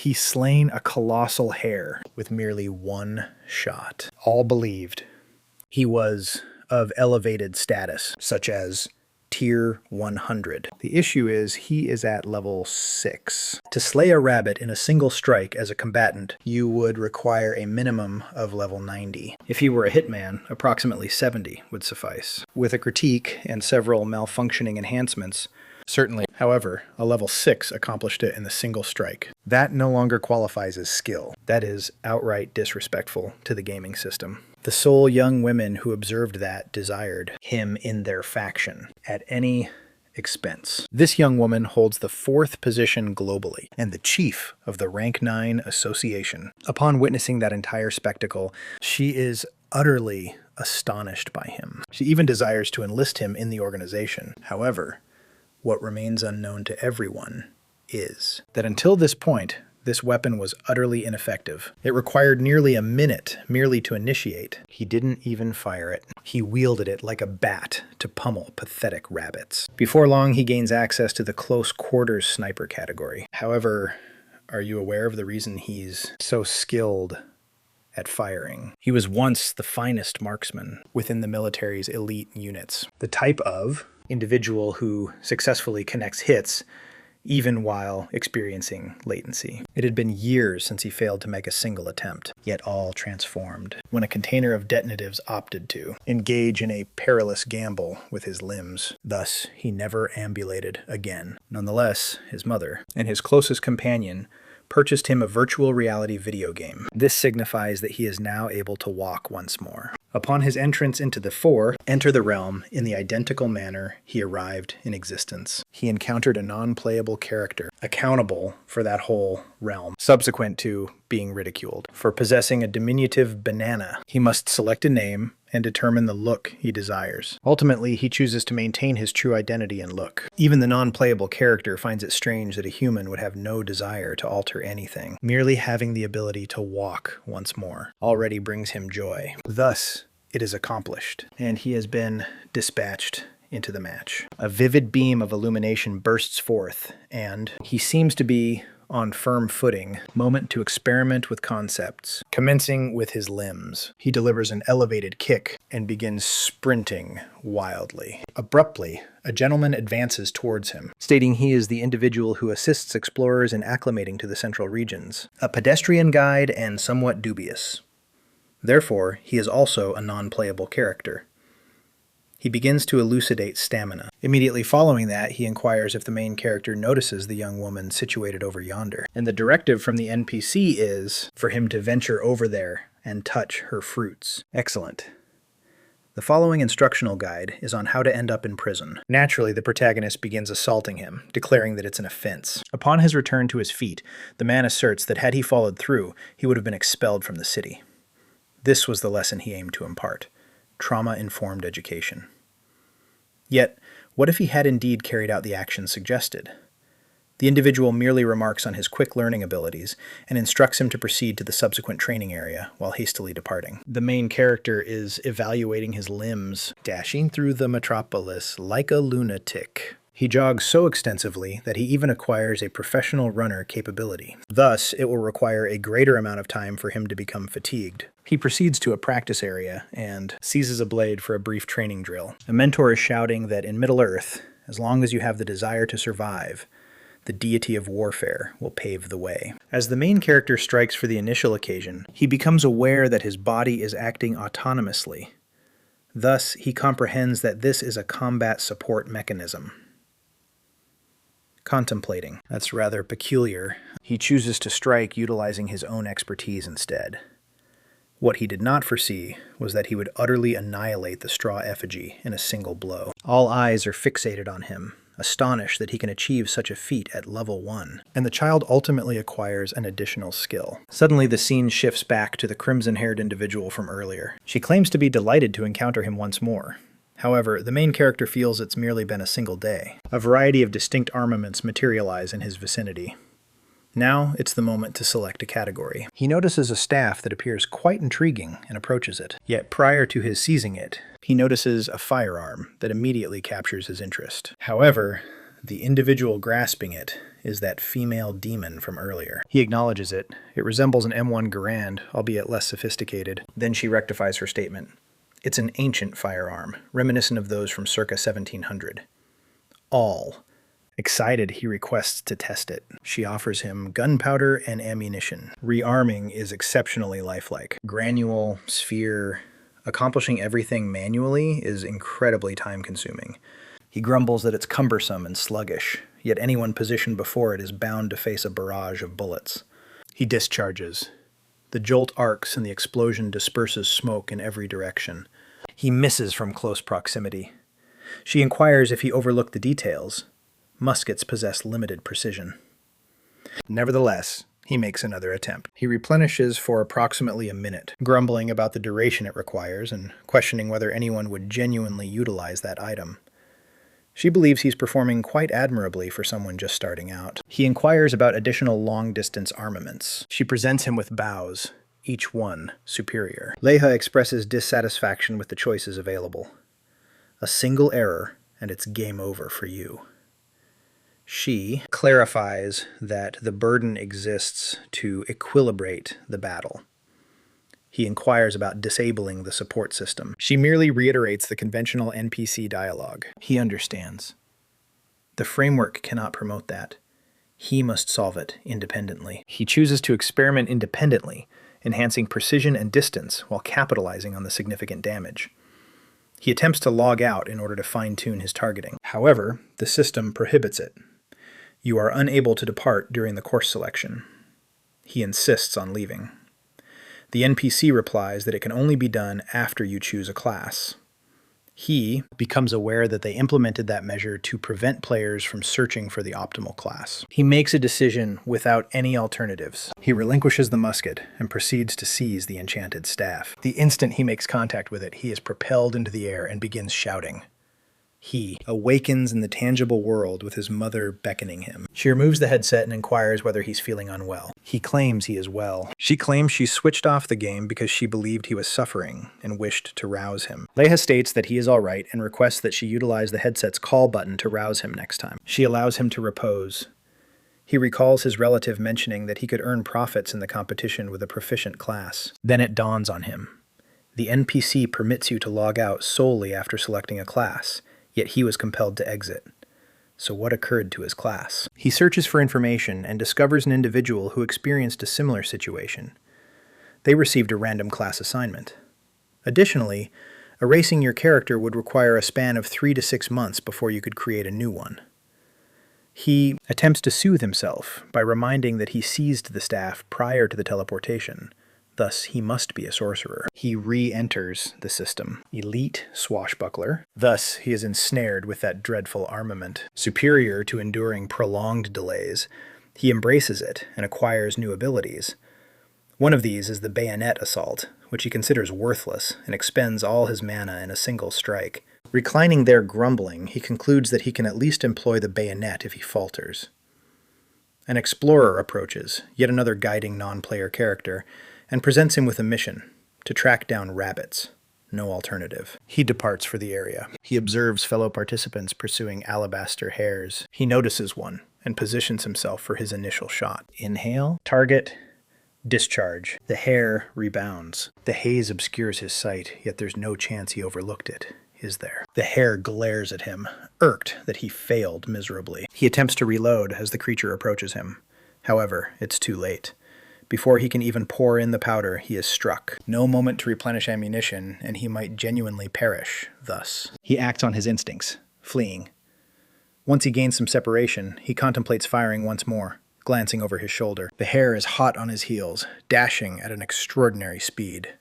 He's slain a colossal hare with merely one shot. All believed he was of elevated status, such as Tier 100. The issue is he is at level 6. To slay a rabbit in a single strike as a combatant, you would require a minimum of level 90. If he were a hitman, approximately 70 would suffice. With a critique and several malfunctioning enhancements, certainly. However, a level 6 accomplished it in the single strike. That no longer qualifies as skill. That is outright disrespectful to the gaming system. The sole young women who observed that desired him in their faction at any expense. This young woman holds the 4th position globally and the chief of the Rank 9 Association. Upon witnessing that entire spectacle, she is utterly astonished by him. She even desires to enlist him in the organization. However, what remains unknown to everyone is that until this point, this weapon was utterly ineffective. It required nearly a minute merely to initiate. He didn't even fire it. He wielded it like a bat to pummel pathetic rabbits. Before long, he gains access to the close quarters sniper category. However, are you aware of the reason he's so skilled at firing? He was once the finest marksman within the military's elite units. The type of individual who successfully connects hits even while experiencing latency. It had been years since he failed to make a single attempt, yet all transformed when a container of detonatives opted to engage in a perilous gamble with his limbs. Thus, he never ambulated again. Nonetheless, his mother and his closest companion purchased him a virtual reality video game. This signifies that he is now able to walk once more. Upon his entrance into the Four, enter the realm in the identical manner he arrived in existence. He encountered a non-playable character, accountable for that whole realm, subsequent to being ridiculed. For possessing a diminutive banana, he must select a name and determine the look he desires. Ultimately, he chooses to maintain his true identity and look. Even the non-playable character finds it strange that a human would have no desire to alter anything. Merely having the ability to walk once more already brings him joy. Thus, it is accomplished, and he has been dispatched into the match. A vivid beam of illumination bursts forth, and he seems to be on firm footing, moment to experiment with concepts. Commencing with his limbs, he delivers an elevated kick and begins sprinting wildly. Abruptly, a gentleman advances towards him, stating he is the individual who assists explorers in acclimating to the central regions, a pedestrian guide and somewhat dubious. Therefore, he is also a non-playable character. He begins to elucidate stamina. Immediately following that, he inquires if the main character notices the young woman situated over yonder. And the directive from the NPC is for him to venture over there and touch her fruits. Excellent. The following instructional guide is on how to end up in prison. Naturally, the protagonist begins assaulting him, declaring that it's an offense. Upon his return to his feet, the man asserts that had he followed through, he would have been expelled from the city. This was the lesson he aimed to impart: trauma-informed education. Yet, what if he had indeed carried out the action suggested? The individual merely remarks on his quick learning abilities and instructs him to proceed to the subsequent training area while hastily departing. The main character is evaluating his limbs, dashing through the metropolis like a lunatic. He jogs so extensively that he even acquires a professional runner capability. Thus, it will require a greater amount of time for him to become fatigued. He proceeds to a practice area and seizes a blade for a brief training drill. A mentor is shouting that in Middle-earth, as long as you have the desire to survive, the deity of warfare will pave the way. As the main character strikes for the initial occasion, he becomes aware that his body is acting autonomously. Thus, he comprehends that this is a combat support mechanism. Contemplating. That's rather peculiar. He chooses to strike utilizing his own expertise instead. What he did not foresee was that he would utterly annihilate the straw effigy in a single blow. All eyes are fixated on him, astonished that he can achieve such a feat at level 1, and the child ultimately acquires an additional skill. Suddenly the scene shifts back to the crimson-haired individual from earlier. She claims to be delighted to encounter him once more. However, the main character feels it's merely been a single day. A variety of distinct armaments materialize in his vicinity. Now it's the moment to select a category. He notices a staff that appears quite intriguing and approaches it. Yet prior to his seizing it, he notices a firearm that immediately captures his interest. However, The individual grasping it is that female demon from earlier. He acknowledges it. It resembles an M1 Garand, albeit less sophisticated. Then she rectifies her statement. It's an ancient firearm, reminiscent of those from circa 1700. All. Excited, he requests to test it. She offers him gunpowder and ammunition. Rearming is exceptionally lifelike. Granule, sphere, accomplishing everything manually is incredibly time-consuming. He grumbles that it's cumbersome and sluggish, yet anyone positioned before it is bound to face a barrage of bullets. He discharges. The jolt arcs and the explosion disperses smoke in every direction. He misses from close proximity. She inquires if he overlooked the details. Muskets possess limited precision. Nevertheless, he makes another attempt. He replenishes for approximately a minute, grumbling about the duration it requires and questioning whether anyone would genuinely utilize that item. She believes he's performing quite admirably for someone just starting out. He inquires about additional long-distance armaments. She presents him with bows, each one superior. Leha expresses dissatisfaction with the choices available. A single error, and it's game over for you. She clarifies that the burden exists to equilibrate the battle. He inquires about disabling the support system. She merely reiterates the conventional NPC dialogue. He understands. The framework cannot promote that. He must solve it independently. He chooses to experiment independently, enhancing precision and distance while capitalizing on the significant damage. He attempts to log out in order to fine-tune his targeting. However, the system prohibits it. You are unable to depart during the course selection. He insists on leaving. The NPC replies that it can only be done after you choose a class. He becomes aware that they implemented that measure to prevent players from searching for the optimal class. He makes a decision without any alternatives. He relinquishes the musket and proceeds to seize the enchanted staff. The instant he makes contact with it, he is propelled into the air and begins shouting. He awakens in the tangible world with his mother beckoning him. She removes the headset and inquires whether he's feeling unwell. He claims he is well. She claims she switched off the game because she believed he was suffering and wished to rouse him. Leha states that he is all right and requests that she utilize the headset's call button to rouse him next time. She allows him to repose. He recalls his relative mentioning that he could earn profits in the competition with a proficient class. Then it dawns on him. The NPC permits you to log out solely after selecting a class, yet he was compelled to exit. So what occurred to his class? He searches for information and discovers an individual who experienced a similar situation. They received a random class assignment. Additionally, erasing your character would require a span of 3 to 6 months before you could create a new one. He attempts to soothe himself by reminding that he seized the staff prior to the teleportation. Thus, he must be a sorcerer. He re-enters the system. Elite swashbuckler. Thus, he is ensnared with that dreadful armament. Superior to enduring prolonged delays, he embraces it and acquires new abilities. One of these is the bayonet assault, which he considers worthless and expends all his mana in a single strike. Reclining there grumbling, he concludes that he can at least employ the bayonet if he falters. An explorer approaches, yet another guiding non-player character, and presents him with a mission, to track down rabbits. No alternative. He departs for the area. He observes fellow participants pursuing alabaster hares. He notices one and positions himself for his initial shot. Inhale, target, discharge. The hare rebounds. The haze obscures his sight, yet there's no chance he overlooked it, is there? The hare glares at him, irked that he failed miserably. He attempts to reload as the creature approaches him. However, it's too late. Before he can even pour in the powder, he is struck. No moment to replenish ammunition, and he might genuinely perish, thus. He acts on his instincts, fleeing. Once he gains some separation, he contemplates firing once more, glancing over his shoulder. The hare is hot on his heels, dashing at an extraordinary speed.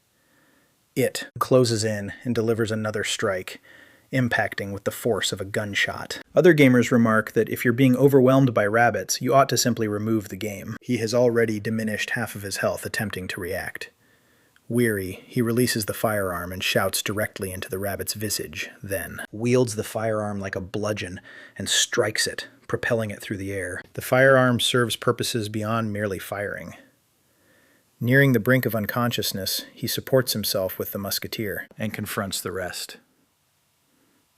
It closes in and delivers another strike, impacting with the force of a gunshot. Other gamers remark that if you're being overwhelmed by rabbits, you ought to simply remove the game. He has already diminished half of his health attempting to react. Weary, he releases the firearm and shouts directly into the rabbit's visage, then wields the firearm like a bludgeon and strikes it, propelling it through the air. The firearm serves purposes beyond merely firing. Nearing the brink of unconsciousness, he supports himself with the musketeer and confronts the rest.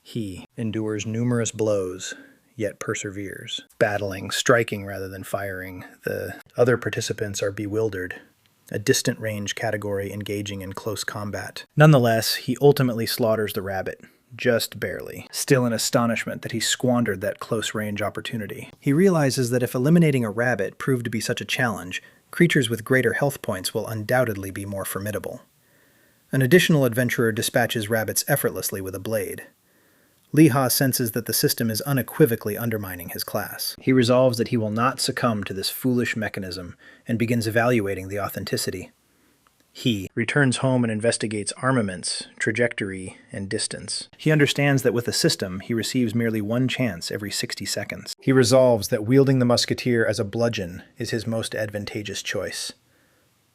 He endures numerous blows, yet perseveres. Battling, striking rather than firing, the other participants are bewildered, a distant range category engaging in close combat. Nonetheless, he ultimately slaughters the rabbit, just barely, still in astonishment that he squandered that close-range opportunity. He realizes that if eliminating a rabbit proved to be such a challenge, creatures with greater health points will undoubtedly be more formidable. An additional adventurer dispatches rabbits effortlessly with a blade. Lee-Ha senses that the system is unequivocally undermining his class. He resolves that he will not succumb to this foolish mechanism and begins evaluating the authenticity. He returns home and investigates armaments, trajectory, and distance. He understands that with the system, he receives merely one chance every 60 seconds. He resolves that wielding the musketeer as a bludgeon is his most advantageous choice,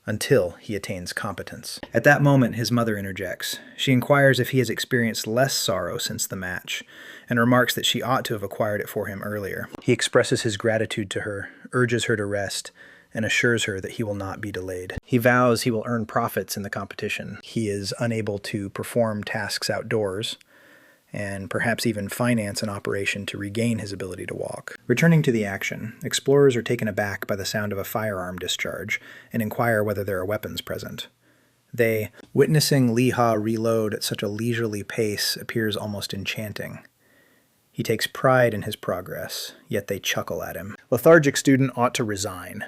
until he attains competence. At that moment, his mother interjects. She inquires if he has experienced less sorrow since the match, and remarks that she ought to have acquired it for him earlier. He expresses his gratitude to her, urges her to rest, and assures her that he will not be delayed. He vows he will earn profits in the competition. He is unable to perform tasks outdoors, and perhaps even finance an operation to regain his ability to walk. Returning to the action, explorers are taken aback by the sound of a firearm discharge and inquire whether there are weapons present. They, witnessing Lee-Ha reload at such a leisurely pace, appears almost enchanting. He takes pride in his progress, yet they chuckle at him. Lethargic student ought to resign.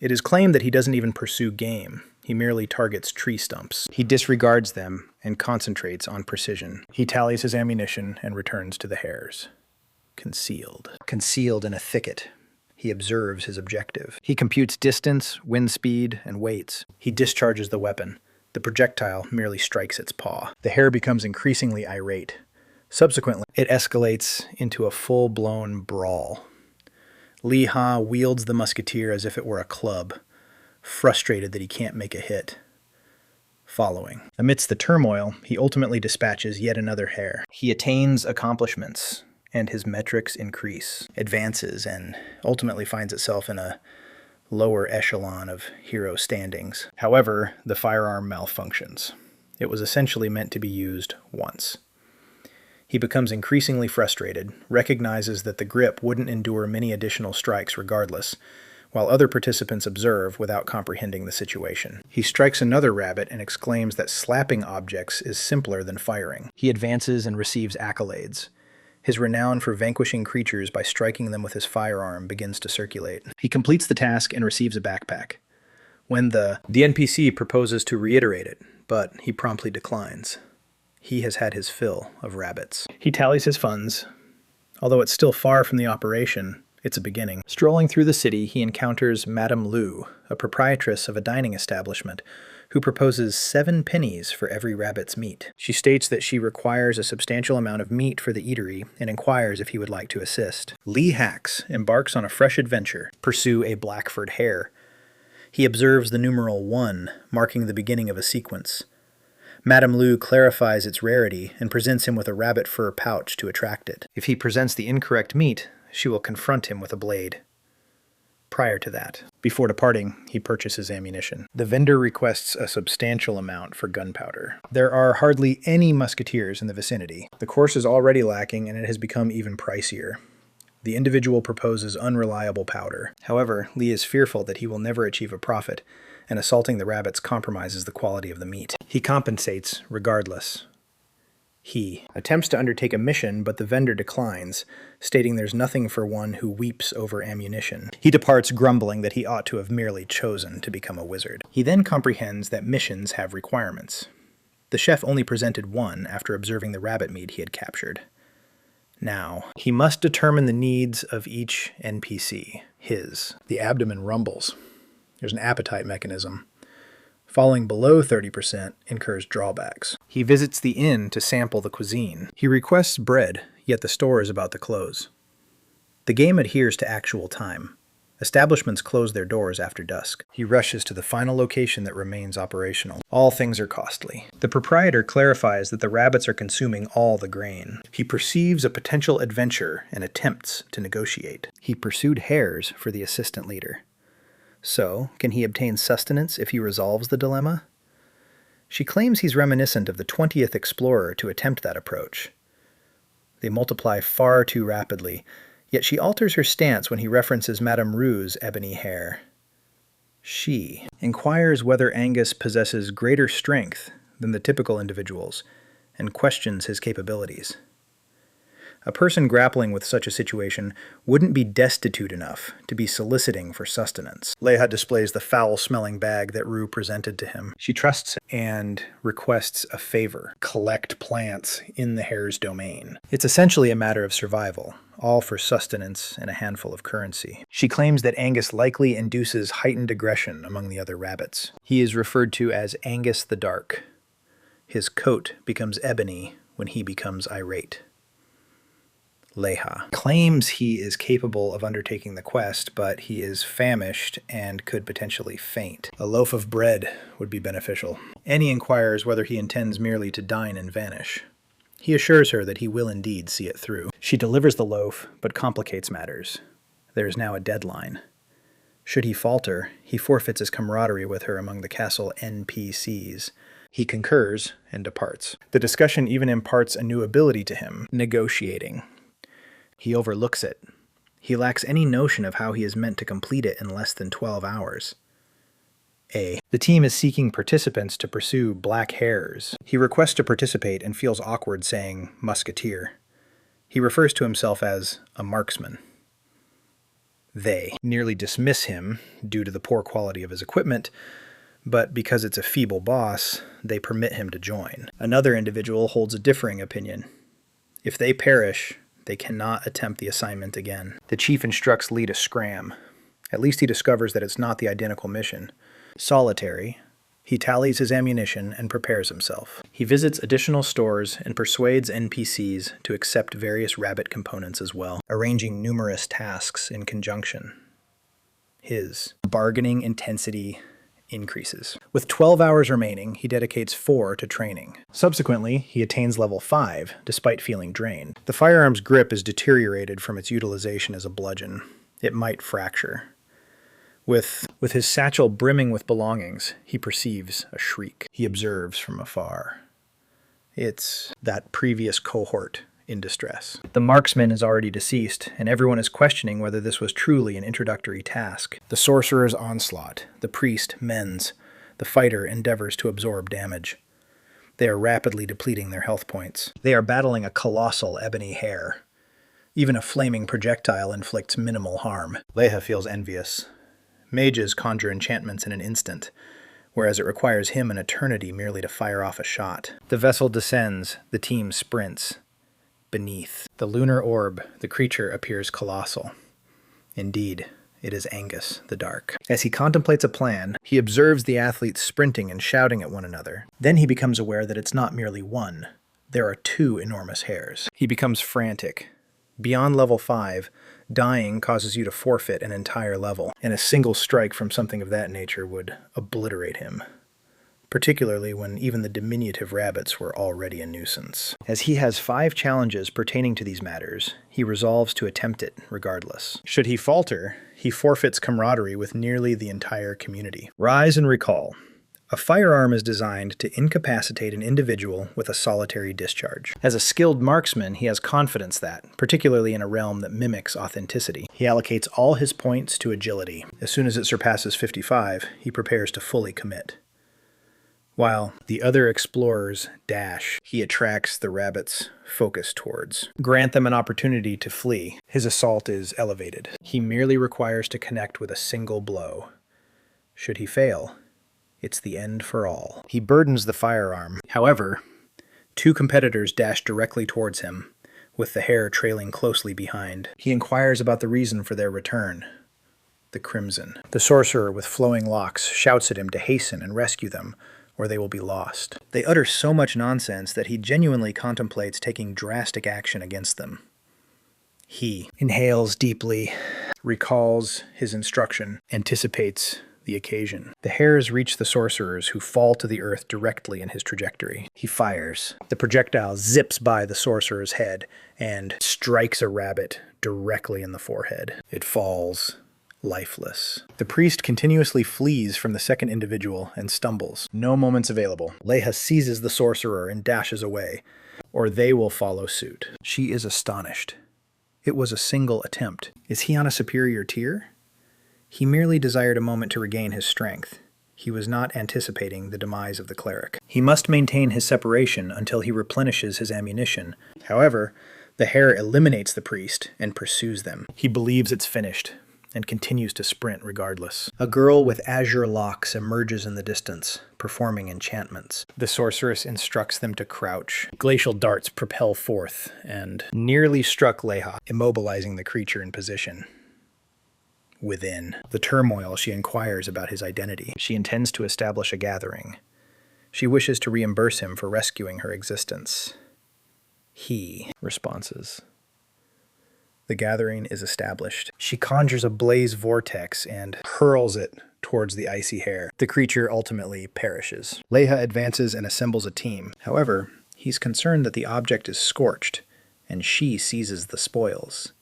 It is claimed that he doesn't even pursue game. He merely targets tree stumps. He disregards them and concentrates on precision. He tallies his ammunition and returns to the hares. Concealed. Concealed in a thicket. He observes his objective. He computes distance, wind speed, and waits. He discharges the weapon. The projectile merely strikes its paw. The hare becomes increasingly irate. Subsequently, it escalates into a full-blown brawl. Lee-Ha wields the musketeer as if it were a club, frustrated that he can't make a hit. Following. Amidst the turmoil, he ultimately dispatches yet another hare. He attains accomplishments, and his metrics increase, advances, and ultimately finds itself in a lower echelon of hero standings. However, the firearm malfunctions. It was essentially meant to be used once. He becomes increasingly frustrated, recognizes that the grip wouldn't endure many additional strikes regardless, while other participants observe without comprehending the situation. He strikes another rabbit and exclaims that slapping objects is simpler than firing. He advances and receives accolades. His renown for vanquishing creatures by striking them with his firearm begins to circulate. He completes the task and receives a backpack. When the NPC proposes to reiterate it, but he promptly declines. He has had his fill of rabbits. He tallies his funds. Although it's still far from the operation, it's a beginning. Strolling through the city, he encounters Madame Lu, a proprietress of a dining establishment, who proposes 7 pennies for every rabbit's meat. She states that she requires a substantial amount of meat for the eatery and inquires if he would like to assist. Lee Hacks embarks on a fresh adventure, pursue a Blackford hare. He observes the numeral 1, marking the beginning of a sequence. Madame Lu clarifies its rarity and presents him with a rabbit fur pouch to attract it. If he presents the incorrect meat, she will confront him with a blade. Prior to that, before departing, he purchases ammunition. The vendor requests a substantial amount for gunpowder. There are hardly any musketeers in the vicinity. The course is already lacking, and it has become even pricier. The individual proposes unreliable powder. However, Lee is fearful that he will never achieve a profit, and assaulting the rabbits compromises the quality of the meat. He compensates regardless. He attempts to undertake a mission, but the vendor declines, stating there's nothing for one who weeps over ammunition. He departs grumbling that he ought to have merely chosen to become a wizard. He then comprehends that missions have requirements. The chef only presented one after observing the rabbit meat he had captured. Now, he must determine the needs of each NPC, his. The abdomen rumbles. There's an appetite mechanism. Falling below 30% incurs drawbacks. He visits the inn to sample the cuisine. He requests bread, yet the store is about to close. The game adheres to actual time. Establishments close their doors after dusk. He rushes to the final location that remains operational. All things are costly. The proprietor clarifies that the rabbits are consuming all the grain. He perceives a potential adventure and attempts to negotiate. He pursued hares for the assistant leader. So, can he obtain sustenance if he resolves the dilemma? She claims he's reminiscent of the 20th explorer to attempt that approach. They multiply far too rapidly, Yet she alters her stance when he references Madame Rue's ebony hair. She inquires whether Angus possesses greater strength than the typical individuals and questions his capabilities. A person grappling with such a situation wouldn't be destitute enough to be soliciting for sustenance. Leha displays the foul-smelling bag that Rue presented to him. She trusts him and requests a favor: collect plants in the hare's domain. It's essentially a matter of survival, all for sustenance and a handful of currency. She claims that Angus likely induces heightened aggression among the other rabbits. He is referred to as Angus the Dark. His coat becomes ebony when he becomes irate. Leha claims he is capable of undertaking the quest, but he is famished and could potentially faint. A loaf of bread would be beneficial. Annie inquires whether he intends merely to dine and vanish. He assures her that he will indeed see it through. She delivers the loaf, but complicates matters. There is now a deadline. Should he falter, he forfeits his camaraderie with her among the castle NPCs. He concurs and departs. The discussion even imparts a new ability to him: negotiating. He overlooks it. He lacks any notion of how he is meant to complete it in less than 12 hours. The team is seeking participants to pursue black hares. He requests to participate and feels awkward saying musketeer. He refers to himself as a marksman. They nearly dismiss him due to the poor quality of his equipment, but because it's a feeble boss, they permit him to join. Another individual holds a differing opinion. If they perish, they cannot attempt the assignment again. The chief instructs Lee to scram. At least he discovers that it's not the identical mission. Solitary, he tallies his ammunition and prepares himself. He visits additional stores and persuades NPCs to accept various rabbit components as well, arranging numerous tasks in conjunction. His bargaining intensity increases. With 12 hours remaining, he dedicates 4 to training. Subsequently, he attains level 5, despite feeling drained. The firearm's grip is deteriorated from its utilization as a bludgeon. It might fracture. With his satchel brimming with belongings, he perceives a shriek. He observes from afar. It's that previous cohort in distress. The marksman is already deceased, and everyone is questioning whether this was truly an introductory task. The sorcerer's onslaught. The priest mends. The fighter endeavors to absorb damage. They are rapidly depleting their health points. They are battling a colossal ebony hare. Even a flaming projectile inflicts minimal harm. Leha feels envious. Mages conjure enchantments in an instant, whereas it requires him an eternity merely to fire off a shot. The vessel descends. The team sprints. Beneath the lunar orb, the creature appears colossal. Indeed, it is Angus the Dark. As he contemplates a plan, he observes the athletes sprinting and shouting at one another. Then he becomes aware that it's not merely one. There are 2 enormous hares. He becomes frantic. Beyond level 5, dying causes you to forfeit an entire level, and a single strike from something of that nature would obliterate him, particularly when even the diminutive rabbits were already a nuisance. As he has 5 challenges pertaining to these matters, he resolves to attempt it regardless. Should he falter, he forfeits camaraderie with nearly the entire community. Rise and recall. A firearm is designed to incapacitate an individual with a solitary discharge. As a skilled marksman, he has confidence that, particularly in a realm that mimics authenticity, he allocates all his points to agility. As soon as it surpasses 55, he prepares to fully commit. While the other explorers dash, he attracts the rabbits' focus towards. Grant them an opportunity to flee. His assault is elevated. He merely requires to connect with a single blow. Should he fail, it's the end for all. He burdens the firearm. However, 2 competitors dash directly towards him, with the hare trailing closely behind. He inquires about the reason for their return. The crimson. The sorcerer with flowing locks shouts at him to hasten and rescue them, or they will be lost. They utter so much nonsense that he genuinely contemplates taking drastic action against them. He inhales deeply, recalls his instruction, anticipates the occasion. The hares reach the sorcerers, who fall to the earth directly in his trajectory. He fires. The projectile zips by the sorcerer's head and strikes a rabbit directly in the forehead. It falls lifeless. The priest continuously flees from the second individual and stumbles. No moments available. Leha seizes the sorcerer and dashes away, or they will follow suit. She is astonished. It was a single attempt. Is he on a superior tier? He merely desired a moment to regain his strength. He was not anticipating the demise of the cleric. He must maintain his separation until he replenishes his ammunition. However, the hare eliminates the priest and pursues them. He believes it's finished and continues to sprint regardless. A girl with azure locks emerges in the distance, performing enchantments. The sorceress instructs them to crouch. Glacial darts propel forth and nearly struck Leha, immobilizing the creature in position. Within the turmoil, she inquires about his identity. She intends to establish a gathering. She wishes to reimburse him for rescuing her existence. He responses. The gathering is established. She conjures a blaze vortex and hurls it towards the icy hare. The creature ultimately perishes. Leha advances and assembles a team. However, he's concerned that the object is scorched, and she seizes the spoils.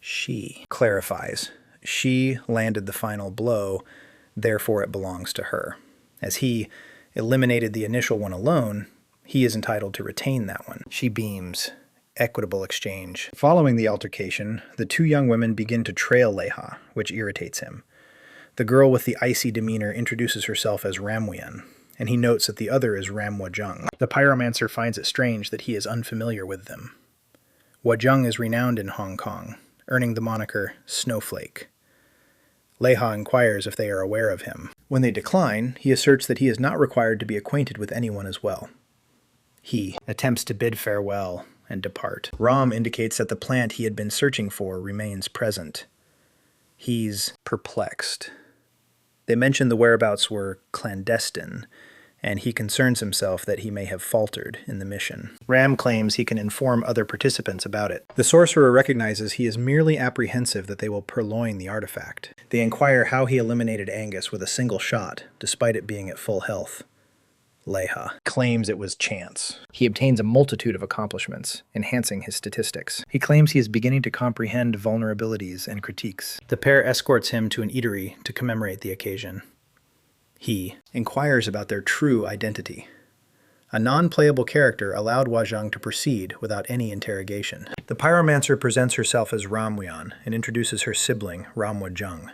She clarifies. She landed the final blow, therefore it belongs to her. As he eliminated the initial one alone, he is entitled to retain that one. She beams. Equitable exchange. Following the altercation, the two young women begin to trail Leha, which irritates him. The girl with the icy demeanor introduces herself as Ramwian, and he notes that the other is Wajung. The pyromancer finds it strange that he is unfamiliar with them. Wajung is renowned in Hong Kong, earning the moniker Snowflake. Leha inquires if they are aware of him. When they decline, he asserts that he is not required to be acquainted with anyone as well. He attempts to bid farewell and depart. Ram indicates that the plant he had been searching for remains present. He's perplexed. They mention the whereabouts were clandestine, and he concerns himself that he may have faltered in the mission. Ram claims he can inform other participants about it. The sorcerer recognizes he is merely apprehensive that they will purloin the artifact. They inquire how he eliminated Angus with a single shot, despite it being at full health. Leha claims it was chance. He obtains a multitude of accomplishments, enhancing his statistics. He claims he is beginning to comprehend vulnerabilities and critiques. The pair escorts him to an eatery to commemorate the occasion. He inquires about their true identity. A non-playable character allowed Wajung to proceed without any interrogation. The pyromancer presents herself as Ramwian and introduces her sibling, Wajung.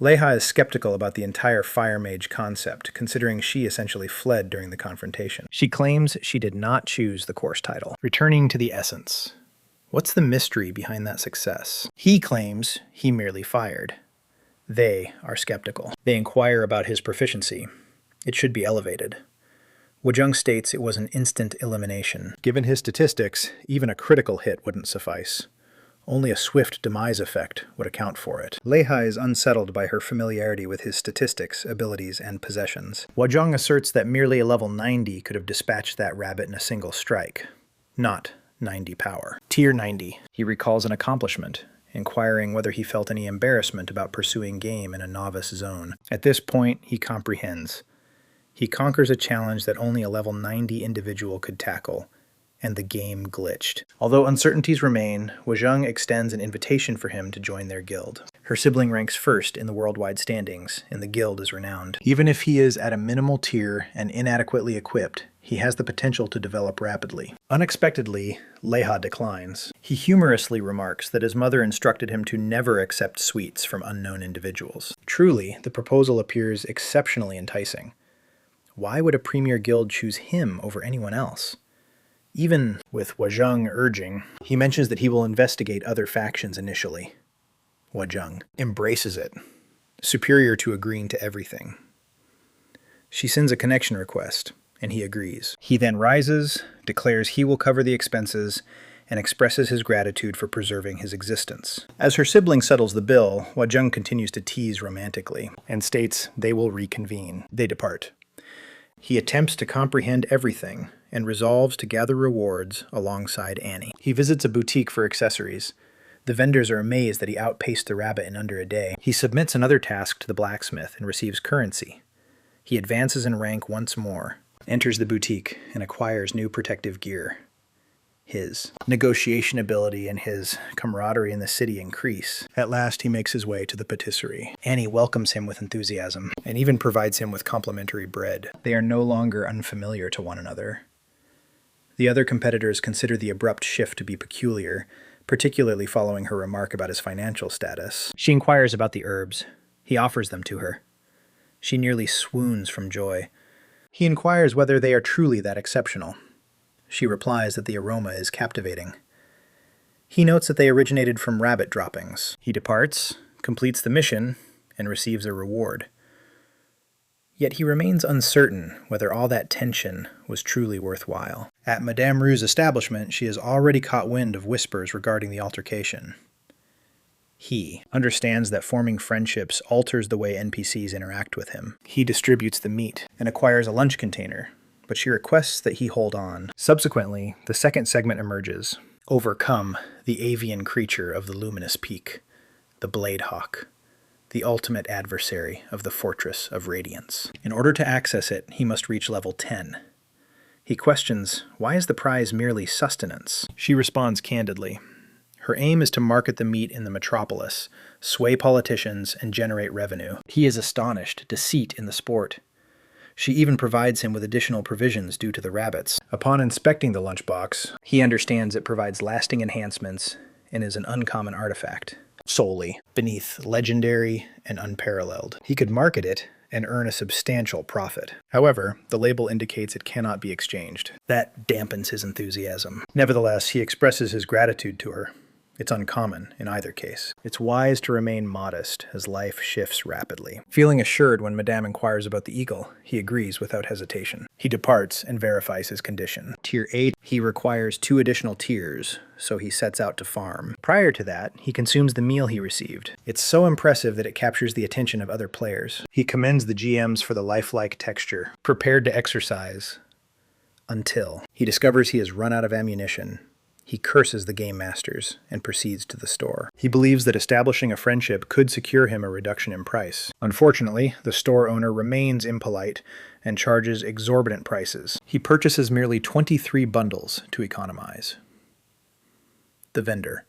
Leha is skeptical about the entire fire mage concept, considering she essentially fled during the confrontation. She claims she did not choose the course title. Returning to the essence. What's the mystery behind that success? He claims he merely fired. They are skeptical. They inquire about his proficiency. It should be elevated. Wajung states it was an instant elimination. Given his statistics, even a critical hit wouldn't suffice. Only a swift demise effect would account for it. Leha is unsettled by her familiarity with his statistics, abilities, and possessions. Wajung asserts that merely a level 90 could have dispatched that rabbit in a single strike, not 90 power. Tier 90. He recalls an accomplishment, inquiring whether he felt any embarrassment about pursuing game in a novice zone. At this point, he comprehends. He conquers a challenge that only a level 90 individual could tackle, and the game glitched. Although uncertainties remain, Wajung extends an invitation for him to join their guild. Her sibling ranks first in the worldwide standings, and the guild is renowned. Even if he is at a minimal tier and inadequately equipped, he has the potential to develop rapidly. Unexpectedly, Leha declines. He humorously remarks that his mother instructed him to never accept sweets from unknown individuals. Truly, the proposal appears exceptionally enticing. Why would a premier guild choose him over anyone else? Even with Wajung urging, he mentions that he will investigate other factions initially. Wajung embraces it, superior to agreeing to everything. She sends a connection request, and he agrees. He then rises, declares he will cover the expenses, and expresses his gratitude for preserving his existence. As her sibling settles the bill, Wajung continues to tease romantically, and states they will reconvene. They depart. He attempts to comprehend everything, and resolves to gather rewards alongside Annie. He visits a boutique for accessories. The vendors are amazed that he outpaced the rabbit in under a day. He submits another task to the blacksmith and receives currency. He advances in rank once more, enters the boutique, and acquires new protective gear. His negotiation ability and his camaraderie in the city increase. At last, he makes his way to the patisserie. Annie welcomes him with enthusiasm, and even provides him with complimentary bread. They are no longer unfamiliar to one another. The other competitors consider the abrupt shift to be peculiar, particularly following her remark about his financial status. She inquires about the herbs. He offers them to her. She nearly swoons from joy. He inquires whether they are truly that exceptional. She replies that the aroma is captivating. He notes that they originated from rabbit droppings. He departs, completes the mission, and receives a reward. Yet he remains uncertain whether all that tension was truly worthwhile. At Madame Rue's establishment, she has already caught wind of whispers regarding the altercation. He understands that forming friendships alters the way NPCs interact with him. He distributes the meat and acquires a lunch container, but she requests that he hold on. Subsequently, the second segment emerges. Overcome the avian creature of the luminous peak, the Bladehawk, the ultimate adversary of the Fortress of Radiance. In order to access it, he must reach level 10. He questions, why is the prize merely sustenance? She responds candidly. Her aim is to market the meat in the metropolis, sway politicians, and generate revenue. He is astonished, deceit in the sport. She even provides him with additional provisions due to the rabbits. Upon inspecting the lunchbox, he understands it provides lasting enhancements and is an uncommon artifact, solely beneath legendary and unparalleled. He could market it and earn a substantial profit. However, the label indicates it cannot be exchanged. That dampens his enthusiasm. Nevertheless, he expresses his gratitude to her. It's uncommon in either case. It's wise to remain modest as life shifts rapidly. Feeling assured when Madame inquires about the eagle, he agrees without hesitation. He departs and verifies his condition. Tier 8, he requires 2 additional tiers, so he sets out to farm. Prior to that, he consumes the meal he received. It's so impressive that it captures the attention of other players. He commends the GMs for the lifelike texture, prepared to exercise, until he discovers he has run out of ammunition. He curses the game masters and proceeds to the store. He believes that establishing a friendship could secure him a reduction in price. Unfortunately, the store owner remains impolite and charges exorbitant prices. He purchases merely 23 bundles to economize. The vendor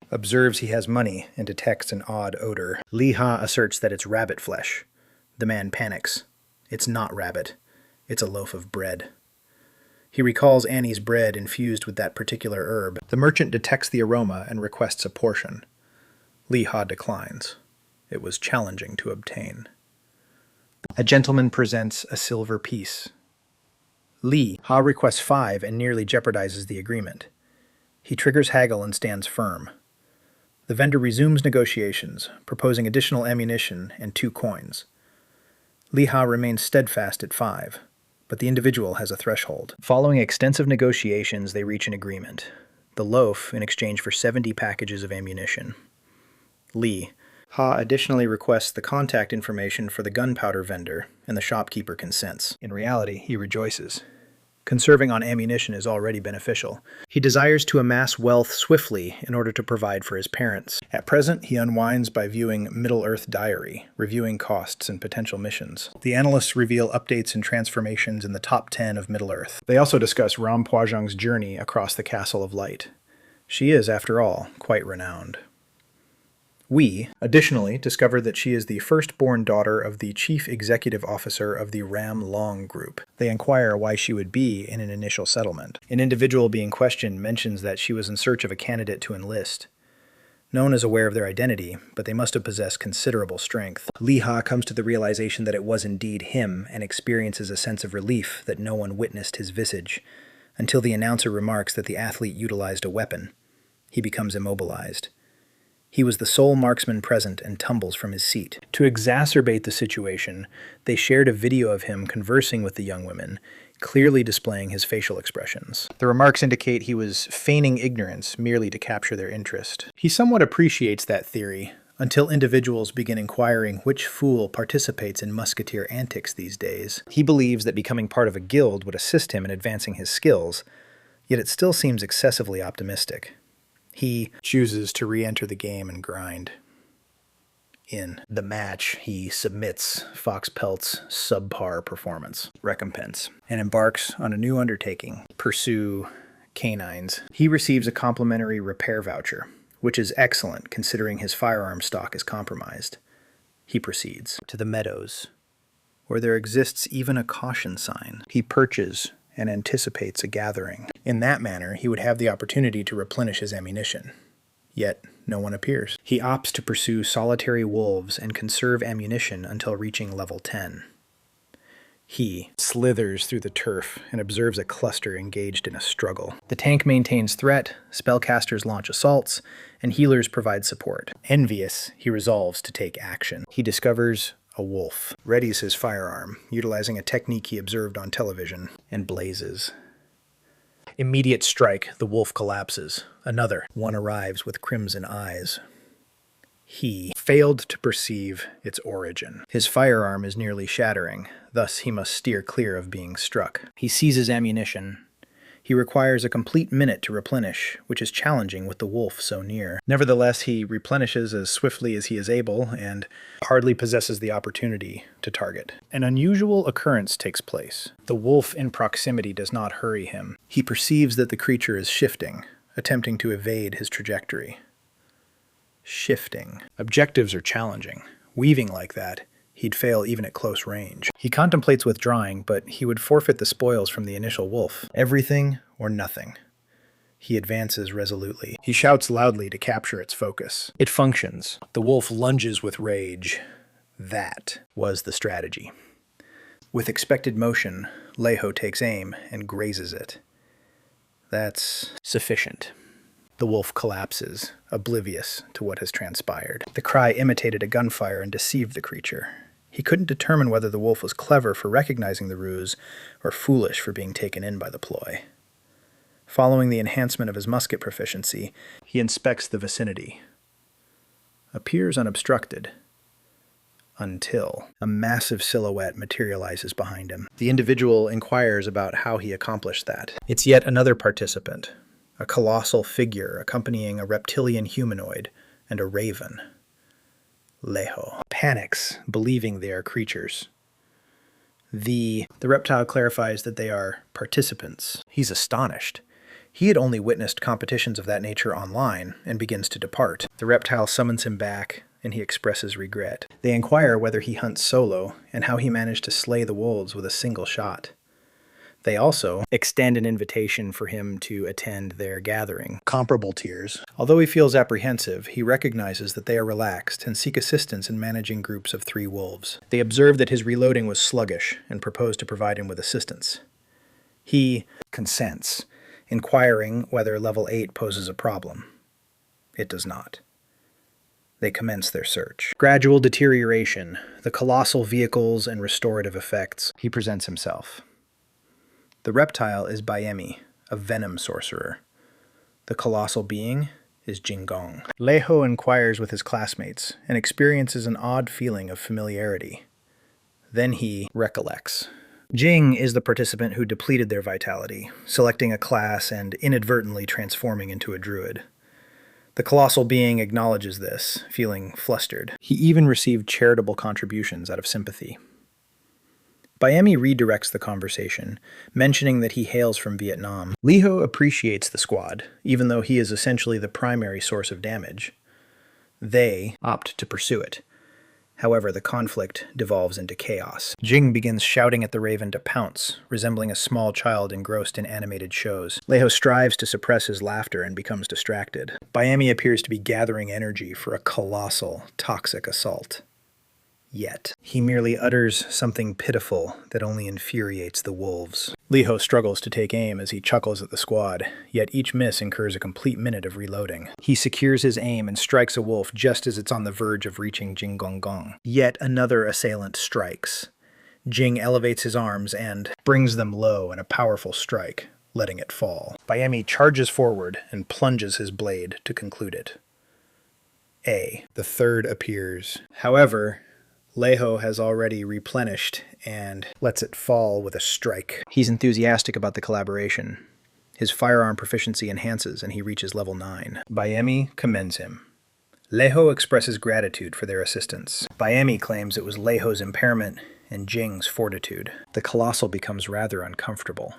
observes he has money and detects an odd odor. Lee-Ha asserts that it's rabbit flesh. The man panics. It's not rabbit. It's a loaf of bread. He recalls Annie's bread infused with that particular herb. The merchant detects the aroma and requests a portion. Lee-Ha declines. It was challenging to obtain. A gentleman presents a silver piece. Lee-Ha requests 5 and nearly jeopardizes the agreement. He triggers haggle and stands firm. The vendor resumes negotiations, proposing additional ammunition and 2 coins. Lee-Ha remains steadfast at 5. But the individual has a threshold. Following extensive negotiations, they reach an agreement. The loaf in exchange for 70 packages of ammunition. Lee-Ha additionally requests the contact information for the gunpowder vendor, and the shopkeeper consents. In reality, he rejoices. Conserving on ammunition is already beneficial. He desires to amass wealth swiftly in order to provide for his parents. At present, he unwinds by viewing Middle-earth Diary, reviewing costs and potential missions. The analysts reveal updates and transformations in the top 10 of Middle-earth. They also discuss Ram Poijong's journey across the Castle of Light. She is, after all, quite renowned. We, additionally, discover that she is the firstborn daughter of the chief executive officer of the Ram Long Group. They inquire why she would be in an initial settlement. An individual being questioned mentions that she was in search of a candidate to enlist. No one is aware of their identity, but they must have possessed considerable strength. Lee-Ha comes to the realization that it was indeed him and experiences a sense of relief that no one witnessed his visage, until the announcer remarks that the athlete utilized a weapon. He becomes immobilized. He was the sole marksman present and tumbles from his seat. To exacerbate the situation, they shared a video of him conversing with the young women, clearly displaying his facial expressions. The remarks indicate he was feigning ignorance merely to capture their interest. He somewhat appreciates that theory, until individuals begin inquiring which fool participates in musketeer antics these days. He believes that becoming part of a guild would assist him in advancing his skills, yet it still seems excessively optimistic. He chooses to re-enter the game and grind. In the match, he submits Fox Pelt's subpar performance recompense and embarks on a new undertaking, pursue canines. He receives a complimentary repair voucher, which is excellent considering his firearm stock is compromised. He proceeds to the meadows, where there exists even a caution sign. He perches and anticipates a gathering. In that manner, he would have the opportunity to replenish his ammunition. Yet, no one appears. He opts to pursue solitary wolves and conserve ammunition until reaching level 10. He slithers through the turf and observes a cluster engaged in a struggle. The tank maintains threat, spellcasters launch assaults, and healers provide support. Envious, he resolves to take action. He discovers a wolf, readies his firearm, utilizing a technique he observed on television, and blazes. Immediate strike, the wolf collapses. Another one arrives with crimson eyes. He failed to perceive its origin. His firearm is nearly shattering, thus he must steer clear of being struck. He seizes ammunition. He requires a complete minute to replenish, which is challenging with the wolf so near. Nevertheless, he replenishes as swiftly as he is able and hardly possesses the opportunity to target. An unusual occurrence takes place. The wolf in proximity does not hurry him. He perceives that the creature is shifting, attempting to evade his trajectory. Shifting. Objectives are challenging. Weaving like that, he'd fail even at close range. He contemplates withdrawing, but he would forfeit the spoils from the initial wolf. Everything or nothing. He advances resolutely. He shouts loudly to capture its focus. It functions. The wolf lunges with rage. That was the strategy. With expected motion, Leho takes aim and grazes it. That's sufficient. The wolf collapses, oblivious to what has transpired. The cry imitated a gunfire and deceived the creature. He couldn't determine whether the wolf was clever for recognizing the ruse or foolish for being taken in by the ploy. Following the enhancement of his musket proficiency, he inspects the vicinity. Appears unobstructed. Until a massive silhouette materializes behind him. The individual inquires about how he accomplished that. It's yet another participant. A colossal figure accompanying a reptilian humanoid and a raven. Leho panics, believing they are creatures. The reptile clarifies that they are participants. He's astonished. He had only witnessed competitions of that nature online and begins to depart. The reptile summons him back, and he expresses regret. They inquire whether he hunts solo and how he managed to slay the wolves with a single shot. They also extend an invitation for him to attend their gathering. Comparable tiers. Although he feels apprehensive, he recognizes that they are relaxed and seek assistance in managing groups of 3 wolves. They observe that his reloading was sluggish and propose to provide him with assistance. He consents, inquiring whether level 8 poses a problem. It does not. They commence their search. Gradual deterioration, the colossal vehicles and restorative effects. He presents himself. The reptile is Bayemi, a venom sorcerer. The colossal being is Jingong. Leho inquires with his classmates and experiences an odd feeling of familiarity. Then he recollects. Jing is the participant who depleted their vitality, selecting a class and inadvertently transforming into a druid. The colossal being acknowledges this, feeling flustered. He even received charitable contributions out of sympathy. Bayemi redirects the conversation, mentioning that he hails from Vietnam. Leho appreciates the squad, even though he is essentially the primary source of damage. They opt to pursue it. However, the conflict devolves into chaos. Jing begins shouting at the raven to pounce, resembling a small child engrossed in animated shows. Leho strives to suppress his laughter and becomes distracted. Bayemi appears to be gathering energy for a colossal, toxic assault. Yet, he merely utters something pitiful that only infuriates the wolves. Leho struggles to take aim as he chuckles at the squad, yet each miss incurs a complete minute of reloading. He secures his aim and strikes a wolf just as it's on the verge of reaching Jingonggong. Yet another assailant strikes. Jing elevates his arms and brings them low in a powerful strike, letting it fall. Bayemi charges forward and plunges his blade to conclude it. The third appears. However, Leho has already replenished and lets it fall with a strike. He's enthusiastic about the collaboration. His firearm proficiency enhances and he reaches level 9. Bayemi commends him. Leho expresses gratitude for their assistance. Bayemi claims it was Leho's impairment and Jing's fortitude. The colossal becomes rather uncomfortable.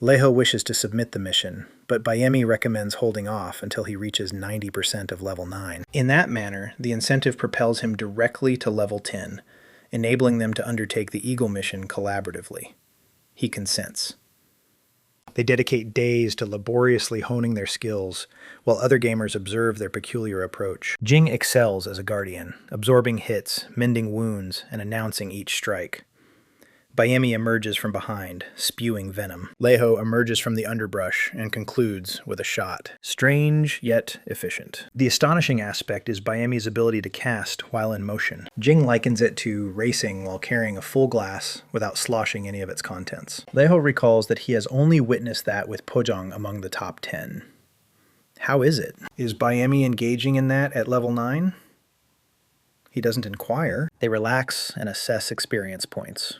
Leho wishes to submit the mission, but Bayemi recommends holding off until he reaches 90% of level 9. In that manner, the incentive propels him directly to level 10, enabling them to undertake the Eagle mission collaboratively. He consents. They dedicate days to laboriously honing their skills, while other gamers observe their peculiar approach. Jing excels as a guardian, absorbing hits, mending wounds, and announcing each strike. Bayemi emerges from behind, spewing venom. Leiho emerges from the underbrush and concludes with a shot. Strange, yet efficient. The astonishing aspect is Bayemi's ability to cast while in motion. Jing likens it to racing while carrying a full glass without sloshing any of its contents. Leiho recalls that he has only witnessed that with Pojang among the top 10. How is it? Is Bayemi engaging in that at level 9? He doesn't inquire. They relax and assess experience points.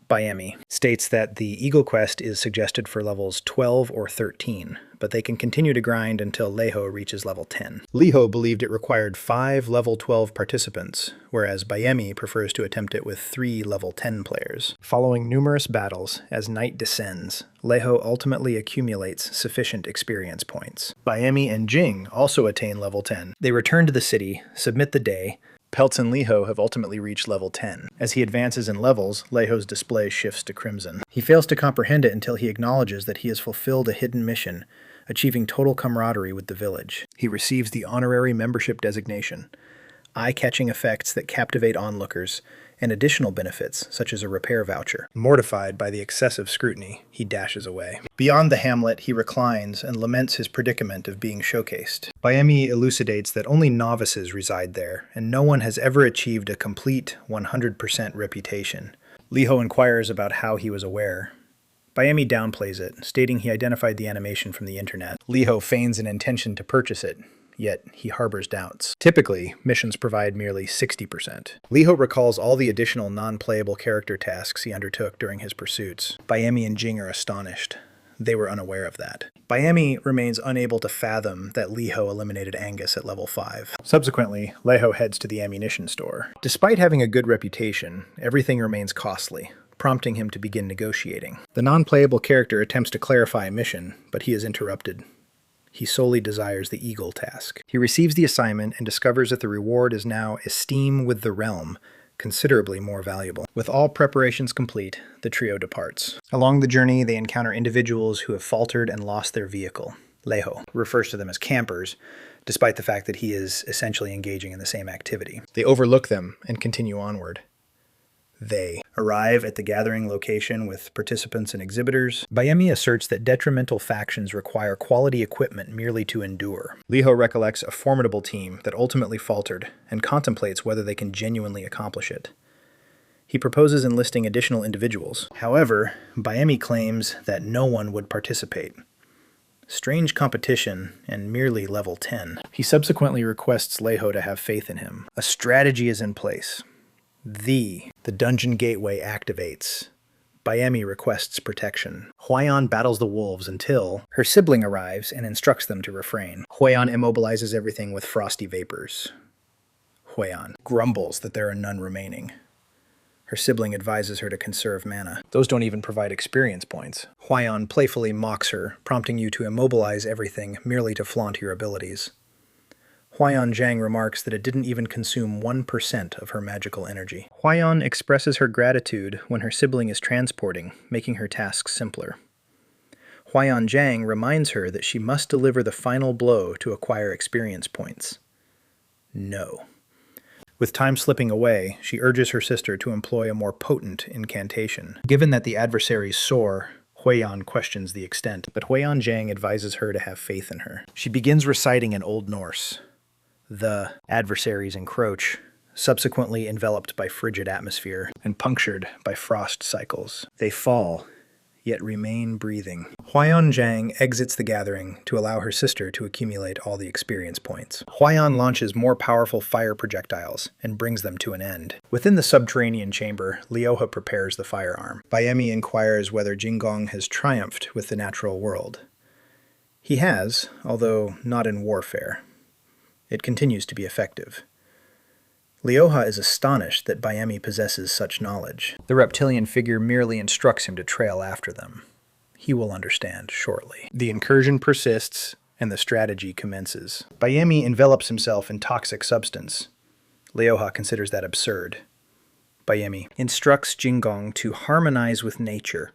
Bayemi states that the Eagle Quest is suggested for levels 12 or 13, but they can continue to grind until Leiho reaches level 10. Leiho believed it required 5 level 12 participants, whereas Bayemi prefers to attempt it with 3 level 10 players. Following numerous battles, as night descends, Leiho ultimately accumulates sufficient experience points. Bayemi and Jing also attain level 10. They return to the city, submit the day. Peltz and Leiho have ultimately reached level 10. As he advances in levels, Leiho's display shifts to crimson. He fails to comprehend it until he acknowledges that he has fulfilled a hidden mission, achieving total camaraderie with the village. He receives the honorary membership designation, eye-catching effects that captivate onlookers, and additional benefits, such as a repair voucher. Mortified by the excessive scrutiny, he dashes away. Beyond the hamlet, he reclines and laments his predicament of being showcased. Bayemi elucidates that only novices reside there, and no one has ever achieved a complete 100% reputation. Leiho inquires about how he was aware. Bayemi downplays it, stating he identified the animation from the internet. Leiho feigns an intention to purchase it, yet he harbors doubts. Typically, missions provide merely 60%. Leiho recalls all the additional non-playable character tasks he undertook during his pursuits. Bayemi and Jing are astonished. They were unaware of that. Bayemi remains unable to fathom that Leiho eliminated Angus at level 5. Subsequently, Leiho heads to the ammunition store. Despite having a good reputation, everything remains costly, prompting him to begin negotiating. The non-playable character attempts to clarify a mission, but he is interrupted. He solely desires the Eagle task. He receives the assignment and discovers that the reward is now Esteem with the Realm, considerably more valuable. With all preparations complete, the trio departs. Along the journey, they encounter individuals who have faltered and lost their vehicle. Leiho refers to them as campers, despite the fact that he is essentially engaging in the same activity. They overlook them and continue onward. They arrive at the gathering location with participants and exhibitors. Bayemi asserts that detrimental factions require quality equipment merely to endure. Leiho recollects a formidable team that ultimately faltered and contemplates whether they can genuinely accomplish it. He proposes enlisting additional individuals. However, Bayemi claims that no one would participate. Strange competition and merely level 10. He subsequently requests Leiho to have faith in him. A strategy is in place. The dungeon gateway activates. Bayemi requests protection. Huayan battles the wolves until her sibling arrives and instructs them to refrain. Huayan immobilizes everything with frosty vapors. Huayan grumbles that there are none remaining. Her sibling advises her to conserve mana. Those don't even provide experience points. Huayan playfully mocks her, prompting you to immobilize everything merely to flaunt your abilities. Huayan Zhang remarks that it didn't even consume 1% of her magical energy. Huayan expresses her gratitude when her sibling is transporting, making her tasks simpler. Huayan Zhang reminds her that she must deliver the final blow to acquire experience points. No. With time slipping away, she urges her sister to employ a more potent incantation. Given that the adversaries soar, Huayan questions the extent, but Huayan Zhang advises her to have faith in her. She begins reciting in Old Norse. The adversaries encroach, subsequently enveloped by frigid atmosphere and punctured by frost cycles. They fall, yet remain breathing. Huayan Zhang exits the gathering to allow her sister to accumulate all the experience points. Huayan launches more powerful fire projectiles and brings them to an end. Within the subterranean chamber, Leiho prepares the firearm. Bayemi inquires whether Jinggong has triumphed with the natural world. He has, although not in warfare. It continues to be effective. Leiho is astonished that Bayemi possesses such knowledge. The reptilian figure merely instructs him to trail after them. He will understand shortly. The incursion persists, and the strategy commences. Bayemi envelops himself in toxic substance. Leiho considers that absurd. Bayemi instructs Jinggong to harmonize with nature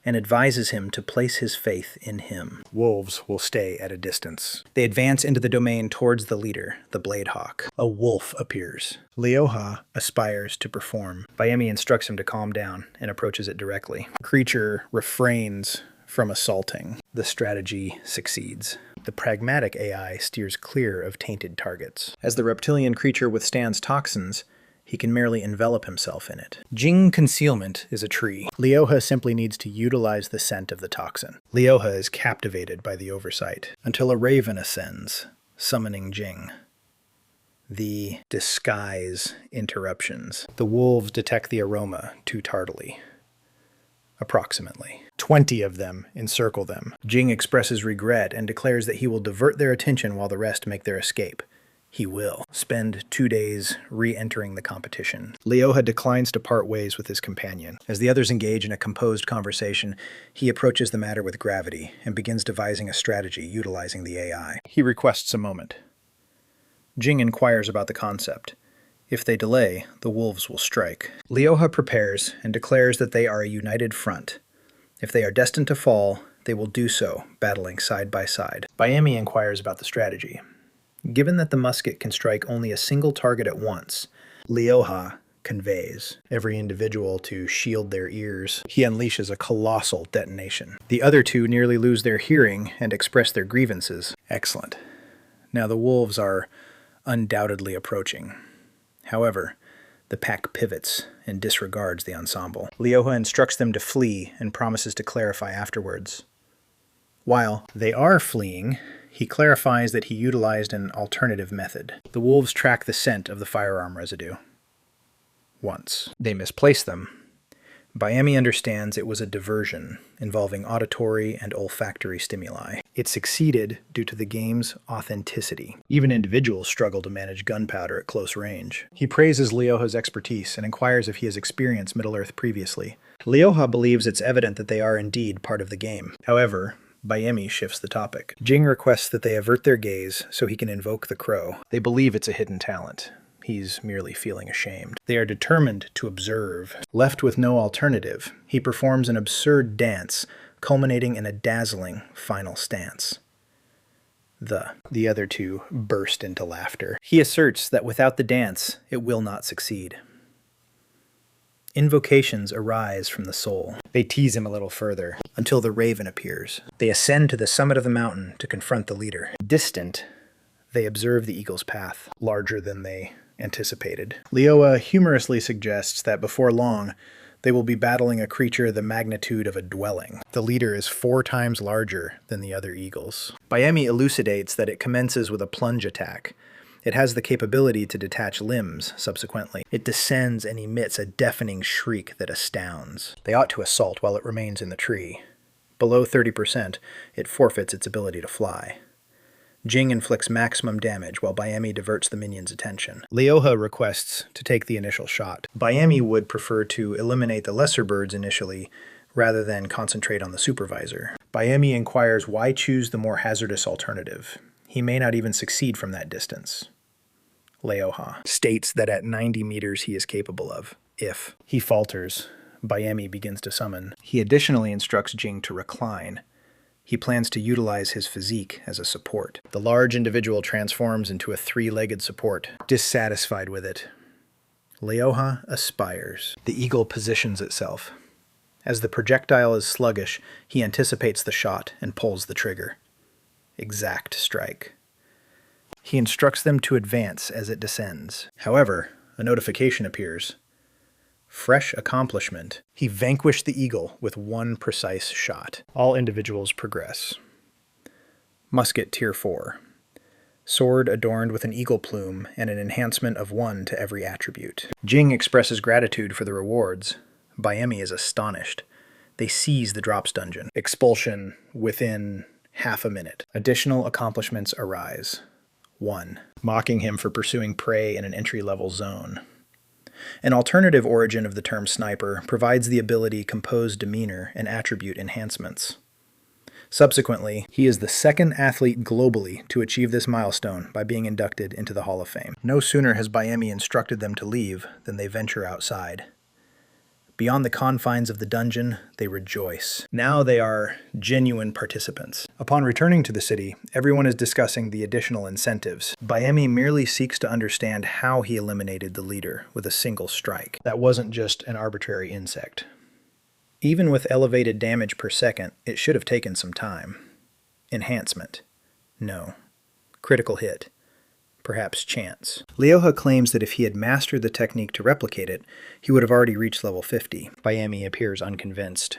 and advises him to place his faith in him. Wolves will stay at a distance. They advance into the domain towards the leader, the Bladehawk. A wolf appears. Leoha aspires to perform. Bayemi instructs him to calm down and approaches it directly. The creature refrains from assaulting. The strategy succeeds. The pragmatic AI steers clear of tainted targets. As the reptilian creature withstands toxins, he can merely envelop himself in it. Jing concealment is a tree. Leoha simply needs to utilize the scent of the toxin. Leoha is captivated by the oversight, until a raven ascends, summoning Jing. The disguise interruptions. The wolves detect the aroma too tardily. Approximately 20 of them encircle them. Jing expresses regret and declares that he will divert their attention while the rest make their escape. He will spend 2 days re-entering the competition. Leoha declines to part ways with his companion. As the others engage in a composed conversation, he approaches the matter with gravity and begins devising a strategy utilizing the AI. He requests a moment. Jing inquires about the concept. If they delay, the wolves will strike. Leoha prepares and declares that they are a united front. If they are destined to fall, they will do so, battling side by side. Bayemi inquires about the strategy. Given that the musket can strike only a single target at once, Leoha conveys every individual to shield their ears. He unleashes a colossal detonation. The other two nearly lose their hearing and express their grievances. Excellent. Now the wolves are undoubtedly approaching. However, the pack pivots and disregards the ensemble. Leoha instructs them to flee and promises to clarify afterwards. While they are fleeing, he clarifies that he utilized an alternative method. The wolves track the scent of the firearm residue. Once they misplace them, Bayemi understands it was a diversion involving auditory and olfactory stimuli. It succeeded due to the game's authenticity. Even individuals struggle to manage gunpowder at close range. He praises Leoha's expertise and inquires if he has experienced Middle-earth previously. Leoha believes it's evident that they are indeed part of the game. However, Bayemi shifts the topic. Jing requests that they avert their gaze so he can invoke the crow. They believe it's a hidden talent. He's merely feeling ashamed. They are determined to observe. Left with no alternative, he performs an absurd dance, culminating in a dazzling final stance. The other two burst into laughter. He asserts that without the dance, it will not succeed. Invocations arise from the soul. They tease him a little further, until the raven appears. They ascend to the summit of the mountain to confront the leader. Distant, they observe the eagle's path, larger than they anticipated. Leoha humorously suggests that before long, they will be battling a creature the magnitude of a dwelling. The leader is 4 times larger than the other eagles. Bayemi elucidates that it commences with a plunge attack. It has the capability to detach limbs subsequently. It descends and emits a deafening shriek that astounds. They ought to assault while it remains in the tree. Below 30%, it forfeits its ability to fly. Jing inflicts maximum damage while Bayemi diverts the minion's attention. Leoha requests to take the initial shot. Bayemi would prefer to eliminate the lesser birds initially rather than concentrate on the supervisor. Bayemi inquires why choose the more hazardous alternative. He may not even succeed from that distance. Leoha states that at 90 meters he is capable of. If he falters, Bayemi begins to summon. He additionally instructs Jing to recline. He plans to utilize his physique as a support. The large individual transforms into a 3-legged support. Dissatisfied with it, Leoha aspires. The eagle positions itself. As the projectile is sluggish, he anticipates the shot and pulls the trigger. Exact strike. He instructs them to advance as it descends. However, a notification appears. Fresh accomplishment. He vanquished the eagle with 1 precise shot. All individuals progress. Musket Tier 4. Sword adorned with an eagle plume and an enhancement of 1 to every attribute. Jing expresses gratitude for the rewards. Bayemi is astonished. They seize the drops dungeon. Expulsion within half a minute. Additional accomplishments arise. 1. Mocking him for pursuing prey in an entry-level zone. An alternative origin of the term sniper provides the ability Composed Demeanor and attribute enhancements. Subsequently, he is the 2nd athlete globally to achieve this milestone by being inducted into the Hall of Fame. No sooner has Bayemi instructed them to leave than they venture outside. Beyond the confines of the dungeon, they rejoice. Now they are genuine participants. Upon returning to the city, everyone is discussing the additional incentives. Bayemi merely seeks to understand how he eliminated the leader with a single strike. That wasn't just an arbitrary insect. Even with elevated damage per second, it should have taken some time. Enhancement. No. Critical hit. Perhaps chance. Ryoha claims that if he had mastered the technique to replicate it, he would have already reached level 50. Bayemi appears unconvinced.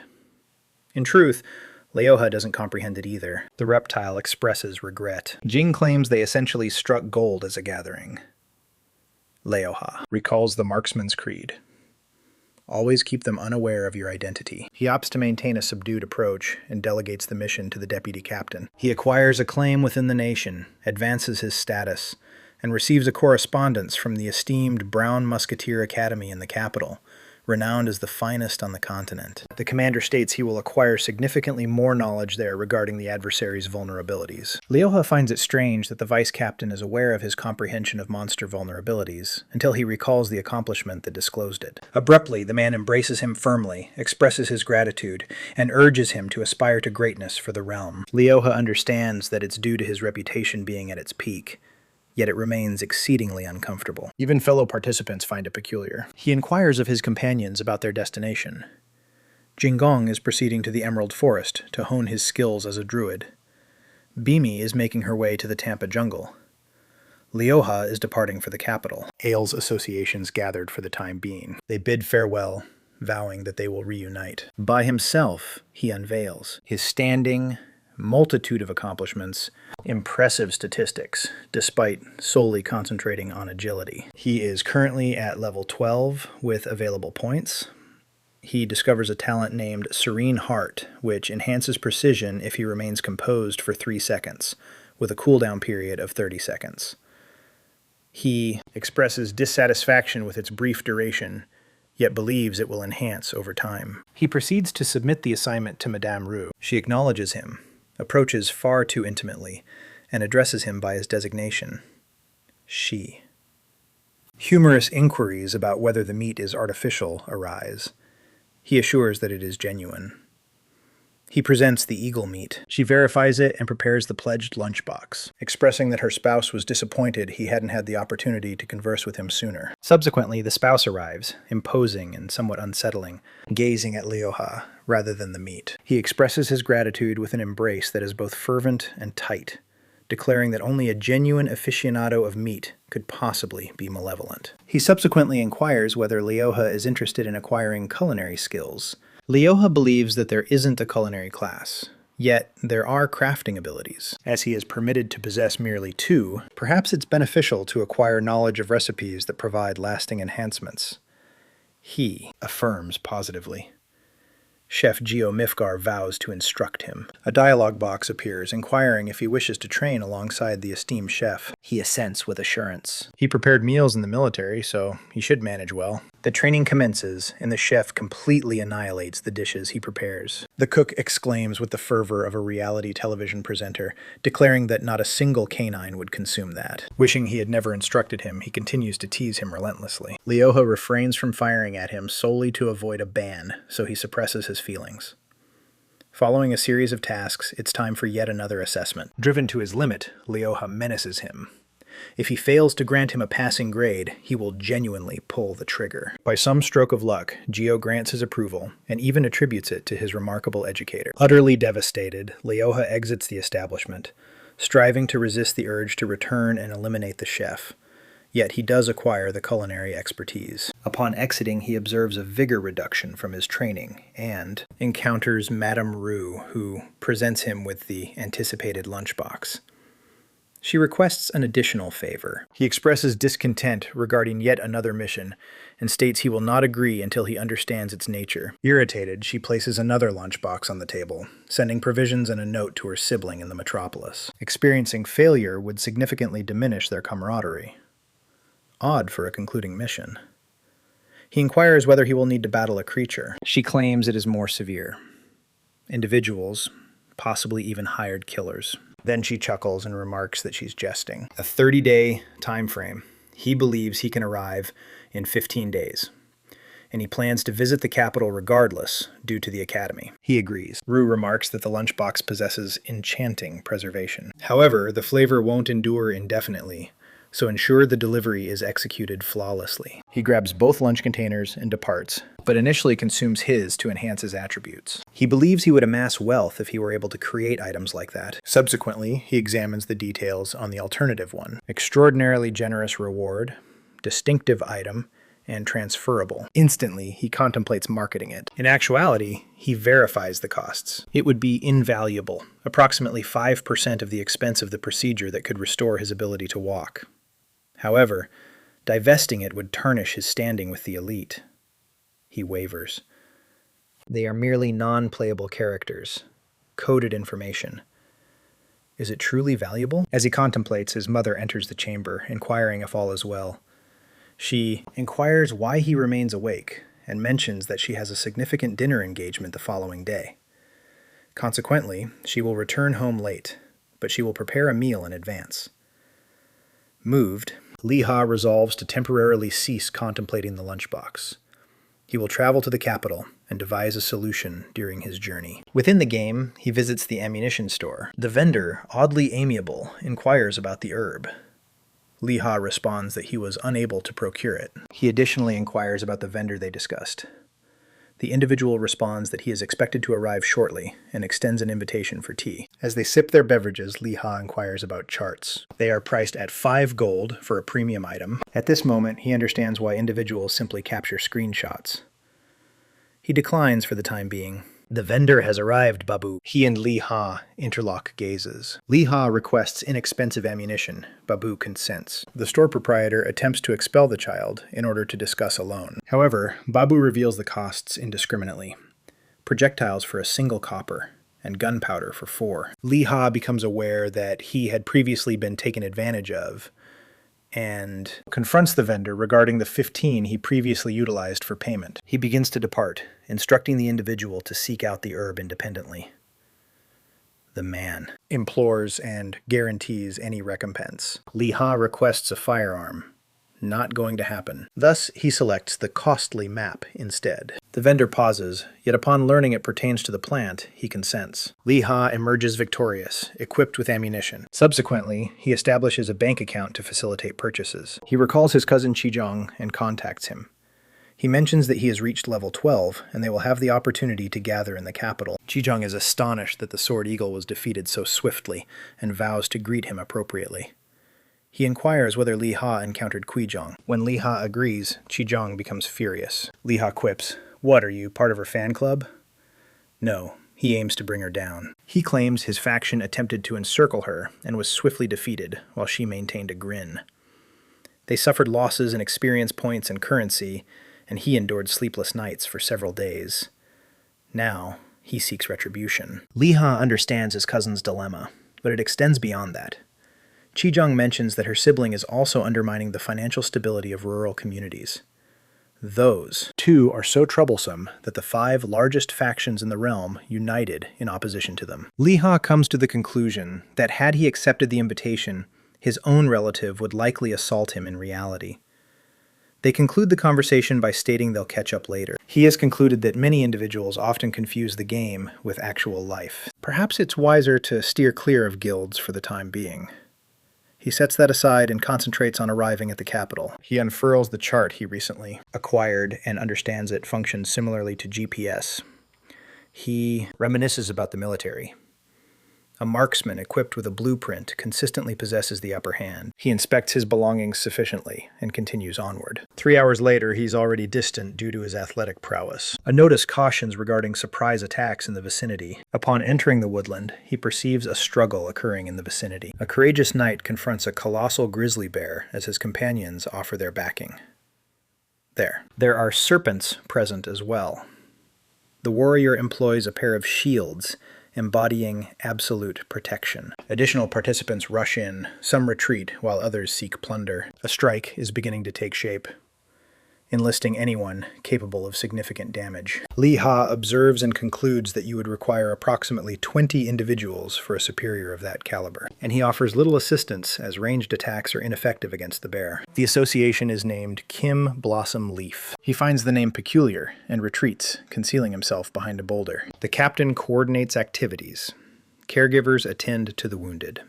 In truth, Ryoha doesn't comprehend it either. The reptile expresses regret. Jing claims they essentially struck gold as a gathering. Ryoha recalls the marksman's creed. Always keep them unaware of your identity. He opts to maintain a subdued approach and delegates the mission to the deputy captain. He acquires acclaim within the nation, advances his status, and receives a correspondence from the esteemed Brown Musketeer Academy in the capital, renowned as the finest on the continent. The commander states he will acquire significantly more knowledge there regarding the adversary's vulnerabilities. Ryoha finds it strange that the vice captain is aware of his comprehension of monster vulnerabilities, until he recalls the accomplishment that disclosed it. Abruptly, the man embraces him firmly, expresses his gratitude, and urges him to aspire to greatness for the realm. Ryoha understands that it's due to his reputation being at its peak, yet it remains exceedingly uncomfortable. Even fellow participants find it peculiar. He inquires of his companions about their destination. Jingong is proceeding to the Emerald Forest to hone his skills as a druid. Bimi is making her way to the Tampa jungle. Ryoha is departing for the capital. Ales associations gathered for the time being. They bid farewell, vowing that they will reunite. By himself, he unveils his standing, multitude of accomplishments, impressive statistics, despite solely concentrating on agility. He is currently at level 12 with available points. He discovers a talent named Serene Heart, which enhances precision if he remains composed for 3 seconds, with a cooldown period of 30 seconds. He expresses dissatisfaction with its brief duration, yet believes it will enhance over time. He proceeds to submit the assignment to Madame Rue. She acknowledges him, approaches far too intimately, and addresses him by his designation, she. Humorous inquiries about whether the meat is artificial arise. He assures that it is genuine. He presents the eagle meat. She verifies it and prepares the pledged lunchbox, expressing that her spouse was disappointed he hadn't had the opportunity to converse with him sooner. Subsequently, the spouse arrives, imposing and somewhat unsettling, gazing at Ryoha rather than the meat. He expresses his gratitude with an embrace that is both fervent and tight, declaring that only a genuine aficionado of meat could possibly be malevolent. He subsequently inquires whether Ryoha is interested in acquiring culinary skills. Ryoha believes that there isn't a culinary class, yet there are crafting abilities. As he is permitted to possess merely 2, perhaps it's beneficial to acquire knowledge of recipes that provide lasting enhancements. He affirms positively. Chef Geo Mifgar vows to instruct him. A dialogue box appears, inquiring if he wishes to train alongside the esteemed chef. He assents with assurance. He prepared meals in the military, so he should manage well. The training commences, and the chef completely annihilates the dishes he prepares. The cook exclaims with the fervor of a reality television presenter, declaring that not a single canine would consume that. Wishing he had never instructed him, he continues to tease him relentlessly. Ryoha refrains from firing at him solely to avoid a ban, so he suppresses his feelings. Following a series of tasks, it's time for yet another assessment. Driven to his limit, Ryoha menaces him. If he fails to grant him a passing grade, he will genuinely pull the trigger. By some stroke of luck, Geo grants his approval, and even attributes it to his remarkable educator. Utterly devastated, Ryoha exits the establishment, striving to resist the urge to return and eliminate the chef. Yet he does acquire the culinary expertise. Upon exiting, he observes a vigor reduction from his training, and encounters Madame Rue, who presents him with the anticipated lunchbox. She requests an additional favor. He expresses discontent regarding yet another mission, and states he will not agree until he understands its nature. Irritated, she places another lunchbox on the table, sending provisions and a note to her sibling in the metropolis. Experiencing failure would significantly diminish their camaraderie. Odd for a concluding mission. He inquires whether he will need to battle a creature. She claims it is more severe. Individuals, possibly even hired killers. Then she chuckles and remarks that she's jesting. A 30-day time frame. He believes he can arrive in 15 days. and he plans to visit the capital regardless due to the academy. He agrees. Rue remarks that the lunchbox possesses enchanting preservation. However, the flavor won't endure indefinitely, so ensure the delivery is executed flawlessly. He grabs both lunch containers and departs, but initially consumes his to enhance his attributes. He believes he would amass wealth if he were able to create items like that. Subsequently, he examines the details on the alternative one. Extraordinarily generous reward, distinctive item, and transferable. Instantly, he contemplates marketing it. In actuality, he verifies the costs. It would be invaluable, approximately 5% of the expense of the procedure that could restore his ability to walk. However, divesting it would tarnish his standing with the elite. He wavers. They are merely non-playable characters, coded information. Is it truly valuable? As he contemplates, his mother enters the chamber, inquiring if all is well. She inquires why he remains awake, and mentions that she has a significant dinner engagement the following day. Consequently, she will return home late, but she will prepare a meal in advance. Moved, Lee Ha resolves to temporarily cease contemplating the lunchbox. He will travel to the capital and devise a solution during his journey. Within the game, he visits the ammunition store. The vendor, oddly amiable, inquires about the herb. Lee Ha responds that he was unable to procure it. He additionally inquires about the vendor they discussed. The individual responds that he is expected to arrive shortly and extends an invitation for tea. As they sip their beverages, Lee Ha inquires about charts. They are priced at 5 gold for a premium item. At this moment, he understands why individuals simply capture screenshots. He declines for the time being. The vendor has arrived, Babu. He and Lee Ha interlock gazes. Lee Ha requests inexpensive ammunition. Babu consents. The store proprietor attempts to expel the child in order to discuss a loan. However, Babu reveals the costs indiscriminately. Projectiles for a single copper, and gunpowder for 4. Lee Ha becomes aware that he had previously been taken advantage of, and confronts the vendor regarding the 15 he previously utilized for payment. He begins to depart, instructing the individual to seek out the herb independently. The man implores and guarantees any recompense. Lee Ha requests a firearm. Not going to happen. Thus, he selects the costly map instead. The vendor pauses, yet upon learning it pertains to the plant, he consents. Lee Ha emerges victorious, equipped with ammunition. Subsequently, he establishes a bank account to facilitate purchases. He recalls his cousin Chijong and contacts him. He mentions that he has reached level 12, and they will have the opportunity to gather in the capital. Chijong is astonished that the Sword Eagle was defeated so swiftly, and vows to greet him appropriately. He inquires whether Lee Ha encountered Quijong. When Lee Ha agrees, Chijong becomes furious. Lee Ha quips, "What, are you part of her fan club?" No, he aims to bring her down. He claims his faction attempted to encircle her and was swiftly defeated, while she maintained a grin. They suffered losses in experience points and currency, and he endured sleepless nights for several days. Now, he seeks retribution. Lee Ha understands his cousin's dilemma, but it extends beyond that. Chijong mentions that her sibling is also undermining the financial stability of rural communities. Those two are so troublesome that the 5 largest factions in the realm united in opposition to them. Lee Ha comes to the conclusion that had he accepted the invitation, his own relative would likely assault him in reality. They conclude the conversation by stating they'll catch up later. He has concluded that many individuals often confuse the game with actual life. Perhaps it's wiser to steer clear of guilds for the time being. He sets that aside and concentrates on arriving at the capital. He unfurls the chart he recently acquired and understands it functions similarly to GPS. He reminisces about the military. A marksman equipped with a blueprint consistently possesses the upper hand. He inspects his belongings sufficiently and continues onward. 3 hours later, he's already distant due to his athletic prowess. A notice cautions regarding surprise attacks in the vicinity. Upon entering the woodland, he perceives a struggle occurring in the vicinity. A courageous knight confronts a colossal grizzly bear as his companions offer their backing. There are serpents present as well. The warrior employs a pair of shields embodying absolute protection. Additional participants rush in, some retreat while others seek plunder. A strike is beginning to take shape. enlisting anyone capable of significant damage. Lee Ha observes and concludes that you would require approximately 20 individuals for a superior of that caliber, and he offers little assistance as ranged attacks are ineffective against the bear. The association is named Kim Blossom Leaf. He finds the name peculiar and retreats, concealing himself behind a boulder. The captain coordinates activities. Caregivers attend to the wounded.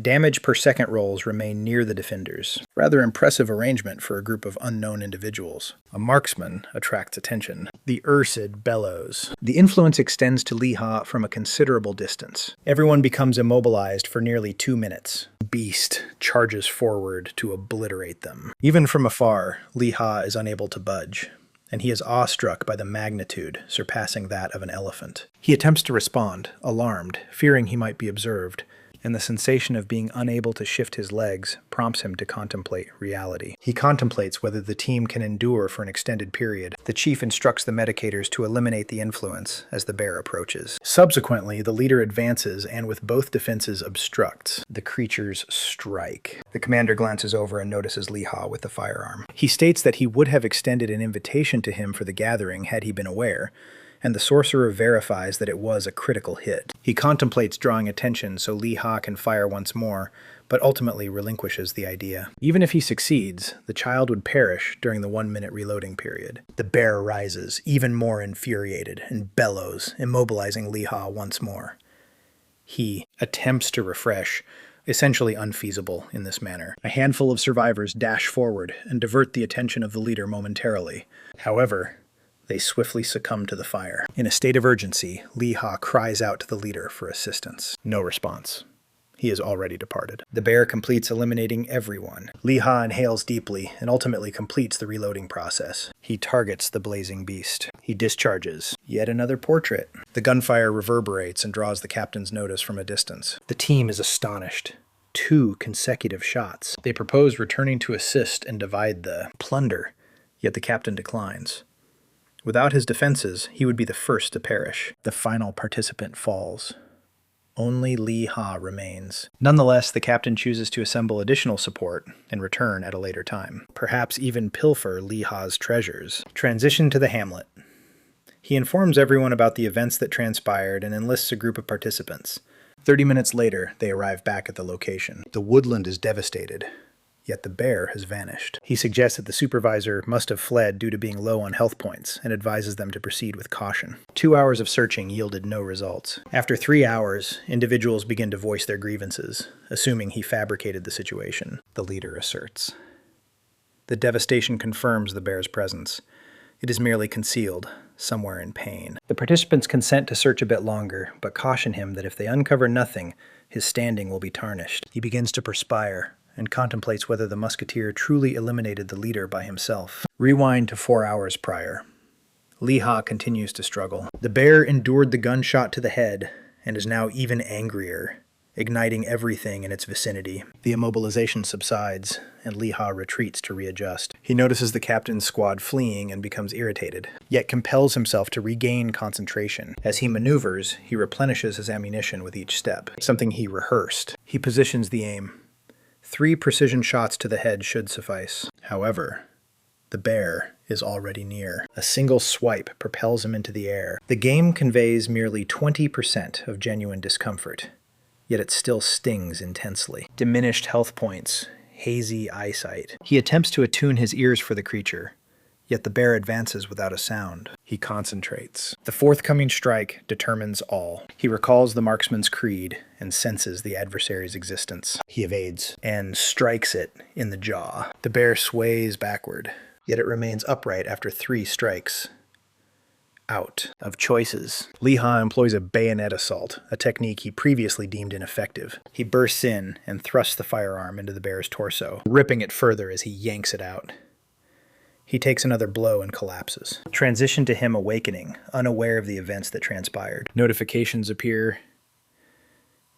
Damage per second rolls remain near the defenders. Rather impressive arrangement for a group of unknown individuals. A marksman attracts attention. The Ursid bellows. The influence extends to Lee Ha from a considerable distance. Everyone becomes immobilized for nearly 2 minutes. Beast charges forward to obliterate them. Even from afar, Lee Ha is unable to budge, and he is awestruck by the magnitude surpassing that of an elephant. He attempts to respond, alarmed, fearing he might be observed, and the sensation of being unable to shift his legs prompts him to contemplate reality. He contemplates whether the team can endure for an extended period. The chief instructs the medicators to eliminate the influence as the bear approaches. Subsequently, the leader advances and with both defenses obstructs. The creatures strike. The commander glances over and notices Lee Ha with the firearm. He states that he would have extended an invitation to him for the gathering had he been aware, and the sorcerer verifies that it was a critical hit. He contemplates drawing attention so Lee Ha can fire once more, but ultimately relinquishes the idea. Even if he succeeds, the child would perish during the 1-minute reloading period. The bear rises, even more infuriated, and bellows, immobilizing Lee Ha once more. He attempts to refresh, essentially unfeasible in this manner. A handful of survivors dash forward and divert the attention of the leader momentarily. However, they swiftly succumb to the fire. In a state of urgency, Lee Ha cries out to the leader for assistance. No response. He has already departed. The bear completes eliminating everyone. Lee Ha inhales deeply and ultimately completes the reloading process. He targets the blazing beast. He discharges. Yet another portrait. The gunfire reverberates and draws the captain's notice from a distance. The team is astonished. 2 consecutive shots. They propose returning to assist and divide the plunder, yet the captain declines. Without his defenses, he would be the first to perish. The final participant falls. Only Lee Ha remains. Nonetheless, the captain chooses to assemble additional support and return at a later time. Perhaps even pilfer Lee Ha's treasures. Transition to the hamlet. He informs everyone about the events that transpired and enlists a group of participants. 30 minutes later, they arrive back at the location. The woodland is devastated, yet the bear has vanished. He suggests that the supervisor must have fled due to being low on health points and advises them to proceed with caution. 2 hours of searching yielded no results. After 3 hours, individuals begin to voice their grievances, assuming he fabricated the situation. The leader asserts. The devastation confirms the bear's presence. It is merely concealed, somewhere in pain. The participants consent to search a bit longer, but caution him that if they uncover nothing, his standing will be tarnished. He begins to perspire and contemplates whether the musketeer truly eliminated the leader by himself. Rewind to 4 hours prior. Lee Ha continues to struggle. The bear endured the gunshot to the head and is now even angrier, igniting everything in its vicinity. The immobilization subsides, and Lee Ha retreats to readjust. He notices the captain's squad fleeing and becomes irritated, yet compels himself to regain concentration. As he maneuvers, he replenishes his ammunition with each step, something he rehearsed. He positions the aim. 3 precision shots to the head should suffice. However, the bear is already near. A single swipe propels him into the air. The game conveys merely 20% of genuine discomfort, yet it still stings intensely. Diminished health points, hazy eyesight. He attempts to attune his ears for the creature, yet the bear advances without a sound. He concentrates. The forthcoming strike determines all. He recalls the marksman's creed and senses the adversary's existence. He evades and strikes it in the jaw. The bear sways backward, yet it remains upright after 3 strikes. Out of choices, Lee Ha employs a bayonet assault, a technique he previously deemed ineffective. He bursts in and thrusts the firearm into the bear's torso, ripping it further as he yanks it out. He takes another blow and collapses. Transition to him awakening, unaware of the events that transpired. Notifications appear.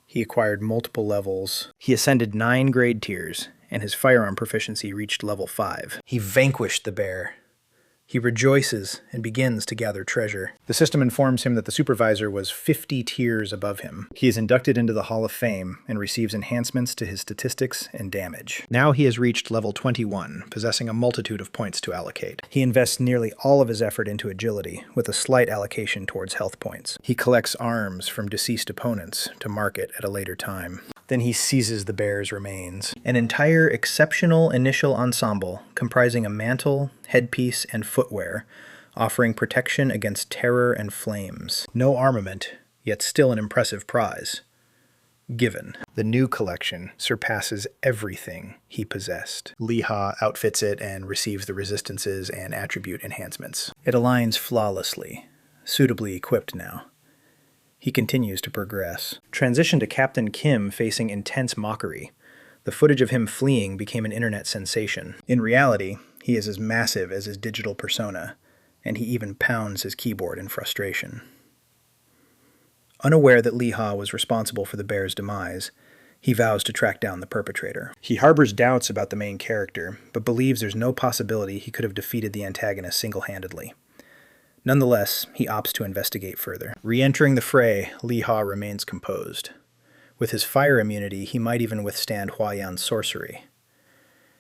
He acquired multiple levels. He ascended 9 grade tiers, and his firearm proficiency reached level 5. He vanquished the bear, He rejoices and begins to gather treasure. The system informs him that the supervisor was 50 tiers above him. He is inducted into the Hall of Fame and receives enhancements to his statistics and damage. Now he has reached level 21, possessing a multitude of points to allocate. He invests nearly all of his effort into agility, with a slight allocation towards health points. He collects arms from deceased opponents to market at a later time. Then he seizes the bear's remains. An entire exceptional initial ensemble comprising a mantle, headpiece, and footwear, offering protection against terror and flames. No armament, yet still an impressive prize. Given. The new collection surpasses everything he possessed. Lee-Ha outfits it and receives the resistances and attribute enhancements. It aligns flawlessly, suitably equipped now. He continues to progress. Transition to Captain Kim facing intense mockery. The footage of him fleeing became an internet sensation. In reality, he is as massive as his digital persona, and he even pounds his keyboard in frustration. Unaware that Lee-Ha was responsible for the bear's demise, he vows to track down the perpetrator. He harbors doubts about the main character, but believes there's no possibility he could have defeated the antagonist single-handedly. Nonetheless, he opts to investigate further. Re-entering the fray, Lee-Ha remains composed. With his fire immunity, he might even withstand Huayan's sorcery.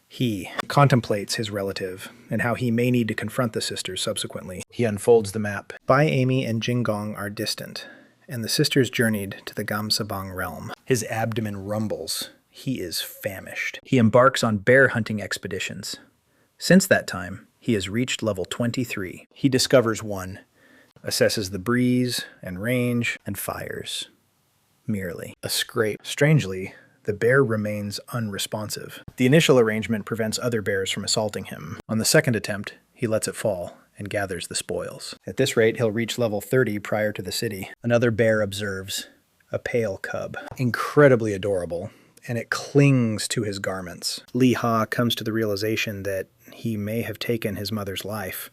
He contemplates his relative, and how he may need to confront the sisters subsequently. He unfolds the map. Bai Amy and Jingong are distant, and the sisters journeyed to the Gamsabang realm. His abdomen rumbles. He is famished. He embarks on bear hunting expeditions. Since that time, he has reached level 23. He discovers one, assesses the breeze and range, and fires. Merely a scrape. Strangely, the bear remains unresponsive. The initial arrangement prevents other bears from assaulting him. On the second attempt, he lets it fall and gathers the spoils. At this rate, he'll reach level 30 prior to the city. Another bear observes, a pale cub. Incredibly adorable, and it clings to his garments. Lee-Ha comes to the realization that he may have taken his mother's life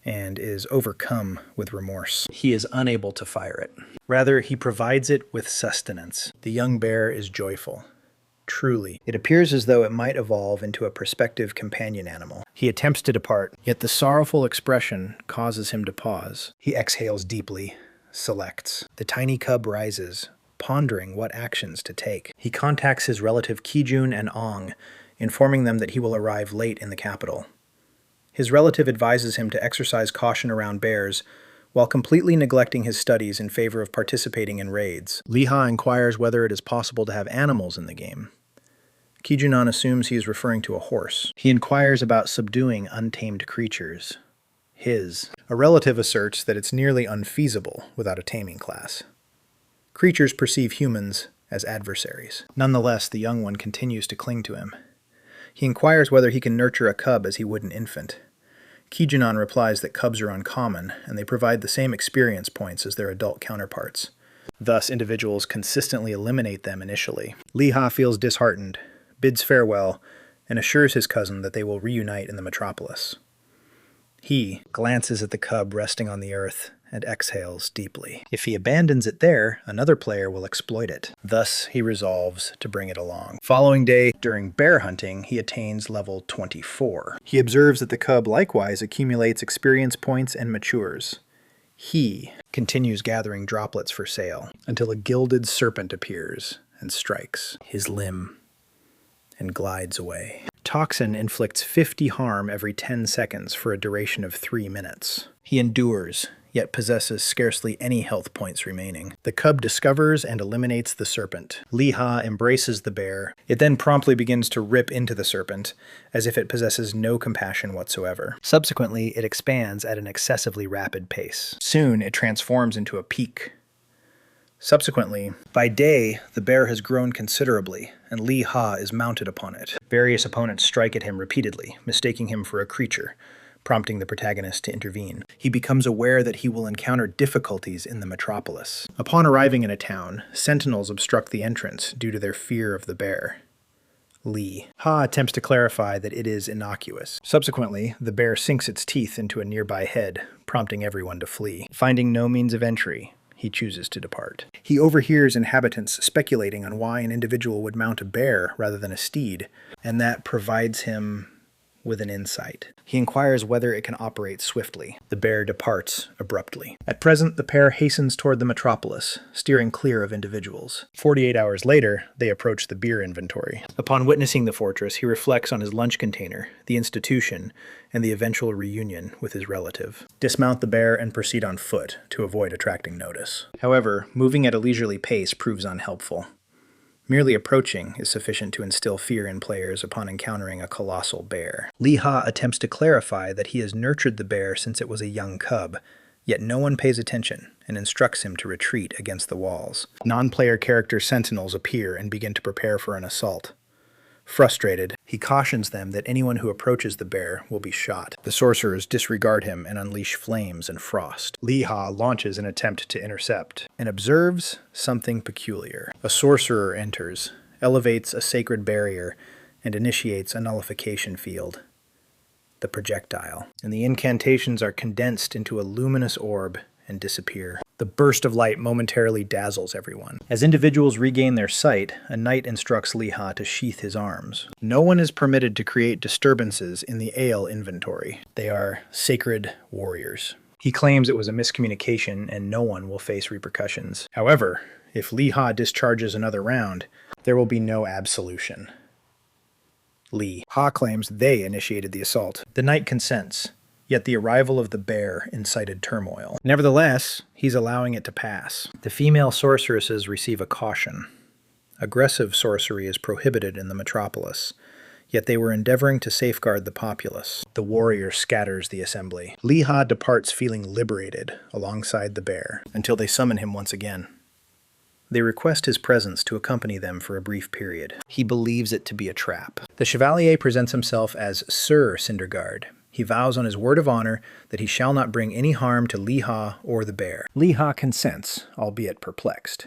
and is overcome with remorse. He is unable to fire it. Rather, he provides it with sustenance. The young bear is joyful. Truly, it appears as though it might evolve into a prospective companion animal. He attempts to depart, yet the sorrowful expression causes him to pause. He exhales deeply, selects. The tiny cub rises, pondering what actions to take. He contacts his relative Kijun and Ong, informing them that he will arrive late in the capital. His relative advises him to exercise caution around bears, while completely neglecting his studies in favor of participating in raids. Lee-Ha inquires whether it is possible to have animals in the game. Kijunan assumes he is referring to a horse. He inquires about subduing untamed creatures. A relative asserts that it's nearly unfeasible without a taming class. Creatures perceive humans as adversaries. Nonetheless, the young one continues to cling to him. He inquires whether he can nurture a cub as he would an infant. Kijunan replies that cubs are uncommon, and they provide the same experience points as their adult counterparts. Thus, individuals consistently eliminate them initially. Lee-Ha feels disheartened, bids farewell, and assures his cousin that they will reunite in the metropolis. He glances at the cub resting on the earth and exhales deeply. If he abandons it there, another player will exploit it. Thus, he resolves to bring it along. Following day, during bear hunting, he attains level 24. He observes that the cub likewise accumulates experience points and matures. He continues gathering droplets for sale until a gilded serpent appears and strikes his limb and glides away. Toxin inflicts 50 harm every 10 seconds for a duration of 3 minutes. He endures, yet possesses scarcely any health points remaining. The cub discovers and eliminates the serpent. Lee-Ha embraces the bear. It then promptly begins to rip into the serpent, as if it possesses no compassion whatsoever. Subsequently, it expands at an excessively rapid pace. Soon, it transforms into a peak. Subsequently, by day, the bear has grown considerably, and Lee-Ha is mounted upon it. Various opponents strike at him repeatedly, mistaking him for a creature, prompting the protagonist to intervene. He becomes aware that he will encounter difficulties in the metropolis. Upon arriving in a town, sentinels obstruct the entrance due to their fear of the bear. Lee-Ha attempts to clarify that it is innocuous. Subsequently, the bear sinks its teeth into a nearby head, prompting everyone to flee. Finding no means of entry, he chooses to depart. He overhears inhabitants speculating on why an individual would mount a bear rather than a steed, and that provides him with an insight. He inquires whether it can operate swiftly. The bear departs abruptly. At present, the pair hastens toward the metropolis, steering clear of individuals. 48 hours later, they approach the beer inventory. Upon witnessing the fortress, he reflects on his lunch container, the institution, and the eventual reunion with his relative. Dismount the bear and proceed on foot to avoid attracting notice. However, moving at a leisurely pace proves unhelpful. Merely approaching is sufficient to instill fear in players upon encountering a colossal bear. Lee Ha attempts to clarify that he has nurtured the bear since it was a young cub, yet no one pays attention and instructs him to retreat against the walls. Non-player character sentinels appear and begin to prepare for an assault. Frustrated, he cautions them that anyone who approaches the bear will be shot. The sorcerers disregard him and unleash flames and frost. Lee Ha launches an attempt to intercept and observes something peculiar. A sorcerer enters, elevates a sacred barrier, and initiates a nullification field. The projectile. And the incantations are condensed into a luminous orb and disappear. The burst of light momentarily dazzles everyone. As individuals regain their sight, a knight instructs Lee Ha to sheath his arms. No one is permitted to create disturbances in the ale inventory. They are sacred warriors. He claims it was a miscommunication and no one will face repercussions. However, if Lee Ha discharges another round, there will be no absolution. Lee Ha claims they initiated the assault. The knight consents. Yet the arrival of the bear incited turmoil. Nevertheless, he's allowing it to pass. The female sorceresses receive a caution. Aggressive sorcery is prohibited in the metropolis, yet they were endeavoring to safeguard the populace. The warrior scatters the assembly. Lee Ha departs feeling liberated alongside the bear, until they summon him once again. They request his presence to accompany them for a brief period. He believes it to be a trap. The chevalier presents himself as Sir Cindergaard. He vows on his word of honor that he shall not bring any harm to Lee Ha or the bear. Lee Ha consents, albeit perplexed.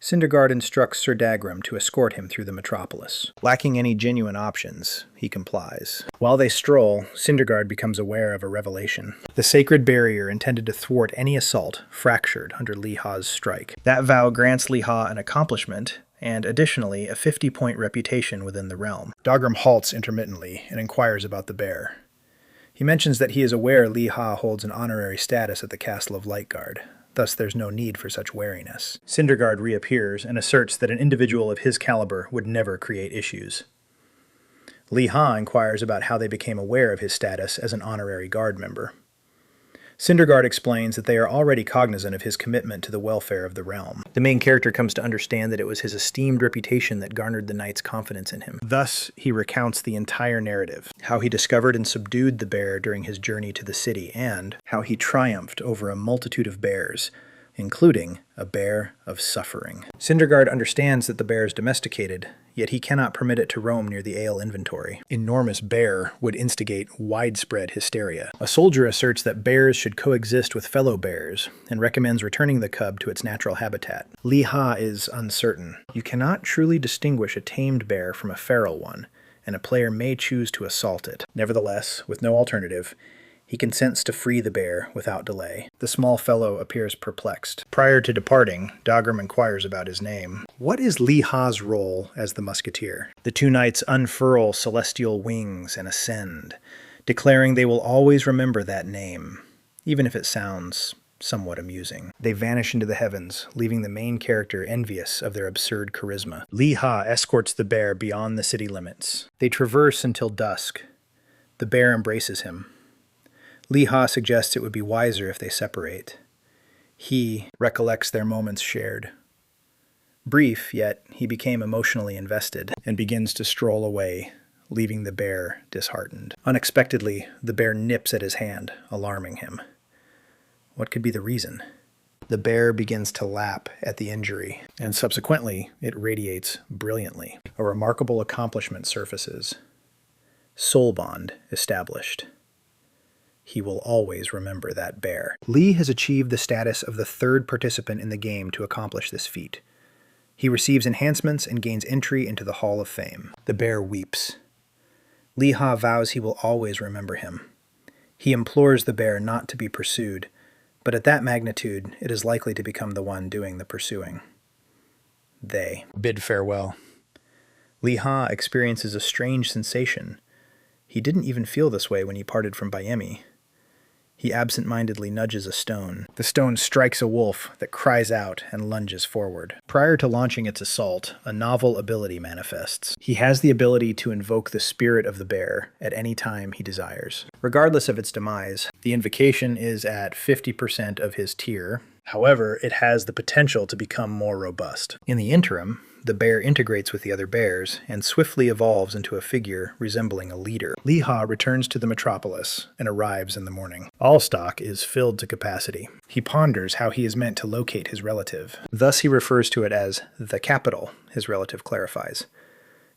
Cindergaard instructs Sir Dagram to escort him through the metropolis. Lacking any genuine options, he complies. While they stroll, Cindergaard becomes aware of a revelation. The sacred barrier intended to thwart any assault fractured under Lee Ha's strike. That vow grants Lee Ha an accomplishment, and additionally a 50-point reputation within the realm. Dagram halts intermittently and inquires about the bear. He mentions that he is aware Lee Ha holds an honorary status at the Castle of Lightguard, thus there's no need for such wariness. Cindergaard reappears and asserts that an individual of his caliber would never create issues. Lee Ha inquires about how they became aware of his status as an honorary guard member. Cindergaard explains that they are already cognizant of his commitment to the welfare of the realm. The main character comes to understand that it was his esteemed reputation that garnered the knight's confidence in him. Thus, he recounts the entire narrative, how he discovered and subdued the bear during his journey to the city, and how he triumphed over a multitude of bears, including a bear of suffering. Cindergaard understands that the bear is domesticated, yet he cannot permit it to roam near the ale inventory. Enormous bear would instigate widespread hysteria. A soldier asserts that bears should coexist with fellow bears, and recommends returning the cub to its natural habitat. Lee Ha is uncertain. You cannot truly distinguish a tamed bear from a feral one, and a player may choose to assault it. Nevertheless, with no alternative, he consents to free the bear without delay. The small fellow appears perplexed. Prior to departing, Dagram inquires about his name. What is Lee Ha's role as the musketeer? The two knights unfurl celestial wings and ascend, declaring they will always remember that name, even if it sounds somewhat amusing. They vanish into the heavens, leaving the main character envious of their absurd charisma. Lee Ha escorts the bear beyond the city limits. They traverse until dusk. The bear embraces him. Lee Ha suggests it would be wiser if they separate. He recollects their moments shared. Brief, yet he became emotionally invested and begins to stroll away, leaving the bear disheartened. Unexpectedly, the bear nips at his hand, alarming him. What could be the reason? The bear begins to lap at the injury, and subsequently it radiates brilliantly. A remarkable accomplishment surfaces. Soul bond established. He will always remember that bear. Lee has achieved the status of the third participant in the game to accomplish this feat. He receives enhancements and gains entry into the Hall of Fame. The bear weeps. Lee Ha vows he will always remember him. He implores the bear not to be pursued, but at that magnitude, it is likely to become the one doing the pursuing. They bid farewell. Lee Ha experiences a strange sensation. He didn't even feel this way when he parted from Bayemi. He absent-mindedly nudges a stone. The stone strikes a wolf that cries out and lunges forward. Prior to launching its assault, a novel ability manifests. He has the ability to invoke the spirit of the bear at any time he desires. Regardless of its demise, the invocation is at 50% of his tier. However, it has the potential to become more robust. In the interim, the bear integrates with the other bears and swiftly evolves into a figure resembling a leader. Lee Ha returns to the metropolis and arrives in the morning. Allstock is filled to capacity. He ponders how he is meant to locate his relative. Thus he refers to it as the capital, his relative clarifies,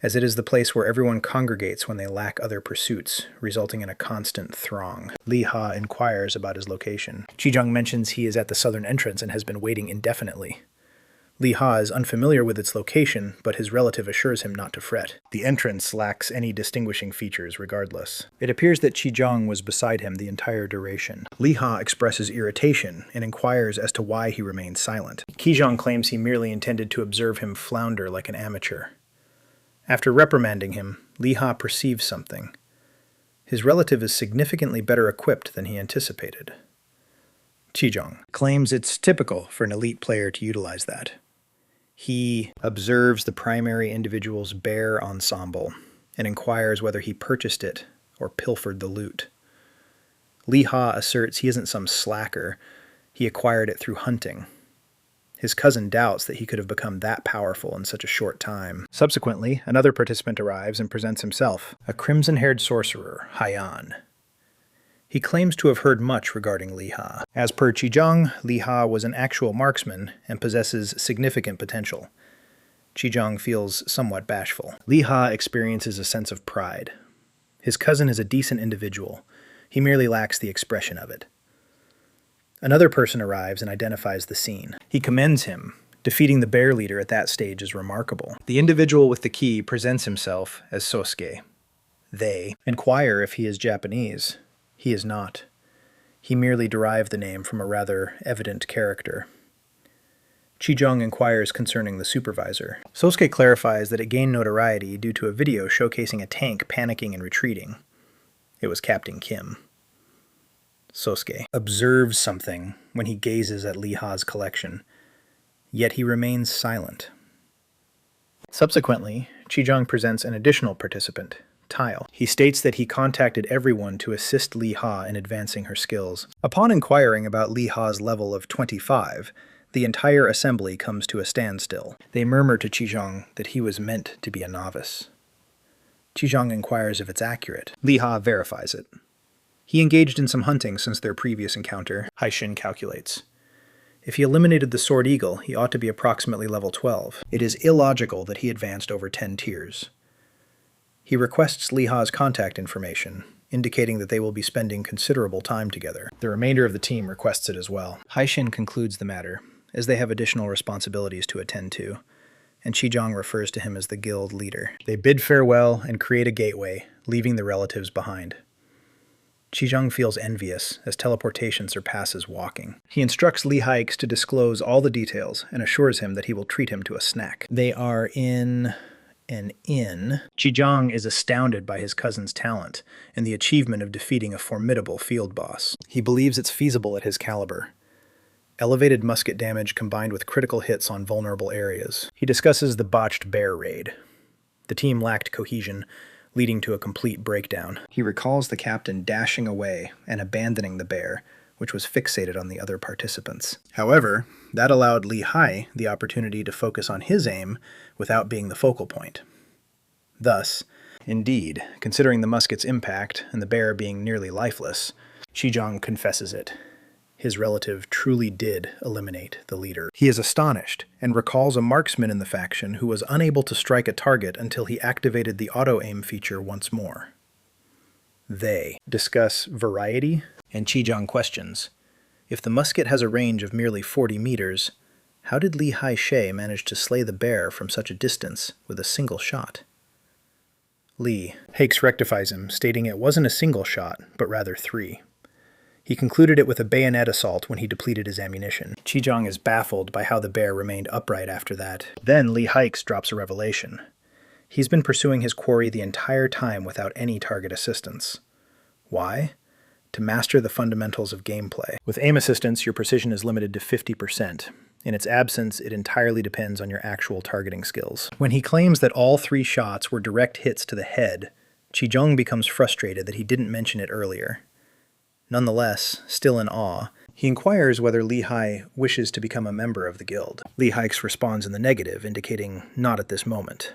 as it is the place where everyone congregates when they lack other pursuits, resulting in a constant throng. Lee Ha inquires about his location. Chijung mentions he is at the southern entrance and has been waiting indefinitely. Lee Ha is unfamiliar with its location, but his relative assures him not to fret. The entrance lacks any distinguishing features regardless. It appears that Chijung was beside him the entire duration. Lee Ha expresses irritation and inquires as to why he remained silent. Chijung claims he merely intended to observe him flounder like an amateur. After reprimanding him, Lee Ha perceives something. His relative is significantly better equipped than he anticipated. Chijung claims it's typical for an elite player to utilize that. He observes the primary individual's bear ensemble and inquires whether he purchased it or pilfered the loot. Lee Ha asserts he isn't some slacker. He acquired it through hunting. His cousin doubts that he could have become that powerful in such a short time. Subsequently, another participant arrives and presents himself, a crimson-haired sorcerer, Haiyan. He claims to have heard much regarding Lee Ha. As per Chijung, Lee Ha was an actual marksman and possesses significant potential. Chijung feels somewhat bashful. Lee Ha experiences a sense of pride. His cousin is a decent individual. He merely lacks the expression of it. Another person arrives and identifies the scene. He commends him. Defeating the bear leader at that stage is remarkable. The individual with the key presents himself as Sosuke. They inquire if he is Japanese. He is not. He merely derived the name from a rather evident character. Chijung inquires concerning the supervisor. Sosuke clarifies that it gained notoriety due to a video showcasing a tank panicking and retreating. It was Captain Kim. Sosuke observes something when he gazes at Lee Ha's collection, yet he remains silent. Subsequently, Chijung presents an additional participant, Tile. He states that he contacted everyone to assist Lee Ha in advancing her skills. Upon inquiring about Lee Ha's level of 25, the entire assembly comes to a standstill. They murmur to Chijung that he was meant to be a novice. Chijung inquires if it's accurate. Lee Ha verifies it. He engaged in some hunting since their previous encounter, Haishin calculates. If he eliminated the Sword Eagle, he ought to be approximately level 12. It is illogical that he advanced over 10 tiers. He requests Lee Ha's contact information, indicating that they will be spending considerable time together. The remainder of the team requests it as well. Haishin concludes the matter, as they have additional responsibilities to attend to, and Chijung refers to him as the guild leader. They bid farewell and create a gateway, leaving the relatives behind. Chijung feels envious as teleportation surpasses walking. He instructs Lee Hikes to disclose all the details and assures him that he will treat him to a snack. They are in an inn. Chijung is astounded by his cousin's talent and the achievement of defeating a formidable field boss. He believes it's feasible at his caliber. Elevated musket damage combined with critical hits on vulnerable areas. He discusses the botched bear raid. The team lacked cohesion, leading to a complete breakdown. He recalls the captain dashing away and abandoning the bear, which was fixated on the other participants. However, that allowed Lee Hai the opportunity to focus on his aim without being the focal point. Thus, indeed, considering the musket's impact and the bear being nearly lifeless, Chijung confesses it. His relative truly did eliminate the leader. He is astonished and recalls a marksman in the faction who was unable to strike a target until he activated the auto-aim feature once more. They discuss variety, and Chijung questions, if the musket has a range of merely 40 meters, how did Li Haishe manage to slay the bear from such a distance with a single shot? Li Hakes rectifies him, stating it wasn't a single shot, but rather 3. He concluded it with a bayonet assault when he depleted his ammunition. Chijung is baffled by how the bear remained upright after that. Then Li Hikes drops a revelation. He's been pursuing his quarry the entire time without any target assistance. Why? To master the fundamentals of gameplay. With aim assistance, your precision is limited to 50%. In its absence, it entirely depends on your actual targeting skills. When he claims that all 3 shots were direct hits to the head, Chijong becomes frustrated that he didn't mention it earlier. Nonetheless, still in awe, he inquires whether Li Hai wishes to become a member of the guild. Li Haix responds in the negative, indicating not at this moment.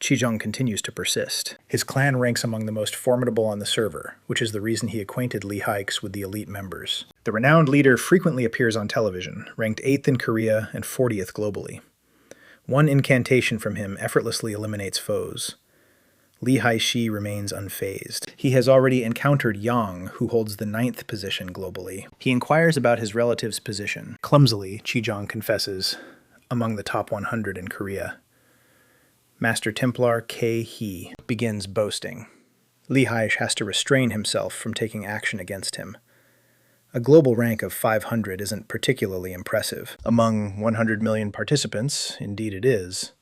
Chijong continues to persist. His clan ranks among the most formidable on the server, which is the reason he acquainted Li Haix with the elite members. The renowned leader frequently appears on television, ranked 8th in Korea and 40th globally. One incantation from him effortlessly eliminates foes. Li Haishi remains unfazed. He has already encountered Yang, who holds the 9th position globally. He inquires about his relative's position. Clumsily, Chijong confesses, among the top 100 in Korea. Master Templar K. He begins boasting. Li Haish has to restrain himself from taking action against him. A global rank of 500 isn't particularly impressive. Among 100 million participants, indeed it is.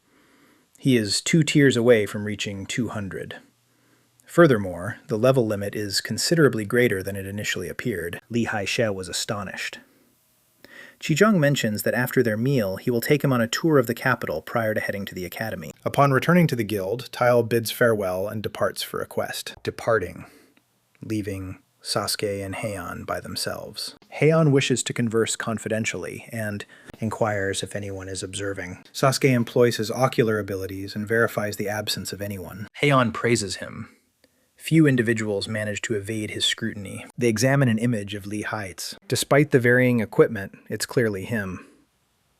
He is 2 tiers away from reaching 200. Furthermore, the level limit is considerably greater than it initially appeared. Li Haishe was astonished. Chijong mentions that after their meal, he will take him on a tour of the capital prior to heading to the academy. Upon returning to the guild, Tile bids farewell and departs for a quest. Departing, leaving Sasuke and Heian by themselves. Heian wishes to converse confidentially and inquires if anyone is observing. Sasuke employs his ocular abilities and verifies the absence of anyone. Heian praises him. Few individuals manage to evade his scrutiny. They examine an image of Li Haix. Despite the varying equipment, it's clearly him.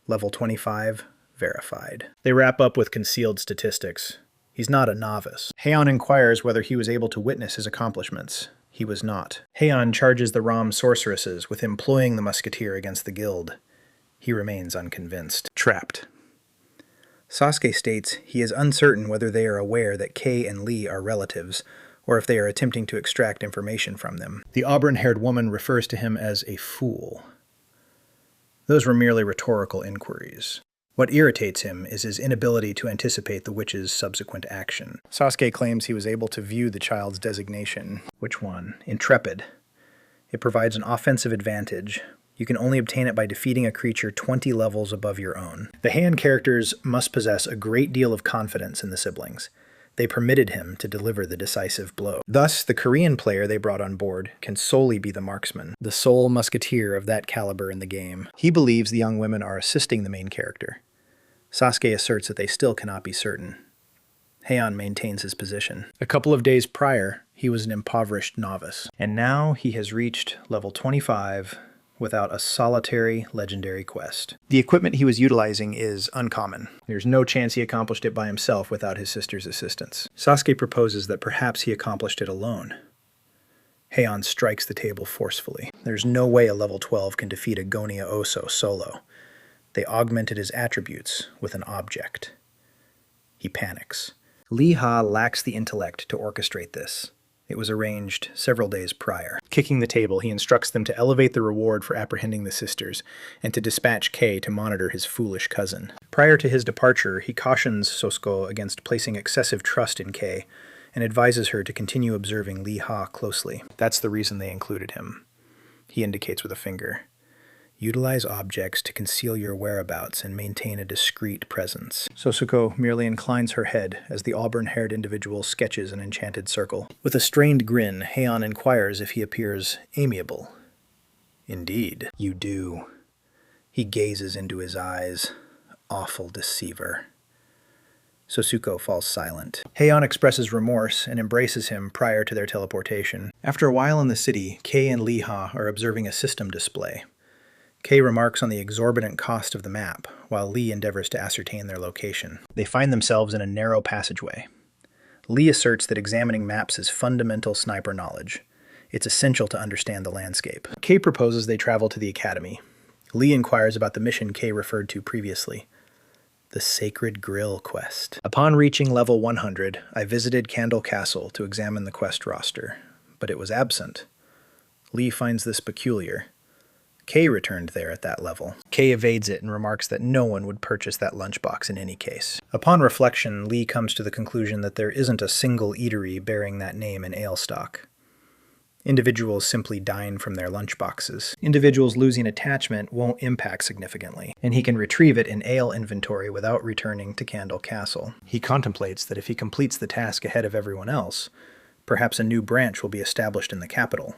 Level 25, verified. They wrap up with concealed statistics. He's not a novice. Heian inquires whether he was able to witness his accomplishments. He was not. Heian charges the Ram sorceresses with employing the musketeer against the guild. He remains unconvinced. Trapped. Sasuke states he is uncertain whether they are aware that Kei and Lee are relatives, or if they are attempting to extract information from them. The auburn-haired woman refers to him as a fool. Those were merely rhetorical inquiries. What irritates him is his inability to anticipate the witch's subsequent action. Sasuke claims he was able to view the child's designation. Which one? Intrepid. It provides an offensive advantage. You can only obtain it by defeating a creature 20 levels above your own. The Heian characters must possess a great deal of confidence in the siblings. They permitted him to deliver the decisive blow. Thus, the Korean player they brought on board can solely be the marksman, the sole musketeer of that caliber in the game. He believes the young women are assisting the main character. Sasuke asserts that they still cannot be certain. Heian maintains his position. A couple of days prior, he was an impoverished novice, and now he has reached level 25 without a solitary legendary quest. The equipment he was utilizing is uncommon. There's no chance he accomplished it by himself without his sister's assistance. Sasuke proposes that perhaps he accomplished it alone. Heian strikes the table forcefully. There's no way a level 12 can defeat a Gonia Oso solo. They augmented his attributes with an object. He panics. Li Ha lacks the intellect to orchestrate this. It was arranged several days prior. Kicking the table, he instructs them to elevate the reward for apprehending the sisters, and to dispatch Kei to monitor his foolish cousin. Prior to his departure, he cautions Sosuko against placing excessive trust in Kei, and advises her to continue observing Li Ha closely. That's the reason they included him. He indicates with a finger. Utilize objects to conceal your whereabouts and maintain a discreet presence. Sosuko merely inclines her head as the auburn-haired individual sketches an enchanted circle. With a strained grin, Heian inquires if he appears amiable. Indeed, you do. He gazes into his eyes. Awful deceiver. Sosuko falls silent. Heian expresses remorse and embraces him prior to their teleportation. After a while in the city, Kei and Li Ha are observing a system display. Kei remarks on the exorbitant cost of the map, while Lee endeavors to ascertain their location. They find themselves in a narrow passageway. Lee asserts that examining maps is fundamental sniper knowledge. It's essential to understand the landscape. Kei proposes they travel to the academy. Lee inquires about the mission Kei referred to previously. The Sacred Grill quest. Upon reaching level 100, I visited Candle Castle to examine the quest roster, but it was absent. Lee finds this peculiar. Kay returned there at that level. Kay evades it and remarks that no one would purchase that lunchbox in any case. Upon reflection, Lee comes to the conclusion that there isn't a single eatery bearing that name in ale stock. Individuals simply dine from their lunchboxes. Individuals losing attachment won't impact significantly, and he can retrieve it in ale inventory without returning to Candle Castle. He contemplates that if he completes the task ahead of everyone else, perhaps a new branch will be established in the capital,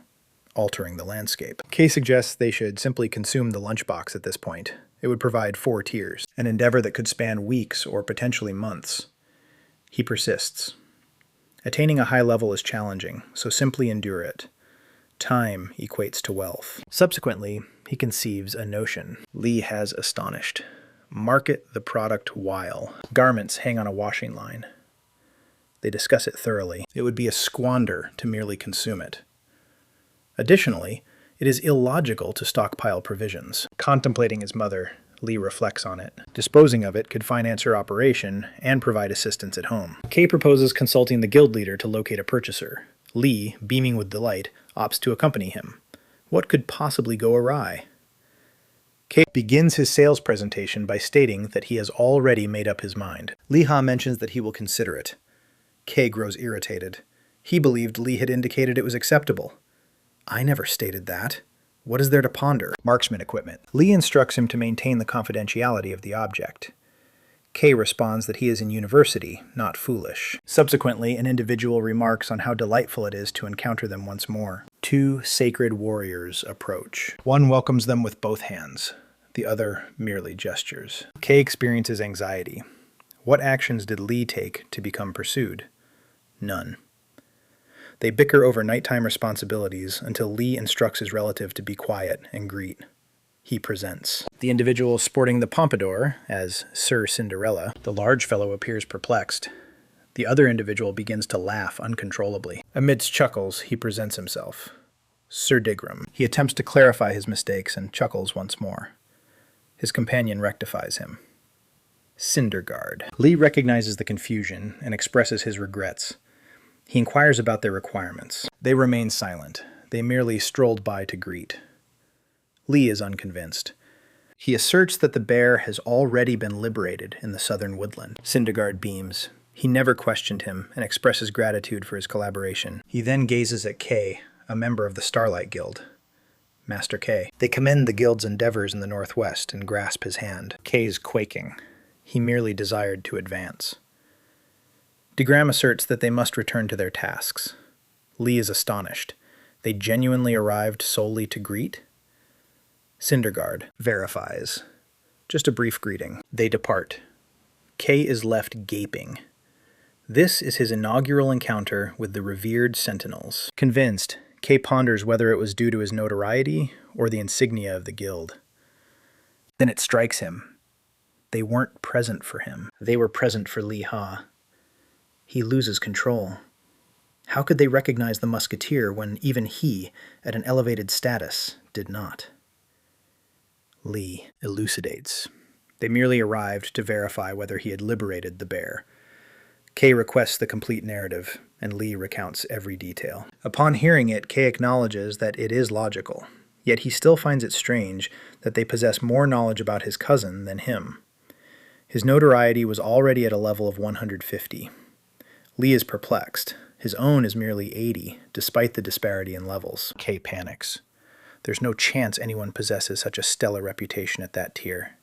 altering the landscape. Kay suggests they should simply consume the lunchbox at this point. It would provide 4 tiers, an endeavor that could span weeks or potentially months. He persists. Attaining a high level is challenging, so simply endure it. Time equates to wealth. Subsequently, he conceives a notion. Lee has astonished. Market the product while. Garments hang on a washing line. They discuss it thoroughly. It would be a squander to merely consume it. Additionally, it is illogical to stockpile provisions. Contemplating his mother, Lee reflects on it. Disposing of it could finance her operation and provide assistance at home. Kay proposes consulting the guild leader to locate a purchaser. Lee, beaming with delight, opts to accompany him. What could possibly go awry? Kay begins his sales presentation by stating that he has already made up his mind. Lee Ha mentions that he will consider it. Kay grows irritated. He believed Lee had indicated it was acceptable. I never stated that. What is there to ponder? Marksman equipment. Lee instructs him to maintain the confidentiality of the object. Kay responds that he is in university, not foolish. Subsequently, an individual remarks on how delightful it is to encounter them once more. 2 sacred warriors approach. One welcomes them with both hands. The other merely gestures. Kay experiences anxiety. What actions did Lee take to become pursued? None. They bicker over nighttime responsibilities until Lee instructs his relative to be quiet and greet. He presents. The individual sporting the pompadour, as Sir Cinderella, the large fellow appears perplexed. The other individual begins to laugh uncontrollably. Amidst chuckles, he presents himself. Sir Digram. He attempts to clarify his mistakes and chuckles once more. His companion rectifies him. Cinderguard. Lee recognizes the confusion and expresses his regrets. He inquires about their requirements. They remain silent. They merely strolled by to greet. Lee is unconvinced. He asserts that the bear has already been liberated in the southern woodland. Cinderguard beams. He never questioned him and expresses gratitude for his collaboration. He then gazes at Kay, a member of the Starlight Guild. Master Kay. They commend the guild's endeavors in the northwest and grasp his hand. Kay is quaking. He merely desired to advance. Digram asserts that they must return to their tasks. Lee is astonished. They genuinely arrived solely to greet? Cinderguard verifies. Just a brief greeting. They depart. Kay is left gaping. This is his inaugural encounter with the revered sentinels. Convinced, Kay ponders whether it was due to his notoriety or the insignia of the guild. Then it strikes him. They weren't present for him. They were present for Lee Ha. He loses control. How could they recognize the musketeer when even he, at an elevated status, did not? Lee elucidates. They merely arrived to verify whether he had liberated the bear. Kay requests the complete narrative, and Lee recounts every detail. Upon hearing it, Kay acknowledges that it is logical, yet he still finds it strange that they possess more knowledge about his cousin than him. His notoriety was already at a level of 150. Lee is perplexed. His own is merely 80, despite the disparity in levels. Kay panics. There's no chance anyone possesses such a stellar reputation at that tier.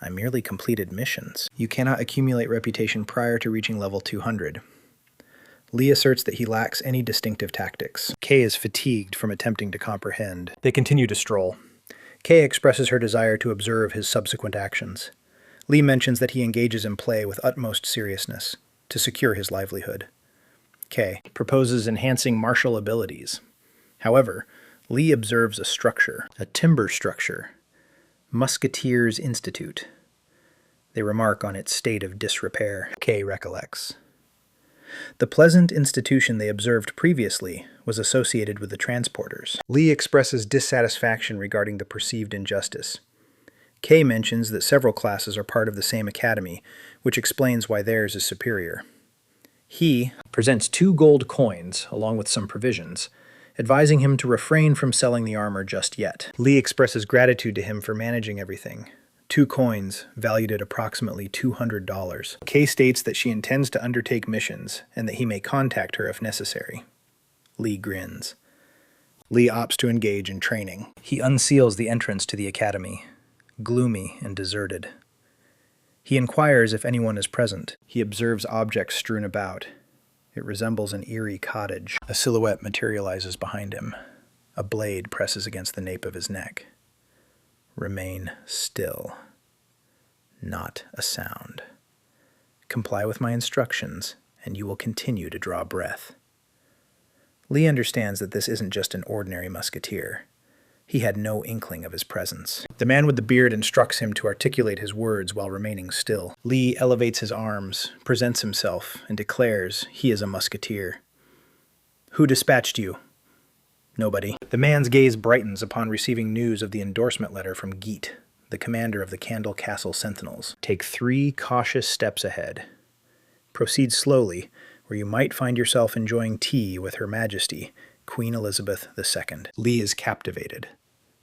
I merely completed missions. You cannot accumulate reputation prior to reaching level 200. Lee asserts that he lacks any distinctive tactics. Kay is fatigued from attempting to comprehend. They continue to stroll. Kay expresses her desire to observe his subsequent actions. Lee mentions that he engages in play with utmost seriousness to secure his livelihood. Kay proposes enhancing martial abilities. However, Lee observes a structure, a timber structure, Musketeers' Institute. They remark on its state of disrepair. Kay recollects. The pleasant institution they observed previously was associated with the transporters. Lee expresses dissatisfaction regarding the perceived injustice. Kay mentions that several classes are part of the same academy, which explains why theirs is superior. He presents 2 gold coins, along with some provisions, advising him to refrain from selling the armor just yet. Lee expresses gratitude to him for managing everything. 2 coins, valued at approximately $200. Kay states that she intends to undertake missions, and that he may contact her if necessary. Lee grins. Lee opts to engage in training. He unseals the entrance to the academy, gloomy and deserted. He inquires if anyone is present. He observes objects strewn about. It resembles an eerie cottage. A silhouette materializes behind him. A blade presses against the nape of his neck. Remain still. Not a sound. Comply with my instructions, and you will continue to draw breath. Lee understands that this isn't just an ordinary musketeer. He had no inkling of his presence. The man with the beard instructs him to articulate his words while remaining still. Lee elevates his arms, presents himself, and declares he is a musketeer. Who dispatched you? Nobody. The man's gaze brightens upon receiving news of the endorsement letter from Geet, the commander of the Candle Castle Sentinels. Take 3 cautious steps ahead. Proceed slowly, where you might find yourself enjoying tea with Her Majesty, Queen Elizabeth II. Lee is captivated.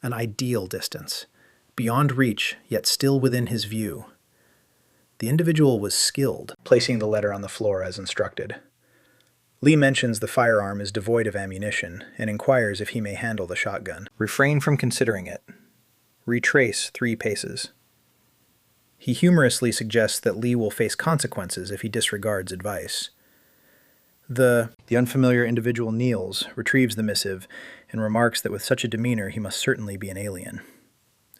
An ideal distance. Beyond reach, yet still within his view. The individual was skilled, placing the letter on the floor as instructed. Lee mentions the firearm is devoid of ammunition, and inquires if he may handle the shotgun. Refrain from considering it. Retrace 3 paces. He humorously suggests that Lee will face consequences if he disregards advice. The unfamiliar individual kneels, retrieves the missive, and remarks that with such a demeanor he must certainly be an alien.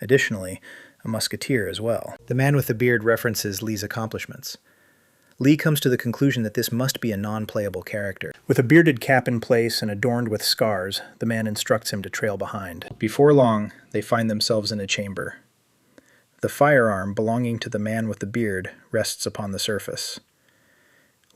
Additionally, a musketeer as well. The man with the beard references Lee's accomplishments. Lee comes to the conclusion that this must be a non-playable character. With a bearded cap in place and adorned with scars, the man instructs him to trail behind. Before long, they find themselves in a chamber. The firearm belonging to the man with the beard rests upon the surface.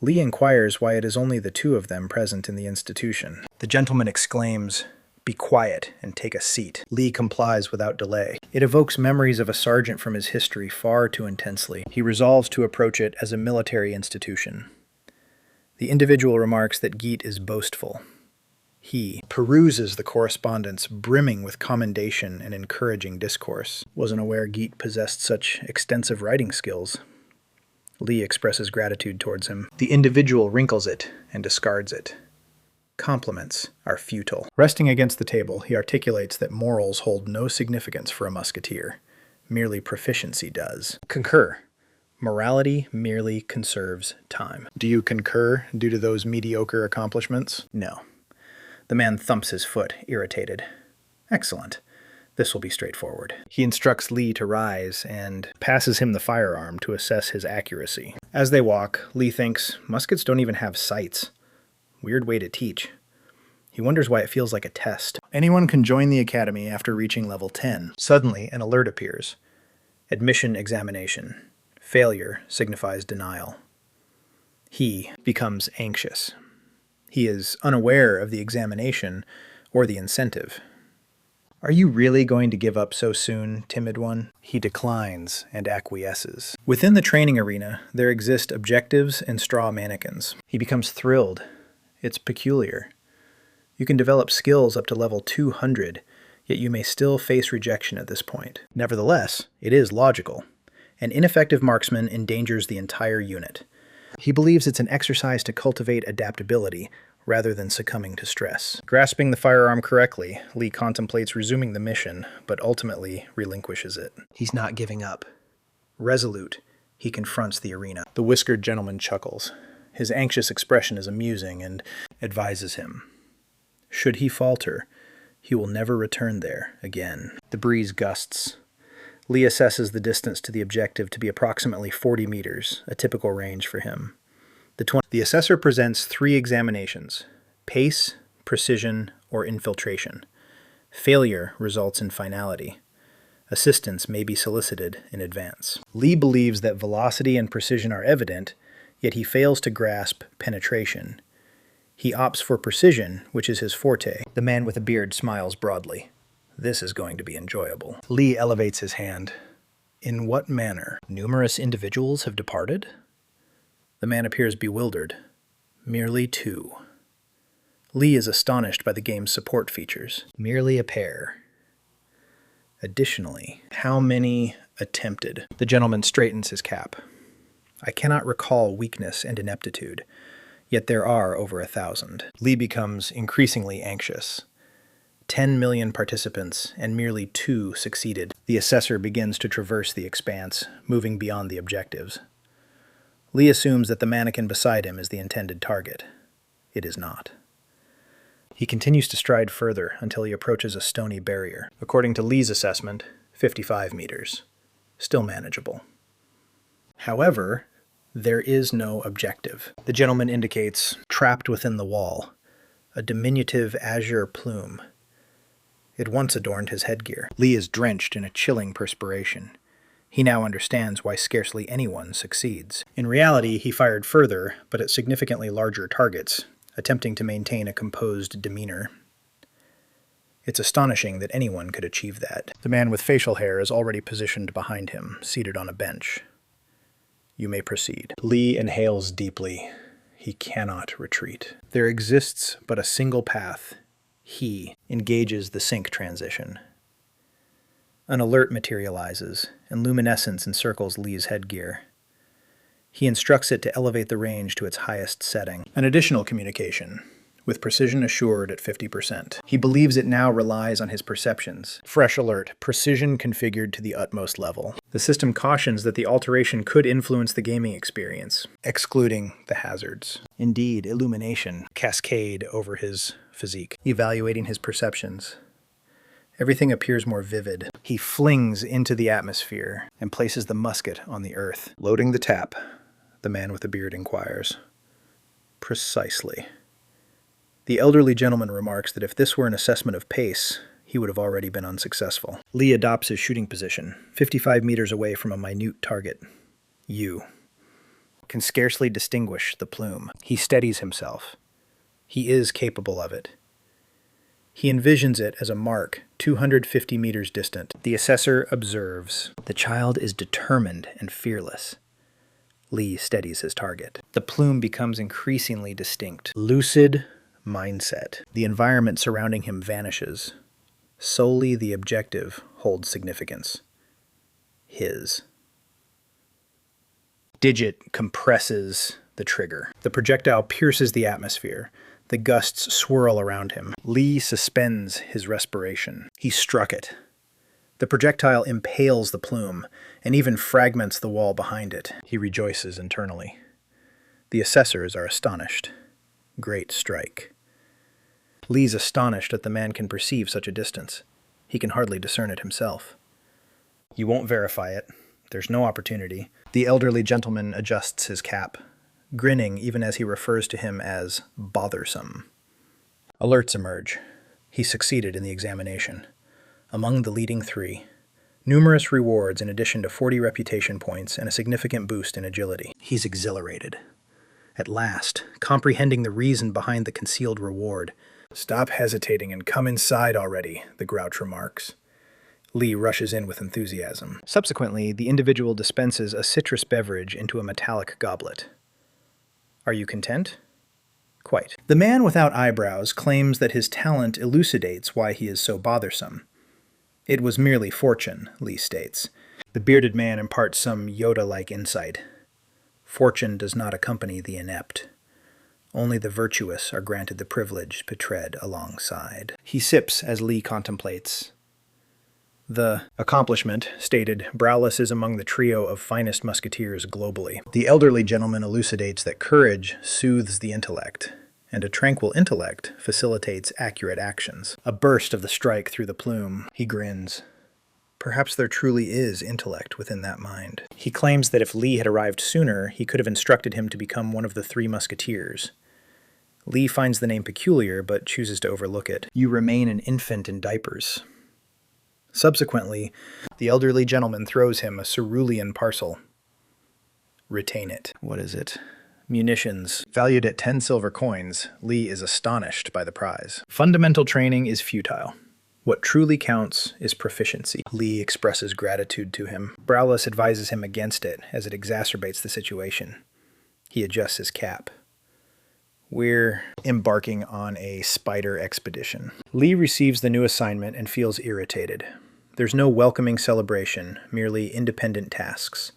Lee inquires why it is only the 2 of them present in the institution. The gentleman exclaims, "Be quiet and take a seat." Lee complies without delay. It evokes memories of a sergeant from his history far too intensely. He resolves to approach it as a military institution. The individual remarks that Geet is boastful. He peruses the correspondence brimming with commendation and encouraging discourse. Wasn't aware Geet possessed such extensive writing skills. Lee expresses gratitude towards him. The individual wrinkles it and discards it. Compliments are futile. Resting against the table, he articulates that morals hold no significance for a musketeer. Merely proficiency does. Concur. Morality merely conserves time. Do you concur due to those mediocre accomplishments? No. The man thumps his foot, irritated. Excellent. This will be straightforward. He instructs Lee to rise and passes him the firearm to assess his accuracy. As they walk, Lee thinks, muskets don't even have sights. Weird way to teach. He wonders why it feels like a test. Anyone can join the academy after reaching level 10. Suddenly, an alert appears. Admission examination. Failure signifies denial. He becomes anxious. He is unaware of the examination or the incentive. Are you really going to give up so soon, timid one? He declines and acquiesces. Within the training arena, there exist objectives and straw mannequins. He becomes thrilled. It's peculiar. You can develop skills up to level 200, yet you may still face rejection at this point. Nevertheless, it is logical. An ineffective marksman endangers the entire unit. He believes it's an exercise to cultivate adaptability, rather than succumbing to stress. Grasping the firearm correctly, Lee contemplates resuming the mission, but ultimately relinquishes it. He's not giving up. Resolute, he confronts the arena. The whiskered gentleman chuckles. His anxious expression is amusing and advises him. Should he falter, he will never return there again. The breeze gusts. Lee assesses the distance to the objective to be approximately 40 meters, a typical range for him. The assessor presents 3 examinations: pace, precision, or infiltration. Failure results in finality. Assistance may be solicited in advance. Lee believes that velocity and precision are evident, yet he fails to grasp penetration. He opts for precision, which is his forte. The man with a beard smiles broadly. This is going to be enjoyable. Lee elevates his hand. In what manner? Numerous individuals have departed? The man appears bewildered. Merely 2. Lee is astonished by the game's support features. Merely a pair. Additionally, how many attempted? The gentleman straightens his cap. I cannot recall weakness and ineptitude, yet there are over 1,000. Lee becomes increasingly anxious. 10 million participants, and merely 2 succeeded. The assessor begins to traverse the expanse, moving beyond the objectives. Lee assumes that the mannequin beside him is the intended target. It is not. He continues to stride further until he approaches a stony barrier. According to Lee's assessment, 55 meters. Still manageable. However, there is no objective. The gentleman indicates, trapped within the wall, a diminutive azure plume. It once adorned his headgear. Lee is drenched in a chilling perspiration. He now understands why scarcely anyone succeeds. In reality, he fired further, but at significantly larger targets, attempting to maintain a composed demeanor. It's astonishing that anyone could achieve that. The man with facial hair is already positioned behind him, seated on a bench. You may proceed. Lee inhales deeply. He cannot retreat. There exists but a single path. He engages the sync transition. An alert materializes, and luminescence encircles Lee's headgear. He instructs it to elevate the range to its highest setting. An additional communication, with precision assured at 50%. He believes it now relies on his perceptions. Fresh alert, precision configured to the utmost level. The system cautions that the alteration could influence the gaming experience, excluding the hazards. Indeed, illumination cascade over his physique, evaluating his perceptions. Everything appears more vivid. He flings into the atmosphere and places the musket on the earth. Loading the tap, the man with the beard inquires. Precisely. The elderly gentleman remarks that if this were an assessment of pace, he would have already been unsuccessful. Lee adopts his shooting position, 55 meters away from a minute target. You can scarcely distinguish the plume. He steadies himself. He is capable of it. He envisions it as a mark 250 meters distant. The assessor observes. The child is determined and fearless. Lee steadies his target. The plume becomes increasingly distinct. Lucid mindset. The environment surrounding him vanishes. Solely the objective holds significance. His. Digit compresses the trigger. The projectile pierces the atmosphere. The gusts swirl around him. Lee suspends his respiration. He struck it. The projectile impales the plume and even fragments the wall behind it. He rejoices internally. The assessors are astonished. Great strike. Lee's astonished that the man can perceive such a distance. He can hardly discern it himself. You won't verify it. There's no opportunity. The elderly gentleman adjusts his cap, grinning even as he refers to him as bothersome. Alerts emerge. He succeeded in the examination. Among the leading 3, numerous rewards in addition to 40 reputation points and a significant boost in agility. He's exhilarated. At last, comprehending the reason behind the concealed reward. Stop hesitating and come inside already, the grouch remarks. Lee rushes in with enthusiasm. Subsequently, the individual dispenses a citrus beverage into a metallic goblet. Are you content? Quite. The man without eyebrows claims that his talent elucidates why he is so bothersome. It was merely fortune, Lee states. The bearded man imparts some Yoda-like insight. Fortune does not accompany the inept. Only the virtuous are granted the privilege to tread alongside. He sips as Lee contemplates. The accomplishment, stated, Browless is among the trio of finest musketeers globally. The elderly gentleman elucidates that courage soothes the intellect, and a tranquil intellect facilitates accurate actions. A burst of the strike through the plume. He grins. Perhaps there truly is intellect within that mind. He claims that if Lee had arrived sooner, he could have instructed him to become one of the 3 musketeers. Lee finds the name peculiar, but chooses to overlook it. You remain an infant in diapers. Subsequently, the elderly gentleman throws him a cerulean parcel. Retain it. What is it? Munitions. Valued at 10 silver coins, Lee is astonished by the prize. Fundamental training is futile. What truly counts is proficiency. Lee expresses gratitude to him. Browless advises him against it, as it exacerbates the situation. He adjusts his cap. We're embarking on a spider expedition. Lee receives the new assignment and feels irritated. There's no welcoming celebration, merely independent tasks.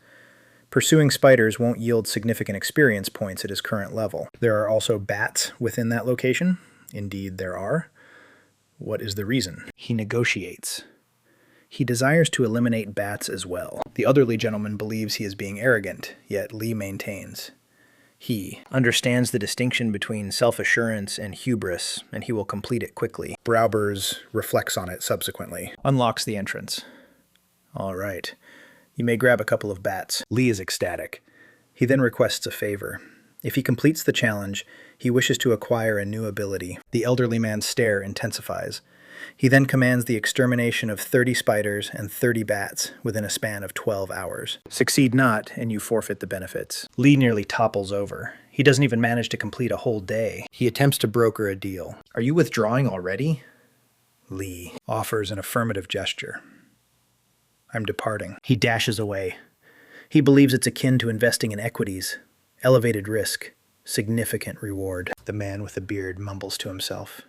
Pursuing spiders won't yield significant experience points at his current level. There are also bats within that location. Indeed, there are. What is the reason? He negotiates. He desires to eliminate bats as well. The elderly gentleman believes he is being arrogant, yet Lee maintains. He understands the distinction between self-assurance and hubris, and he will complete it quickly. Browbers reflects on it subsequently. Unlocks the entrance. All right. You may grab a couple of bats. Lee is ecstatic. He then requests a favor. If he completes the challenge, he wishes to acquire a new ability. The elderly man's stare intensifies. He then commands the extermination of 30 spiders and 30 bats within a span of 12 hours. Succeed not, and you forfeit the benefits. Lee nearly topples over. He doesn't even manage to complete a whole day. He attempts to broker a deal. Are you withdrawing already? Lee offers an affirmative gesture. I'm departing. He dashes away. He believes it's akin to investing in equities. Elevated risk, significant reward. The man with the beard mumbles to himself.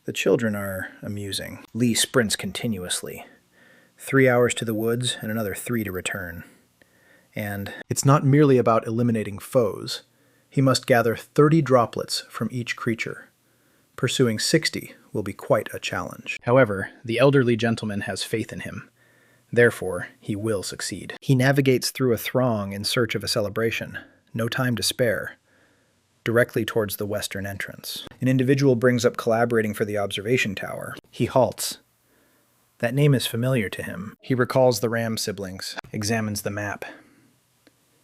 The children are amusing. Lee sprints continuously. 3 hours to the woods and another 3 to return. And it's not merely about eliminating foes. He must gather 30 droplets from each creature. Pursuing 60 will be quite a challenge. However, the elderly gentleman has faith in him. Therefore, he will succeed. He navigates through a throng in search of a celebration. No time to spare. Directly towards the western entrance. An individual brings up collaborating for the observation tower. He halts. That name is familiar to him. He recalls the Ram siblings, examines the map.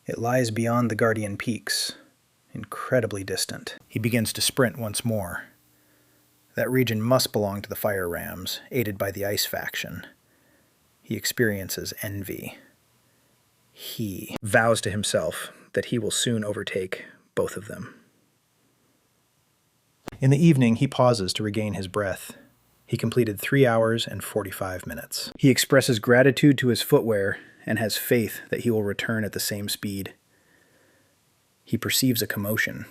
It lies beyond the Guardian Peaks, incredibly distant. He begins to sprint once more. That region must belong to the Fire Rams, aided by the Ice faction. He experiences envy. He vows to himself that he will soon overtake both of them. In the evening, he pauses to regain his breath. He completed 3 hours and 45 minutes. He expresses gratitude to his footwear and has faith that he will return at the same speed. He perceives a commotion.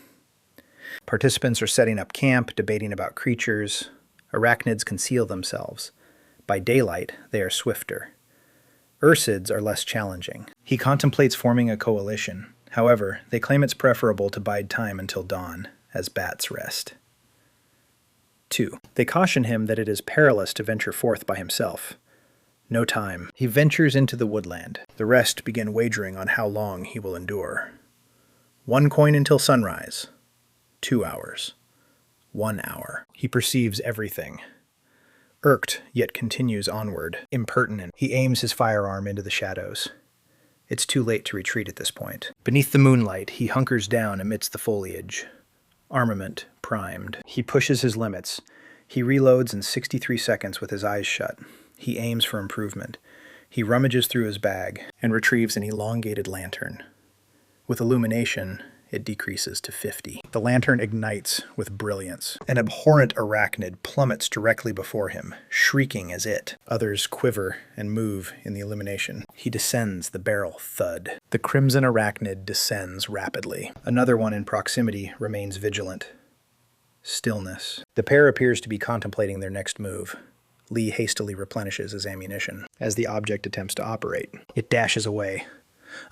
Participants are setting up camp, debating about creatures. Arachnids conceal themselves. By daylight, they are swifter. Ursids are less challenging. He contemplates forming a coalition. However, they claim it's preferable to bide time until dawn, as bats rest. 2. They caution him that it is perilous to venture forth by himself. No time. He ventures into the woodland. The rest begin wagering on how long he will endure. 1 coin until sunrise. 2 hours. 1 hour. He perceives everything. Irked, yet continues onward. Impertinent. He aims his firearm into the shadows. It's too late to retreat at this point. Beneath the moonlight, he hunkers down amidst the foliage. Armament primed. He pushes his limits. He reloads in 63 seconds with his eyes shut. He aims for improvement. He rummages through his bag and retrieves an elongated lantern. With illumination, it decreases to 50. The lantern ignites with brilliance. An abhorrent arachnid plummets directly before him, shrieking as it. Others quiver and move in the illumination. He descends, the barrel thud. The crimson arachnid descends rapidly. Another one in proximity remains vigilant. Stillness. The pair appears to be contemplating their next move. Lee hastily replenishes his ammunition as the object attempts to operate. It dashes away.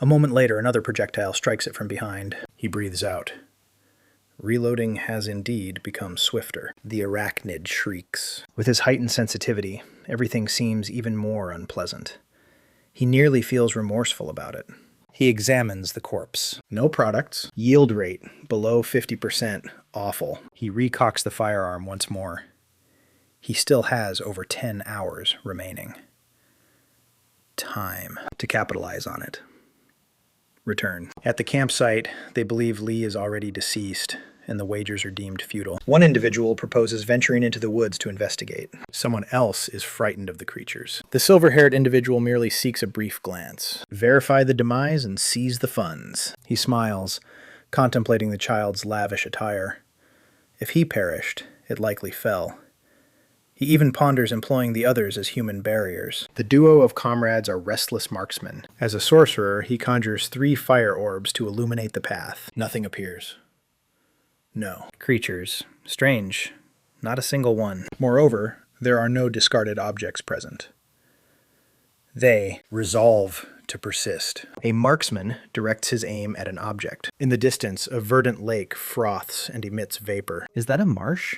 A moment later, another projectile strikes it from behind. He breathes out. Reloading has indeed become swifter. The arachnid shrieks. With his heightened sensitivity, everything seems even more unpleasant. He nearly feels remorseful about it. He examines the corpse. No products. Yield rate below 50%. Awful. He recocks the firearm once more. He still has over 10 hours remaining. Time to capitalize on it. Return. At the campsite, they believe Lee is already deceased, and the wagers are deemed futile. One individual proposes venturing into the woods to investigate. Someone else is frightened of the creatures. The silver-haired individual merely seeks a brief glance. Verify the demise and seize the funds. He smiles, contemplating the child's lavish attire. If he perished, it likely fell. He even ponders employing the others as human barriers. The duo of comrades are restless marksmen. As a sorcerer, he conjures 3 fire orbs to illuminate the path. Nothing appears. No. Creatures. Strange. Not a single one. Moreover, there are no discarded objects present. They resolve to persist. A marksman directs his aim at an object. In the distance, a verdant lake froths and emits vapor. Is that a marsh?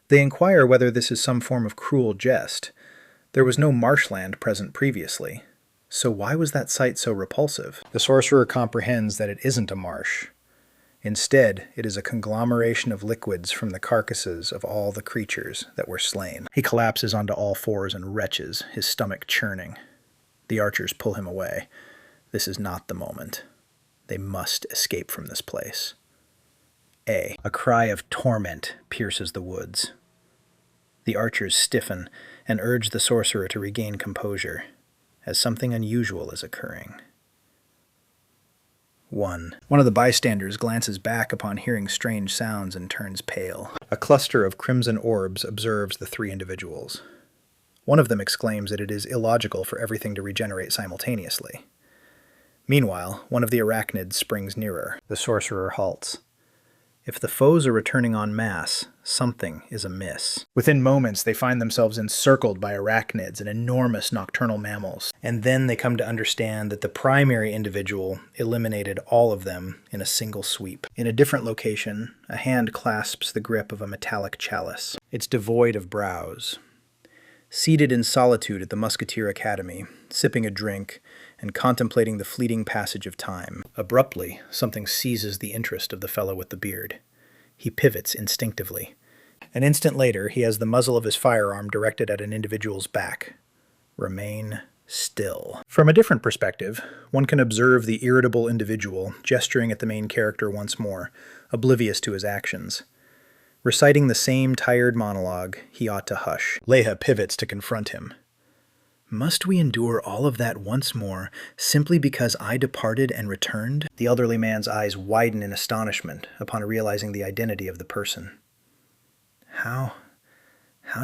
They inquire whether this is some form of cruel jest. There was no marshland present previously, so why was that sight so repulsive? The sorcerer comprehends that it isn't a marsh. Instead, it is a conglomeration of liquids from the carcasses of all the creatures that were slain. He collapses onto all fours and retches, his stomach churning. The archers pull him away. This is not the moment. They must escape from this place. A cry of torment pierces the woods. The archers stiffen and urge the sorcerer to regain composure, as something unusual is occurring. 1. One of the bystanders glances back upon hearing strange sounds and turns pale. A cluster of crimson orbs observes the three individuals. One of them exclaims that it is illogical for everything to regenerate simultaneously. Meanwhile, one of the arachnids springs nearer. The sorcerer halts. If the foes are returning en masse, something is amiss. Within moments, they find themselves encircled by arachnids and enormous nocturnal mammals. And then they come to understand that the primary individual eliminated all of them in a single sweep. In a different location, a hand clasps the grip of a metallic chalice. It's devoid of brows. Seated in solitude at the Musketeer Academy, sipping a drink and contemplating the fleeting passage of time, abruptly, something seizes the interest of the fellow with the beard. He pivots instinctively. An instant later, he has the muzzle of his firearm directed at an individual's back. Remain still. From a different perspective, one can observe the irritable individual gesturing at the main character once more, oblivious to his actions. Reciting the same tired monologue, he ought to hush. Leha pivots to confront him. Must we endure all of that once more, simply because I departed and returned? The elderly man's eyes widen in astonishment upon realizing the identity of the person. How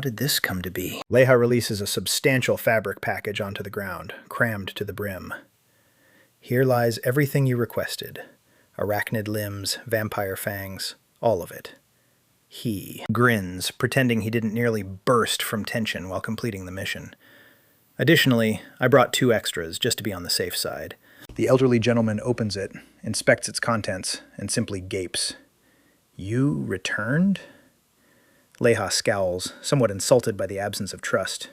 did this come to be? Leha releases a substantial fabric package onto the ground, crammed to the brim. Here lies everything you requested. Arachnid limbs, vampire fangs, all of it. He grins, pretending he didn't nearly burst from tension while completing the mission. Additionally, I brought 2 extras, just to be on the safe side. The elderly gentleman opens it, inspects its contents, and simply gapes. You returned? Leha scowls, somewhat insulted by the absence of trust.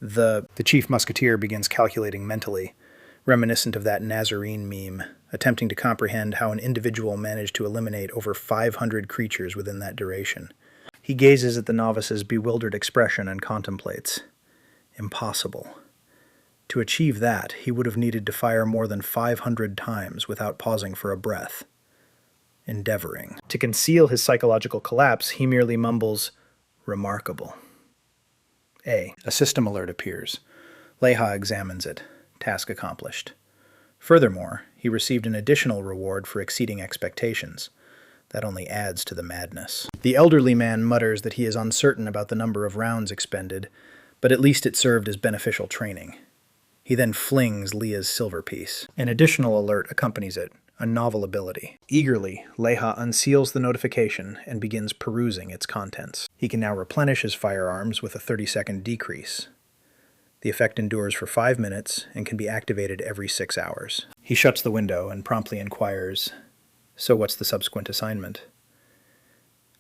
The chief musketeer begins calculating mentally, reminiscent of that Nazarene meme, attempting to comprehend how an individual managed to eliminate over 500 creatures within that duration. He gazes at the novice's bewildered expression and contemplates. Impossible. To achieve that, he would have needed to fire more than 500 times without pausing for a breath. Endeavoring. To conceal his psychological collapse, he merely mumbles, "Remarkable." A system alert appears. Leha examines it. Task accomplished. Furthermore, he received an additional reward for exceeding expectations. That only adds to the madness. The elderly man mutters that he is uncertain about the number of rounds expended, but at least it served as beneficial training. He then flings Leah's silver piece. An additional alert accompanies it, a novel ability. Eagerly, Leha unseals the notification and begins perusing its contents. He can now replenish his firearms with a 30-second decrease. The effect endures for 5 minutes and can be activated every 6 hours. He shuts the window and promptly inquires, "So what's the subsequent assignment?"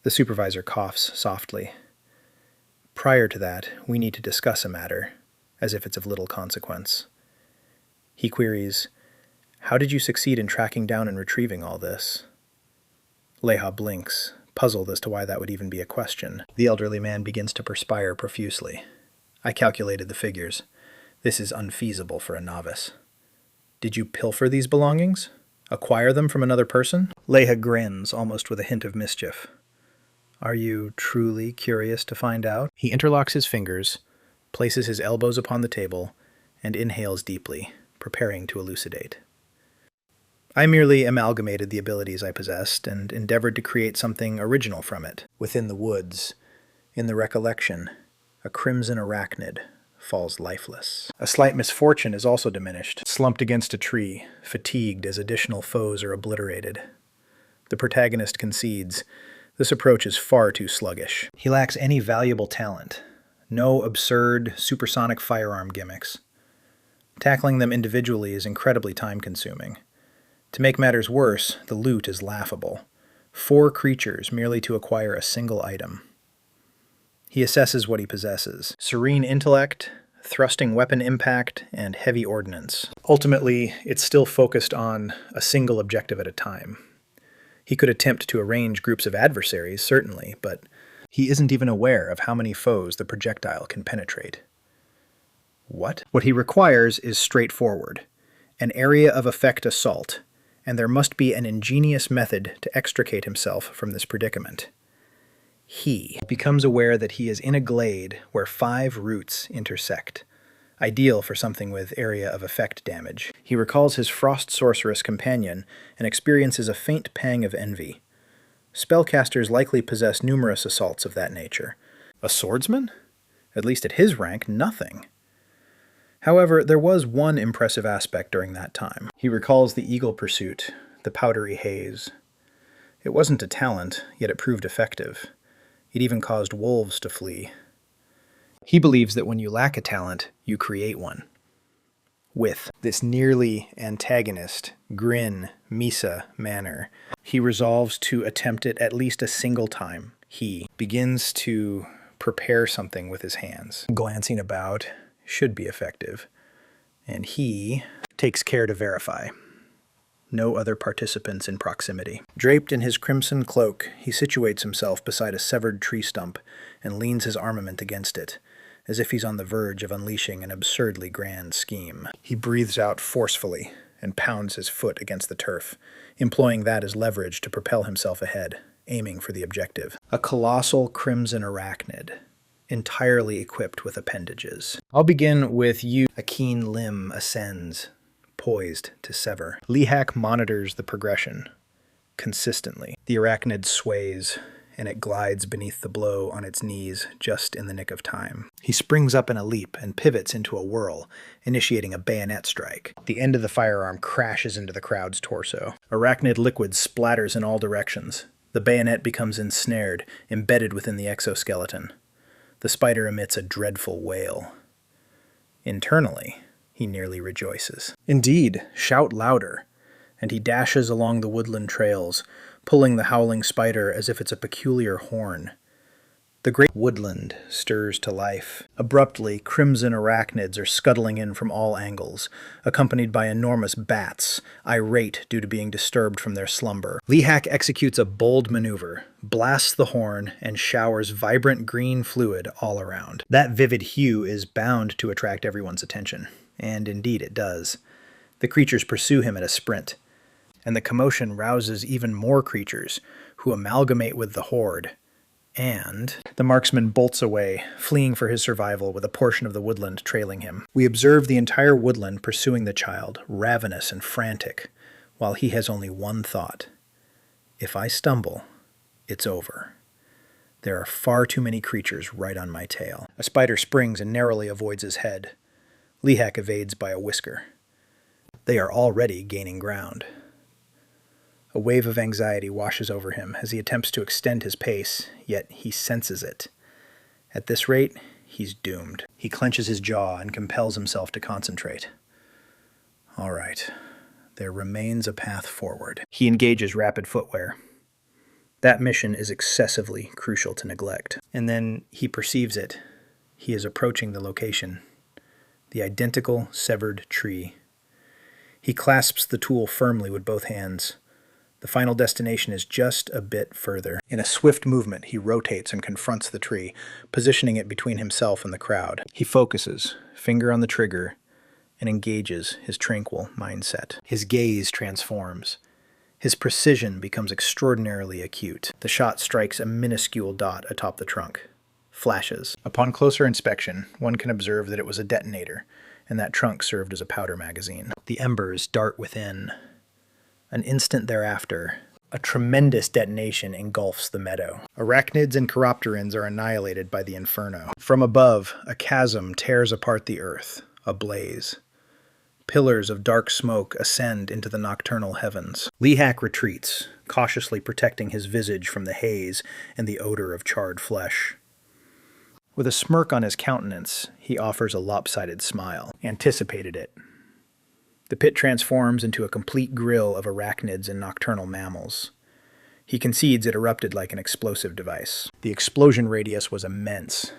The supervisor coughs softly. "Prior to that, we need to discuss a matter, as if it's of little consequence." He queries, "How did you succeed in tracking down and retrieving all this?" Leha blinks, puzzled as to why that would even be a question. The elderly man begins to perspire profusely. "I calculated the figures. This is unfeasible for a novice." "Did you pilfer these belongings? Acquire them from another person?" Leha grins, almost with a hint of mischief. "Are you truly curious to find out?" He interlocks his fingers, places his elbows upon the table, and inhales deeply, preparing to elucidate. "I merely amalgamated the abilities I possessed and endeavored to create something original from it. Within the woods, in the recollection, a crimson arachnid falls lifeless. A slight misfortune is also diminished, slumped against a tree, fatigued as additional foes are obliterated. The protagonist concedes. This approach is far too sluggish. He lacks any valuable talent. No absurd, supersonic firearm gimmicks. Tackling them individually is incredibly time-consuming. To make matters worse, the loot is laughable. 4 creatures merely to acquire a single item. He assesses what he possesses. Serene intellect, thrusting weapon impact, and heavy ordnance. Ultimately, it's still focused on a single objective at a time. He could attempt to arrange groups of adversaries, certainly, but he isn't even aware of how many foes the projectile can penetrate. What? What he requires is straightforward. An area of effect assault, and there must be an ingenious method to extricate himself from this predicament. He becomes aware that he is in a glade where 5 roots intersect, ideal for something with area of effect damage. He recalls his frost sorceress companion and experiences a faint pang of envy. Spellcasters likely possess numerous assaults of that nature. A swordsman? At least at his rank, nothing. However, there was one impressive aspect during that time. He recalls the eagle pursuit, the powdery haze. It wasn't a talent, yet it proved effective. It even caused wolves to flee. He believes that when you lack a talent, you create one. With this nearly antagonist, grin, Misa manner, he resolves to attempt it at least a single time. He begins to prepare something with his hands. Glancing about should be effective, and he takes care to verify. No other participants in proximity. Draped in his crimson cloak, he situates himself beside a severed tree stump and leans his armament against it, as if he's on the verge of unleashing an absurdly grand scheme. He breathes out forcefully and pounds his foot against the turf, employing that as leverage to propel himself ahead, aiming for the objective. A colossal crimson arachnid, entirely equipped with appendages. I'll begin with you. A keen limb ascends, poised to sever. Lihak monitors the progression consistently. The arachnid sways, and it glides beneath the blow on its knees just in the nick of time. He springs up in a leap and pivots into a whirl, initiating a bayonet strike. The end of the firearm crashes into the crowd's torso. Arachnid liquid splatters in all directions. The bayonet becomes ensnared, embedded within the exoskeleton. The spider emits a dreadful wail. Internally, he nearly rejoices. Indeed, shout louder, and he dashes along the woodland trails, pulling the howling spider as if it's a peculiar horn. The great woodland stirs to life. Abruptly, crimson arachnids are scuttling in from all angles, accompanied by enormous bats, irate due to being disturbed from their slumber. Lihak executes a bold maneuver, blasts the horn, and showers vibrant green fluid all around. That vivid hue is bound to attract everyone's attention, and indeed it does. The creatures pursue him at a sprint, and the commotion rouses even more creatures, who amalgamate with the horde. And the marksman bolts away, fleeing for his survival with a portion of the woodland trailing him. We observe the entire woodland pursuing the child, ravenous and frantic, while he has only one thought. If I stumble, it's over. There are far too many creatures right on my tail. A spider springs and narrowly avoids his head. Lihak evades by a whisker. They are already gaining ground. A wave of anxiety washes over him as he attempts to extend his pace, yet he senses it. At this rate, he's doomed. He clenches his jaw and compels himself to concentrate. All right, there remains a path forward. He engages rapid footwear. That mission is excessively crucial to neglect. And then he perceives it. He is approaching the location. The identical severed tree. He clasps the tool firmly with both hands. The final destination is just a bit further. In a swift movement, he rotates and confronts the tree, positioning it between himself and the crowd. He focuses, finger on the trigger, and engages his tranquil mindset. His gaze transforms. His precision becomes extraordinarily acute. The shot strikes a minuscule dot atop the trunk. Flashes. Upon closer inspection, one can observe that it was a detonator, and that trunk served as a powder magazine. The embers dart within. An instant thereafter, a tremendous detonation engulfs the meadow. Arachnids and chiropterans are annihilated by the inferno. From above, a chasm tears apart the earth, ablaze. Pillars of dark smoke ascend into the nocturnal heavens. Lihak retreats, cautiously protecting his visage from the haze and the odor of charred flesh. With a smirk on his countenance, he offers a lopsided smile. Anticipated it. The pit transforms into a complete grill of arachnids and nocturnal mammals. He concedes it erupted like an explosive device. The explosion radius was immense.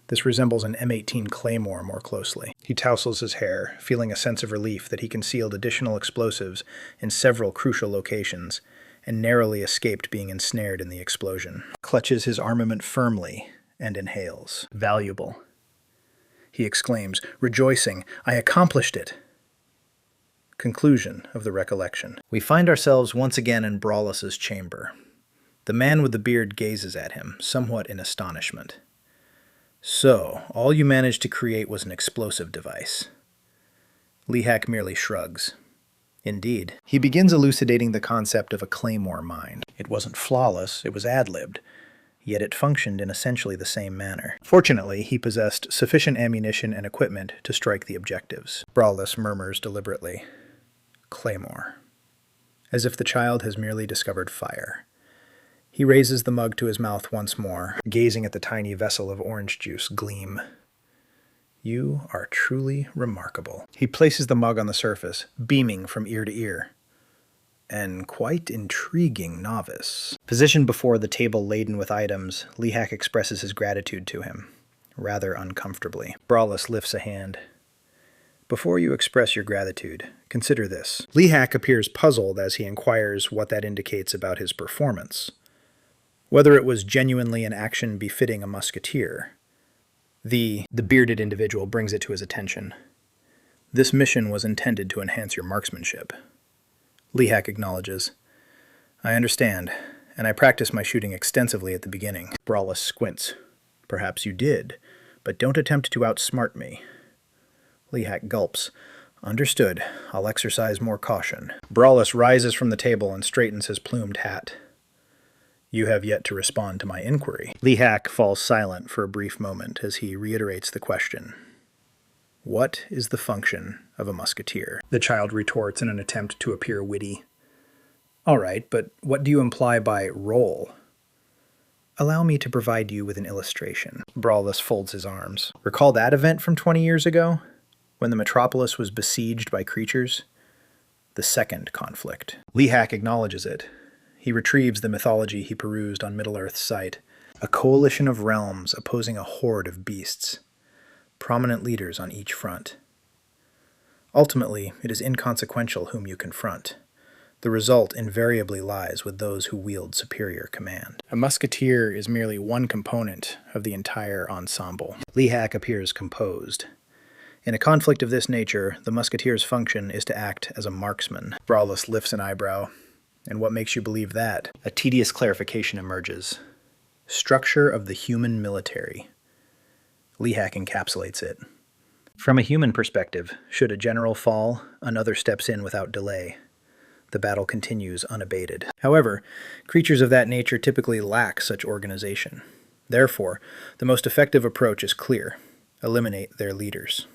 This resembles an M18 Claymore more closely. He tousles his hair, feeling a sense of relief that he concealed additional explosives in several crucial locations and narrowly escaped being ensnared in the explosion. Clutches his armament firmly and inhales. Valuable. He exclaims, rejoicing, I accomplished it. Conclusion of the recollection. We find ourselves once again in Brawless's chamber. The man with the beard gazes at him, somewhat in astonishment. So, all you managed to create was an explosive device. Lihak merely shrugs. Indeed. He begins elucidating the concept of a claymore mine. It wasn't flawless, it was ad-libbed, yet it functioned in essentially the same manner. Fortunately, he possessed sufficient ammunition and equipment to strike the objectives. Brawless murmurs deliberately. Claymore. As if the child has merely discovered fire. He raises the mug to his mouth once more, gazing at the tiny vessel of orange juice gleam. You are truly remarkable. He places the mug on the surface, beaming from ear to ear. An quite intriguing novice. Positioned before the table laden with items, Lihak expresses his gratitude to him, rather uncomfortably. Brawless lifts a hand. Before you express your gratitude, consider this. Lihak appears puzzled as he inquires what that indicates about his performance. Whether it was genuinely an action befitting a musketeer. The bearded individual brings it to his attention. This mission was intended to enhance your marksmanship. Lihak acknowledges. I understand, and I practiced my shooting extensively at the beginning. Brawless squints. Perhaps you did, but don't attempt to outsmart me. Lihak gulps. Understood. I'll exercise more caution. Brawless rises from the table and straightens his plumed hat. You have yet to respond to my inquiry. Lihak falls silent for a brief moment as he reiterates the question. What is the function of a musketeer? The child retorts in an attempt to appear witty. All right, but what do you imply by role? Allow me to provide you with an illustration. Brawless folds his arms. Recall that event from 20 years ago? When the metropolis was besieged by creatures? The second conflict. Lihak acknowledges it. He retrieves the mythology he perused on Middle-earth's site. A coalition of realms opposing a horde of beasts. Prominent leaders on each front. Ultimately, it is inconsequential whom you confront. The result invariably lies with those who wield superior command. A musketeer is merely one component of the entire ensemble. Lihak appears composed. In a conflict of this nature, the musketeer's function is to act as a marksman. Brawless lifts an eyebrow. And what makes you believe that? A tedious clarification emerges. Structure of the human military. Lihak encapsulates it. From a human perspective, should a general fall, another steps in without delay. The battle continues unabated. However, creatures of that nature typically lack such organization. Therefore, the most effective approach is clear. Eliminate their leaders.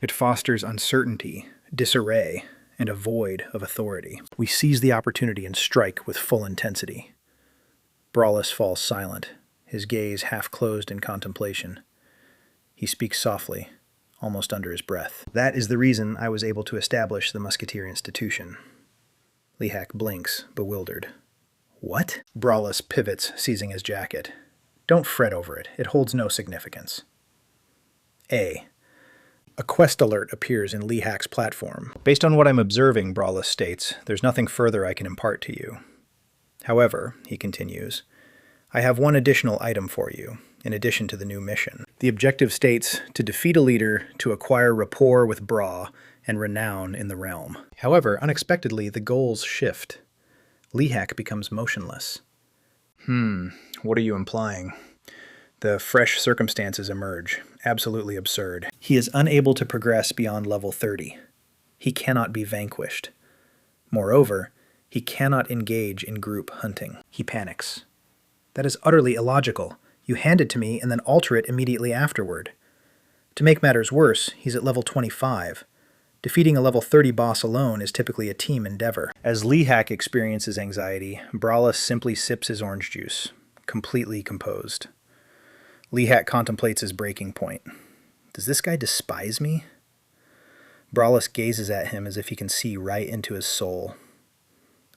It fosters uncertainty, disarray, and a void of authority. We seize the opportunity and strike with full intensity. Brawless falls silent, his gaze half closed in contemplation. He speaks softly, almost under his breath. That is the reason I was able to establish the Musketeer Institution. Lihak blinks, bewildered. What? Brawless pivots, seizing his jacket. Don't fret over it. It holds no significance. A quest alert appears in Lihak's platform. Based on what I'm observing, Brawless states, there's nothing further I can impart to you. However, he continues, I have one additional item for you, in addition to the new mission. The objective states to defeat a leader to acquire rapport with Bra and renown in the realm. However, unexpectedly, the goals shift. Lihak becomes motionless. What are you implying? The fresh circumstances emerge, absolutely absurd. He is unable to progress beyond level 30. He cannot be vanquished. Moreover, he cannot engage in group hunting. He panics. That is utterly illogical. You hand it to me and then alter it immediately afterward. To make matters worse, he's at level 25. Defeating a level 30 boss alone is typically a team endeavor. As Lehak experiences anxiety, Brawlus simply sips his orange juice, completely composed. Lehak contemplates his breaking point. Does this guy despise me? Brawlus gazes at him as if he can see right into his soul.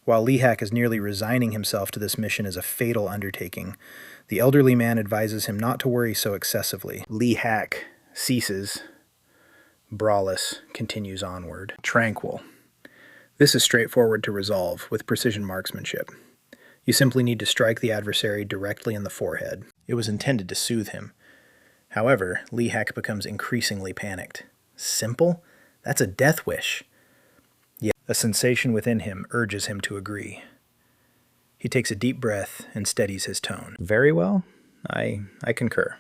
While Lehak is nearly resigning himself to this mission as a fatal undertaking, the elderly man advises him not to worry so excessively. Lehak ceases. Brawlus continues onward. Tranquil. This is straightforward to resolve with precision marksmanship. You simply need to strike the adversary directly in the forehead. It was intended to soothe him. However, Lehak becomes increasingly panicked. Simple? That's a death wish. Yet a sensation within him urges him to agree. He takes a deep breath and steadies his tone. Very well. I concur.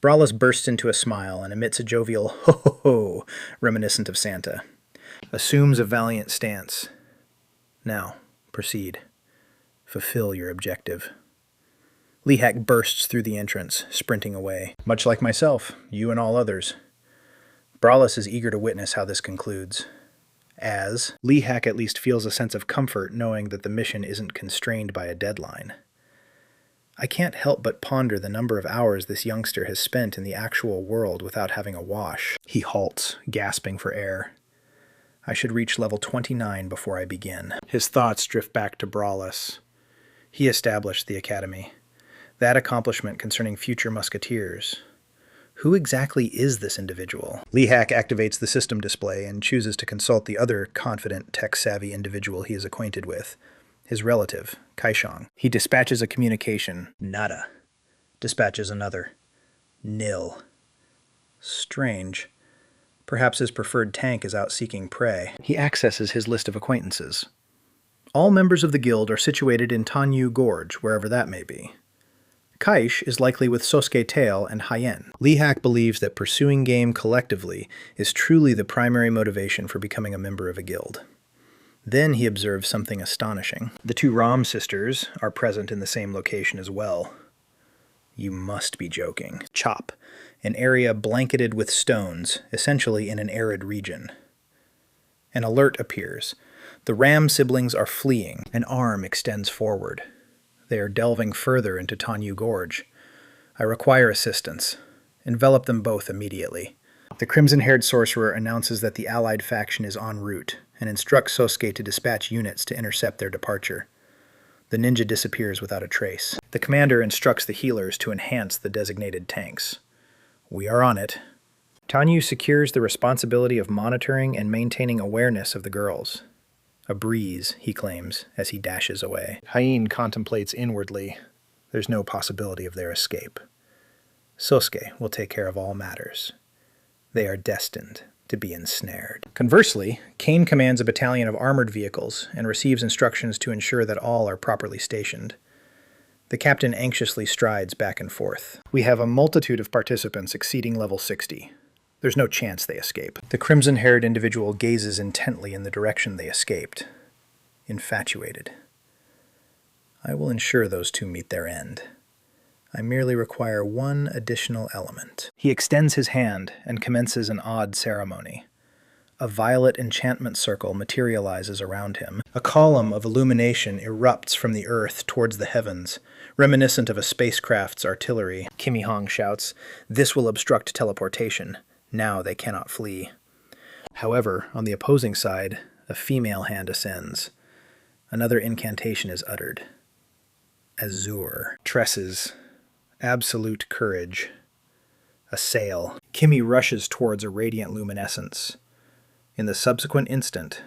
Brawlus bursts into a smile and emits a jovial ho-ho-ho, reminiscent of Santa. Assumes a valiant stance. Now, proceed. Fulfill your objective. Lehak bursts through the entrance, sprinting away. Much like myself, you and all others. Brawlus is eager to witness how this concludes. As Lehak at least feels a sense of comfort knowing that the mission isn't constrained by a deadline. I can't help but ponder the number of hours this youngster has spent in the actual world without having a wash. He halts, gasping for air. I should reach level 29 before I begin. His thoughts drift back to Brawlus. He established the academy. That accomplishment concerning future musketeers. Who exactly is this individual? Lehak activates the system display and chooses to consult the other confident, tech-savvy individual he is acquainted with. His relative, Kaishong. He dispatches a communication. Nada. Dispatches another. Nil. Strange. Perhaps his preferred tank is out seeking prey. He accesses his list of acquaintances. All members of the guild are situated in Tanyu Gorge, wherever that may be. Kaish is likely with Sosuke Tail and Hyen. Lehak believes that pursuing game collectively is truly the primary motivation for becoming a member of a guild. Then he observes something astonishing. The two Ram sisters are present in the same location as well. You must be joking. Chop, an area blanketed with stones, essentially in an arid region. An alert appears. The Ram siblings are fleeing. An arm extends forward. They are delving further into Tanyu Gorge. I require assistance. Envelop them both immediately. The crimson-haired sorcerer announces that the allied faction is en route, and instructs Sosuke to dispatch units to intercept their departure. The ninja disappears without a trace. The commander instructs the healers to enhance the designated tanks. We are on it. Tanyu secures the responsibility of monitoring and maintaining awareness of the girls. A breeze, he claims, as he dashes away. Hyen contemplates inwardly. There's no possibility of their escape. Sosuke will take care of all matters. They are destined to be ensnared. Conversely, Kane commands a battalion of armored vehicles and receives instructions to ensure that all are properly stationed. The captain anxiously strides back and forth. We have a multitude of participants exceeding level 60. There's no chance they escape. The crimson-haired individual gazes intently in the direction they escaped. Infatuated. I will ensure those two meet their end. I merely require one additional element. He extends his hand and commences an odd ceremony. A violet enchantment circle materializes around him. A column of illumination erupts from the earth towards the heavens, reminiscent of a spacecraft's artillery. Kimi Hong shouts, "This will obstruct teleportation. Now they cannot flee." However, on the opposing side, a female hand ascends. Another incantation is uttered. Azure. Tresses. Absolute courage. A sail. Kimi rushes towards a radiant luminescence. In the subsequent instant,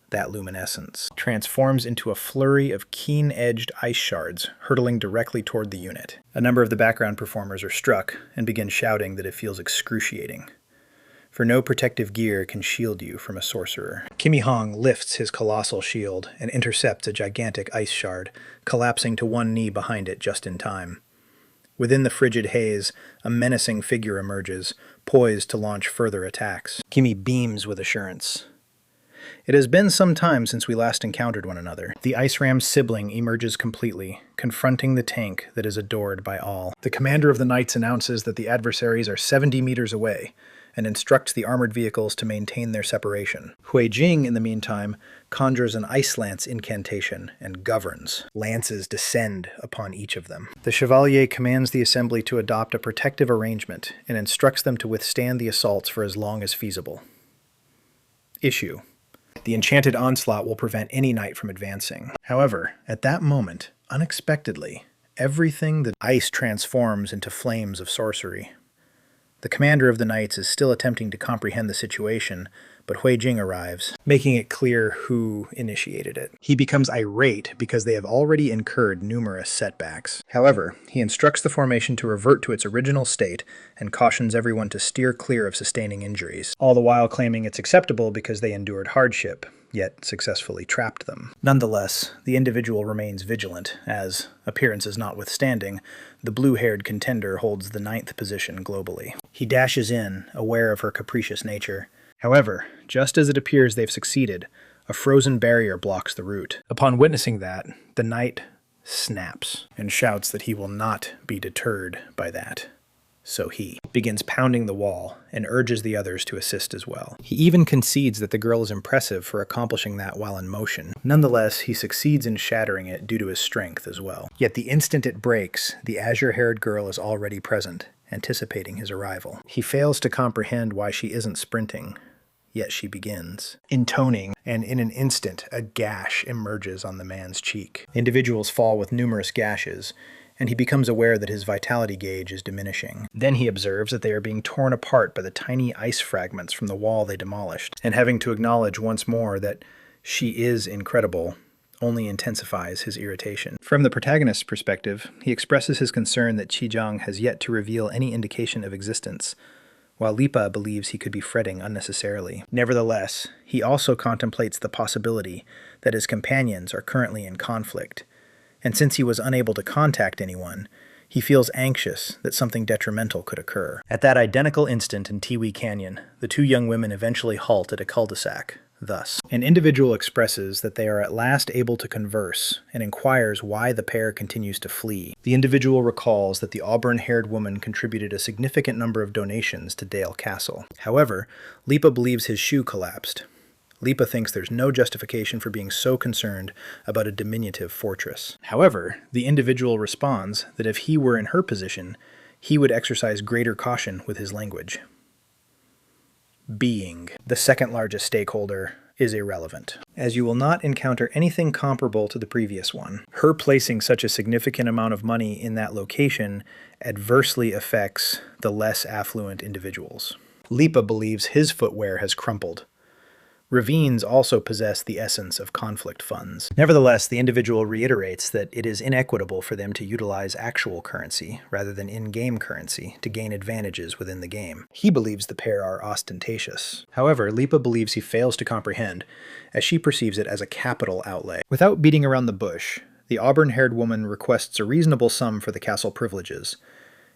that luminescence transforms into a flurry of keen-edged ice shards hurtling directly toward the unit. A number of the background performers are struck and begin shouting that it feels excruciating. For no protective gear can shield you from a sorcerer. Kimi Hong lifts his colossal shield and intercepts a gigantic ice shard, collapsing to one knee behind it just in time. Within the frigid haze, a menacing figure emerges, poised to launch further attacks. Kimi beams with assurance. It has been some time since we last encountered one another. The Ice Ram's sibling emerges completely, confronting the tank that is adored by all. The commander of the knights announces that the adversaries are 70 meters away, and instructs the armored vehicles to maintain their separation. Hui Jing, in the meantime, conjures an ice lance incantation and governs. Lances descend upon each of them. The Chevalier commands the assembly to adopt a protective arrangement and instructs them to withstand the assaults for as long as feasible. Issue: the enchanted onslaught will prevent any knight from advancing. However, at that moment, unexpectedly, everything the ice transforms into flames of sorcery. The commander of the knights is still attempting to comprehend the situation, but Hui Jing arrives, making it clear who initiated it. He becomes irate because they have already incurred numerous setbacks. However, he instructs the formation to revert to its original state and cautions everyone to steer clear of sustaining injuries, all the while claiming it's acceptable because they endured hardship, yet successfully trapped them. Nonetheless, the individual remains vigilant, as, appearances notwithstanding, the blue-haired contender holds the 9th position globally. He dashes in, aware of her capricious nature. However, just as it appears they've succeeded, a frozen barrier blocks the route. Upon witnessing that, the knight snaps and shouts that he will not be deterred by that. So he begins pounding the wall and urges the others to assist as well. He even concedes that the girl is impressive for accomplishing that while in motion. Nonetheless, he succeeds in shattering it due to his strength as well. Yet the instant it breaks, the azure-haired girl is already present, anticipating his arrival. He fails to comprehend why she isn't sprinting, yet she begins, intoning, and in an instant, a gash emerges on the man's cheek. Individuals fall with numerous gashes, and he becomes aware that his vitality gauge is diminishing. Then he observes that they are being torn apart by the tiny ice fragments from the wall they demolished, and having to acknowledge once more that she is incredible only intensifies his irritation. From the protagonist's perspective, he expresses his concern that Qizhang has yet to reveal any indication of existence, while Lipa believes he could be fretting unnecessarily. Nevertheless, he also contemplates the possibility that his companions are currently in conflict, and since he was unable to contact anyone, he feels anxious that something detrimental could occur. At that identical instant in Tiwi Canyon, the two young women eventually halt at a cul-de-sac. Thus, an individual expresses that they are at last able to converse and inquires why the pair continues to flee. The individual recalls that the auburn-haired woman contributed a significant number of donations to Dale Castle. However, Lipa believes his shoe collapsed. Lipa thinks there's no justification for being so concerned about a diminutive fortress. However, the individual responds that if he were in her position, he would exercise greater caution with his language. Being the second largest stakeholder is irrelevant, as you will not encounter anything comparable to the previous one. Her placing such a significant amount of money in that location adversely affects the less affluent individuals. Lipa believes his footwear has crumpled. Ravines also possess the essence of conflict funds. Nevertheless, the individual reiterates that it is inequitable for them to utilize actual currency rather than in-game currency to gain advantages within the game. He believes the pair are ostentatious. However, Lipa believes he fails to comprehend, as she perceives it as a capital outlay. Without beating around the bush, the auburn-haired woman requests a reasonable sum for the castle privileges.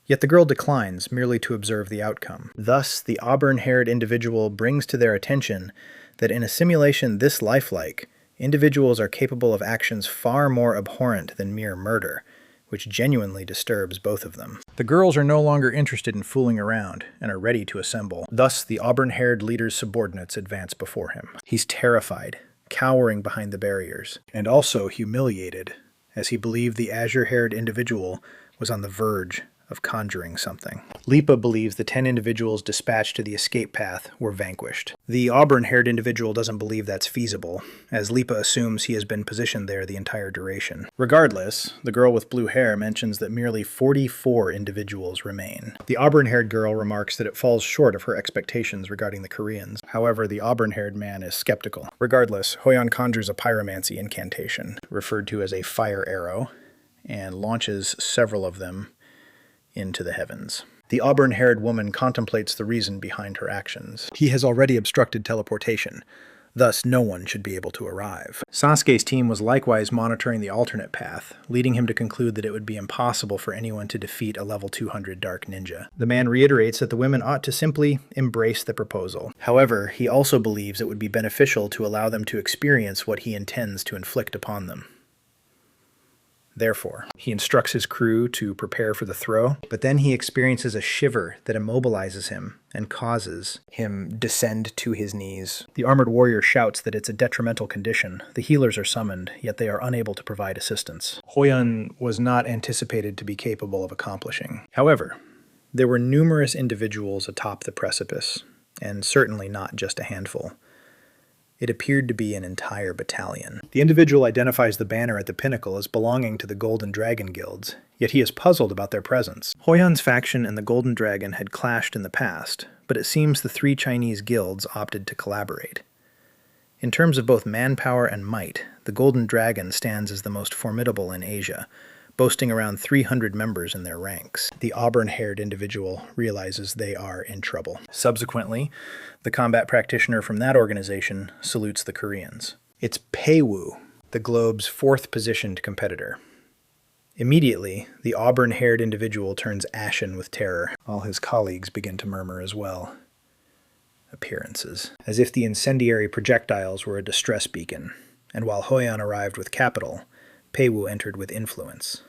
Yet the girl declines merely to observe the outcome. Thus, the auburn-haired individual brings to their attention that in a simulation this lifelike, individuals are capable of actions far more abhorrent than mere murder, which genuinely disturbs both of them. The girls are no longer interested in fooling around and are ready to assemble. Thus, the auburn-haired leader's subordinates advance before him. He's terrified, cowering behind the barriers, and also humiliated, as he believed the azure-haired individual was on the verge of conjuring something. Lipa believes the 10 individuals dispatched to the escape path were vanquished. The auburn-haired individual doesn't believe that's feasible, as Lipa assumes he has been positioned there the entire duration. Regardless, the girl with blue hair mentions that merely 44 individuals remain. The auburn-haired girl remarks that it falls short of her expectations regarding the Koreans. However, the auburn-haired man is skeptical. Regardless, Hoyon conjures a pyromancy incantation, referred to as a fire arrow, and launches several of them into the heavens. The auburn-haired woman contemplates the reason behind her actions. He has already obstructed teleportation, thus no one should be able to arrive. Sasuke's team was likewise monitoring the alternate path, leading him to conclude that it would be impossible for anyone to defeat a level 200 dark ninja. The man reiterates that the women ought to simply embrace the proposal. However, he also believes it would be beneficial to allow them to experience what he intends to inflict upon them. Therefore, he instructs his crew to prepare for the throw, but then he experiences a shiver that immobilizes him and causes him descend to his knees. The armored warrior shouts that it's a detrimental condition. The healers are summoned, yet they are unable to provide assistance. Hoyan was not anticipated to be capable of accomplishing. However, there were numerous individuals atop the precipice, and certainly not just a handful. It appeared to be an entire battalion. The individual identifies the banner at the pinnacle as belonging to the Golden Dragon Guilds, yet he is puzzled about their presence. Hoyan's faction and the Golden Dragon had clashed in the past, but it seems the three Chinese guilds opted to collaborate. In terms of both manpower and might, the Golden Dragon stands as the most formidable in Asia, boasting around 300 members in their ranks. The auburn-haired individual realizes they are in trouble. Subsequently, the combat practitioner from that organization salutes the Koreans. It's Peiwu, the globe's fourth-positioned competitor. Immediately, the auburn-haired individual turns ashen with terror. All his colleagues begin to murmur as well. Appearances. As if the incendiary projectiles were a distress beacon, and while Hoyan arrived with capital, Peiwu entered with influence.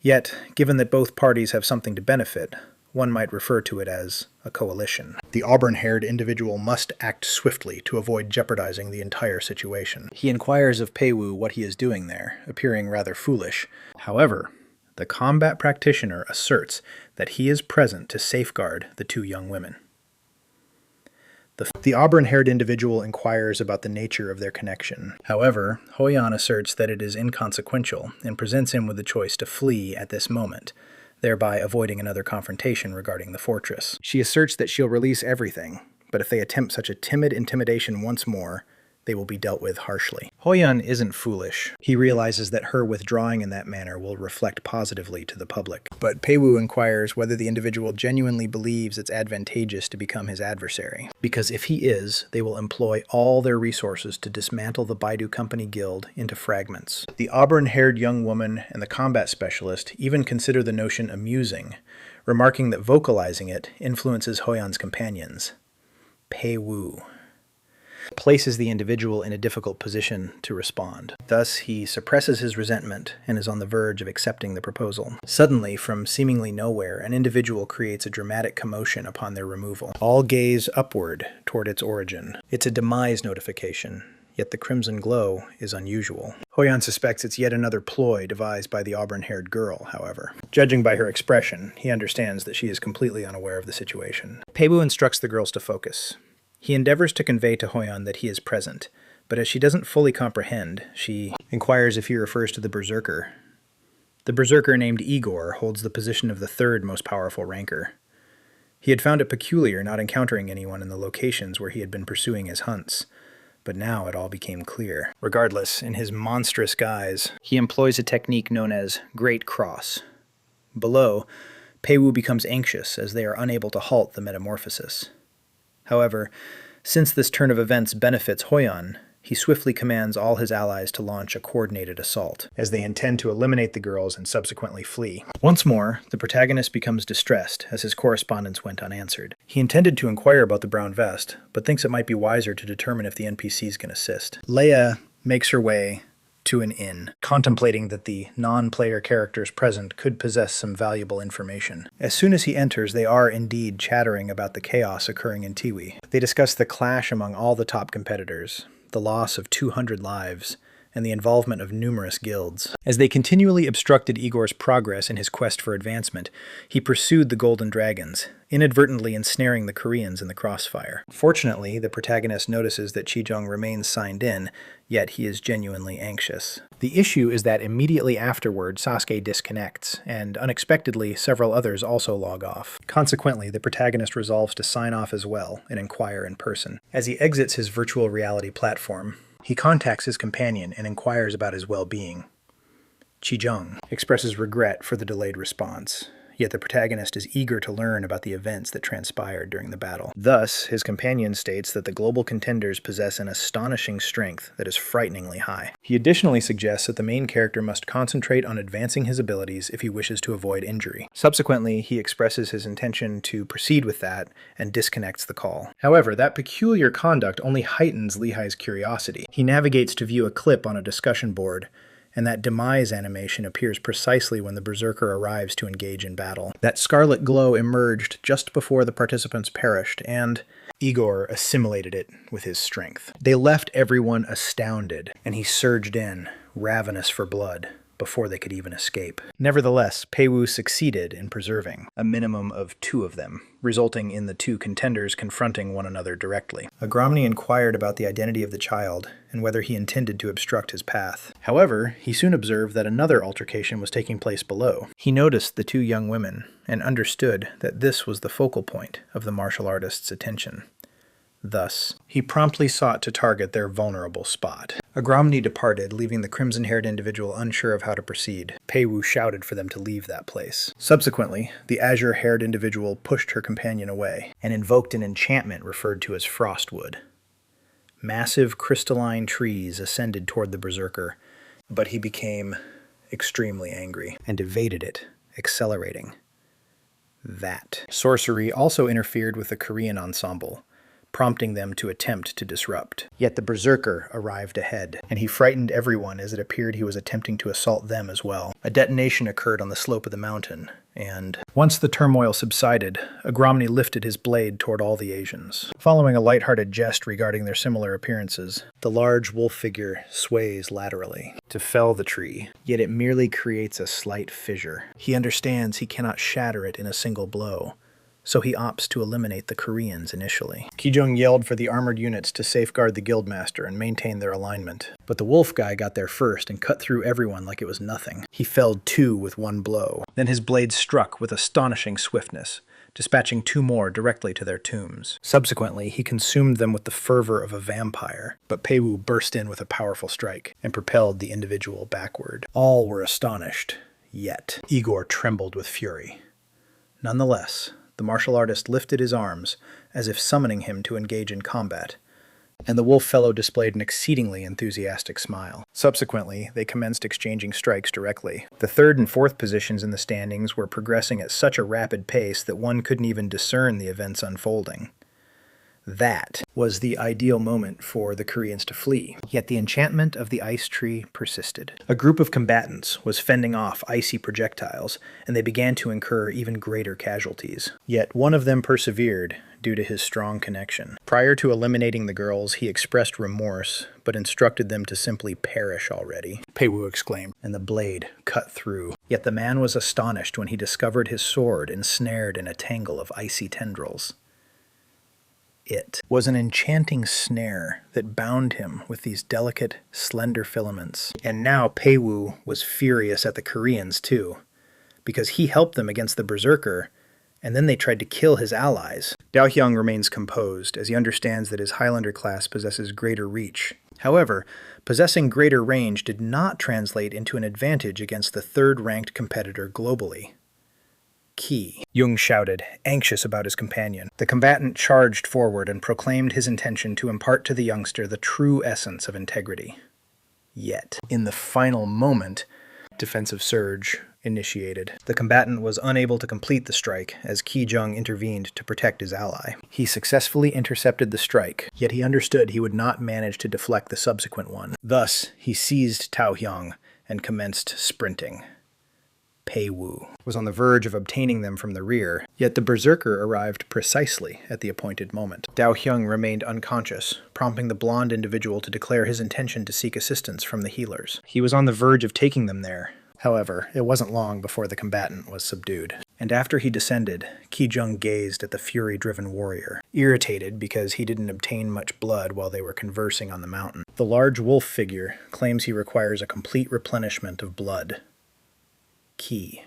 Yet, given that both parties have something to benefit, one might refer to it as a coalition. The auburn-haired individual must act swiftly to avoid jeopardizing the entire situation. He inquires of Peiwu what he is doing there, appearing rather foolish. However, the combat practitioner asserts that he is present to safeguard the two young women. The auburn-haired individual inquires about the nature of their connection. However, Hoyan asserts that it is inconsequential and presents him with the choice to flee at this moment, thereby avoiding another confrontation regarding the fortress. She asserts that she'll release everything, but if they attempt such a timid intimidation once more, they will be dealt with harshly. Hoyan isn't foolish. He realizes that her withdrawing in that manner will reflect positively to the public. But Peiwu inquires whether the individual genuinely believes it's advantageous to become his adversary. Because if he is, they will employ all their resources to dismantle the Baidu Company Guild into fragments. The auburn-haired young woman and the combat specialist even consider the notion amusing, remarking that vocalizing it influences Hoyan's companions. Peiwu places the individual in a difficult position to respond. Thus, he suppresses his resentment and is on the verge of accepting the proposal. Suddenly, from seemingly nowhere, an individual creates a dramatic commotion upon their removal. All gaze upward toward its origin. It's a demise notification, yet the crimson glow is unusual. Hoyan suspects it's yet another ploy devised by the auburn-haired girl, however. Judging by her expression, he understands that she is completely unaware of the situation. Peiwu instructs the girls to focus. He endeavors to convey to Hoyan that he is present, but as she doesn't fully comprehend, she inquires if he refers to the berserker. The berserker named Igor holds the position of the third most powerful ranker. He had found it peculiar not encountering anyone in the locations where he had been pursuing his hunts, but now it all became clear. Regardless, in his monstrous guise, he employs a technique known as Great Cross. Below, Peiwu becomes anxious as they are unable to halt the metamorphosis. However, since this turn of events benefits Hoyan, he swiftly commands all his allies to launch a coordinated assault, as they intend to eliminate the girls and subsequently flee. Once more, the protagonist becomes distressed as his correspondence went unanswered. He intended to inquire about the brown vest, but thinks it might be wiser to determine if the NPCs can assist. Leia makes her way to an inn, contemplating that the non-player characters present could possess some valuable information. As soon as he enters, they are indeed chattering about the chaos occurring in Tiwi. They discuss the clash among all the top competitors, the loss of 200 lives, and the involvement of numerous guilds. As they continually obstructed Igor's progress in his quest for advancement, he pursued the Golden Dragons, inadvertently ensnaring the Koreans in the crossfire. Fortunately, the protagonist notices that Chijong remains signed in, yet he is genuinely anxious. The issue is that immediately afterward, Sasuke disconnects, and unexpectedly, several others also log off. Consequently, the protagonist resolves to sign off as well and inquire in person. As he exits his virtual reality platform, he contacts his companion and inquires about his well-being. Chijong expresses regret for the delayed response, yet the protagonist is eager to learn about the events that transpired during the battle. Thus, his companion states that the global contenders possess an astonishing strength that is frighteningly high. He additionally suggests that the main character must concentrate on advancing his abilities if he wishes to avoid injury. Subsequently, he expresses his intention to proceed with that and disconnects the call. However, that peculiar conduct only heightens Lehai's curiosity. He navigates to view a clip on a discussion board and that demise animation appears precisely when the berserker arrives to engage in battle. That scarlet glow emerged just before the participants perished, and Igor assimilated it with his strength. They left everyone astounded, and he surged in, ravenous for blood, before they could even escape. Nevertheless, Peiwu succeeded in preserving a minimum of 2 of them, resulting in the 2 contenders confronting one another directly. Agromny inquired about the identity of the child and whether he intended to obstruct his path. However, he soon observed that another altercation was taking place below. He noticed the 2 young women and understood that this was the focal point of the martial artist's attention. Thus, he promptly sought to target their vulnerable spot. Agromny departed, leaving the crimson-haired individual unsure of how to proceed. Peiwu shouted for them to leave that place. Subsequently, the azure-haired individual pushed her companion away and invoked an enchantment referred to as Frostwood. Massive crystalline trees ascended toward the berserker, but he became extremely angry and evaded it, accelerating. That sorcery also interfered with the Korean ensemble, prompting them to attempt to disrupt. Yet the berserker arrived ahead, and he frightened everyone as it appeared he was attempting to assault them as well. A detonation occurred on the slope of the mountain, and once the turmoil subsided, Agromny lifted his blade toward all the Asians. Following a lighthearted jest regarding their similar appearances, the large wolf figure sways laterally to fell the tree, yet it merely creates a slight fissure. He understands he cannot shatter it in a single blow, so he opts to eliminate the Koreans initially. Kijung yelled for the armored units to safeguard the guildmaster and maintain their alignment. But the wolf guy got there first and cut through everyone like it was nothing. He felled 2 with 1 blow. Then his blade struck with astonishing swiftness, dispatching 2 more directly to their tombs. Subsequently, he consumed them with the fervor of a vampire, but Peiwu burst in with a powerful strike and propelled the individual backward. All were astonished, yet Igor trembled with fury. Nonetheless, the martial artist lifted his arms, as if summoning him to engage in combat, and the wolf fellow displayed an exceedingly enthusiastic smile. Subsequently, they commenced exchanging strikes directly. The 3rd and 4th positions in the standings were progressing at such a rapid pace that one couldn't even discern the events unfolding. That was the ideal moment for the Koreans to flee, yet the enchantment of the ice tree persisted. A group of combatants was fending off icy projectiles, and they began to incur even greater casualties. Yet one of them persevered due to his strong connection. Prior to eliminating the girls, he expressed remorse, but instructed them to simply perish already. Peiwu exclaimed, and the blade cut through. Yet the man was astonished when he discovered his sword ensnared in a tangle of icy tendrils. It was an enchanting snare that bound him with these delicate, slender filaments. And now Peiwu was furious at the Koreans too, because he helped them against the berserker, and then they tried to kill his allies. Daohyung remains composed, as he understands that his Highlander class possesses greater reach. However, possessing greater range did not translate into an advantage against the 3rd-ranked competitor globally. Ki, Jung shouted, anxious about his companion. The combatant charged forward and proclaimed his intention to impart to the youngster the true essence of integrity. Yet, in the final moment, defensive surge initiated. The combatant was unable to complete the strike as Ki Jung intervened to protect his ally. He successfully intercepted the strike, yet he understood he would not manage to deflect the subsequent one. Thus, he seized Tao Hyung and commenced sprinting. Peiwu was on the verge of obtaining them from the rear, yet the berserker arrived precisely at the appointed moment. Dao Hyung remained unconscious, prompting the blonde individual to declare his intention to seek assistance from the healers. He was on the verge of taking them there. However, it wasn't long before the combatant was subdued. And after he descended, Ki Jung gazed at the fury-driven warrior, irritated because he didn't obtain much blood while they were conversing on the mountain. The large wolf figure claims he requires a complete replenishment of blood. Ki.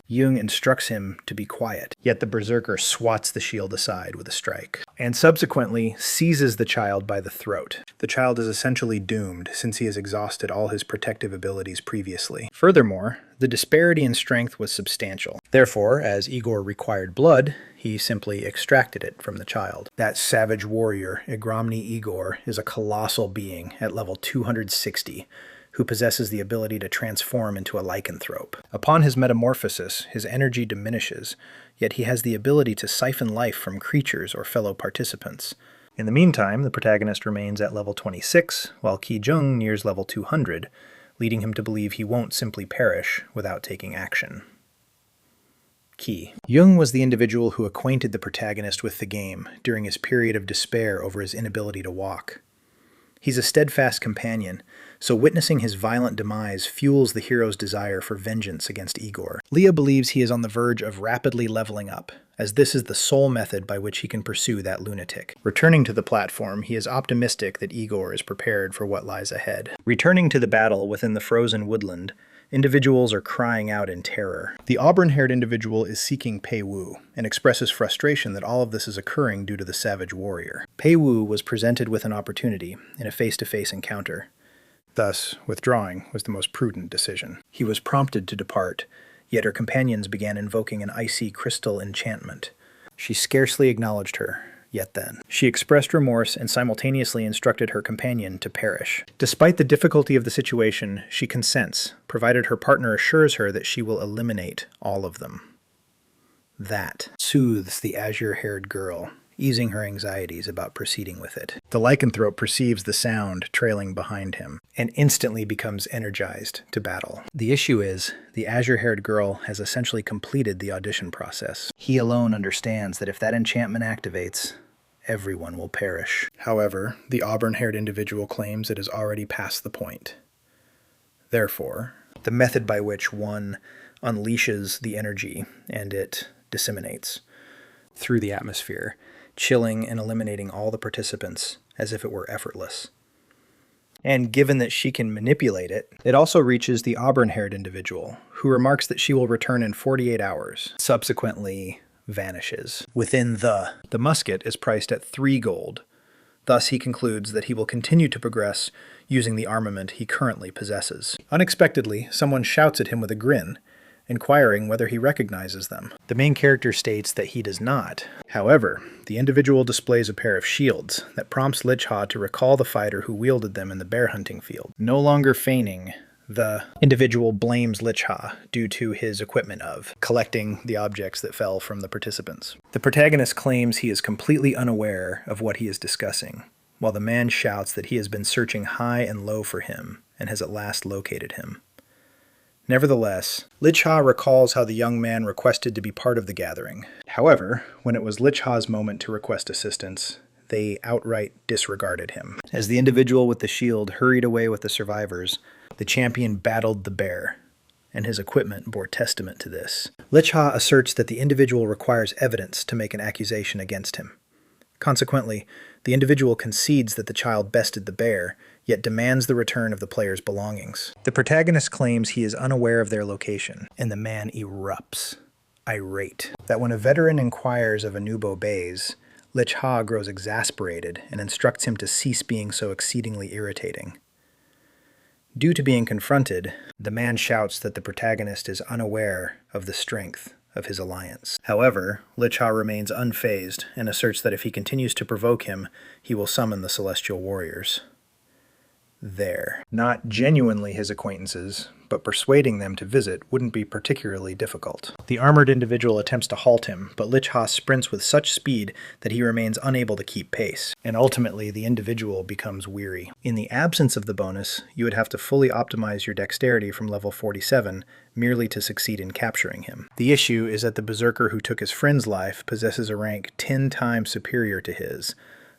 Jung instructs him to be quiet, yet the berserker swats the shield aside with a strike, and subsequently seizes the child by the throat. The child is essentially doomed, since he has exhausted all his protective abilities previously. Furthermore, the disparity in strength was substantial. Therefore, as Igor required blood, he simply extracted it from the child. That savage warrior, Agromny Igor, is a colossal being at level 260, who possesses the ability to transform into a lycanthrope. Upon his metamorphosis, his energy diminishes, yet he has the ability to siphon life from creatures or fellow participants. In the meantime, the protagonist remains at level 26, while Ki Jung nears level 200, leading him to believe he won't simply perish without taking action. Key. Jung was the individual who acquainted the protagonist with the game during his period of despair over his inability to walk. He's a steadfast companion, so witnessing his violent demise fuels the hero's desire for vengeance against Igor. Leah believes he is on the verge of rapidly leveling up, as this is the sole method by which he can pursue that lunatic. Returning to the platform, he is optimistic that Igor is prepared for what lies ahead. Returning to the battle within the frozen woodland, individuals are crying out in terror. The auburn-haired individual is seeking Pei Wu and expresses frustration that all of this is occurring due to the savage warrior. Pei Wu was presented with an opportunity in a face-to-face encounter. Thus, withdrawing was the most prudent decision. He was prompted to depart, yet her companions began invoking an icy crystal enchantment. She scarcely acknowledged her. Yet then, she expressed remorse and simultaneously instructed her companion to perish. Despite the difficulty of the situation, she consents, provided her partner assures her that she will eliminate all of them. That soothes the azure-haired girl, easing her anxieties about proceeding with it. The lycanthrope perceives the sound trailing behind him and instantly becomes energized to battle. The issue is, the azure-haired girl has essentially completed the audition process. He alone understands that if that enchantment activates, everyone will perish. However, the auburn-haired individual claims it is already past the point. Therefore, the method by which one unleashes the energy and it disseminates through the atmosphere, chilling and eliminating all the participants as if it were effortless. And given that she can manipulate it, it also reaches the auburn-haired individual, who remarks that she will return in 48 hours. Subsequently, vanishes. Within the musket is priced at 3 gold. Thus he concludes that he will continue to progress using the armament he currently possesses. Unexpectedly, someone shouts at him with a grin, inquiring whether he recognizes them. The main character states that he does not. However, the individual displays a pair of shields that prompts Lich Ha to recall the fighter who wielded them in the bear hunting field. No longer feigning, the individual blames Lich Ha due to his equipment of collecting the objects that fell from the participants. The protagonist claims he is completely unaware of what he is discussing, while the man shouts that he has been searching high and low for him and has at last located him. Nevertheless, Lich Ha recalls how the young man requested to be part of the gathering. However, when it was Lich Ha's moment to request assistance, they outright disregarded him. As the individual with the shield hurried away with the survivors, the champion battled the bear, and his equipment bore testament to this. Lich Ha asserts that the individual requires evidence to make an accusation against him. Consequently, the individual concedes that the child bested the bear, yet demands the return of the player's belongings. The protagonist claims he is unaware of their location, and the man erupts, irate. That when a veteran inquires of a noob obeys, Lich Ha grows exasperated and instructs him to cease being so exceedingly irritating. Due to being confronted, the man shouts that the protagonist is unaware of the strength of his alliance. However, Lich Ha remains unfazed and asserts that if he continues to provoke him, he will summon the Celestial Warriors. Not genuinely his acquaintances, but persuading them to visit wouldn't be particularly difficult. The armored individual attempts to halt him, but Lich Ha sprints with such speed that he remains unable to keep pace, and ultimately the individual becomes weary. In the absence of the bonus, you would have to fully optimize your dexterity from level 47 merely to succeed in capturing him. The issue is that the berserker who took his friend's life possesses a rank 10 times superior to his.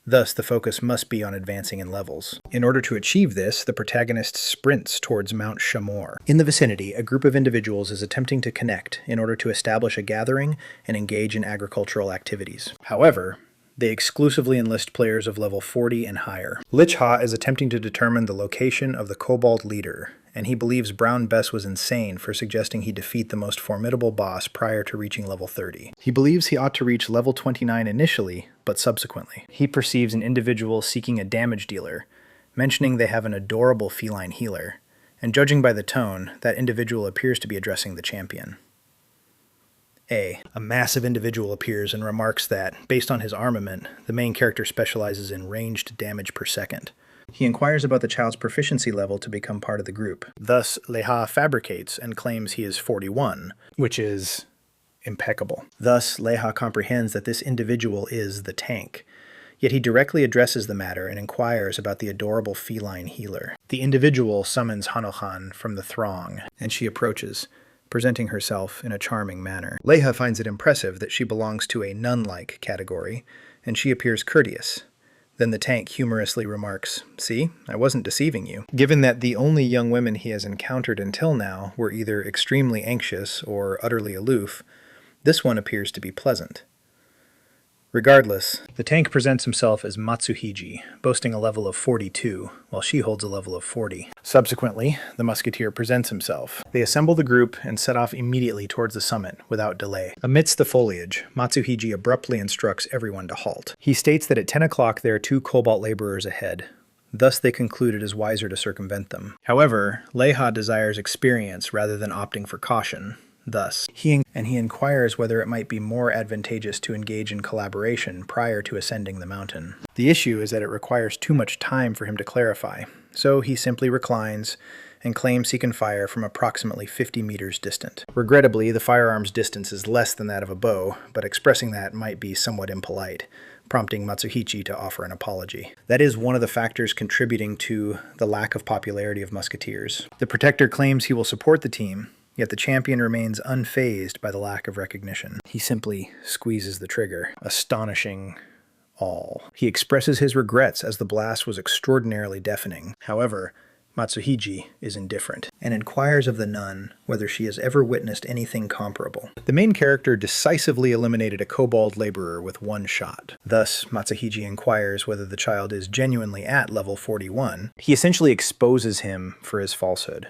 Thus, the focus must be on advancing in levels. In order to achieve this, the protagonist sprints towards Mount Shamor. In the vicinity, a group of individuals is attempting to connect in order to establish a gathering and engage in agricultural activities. However, they exclusively enlist players of level 40 and higher. Lich Ha is attempting to determine the location of the Kobold leader, and he believes Brown Bess was insane for suggesting he defeat the most formidable boss prior to reaching level 30. He believes he ought to reach level 29 initially, but subsequently. He perceives an individual seeking a damage dealer, mentioning they have an adorable feline healer, and judging by the tone, that individual appears to be addressing the champion. A massive individual appears and remarks that, based on his armament, the main character specializes in ranged damage per second. He inquires about the child's proficiency level to become part of the group. Thus, Leha fabricates and claims he is 41, which is impeccable. Thus, Leha comprehends that this individual is the tank. Yet he directly addresses the matter and inquires about the adorable feline healer. The individual summons Hanohan from the throng, and she approaches, presenting herself in a charming manner. Leha finds it impressive that she belongs to a nun-like category, and she appears courteous. Then the tank humorously remarks, "See, I wasn't deceiving you." Given that the only young women he has encountered until now were either extremely anxious or utterly aloof, this one appears to be pleasant. Regardless, the tank presents himself as Matsuhiji, boasting a level of 42, while she holds a level of 40. Subsequently, the musketeer presents himself. They assemble the group and set off immediately towards the summit, without delay. Amidst the foliage, Matsuhiji abruptly instructs everyone to halt. He states that at 10 o'clock there are 2 cobalt laborers ahead. Thus they conclude it is wiser to circumvent them. However, Leha desires experience rather than opting for caution. Thus, he inquires whether it might be more advantageous to engage in collaboration prior to ascending the mountain. The issue is that it requires too much time for him to clarify, so he simply reclines and claims he can fire from approximately 50 meters distant. Regrettably, the firearm's distance is less than that of a bow, but expressing that might be somewhat impolite, prompting Matsuhiji to offer an apology. That is one of the factors contributing to the lack of popularity of musketeers. The protector claims he will support the team, yet the champion remains unfazed by the lack of recognition. He simply squeezes the trigger, astonishing all. He expresses his regrets as the blast was extraordinarily deafening. However, Matsuhiji is indifferent, and inquires of the nun whether she has ever witnessed anything comparable. The main character decisively eliminated a kobold laborer with 1 shot. Thus, Matsuhiji inquires whether the child is genuinely at level 41. He essentially exposes him for his falsehood.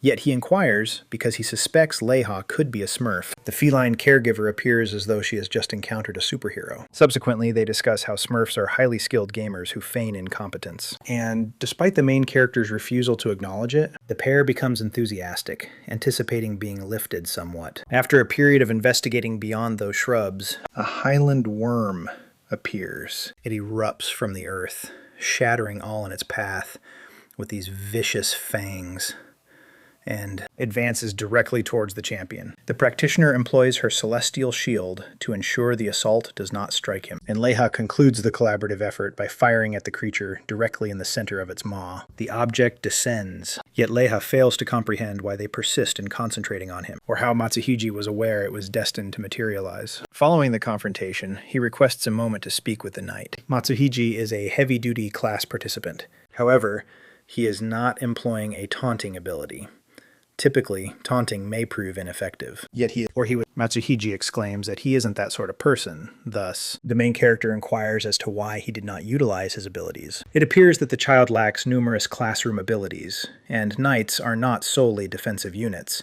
Yet he inquires because he suspects Leha could be a smurf. The feline caregiver appears as though she has just encountered a superhero. Subsequently, they discuss how smurfs are highly skilled gamers who feign incompetence. And despite the main character's refusal to acknowledge it, the pair becomes enthusiastic, anticipating being lifted somewhat. After a period of investigating beyond those shrubs, a highland worm appears. It erupts from the earth, shattering all in its path with these vicious fangs, and advances directly towards the champion. The practitioner employs her celestial shield to ensure the assault does not strike him, and Leha concludes the collaborative effort by firing at the creature directly in the center of its maw. The object descends, yet Leha fails to comprehend why they persist in concentrating on him, or how Matsuhiji was aware it was destined to materialize. Following the confrontation, he requests a moment to speak with the knight. Matsuhiji is a heavy-duty class participant. However, he is not employing a taunting ability. Typically, taunting may prove ineffective. Matsuhiji exclaims that he isn't that sort of person. Thus, the main character inquires as to why he did not utilize his abilities. It appears that the child lacks numerous classroom abilities, and knights are not solely defensive units.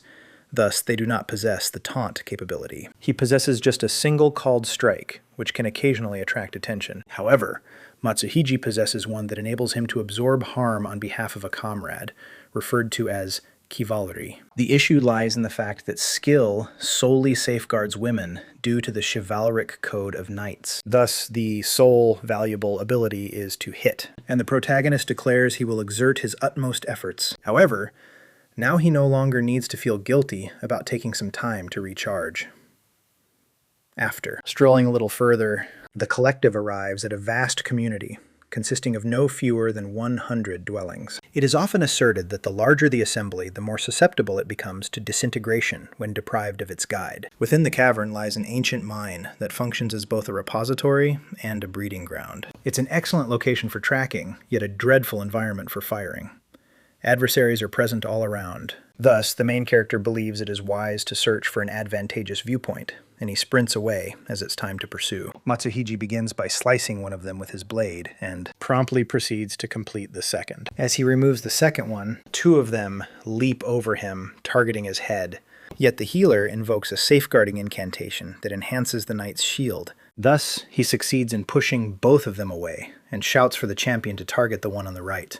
Thus, they do not possess the taunt capability. He possesses just a single called strike, which can occasionally attract attention. However, Matsuhiji possesses one that enables him to absorb harm on behalf of a comrade, referred to as chivalry. The issue lies in the fact that skill solely safeguards women due to the chivalric code of knights. Thus, the sole valuable ability is to hit, and the protagonist declares he will exert his utmost efforts. However, now he no longer needs to feel guilty about taking some time to recharge. After strolling a little further, the collective arrives at a vast community consisting of no fewer than 100 dwellings. It is often asserted that the larger the assembly, the more susceptible it becomes to disintegration when deprived of its guide. Within the cavern lies an ancient mine that functions as both a repository and a breeding ground. It's an excellent location for tracking, yet a dreadful environment for firing. Adversaries are present all around. Thus, the main character believes it is wise to search for an advantageous viewpoint, and he sprints away as it's time to pursue. Matsuhiji begins by slicing one of them with his blade, and promptly proceeds to complete the second. As he removes the second one, 2 of them leap over him, targeting his head. Yet the healer invokes a safeguarding incantation that enhances the knight's shield. Thus, he succeeds in pushing both of them away, and shouts for the champion to target the one on the right.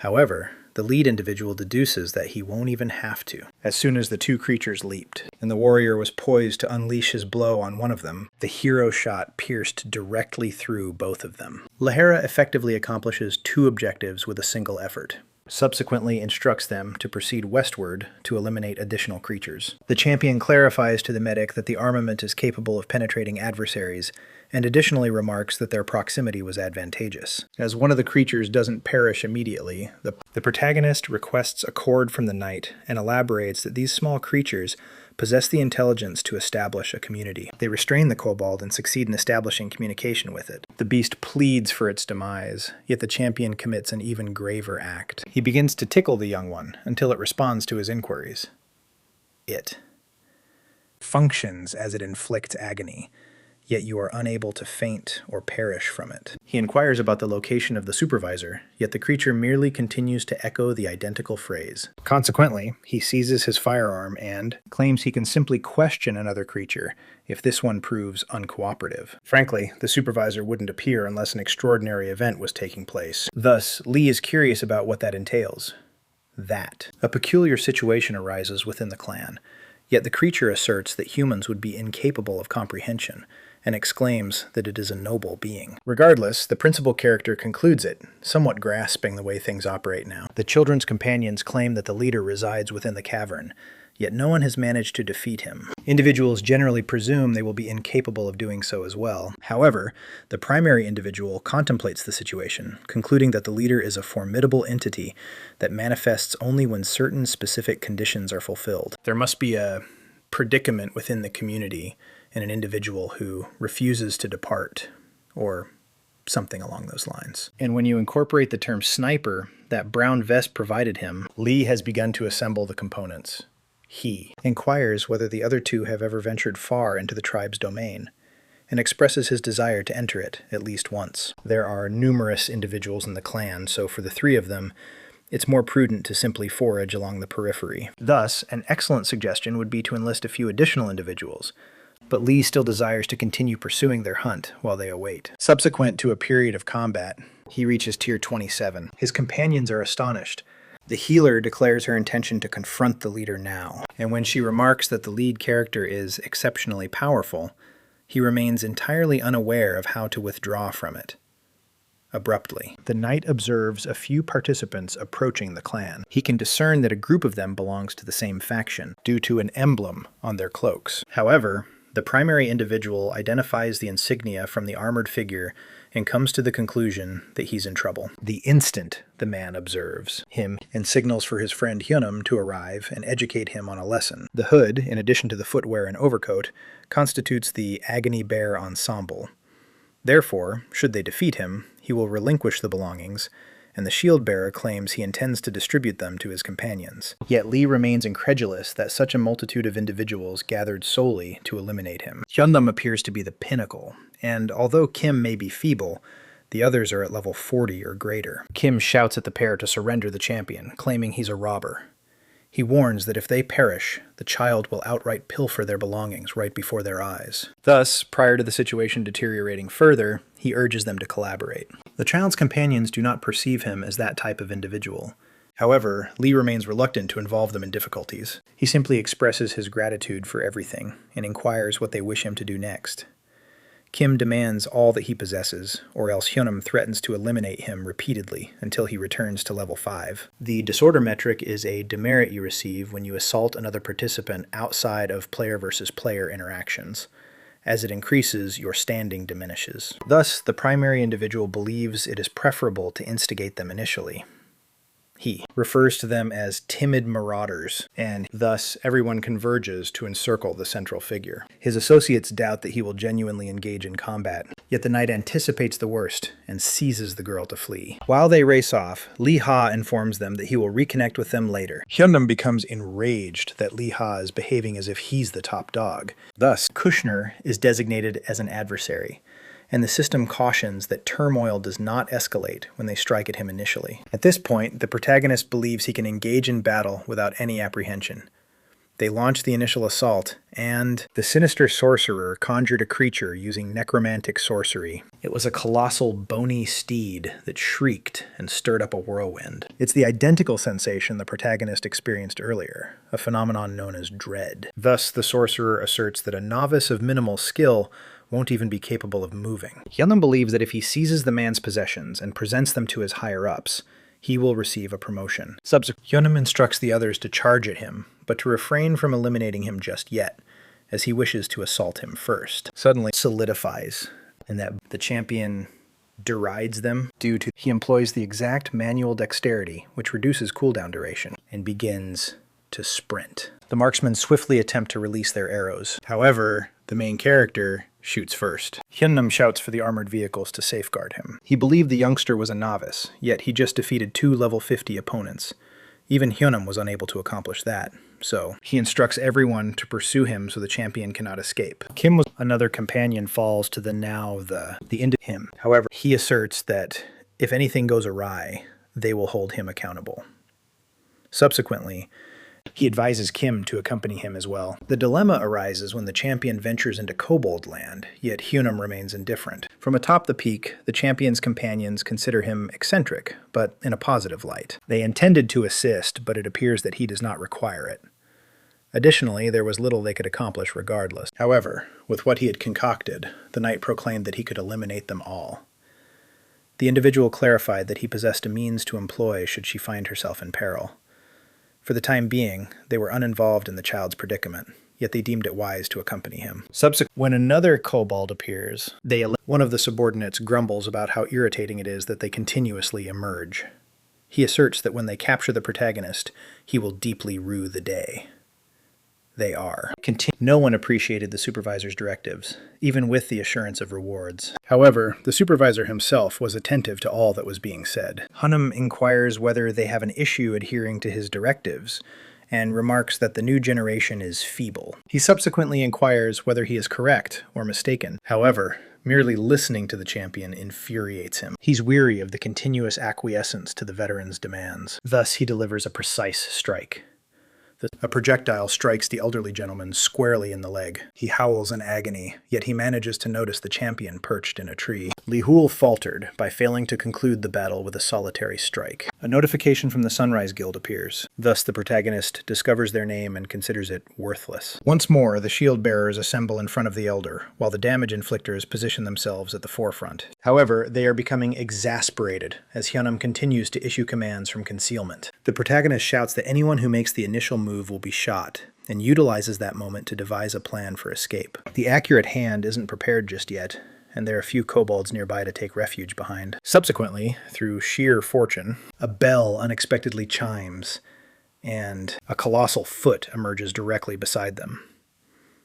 However, the lead individual deduces that he won't even have to. As soon as the 2 creatures leaped, and the warrior was poised to unleash his blow on one of them, the hero shot pierced directly through both of them. Leha effectively accomplishes 2 objectives with a single effort. Subsequently instructs them to proceed westward to eliminate additional creatures. The champion clarifies to the medic that the armament is capable of penetrating adversaries, and additionally remarks that their proximity was advantageous. As one of the creatures doesn't perish immediately, the protagonist requests a cord from the knight and elaborates that these small creatures possess the intelligence to establish a community. They restrain the kobold and succeed in establishing communication with it. The beast pleads for its demise, yet the champion commits an even graver act. He begins to tickle the young one until it responds to his inquiries. It functions as it inflicts agony, yet you are unable to faint or perish from it. He inquires about the location of the supervisor, yet the creature merely continues to echo the identical phrase. Consequently, he seizes his firearm and claims he can simply question another creature if this one proves uncooperative. Frankly, the supervisor wouldn't appear unless an extraordinary event was taking place. Thus, Lee is curious about what that entails. A peculiar situation arises within the clan, yet the creature asserts that humans would be incapable of comprehension, and exclaims that it is a noble being. Regardless, the principal character concludes it, somewhat grasping the way things operate now. The children's companions claim that the leader resides within the cavern, yet no one has managed to defeat him. Individuals generally presume they will be incapable of doing so as well. However, the primary individual contemplates the situation, concluding that the leader is a formidable entity that manifests only when certain specific conditions are fulfilled. There must be a predicament within the community and an individual who refuses to depart, or something along those lines. And when you incorporate the term sniper that brown vest provided him, Lee has begun to assemble the components. He inquires whether the other two have ever ventured far into the tribe's domain, and expresses his desire to enter it at least once. There are numerous individuals in the clan, so for the three of them, it's more prudent to simply forage along the periphery. Thus, an excellent suggestion would be to enlist a few additional individuals, but Lee still desires to continue pursuing their hunt while they await. Subsequent to a period of combat, he reaches tier 27. His companions are astonished. The healer declares her intention to confront the leader now, and when she remarks that the lead character is exceptionally powerful, he remains entirely unaware of how to withdraw from it. Abruptly, the knight observes a few participants approaching the clan. He can discern that a group of them belongs to the same faction, due to an emblem on their cloaks. However, the primary individual identifies the insignia from the armored figure and comes to the conclusion that he's in trouble. The instant the man observes him and signals for his friend Hyunam to arrive and educate him on a lesson. The hood, in addition to the footwear and overcoat, constitutes the Agony Bear ensemble. Therefore, should they defeat him, he will relinquish the belongings, and the shield bearer claims he intends to distribute them to his companions. Yet Lee remains incredulous that such a multitude of individuals gathered solely to eliminate him. Hyundam appears to be the pinnacle, and although Kim may be feeble, the others are at level 40 or greater. Kim shouts at the pair to surrender the champion, claiming he's a robber. He warns that if they perish, the child will outright pilfer their belongings right before their eyes. Thus, prior to the situation deteriorating further, he urges them to collaborate. The child's companions do not perceive him as that type of individual. However, Lee remains reluctant to involve them in difficulties. He simply expresses his gratitude for everything and inquires what they wish him to do next. Kim demands all that he possesses, or else Hyunam threatens to eliminate him repeatedly until he returns to level 5. The disorder metric is a demerit you receive when you assault another participant outside of player versus player interactions. As it increases, your standing diminishes. Thus, the primary individual believes it is preferable to instigate them initially. He refers to them as timid marauders, and thus everyone converges to encircle the central figure. His associates doubt that he will genuinely engage in combat, yet the knight anticipates the worst and seizes the girl to flee. While they race off, Lee Ha informs them that he will reconnect with them later. Hyundam becomes enraged that Lee Ha is behaving as if he's the top dog. Thus, Kushner is designated as an adversary, and the system cautions that turmoil does not escalate when they strike at him initially. At this point, the protagonist believes he can engage in battle without any apprehension. They launch the initial assault, and the sinister sorcerer conjured a creature using necromantic sorcery. It was a colossal bony steed that shrieked and stirred up a whirlwind. It's the identical sensation the protagonist experienced earlier, a phenomenon known as dread. Thus, the sorcerer asserts that a novice of minimal skill won't even be capable of moving. Hyunam believes that if he seizes the man's possessions and presents them to his higher-ups, he will receive a promotion. Hyunam instructs the others to charge at him, but to refrain from eliminating him just yet, as he wishes to assault him first. Suddenly solidifies and that the champion derides them due to he employs the exact manual dexterity, which reduces cooldown duration, and begins to sprint. The marksmen swiftly attempt to release their arrows. However, the main character shoots first. Hyunnam shouts for the armored vehicles to safeguard him. He believed the youngster was a novice, yet he just defeated 2 level 50 opponents. Even Hyunnam was unable to accomplish that, so he instructs everyone to pursue him so the champion cannot escape. Kim was another companion falls to the end of him. However, he asserts that if anything goes awry, they will hold him accountable. Subsequently, he advises Kim to accompany him as well. The dilemma arises when the champion ventures into Kobold land, yet Hyunnam remains indifferent. From atop the peak, the champion's companions consider him eccentric, but in a positive light. They intended to assist, but it appears that he does not require it. Additionally, there was little they could accomplish regardless. However, with what he had concocted, the knight proclaimed that he could eliminate them all. The individual clarified that he possessed a means to employ should she find herself in peril. For the time being, they were uninvolved in the child's predicament, yet they deemed it wise to accompany him. When another kobold appears, one of the subordinates grumbles about how irritating it is that they continuously emerge. He asserts that when they capture the protagonist, he will deeply rue the day. They are. No one appreciated the supervisor's directives, even with the assurance of rewards. However, the supervisor himself was attentive to all that was being said. Hyunnam inquires whether they have an issue adhering to his directives, and remarks that the new generation is feeble. He subsequently inquires whether he is correct or mistaken. However, merely listening to the champion infuriates him. He's weary of the continuous acquiescence to the veteran's demands. Thus, he delivers a precise strike. A projectile strikes the elderly gentleman squarely in the leg. He howls in agony, yet he manages to notice the champion perched in a tree. Li Hul faltered by failing to conclude the battle with a solitary strike. A notification from the Sunrise Guild appears. Thus, the protagonist discovers their name and considers it worthless. Once more, the shield bearers assemble in front of the elder, while the damage inflictors position themselves at the forefront. However, they are becoming exasperated as Hyunnam continues to issue commands from concealment. The protagonist shouts that anyone who makes the initial move will be shot, and utilizes that moment to devise a plan for escape. The accurate hand isn't prepared just yet, and there are few kobolds nearby to take refuge behind. Subsequently, through sheer fortune, a bell unexpectedly chimes, and a colossal foot emerges directly beside them.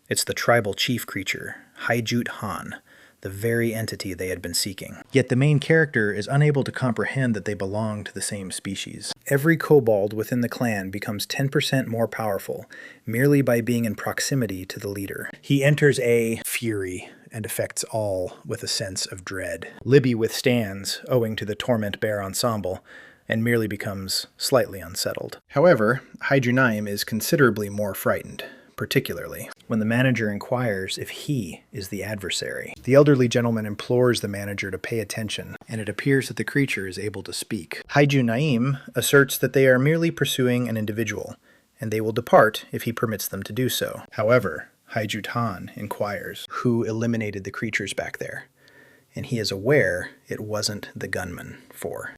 It's the tribal chief creature, Haijut Han, the very entity they had been seeking. Yet the main character is unable to comprehend that they belong to the same species. Every kobold within the clan becomes 10% more powerful merely by being in proximity to the leader. He enters a fury and affects all with a sense of dread. Libby withstands, owing to the Torment Bear ensemble, and merely becomes slightly unsettled. However, Haijunaim is considerably more frightened, particularly when the manager inquires if he is the adversary. The elderly gentleman implores the manager to pay attention, and it appears that the creature is able to speak. Haijunaim asserts that they are merely pursuing an individual, and they will depart if he permits them to do so. However, Haijut Han inquires who eliminated the creatures back there, and he is aware it wasn't the gunman.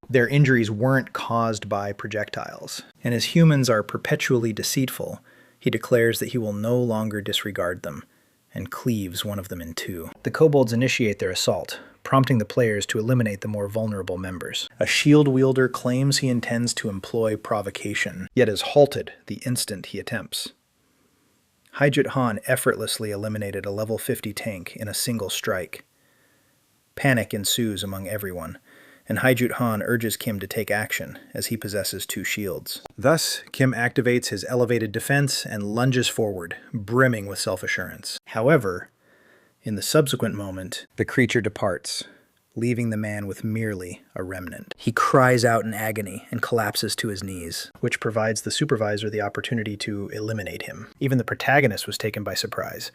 Their injuries weren't caused by projectiles, and as humans are perpetually deceitful, he declares that he will no longer disregard them, and cleaves one of them in two. The kobolds initiate their assault, prompting the players to eliminate the more vulnerable members. A shield wielder claims he intends to employ provocation, yet is halted the instant he attempts. Haijut Han effortlessly eliminated a level 50 tank in a single strike. Panic ensues among everyone, and Haijut Han urges Kim to take action, as he possesses 2 shields. Thus, Kim activates his elevated defense and lunges forward, brimming with self-assurance. However, in the subsequent moment, the creature departs, leaving the man with merely a remnant. He cries out in agony and collapses to his knees, which provides the supervisor the opportunity to eliminate him. Even the protagonist was taken by surprise.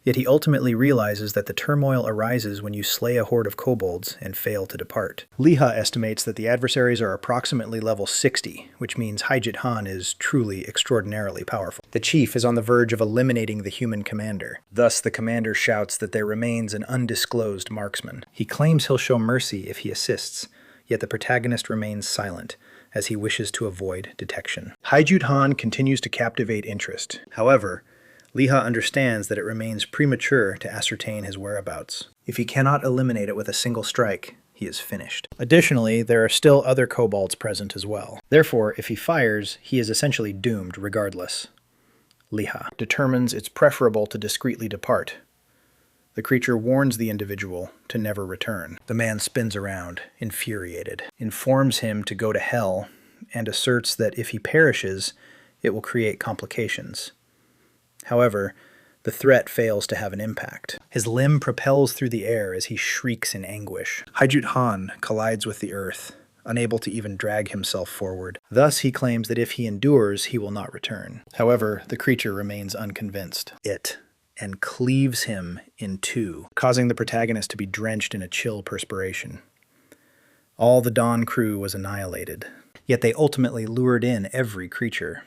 Yet he ultimately realizes that the turmoil arises when you slay a horde of kobolds and fail to depart. Liha estimates that the adversaries are approximately level 60, which means Haijut Han is truly extraordinarily powerful. The chief is on the verge of eliminating the human commander. Thus, the commander shouts that there remains an undisclosed marksman. He claims he'll show mercy if he assists, yet the protagonist remains silent, as he wishes to avoid detection. Haijut Han continues to captivate interest. However, Liha understands that it remains premature to ascertain his whereabouts. If he cannot eliminate it with a single strike, he is finished. Additionally, there are still other kobolds present as well. Therefore, if he fires, he is essentially doomed regardless. Liha determines it's preferable to discreetly depart. The creature warns the individual to never return. The man spins around, infuriated, informs him to go to hell, and asserts that if he perishes, it will create complications. However, the threat fails to have an impact. His limb propels through the air as he shrieks in anguish. Haijut Han collides with the earth, unable to even drag himself forward. Thus, he claims that if he endures, he will not return. However, the creature remains unconvinced. And cleaves him in two, causing the protagonist to be drenched in a chill perspiration. All the Dawn crew was annihilated, yet they ultimately lured in every creature.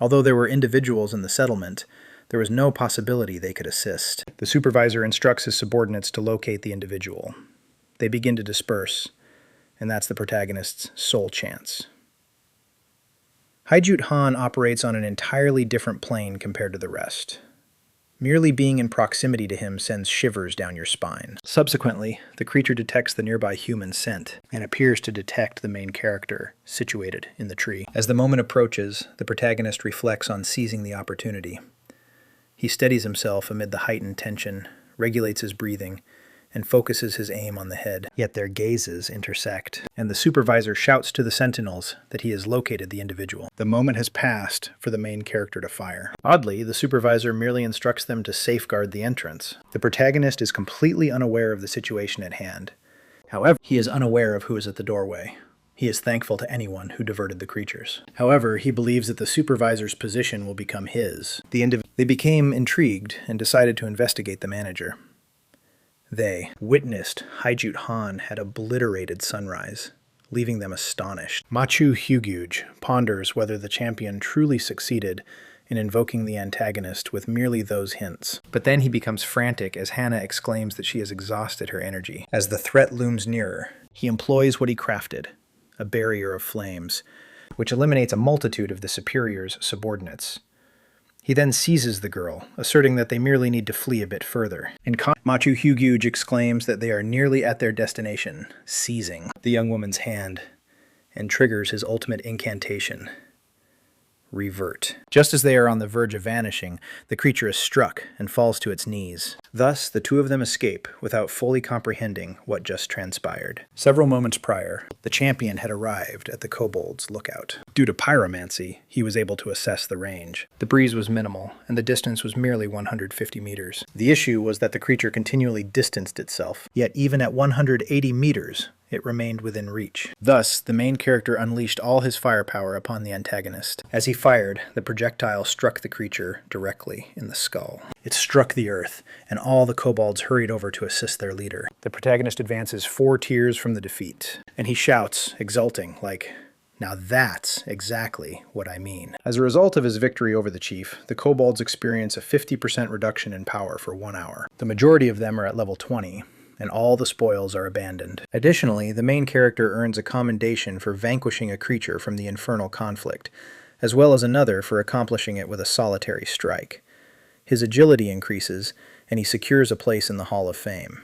Although there were individuals in the settlement, there was no possibility they could assist. The supervisor instructs his subordinates to locate the individual. They begin to disperse, and that's the protagonist's sole chance. Haijut Han operates on an entirely different plane compared to the rest. Merely being in proximity to him sends shivers down your spine. Subsequently, the creature detects the nearby human scent and appears to detect the main character, situated in the tree. As the moment approaches, the protagonist reflects on seizing the opportunity. He steadies himself amid the heightened tension, regulates his breathing, and focuses his aim on the head. Yet their gazes intersect, and the supervisor shouts to the sentinels that he has located the individual. The moment has passed for the main character to fire. Oddly, the supervisor merely instructs them to safeguard the entrance. The protagonist is completely unaware of the situation at hand. However, he is unaware of who is at the doorway. He is thankful to anyone who diverted the creatures. However, he believes that the supervisor's position will become his. They became intrigued and decided to investigate the manager. They witnessed Haijut Han had obliterated Sunrise, leaving them astonished. Machu Hyuguj ponders whether the champion truly succeeded in invoking the antagonist with merely those hints. But then he becomes frantic as Hannah exclaims that she has exhausted her energy. As the threat looms nearer, he employs what he crafted, a barrier of flames, which eliminates a multitude of the superior's subordinates. He then seizes the girl, asserting that they merely need to flee a bit further. Machu Hyuguj exclaims that they are nearly at their destination, seizing the young woman's hand, and triggers his ultimate incantation, Revert. Just as they are on the verge of vanishing, the creature is struck and falls to its knees. Thus, the two of them escape without fully comprehending what just transpired. Several moments prior, the champion had arrived at the kobold's lookout. Due to pyromancy, he was able to assess the range. The breeze was minimal, and the distance was merely 150 meters. The issue was that the creature continually distanced itself, yet even at 180 meters, it remained within reach. Thus, the main character unleashed all his firepower upon the antagonist. As he fired, the projectile struck the creature directly in the skull. It struck the earth, and all the kobolds hurried over to assist their leader. The protagonist advances 4 tiers from the defeat, and he shouts, exulting, like, "Now that's exactly what I mean." As a result of his victory over the chief, the kobolds experience a 50% reduction in power for 1 hour. The majority of them are at level 20, and all the spoils are abandoned. Additionally, the main character earns a commendation for vanquishing a creature from the infernal conflict, as well as another for accomplishing it with a solitary strike. His agility increases, and he secures a place in the Hall of Fame.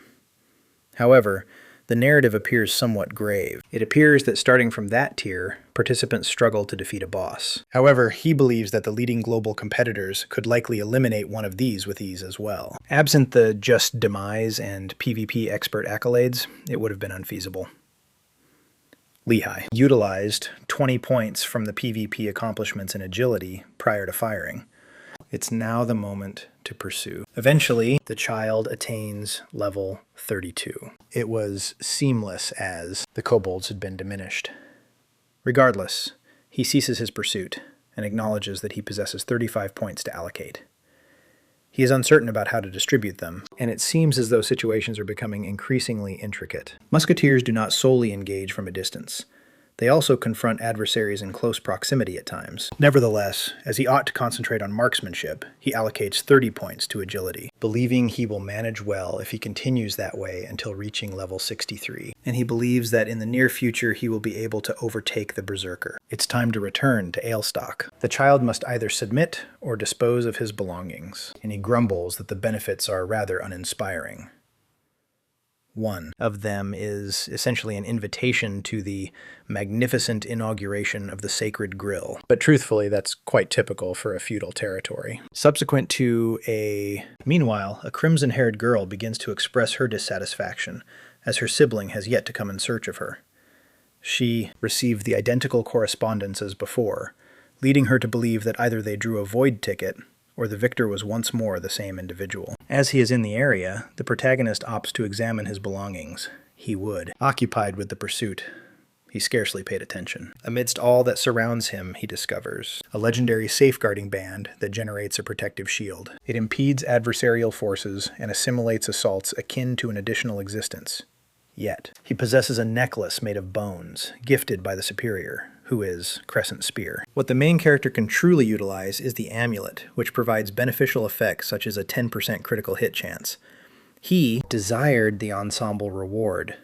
However, the narrative appears somewhat grave. It appears that starting from that tier, participants struggle to defeat a boss. However, he believes that the leading global competitors could likely eliminate one of these with ease as well. Absent the just demise and PvP expert accolades, it would have been unfeasible. Lehigh utilized 20 points from the PvP accomplishments in agility prior to firing. It's now the moment to pursue. Eventually, the child attains level 32. It was seamless as the kobolds had been diminished. Regardless, he ceases his pursuit and acknowledges that he possesses 35 points to allocate. He is uncertain about how to distribute them, and it seems as though situations are becoming increasingly intricate. Musketeers do not solely engage from a distance. They also confront adversaries in close proximity at times. Nevertheless, as he ought to concentrate on marksmanship, he allocates 30 points to agility, believing he will manage well if he continues that way until reaching level 63. And he believes that in the near future he will be able to overtake the berserker. It's time to return to Alestock. The child must either submit or dispose of his belongings, and he grumbles that the benefits are rather uninspiring. One of them is essentially an invitation to the magnificent inauguration of the sacred grill. But truthfully, that's quite typical for a feudal territory. Meanwhile, a crimson-haired girl begins to express her dissatisfaction, as her sibling has yet to come in search of her. She received the identical correspondence as before, leading her to believe that either they drew a void ticket, or the victor was once more the same individual. As he is in the area, the protagonist opts to examine his belongings. He would. Occupied with the pursuit, he scarcely paid attention. Amidst all that surrounds him, he discovers a legendary safeguarding band that generates a protective shield. It impedes adversarial forces and assimilates assaults akin to an additional existence. Yet, he possesses a necklace made of bones, gifted by the superior, who is Crescent Spear. What the main character can truly utilize is the amulet, which provides beneficial effects such as a 10% critical hit chance. He desired the ensemble reward,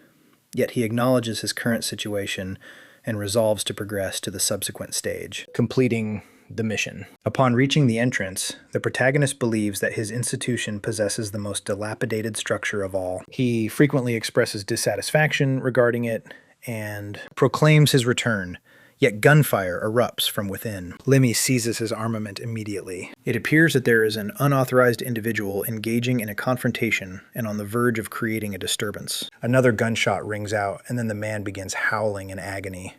yet he acknowledges his current situation and resolves to progress to the subsequent stage, completing the mission. Upon reaching the entrance, the protagonist believes that his institution possesses the most dilapidated structure of all. He frequently expresses dissatisfaction regarding it and proclaims his return. Yet gunfire erupts from within. Lemmy seizes his armament immediately. It appears that there is an unauthorized individual engaging in a confrontation and on the verge of creating a disturbance. Another gunshot rings out, and then the man begins howling in agony.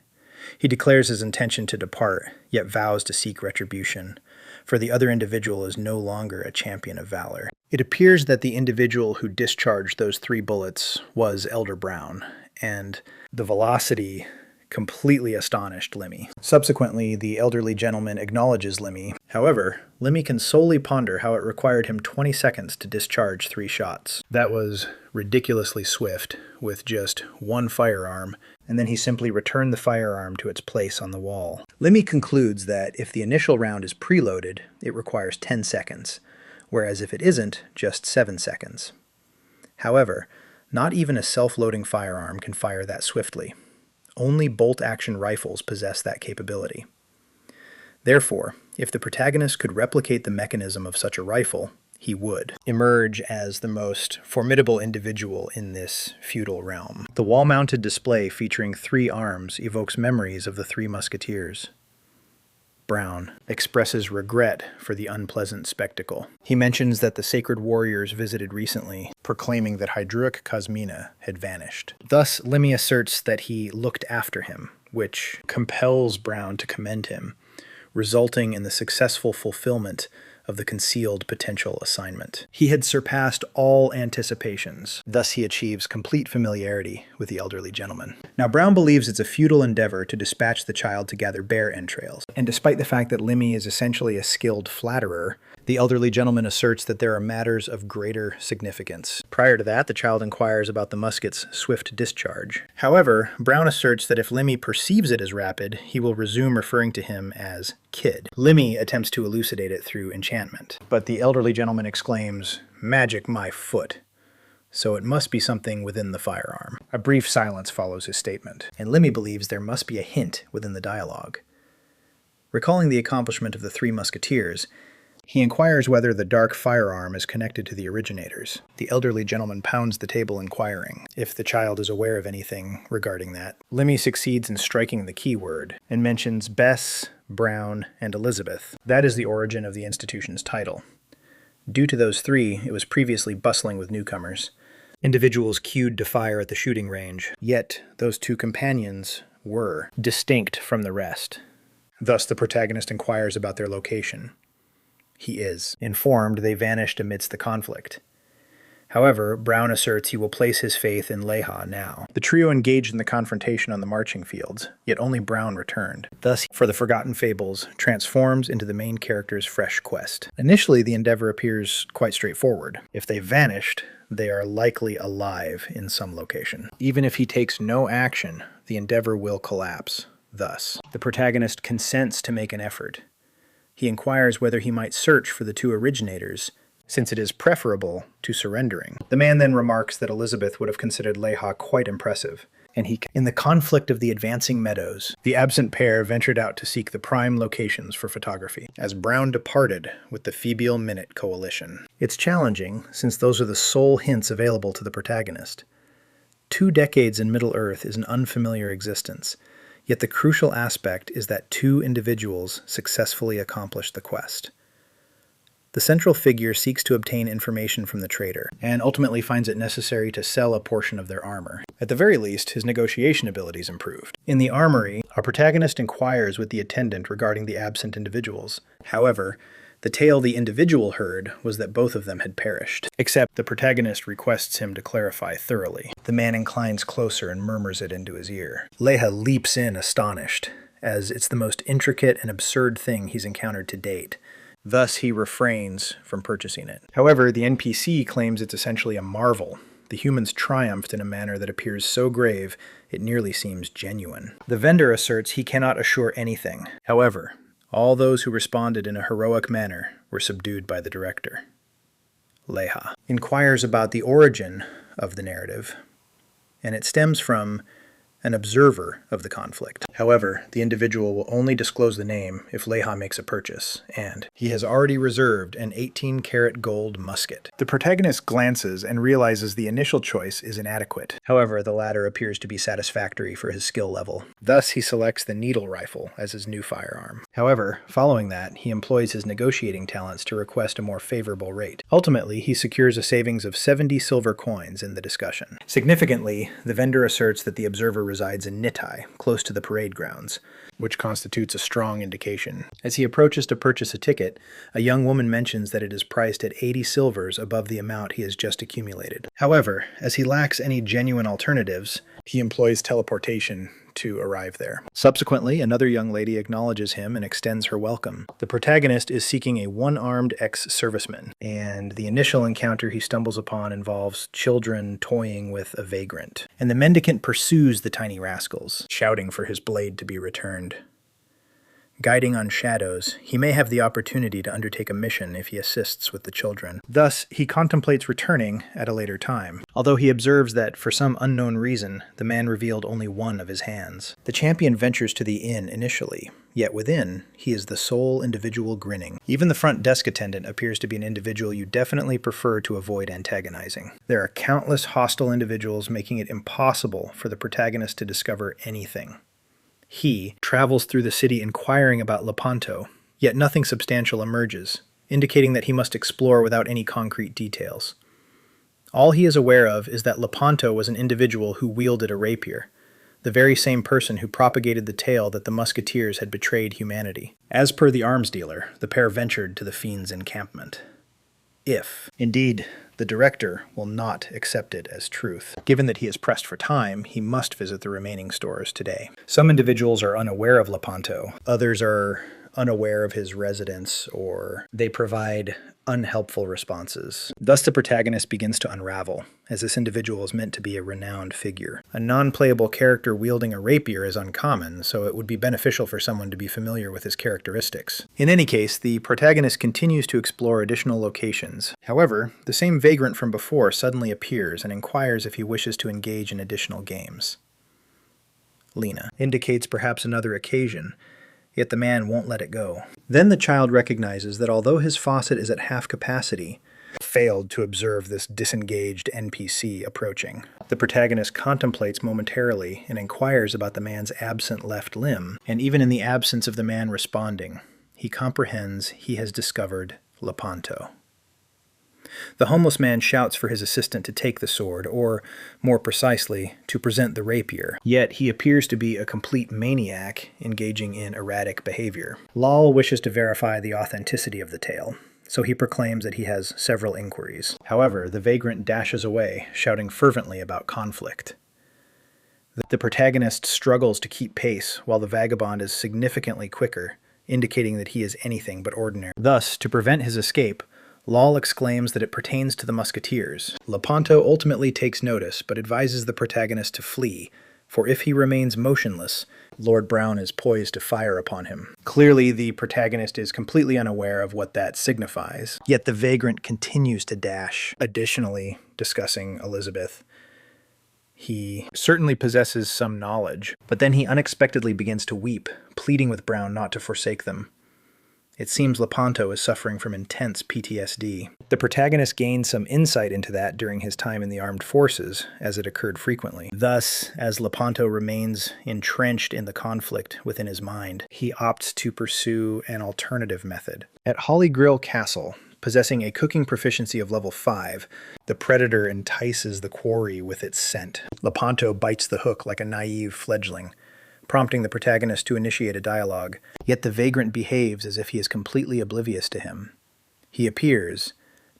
He declares his intention to depart, yet vows to seek retribution, for the other individual is no longer a champion of valor. It appears that the individual who discharged those 3 bullets was Elder Brown, and the velocity completely astonished Lemmy. Subsequently, the elderly gentleman acknowledges Lemmy. However, Lemmy can solely ponder how it required him 20 seconds to discharge 3 shots. That was ridiculously swift, with just 1 firearm, and then he simply returned the firearm to its place on the wall. Lemmy concludes that if the initial round is preloaded, it requires 10 seconds, whereas if it isn't, just 7 seconds. However, not even a self-loading firearm can fire that swiftly. Only bolt-action rifles possess that capability. Therefore, if the protagonist could replicate the mechanism of such a rifle, he would emerge as the most formidable individual in this feudal realm. The wall-mounted display featuring 3 arms evokes memories of the 3 musketeers. Brown expresses regret for the unpleasant spectacle. He mentions that the sacred warriors visited recently, proclaiming that Hydruic Cosmina had vanished. Thus, Lemmy asserts that he looked after him, which compels Brown to commend him, resulting in the successful fulfillment of the concealed potential assignment. He had surpassed all anticipations. Thus he achieves complete familiarity with the elderly gentleman. Now Brown believes it's a futile endeavor to dispatch the child to gather bear entrails, and despite the fact that Lemmy is essentially a skilled flatterer, the elderly gentleman asserts that there are matters of greater significance. Prior to that, the child inquires about the musket's swift discharge. However, Brown asserts that if Lemmy perceives it as rapid, he will resume referring to him as Kid. Lemmy attempts to elucidate it through enchantment, but the elderly gentleman exclaims, "Magic my foot." So it must be something within the firearm. A brief silence follows his statement, and Lemmy believes there must be a hint within the dialogue. Recalling the accomplishment of the 3 musketeers, he inquires whether the dark firearm is connected to the originators. The elderly gentleman pounds the table inquiring if the child is aware of anything regarding that. Lemmy succeeds in striking the keyword and mentions Bess, Brown, and Elizabeth. That is the origin of the institution's title. Due to those 3, it was previously bustling with newcomers, individuals queued to fire at the shooting range. Yet, those 2 companions were distinct from the rest. Thus, the protagonist inquires about their location. He is informed they vanished amidst the conflict. However, Brown asserts he will place his faith in Leha now. The trio engaged in the confrontation on the marching fields, yet only Brown returned. Thus, For the Forgotten Fables transforms into the main character's fresh quest. Initially, the endeavor appears quite straightforward. If they vanished, they are likely alive in some location. Even if he takes no action, the endeavor will collapse. Thus, the protagonist consents to make an effort. He inquires whether he might search for the two originators, since it is preferable to surrendering. The man then remarks that Elizabeth would have considered Leha quite impressive, and in the conflict of the advancing meadows, the absent pair ventured out to seek the prime locations for photography, as Brown departed with the Phoebeal Minute Coalition. It's challenging, since those are the sole hints available to the protagonist. 2 decades in Middle-earth is an unfamiliar existence, yet the crucial aspect is that 2 individuals successfully accomplished the quest. The central figure seeks to obtain information from the trader, and ultimately finds it necessary to sell a portion of their armor. At the very least, his negotiation abilities improved. In the armory, our protagonist inquires with the attendant regarding the absent individuals. However, the tale the individual heard was that both of them had perished, except the protagonist requests him to clarify thoroughly. The man inclines closer and murmurs it into his ear. Leha leaps in astonished, as it's the most intricate and absurd thing he's encountered to date. Thus, he refrains from purchasing it. However, the NPC claims it's essentially a marvel. The humans triumphed in a manner that appears so grave, it nearly seems genuine. The vendor asserts he cannot assure anything. However, all those who responded in a heroic manner were subdued by the director. Leha inquires about the origin of the narrative, and it stems from an observer of the conflict. However, the individual will only disclose the name if Leha makes a purchase, and he has already reserved an 18-karat gold musket. The protagonist glances and realizes the initial choice is inadequate. However, the latter appears to be satisfactory for his skill level. Thus, he selects the needle rifle as his new firearm. However, following that, he employs his negotiating talents to request a more favorable rate. Ultimately, he secures a savings of 70 silver coins in the discussion. Significantly, the vendor asserts that the observer resides in Nitai, close to the parade grounds, which constitutes a strong indication. As he approaches to purchase a ticket, a young woman mentions that it is priced at 80 silvers above the amount he has just accumulated. However, as he lacks any genuine alternatives, he employs teleportation to arrive there. Subsequently, another young lady acknowledges him and extends her welcome. The protagonist is seeking a one-armed ex-serviceman, and the initial encounter he stumbles upon involves children toying with a vagrant. And the mendicant pursues the tiny rascals, shouting for his blade to be returned. Guiding on shadows, he may have the opportunity to undertake a mission if he assists with the children. Thus, he contemplates returning at a later time, although he observes that, for some unknown reason, the man revealed only one of his hands. The champion ventures to the inn initially, yet within, he is the sole individual grinning. Even the front desk attendant appears to be an individual you definitely prefer to avoid antagonizing. There are countless hostile individuals making it impossible for the protagonist to discover anything. He travels through the city inquiring about Lepanto, yet nothing substantial emerges, indicating that he must explore without any concrete details. All he is aware of is that Lepanto was an individual who wielded a rapier, the very same person who propagated the tale that the musketeers had betrayed humanity. As per the arms dealer, the pair ventured to the fiend's encampment. If, indeed, the director will not accept it as truth. Given that he is pressed for time, he must visit the remaining stores today. Some individuals are unaware of Lepanto. Others are unaware of his residence, or they provide unhelpful responses. Thus the protagonist begins to unravel, as this individual is meant to be a renowned figure. A non-playable character wielding a rapier is uncommon, so it would be beneficial for someone to be familiar with his characteristics. In any case, the protagonist continues to explore additional locations. However, the same vagrant from before suddenly appears and inquires if he wishes to engage in additional games. Lena indicates perhaps another occasion, yet the man won't let it go. Then the child recognizes that although his faucet is at half capacity, failed to observe this disengaged NPC approaching. The protagonist contemplates momentarily and inquires about the man's absent left limb, and even in the absence of the man responding, he comprehends he has discovered Lepanto. The homeless man shouts for his assistant to take the sword, or, more precisely, to present the rapier. Yet he appears to be a complete maniac, engaging in erratic behavior. Lal wishes to verify the authenticity of the tale, so he proclaims that he has several inquiries. However, the vagrant dashes away, shouting fervently about conflict. The protagonist struggles to keep pace, while the vagabond is significantly quicker, indicating that he is anything but ordinary. Thus, to prevent his escape, Lal exclaims that it pertains to the musketeers. Lepanto ultimately takes notice, but advises the protagonist to flee, for if he remains motionless, Lord Brown is poised to fire upon him. Clearly, the protagonist is completely unaware of what that signifies, yet the vagrant continues to dash. Additionally, discussing Elizabeth, he certainly possesses some knowledge, but then he unexpectedly begins to weep, pleading with Brown not to forsake them. It seems Lepanto is suffering from intense PTSD. The protagonist gained some insight into that during his time in the armed forces, as it occurred frequently. Thus, as Lepanto remains entrenched in the conflict within his mind, he opts to pursue an alternative method. At Holly Grill Castle, possessing a cooking proficiency of level 5, the predator entices the quarry with its scent. Lepanto bites the hook like a naive fledgling, prompting the protagonist to initiate a dialogue, yet the vagrant behaves as if he is completely oblivious to him. He appears,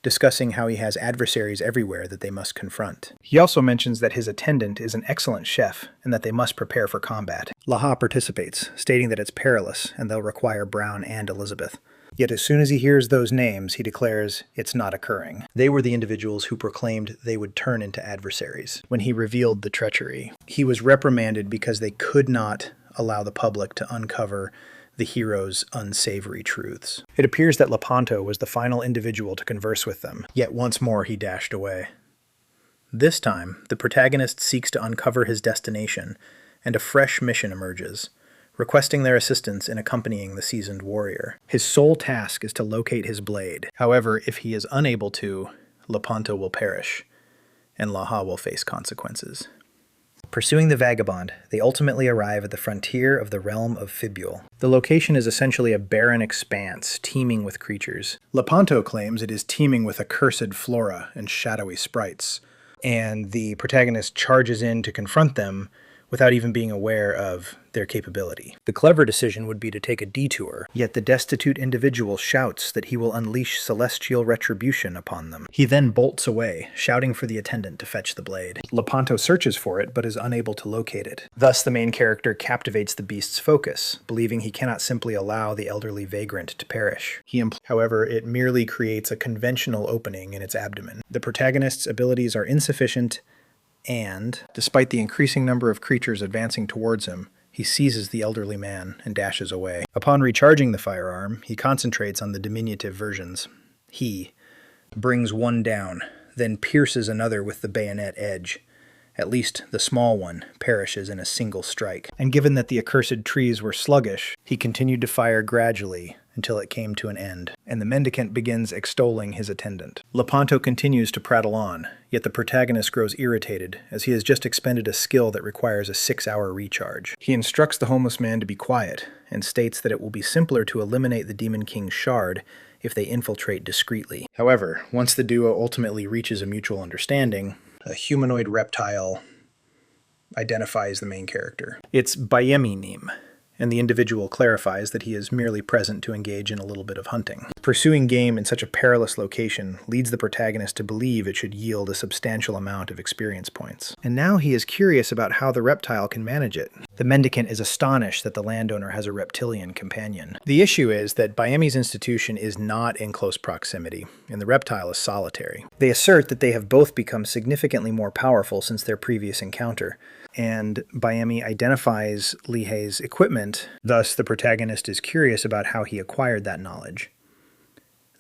discussing how he has adversaries everywhere that they must confront. He also mentions that his attendant is an excellent chef and that they must prepare for combat. Laha participates, stating that it's perilous and they'll require Brown and Elizabeth. Yet as soon as he hears those names, he declares it's not occurring. They were the individuals who proclaimed they would turn into adversaries. When he revealed the treachery, he was reprimanded because they could not allow the public to uncover the hero's unsavory truths. It appears that Lepanto was the final individual to converse with them, yet once more he dashed away. This time, the protagonist seeks to uncover his destination, and a fresh mission emerges, requesting their assistance in accompanying the seasoned warrior. His sole task is to locate his blade. However, if he is unable to, Lepanto will perish, and Laha will face consequences. Pursuing the vagabond, they ultimately arrive at the frontier of the realm of Fibule. The location is essentially a barren expanse, teeming with creatures. Lepanto claims it is teeming with accursed flora and shadowy sprites, and the protagonist charges in to confront them without even being aware of their capability. The clever decision would be to take a detour, yet the destitute individual shouts that he will unleash celestial retribution upon them. He then bolts away, shouting for the attendant to fetch the blade. Lepanto searches for it, but is unable to locate it. Thus, the main character captivates the beast's focus, believing he cannot simply allow the elderly vagrant to perish. However, it merely creates a conventional opening in its abdomen. The protagonist's abilities are insufficient, and, despite the increasing number of creatures advancing towards him, he seizes the elderly man and dashes away. Upon recharging the firearm, he concentrates on the diminutive versions. He brings one down, then pierces another with the bayonet edge. At least the small one perishes in a single strike. And given that the accursed trees were sluggish, he continued to fire gradually until it came to an end, and the mendicant begins extolling his attendant. Lepanto continues to prattle on, yet the protagonist grows irritated as he has just expended a skill that requires a 6-hour recharge. He instructs the homeless man to be quiet, and states that it will be simpler to eliminate the Demon King's shard if they infiltrate discreetly. However, once the duo ultimately reaches a mutual understanding, a humanoid reptile identifies the main character. It's Bayemi-nim, and the individual clarifies that he is merely present to engage in a little bit of hunting. Pursuing game in such a perilous location leads the protagonist to believe it should yield a substantial amount of experience points. And now he is curious about how the reptile can manage it. The mendicant is astonished that the landowner has a reptilian companion. The issue is that Bayemi's institution is not in close proximity, and the reptile is solitary. They assert that they have both become significantly more powerful since their previous encounter, and Bayemi identifies Lihei's equipment. Thus, the protagonist is curious about how he acquired that knowledge.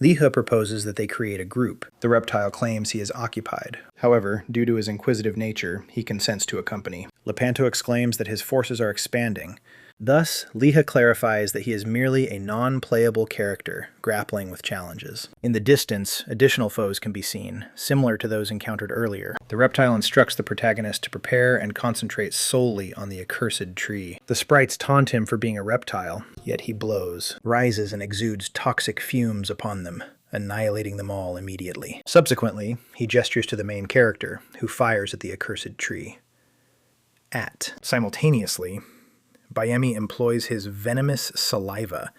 Liha proposes that they create a group. The reptile claims he is occupied. However, due to his inquisitive nature, he consents to accompany. Lepanto exclaims that his forces are expanding. Thus, Liha clarifies that he is merely a non-playable character, grappling with challenges. In the distance, additional foes can be seen, similar to those encountered earlier. The reptile instructs the protagonist to prepare and concentrate solely on the accursed tree. The sprites taunt him for being a reptile, yet he blows, rises and exudes toxic fumes upon them, annihilating them all immediately. Subsequently, he gestures to the main character, who fires at the accursed tree. Simultaneously, Bayemi employs his venomous saliva,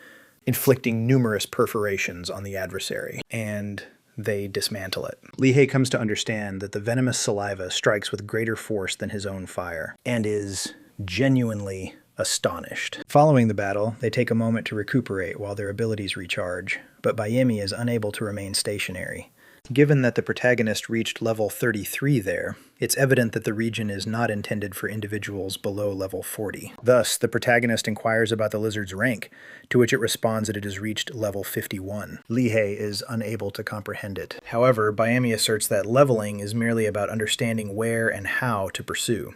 inflicting numerous perforations on the adversary, and they dismantle it. Lihei comes to understand that the venomous saliva strikes with greater force than his own fire, and is genuinely astonished. Following the battle, they take a moment to recuperate while their abilities recharge, but Bayemi is unable to remain stationary. Given that the protagonist reached level 33 there, it's evident that the region is not intended for individuals below level 40. Thus, the protagonist inquires about the lizard's rank, to which it responds that it has reached level 51. Lihei is unable to comprehend it. However, Bayemi asserts that leveling is merely about understanding where and how to pursue.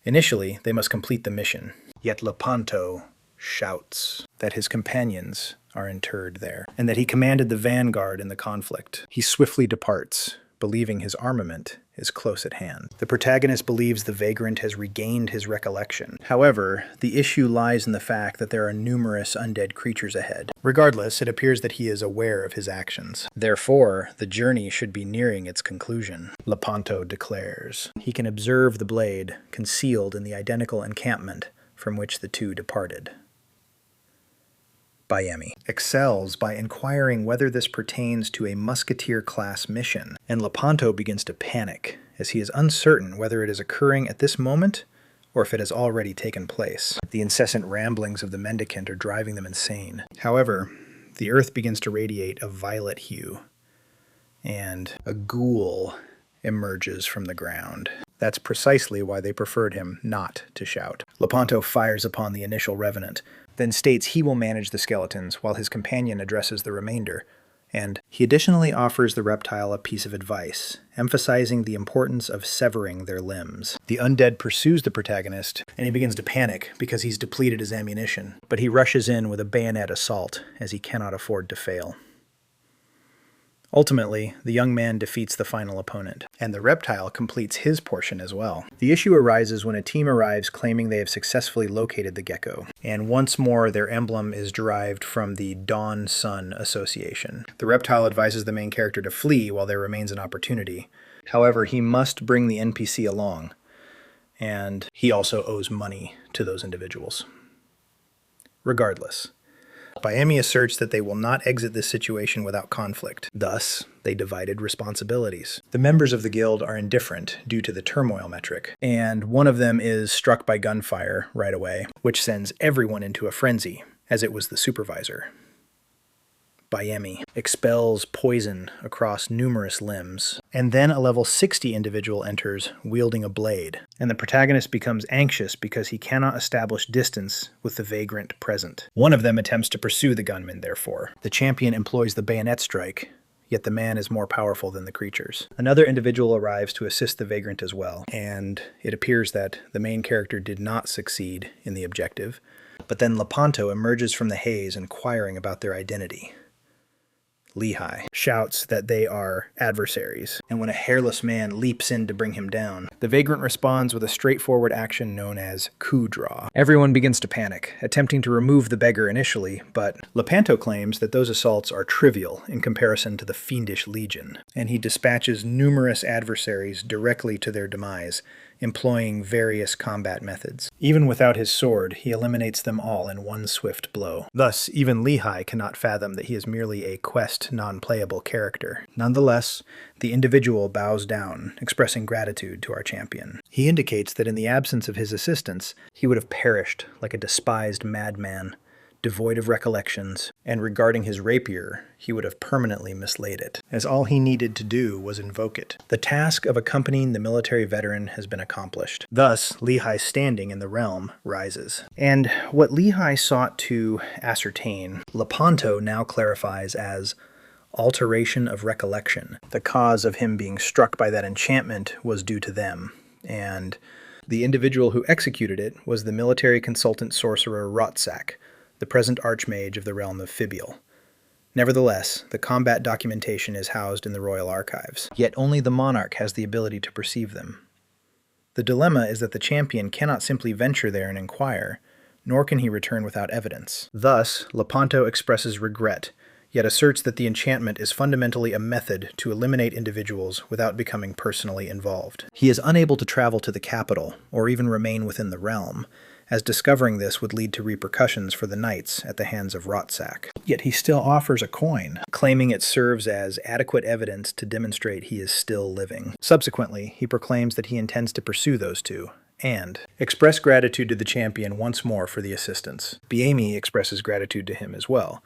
Initially, they must complete the mission. Yet Lepanto shouts that his companions are interred there, and that he commanded the vanguard in the conflict. He swiftly departs, believing his armament is close at hand. The protagonist believes the vagrant has regained his recollection. However, the issue lies in the fact that there are numerous undead creatures ahead. Regardless, it appears that he is aware of his actions. Therefore, the journey should be nearing its conclusion. Lepanto declares. He can observe the blade concealed in the identical encampment from which the two departed. Bayemi excels by inquiring whether this pertains to a musketeer-class mission, and Lepanto begins to panic, as he is uncertain whether it is occurring at this moment or if it has already taken place. The incessant ramblings of the mendicant are driving them insane. However, the earth begins to radiate a violet hue, and a ghoul emerges from the ground. That's precisely why they preferred him not to shout. Lepanto fires upon the initial revenant, then states he will manage the skeletons while his companion addresses the remainder, and he additionally offers the reptile a piece of advice, emphasizing the importance of severing their limbs. The undead pursues the protagonist, and he begins to panic because he's depleted his ammunition, but he rushes in with a bayonet assault as he cannot afford to fail. Ultimately, the young man defeats the final opponent, and the reptile completes his portion as well. The issue arises when a team arrives claiming they have successfully located the gecko, and once more their emblem is derived from the Dawn-Sun Association. The reptile advises the main character to flee while there remains an opportunity. However, he must bring the NPC along, and he also owes money to those individuals. Regardless, Bayemi asserts that they will not exit this situation without conflict. Thus, they divided responsibilities. The members of the guild are indifferent due to the turmoil metric, and one of them is struck by gunfire right away, which sends everyone into a frenzy, as it was the supervisor. Bayemi expels poison across numerous limbs, and then a level 60 individual enters wielding a blade, and the protagonist becomes anxious because he cannot establish distance with the vagrant present. One of them attempts to pursue the gunman, therefore. The champion employs the bayonet strike, yet the man is more powerful than the creatures. Another individual arrives to assist the vagrant as well, and it appears that the main character did not succeed in the objective, but then Lepanto emerges from the haze inquiring about their identity. Lihei shouts that they are adversaries, and when a hairless man leaps in to bring him down, the vagrant responds with a straightforward action known as coup draw. Everyone begins to panic, attempting to remove the beggar initially, but Lepanto claims that those assaults are trivial in comparison to the fiendish legion, and he dispatches numerous adversaries directly to their demise, employing various combat methods. Even without his sword, he eliminates them all in one swift blow. Thus, even Lihei cannot fathom that he is merely a quest non-playable character. Nonetheless, the individual bows down, expressing gratitude to our champion. He indicates that in the absence of his assistance, he would have perished like a despised madman, devoid of recollections, and regarding his rapier, he would have permanently mislaid it, as all he needed to do was invoke it. The task of accompanying the military veteran has been accomplished. Thus, Lihei's standing in the realm rises. And what Lihei sought to ascertain, Lepanto now clarifies as alteration of recollection. The cause of him being struck by that enchantment was due to them, and the individual who executed it was the military consultant sorcerer Rotsak, the present archmage of the realm of Fibiel. Nevertheless, the combat documentation is housed in the royal archives, yet only the monarch has the ability to perceive them. The dilemma is that the champion cannot simply venture there and inquire, nor can he return without evidence. Thus, Lepanto expresses regret, yet asserts that the enchantment is fundamentally a method to eliminate individuals without becoming personally involved. He is unable to travel to the capital, or even remain within the realm, as discovering this would lead to repercussions for the knights at the hands of Rotsak. Yet he still offers a coin, claiming it serves as adequate evidence to demonstrate he is still living. Subsequently, he proclaims that he intends to pursue those two, and express gratitude to the champion once more for the assistance. Biemi expresses gratitude to him as well,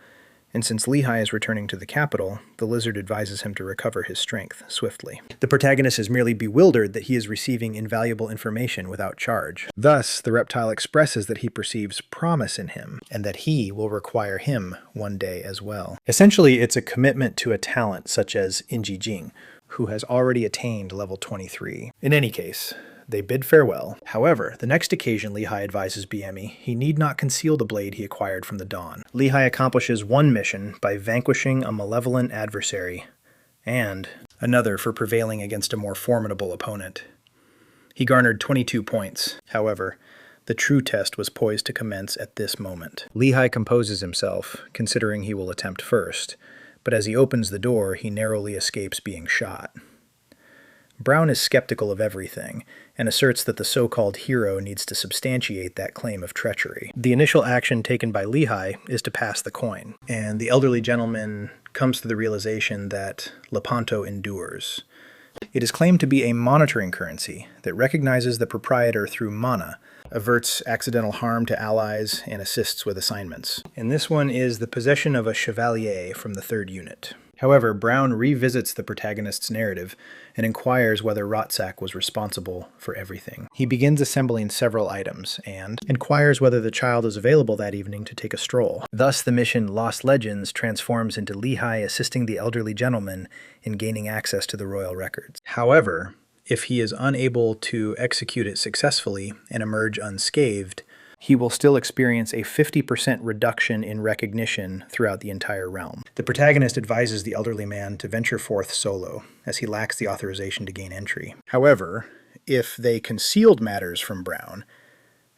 and since Lehigh is returning to the capital, the lizard advises him to recover his strength swiftly. The protagonist is merely bewildered that he is receiving invaluable information without charge. Thus, the reptile expresses that he perceives promise in him, and that he will require him one day as well. Essentially, it's a commitment to a talent such as Inji Jing, who has already attained level 23. In any case, they bid farewell. However, the next occasion Lehigh advises Biemi he need not conceal the blade he acquired from the dawn. Lehigh accomplishes one mission by vanquishing a malevolent adversary, and another for prevailing against a more formidable opponent. He garnered 22 points. However, the true test was poised to commence at this moment. Lehigh composes himself, considering he will attempt first, but as he opens the door, he narrowly escapes being shot. Brown is skeptical of everything, and asserts that the so-called hero needs to substantiate that claim of treachery. The initial action taken by Lehigh is to pass the coin, and the elderly gentleman comes to the realization that Lepanto endures. It is claimed to be a monitoring currency that recognizes the proprietor through mana, averts accidental harm to allies, and assists with assignments. And this one is the possession of a chevalier from the 3rd unit. However, Brown revisits the protagonist's narrative and inquires whether Rotsack was responsible for everything. He begins assembling several items and inquires whether the child is available that evening to take a stroll. Thus, the mission Lost Legends transforms into Lehigh assisting the elderly gentleman in gaining access to the royal records. However, if he is unable to execute it successfully and emerge unscathed, he will still experience a 50% reduction in recognition throughout the entire realm. The protagonist advises the elderly man to venture forth solo, as he lacks the authorization to gain entry. However, if they concealed matters from Brown,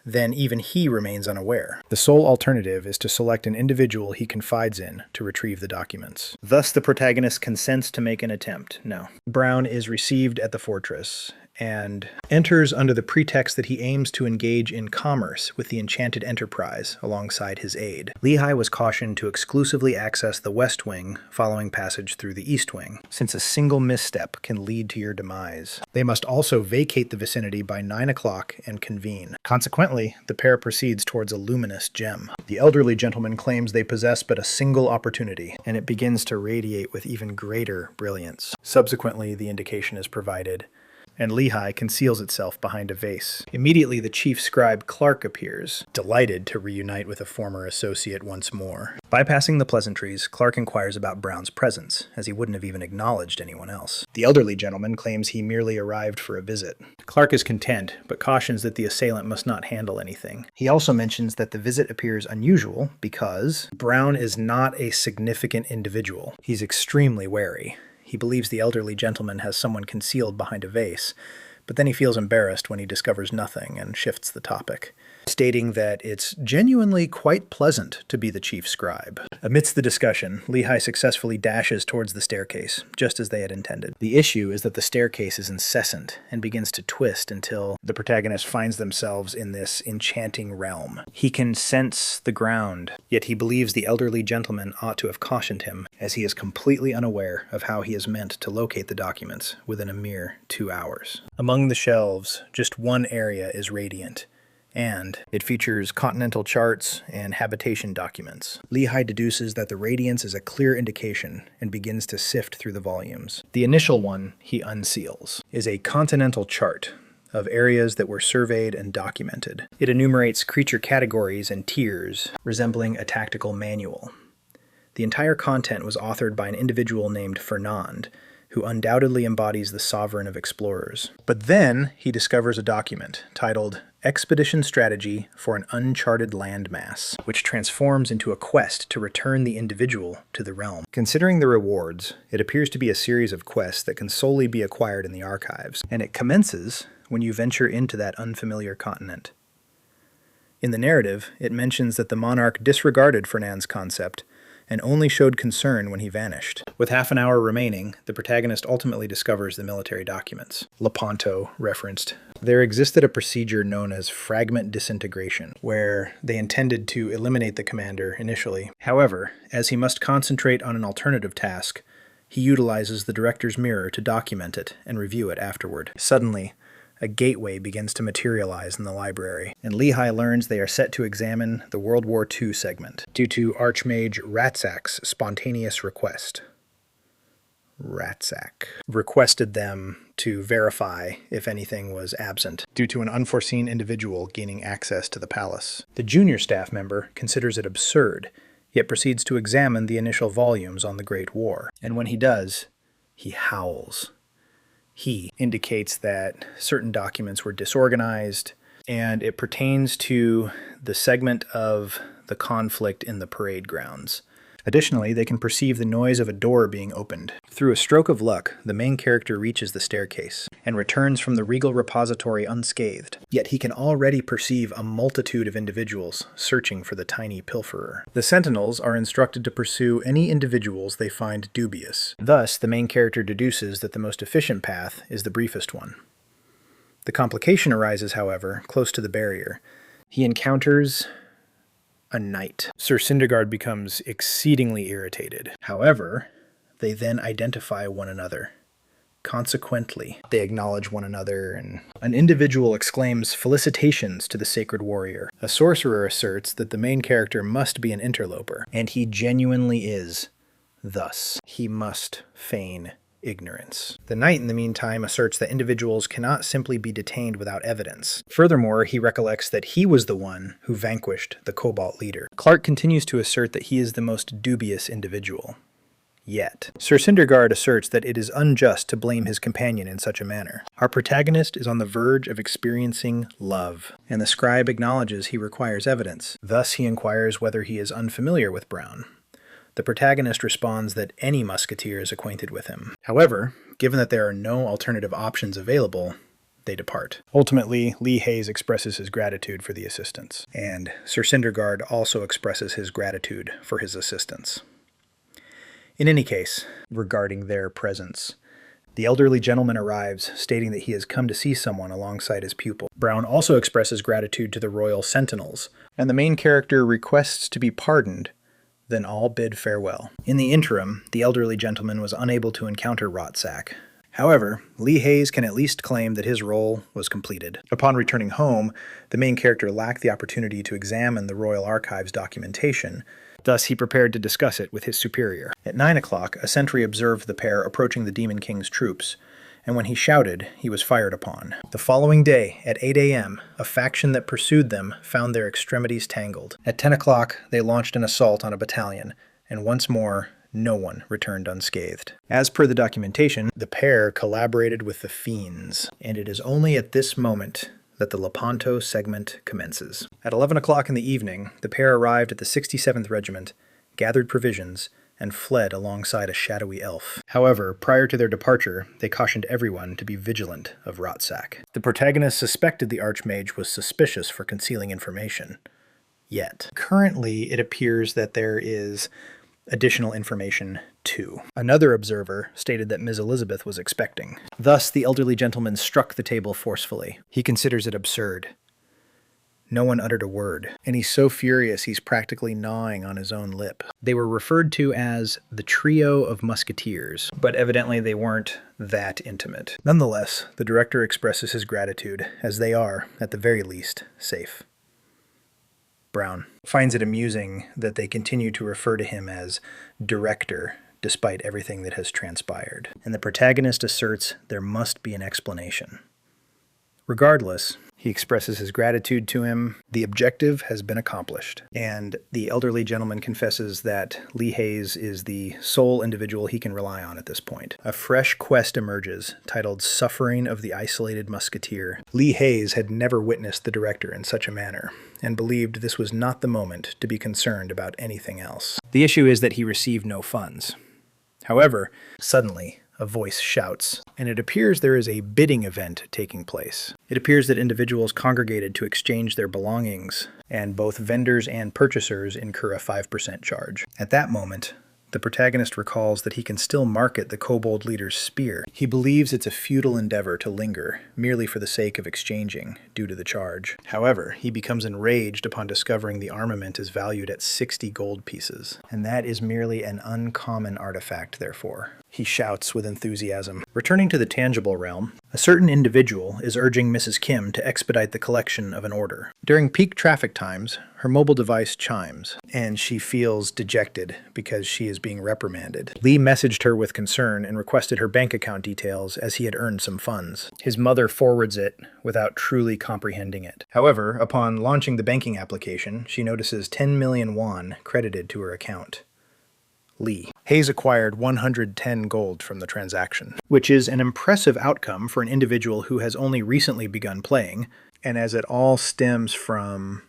then even he remains unaware. The sole alternative is to select an individual he confides in to retrieve the documents. Thus, the protagonist consents to make an attempt. No. Brown is received at the fortress and enters under the pretext that he aims to engage in commerce with the Enchanted Enterprise alongside his aide. Lehigh was cautioned to exclusively access the West Wing following passage through the East Wing, since a single misstep can lead to your demise. They must also vacate the vicinity by 9 o'clock and convene. Consequently, the pair proceeds towards a luminous gem. The elderly gentleman claims they possess but a single opportunity, and it begins to radiate with even greater brilliance. Subsequently, the indication is provided, and Lehigh conceals itself behind a vase. Immediately, the chief scribe Clark appears, delighted to reunite with a former associate once more. Bypassing the pleasantries, Clark inquires about Brown's presence, as he wouldn't have even acknowledged anyone else. The elderly gentleman claims he merely arrived for a visit. Clark is content, but cautions that the assailant must not handle anything. He also mentions that the visit appears unusual because Brown is not a significant individual. He's extremely wary. He believes the elderly gentleman has someone concealed behind a vase, but then he feels embarrassed when he discovers nothing and shifts the topic, stating that it's genuinely quite pleasant to be the chief scribe. Amidst the discussion, Lehigh successfully dashes towards the staircase, just as they had intended. The issue is that the staircase is incessant and begins to twist until the protagonist finds themselves in this enchanting realm. He can sense the ground, yet he believes the elderly gentleman ought to have cautioned him, as he is completely unaware of how he is meant to locate the documents within a mere 2 hours. Among the shelves, just one area is radiant, and it features continental charts and habitation documents. Lehigh deduces that the radiance is a clear indication and begins to sift through the volumes. The initial one he unseals is a continental chart of areas that were surveyed and documented. It enumerates creature categories and tiers, resembling a tactical manual. The entire content was authored by an individual named Fernand, who undoubtedly embodies the sovereign of explorers. But then he discovers a document titled Expedition Strategy for an Uncharted Landmass, which transforms into a quest to return the individual to the realm. Considering the rewards, it appears to be a series of quests that can solely be acquired in the archives, and it commences when you venture into that unfamiliar continent. In the narrative, it mentions that the monarch disregarded Fernand's concept and only showed concern when he vanished. With half an hour remaining, the protagonist ultimately discovers the military documents. Lepanto referenced. There existed a procedure known as fragment disintegration, where they intended to eliminate the commander initially. However, as he must concentrate on an alternative task, he utilizes the director's mirror to document it and review it afterward. Suddenly, a gateway begins to materialize in the library, and Lehi learns they are set to examine the World War II segment, due to Archmage Ratzak's spontaneous request. Ratzak requested them to verify if anything was absent, due to an unforeseen individual gaining access to the palace. The junior staff member considers it absurd, yet proceeds to examine the initial volumes on the Great War, and when he does, he howls. He indicates that certain documents were disorganized, and it pertains to the segment of the conflict in the parade grounds. Additionally, they can perceive the noise of a door being opened. Through a stroke of luck, the main character reaches the staircase and returns from the regal repository unscathed. Yet he can already perceive a multitude of individuals searching for the tiny pilferer. The sentinels are instructed to pursue any individuals they find dubious. Thus, the main character deduces that the most efficient path is the briefest one. The complication arises, however, close to the barrier. He encounters a knight. Sir Cindergaard becomes exceedingly irritated. However, they then identify one another. Consequently, they acknowledge one another, and an individual exclaims felicitations to the sacred warrior. A sorcerer asserts that the main character must be an interloper, and he genuinely is. Thus, he must feign ignorance. The knight, in the meantime, asserts that individuals cannot simply be detained without evidence. Furthermore, he recollects that he was the one who vanquished the Cobalt leader. Clark continues to assert that he is the most dubious individual. Yet, Sir Cindergaard asserts that it is unjust to blame his companion in such a manner. Our protagonist is on the verge of experiencing love, and the scribe acknowledges he requires evidence. Thus, he inquires whether he is unfamiliar with Brown. The protagonist responds that any musketeer is acquainted with him. However, given that there are no alternative options available, they depart. Ultimately, Lee Hayes expresses his gratitude for the assistance, and Sir Cindergaard also expresses his gratitude for his assistance. In any case, regarding their presence, the elderly gentleman arrives, stating that he has come to see someone alongside his pupil. Brown also expresses gratitude to the royal sentinels, and the main character requests to be pardoned. Then all bid farewell. In the interim, the elderly gentleman was unable to encounter Ratzak. However, Lee Hayes can at least claim that his role was completed. Upon returning home, the main character lacked the opportunity to examine the Royal Archives documentation. Thus, he prepared to discuss it with his superior. At 9 o'clock, a sentry observed the pair approaching the Demon King's troops, and when he shouted, he was fired upon. The following day, at 8 a.m., a faction that pursued them found their extremities tangled. At 10 o'clock, they launched an assault on a battalion, and once more, no one returned unscathed. As per the documentation, the pair collaborated with the fiends, and it is only at this moment that the Lepanto segment commences. At 11 o'clock in the evening, the pair arrived at the 67th Regiment, gathered provisions, and fled alongside a shadowy elf. However, prior to their departure, they cautioned everyone to be vigilant of Ratzak. The protagonist suspected the Archmage was suspicious for concealing information. Yet, currently, it appears that there is additional information too. Another observer stated that Ms. Elizabeth was expecting. Thus, the elderly gentleman struck the table forcefully. He considers it absurd. No one uttered a word, and he's so furious he's practically gnawing on his own lip. They were referred to as the trio of musketeers, but evidently they weren't that intimate. Nonetheless, the director expresses his gratitude, as they are, at the very least, safe. Brown finds it amusing that they continue to refer to him as director, despite everything that has transpired, and the protagonist asserts there must be an explanation. Regardless, he expresses his gratitude to him. The objective has been accomplished, and the elderly gentleman confesses that Lee Hayes is the sole individual he can rely on at this point. A fresh quest emerges, titled Suffering of the Isolated Musketeer. Lee Hayes had never witnessed the director in such a manner, and believed this was not the moment to be concerned about anything else. The issue is that he received no funds. However, suddenly, a voice shouts, and it appears there is a bidding event taking place. It appears that individuals congregated to exchange their belongings, and both vendors and purchasers incur a 5% charge. At that moment, the protagonist recalls that he can still market the kobold leader's spear. He believes it's a futile endeavor to linger, merely for the sake of exchanging, due to the charge. However, he becomes enraged upon discovering the armament is valued at 60 gold pieces, and that is merely an uncommon artifact, therefore. He shouts with enthusiasm. Returning to the tangible realm, A certain individual is urging Mrs. Kim to expedite the collection of an order. During peak traffic times, her mobile device chimes, and she feels dejected because she is being reprimanded. Lee messaged her with concern and requested her bank account details as he had earned some funds. His mother forwards it without truly comprehending it. However, upon launching the banking application, she notices 10 million won credited to her account. Lee. Hayes acquired 110 gold from the transaction, which is an impressive outcome for an individual who has only recently begun playing, and as it all stems from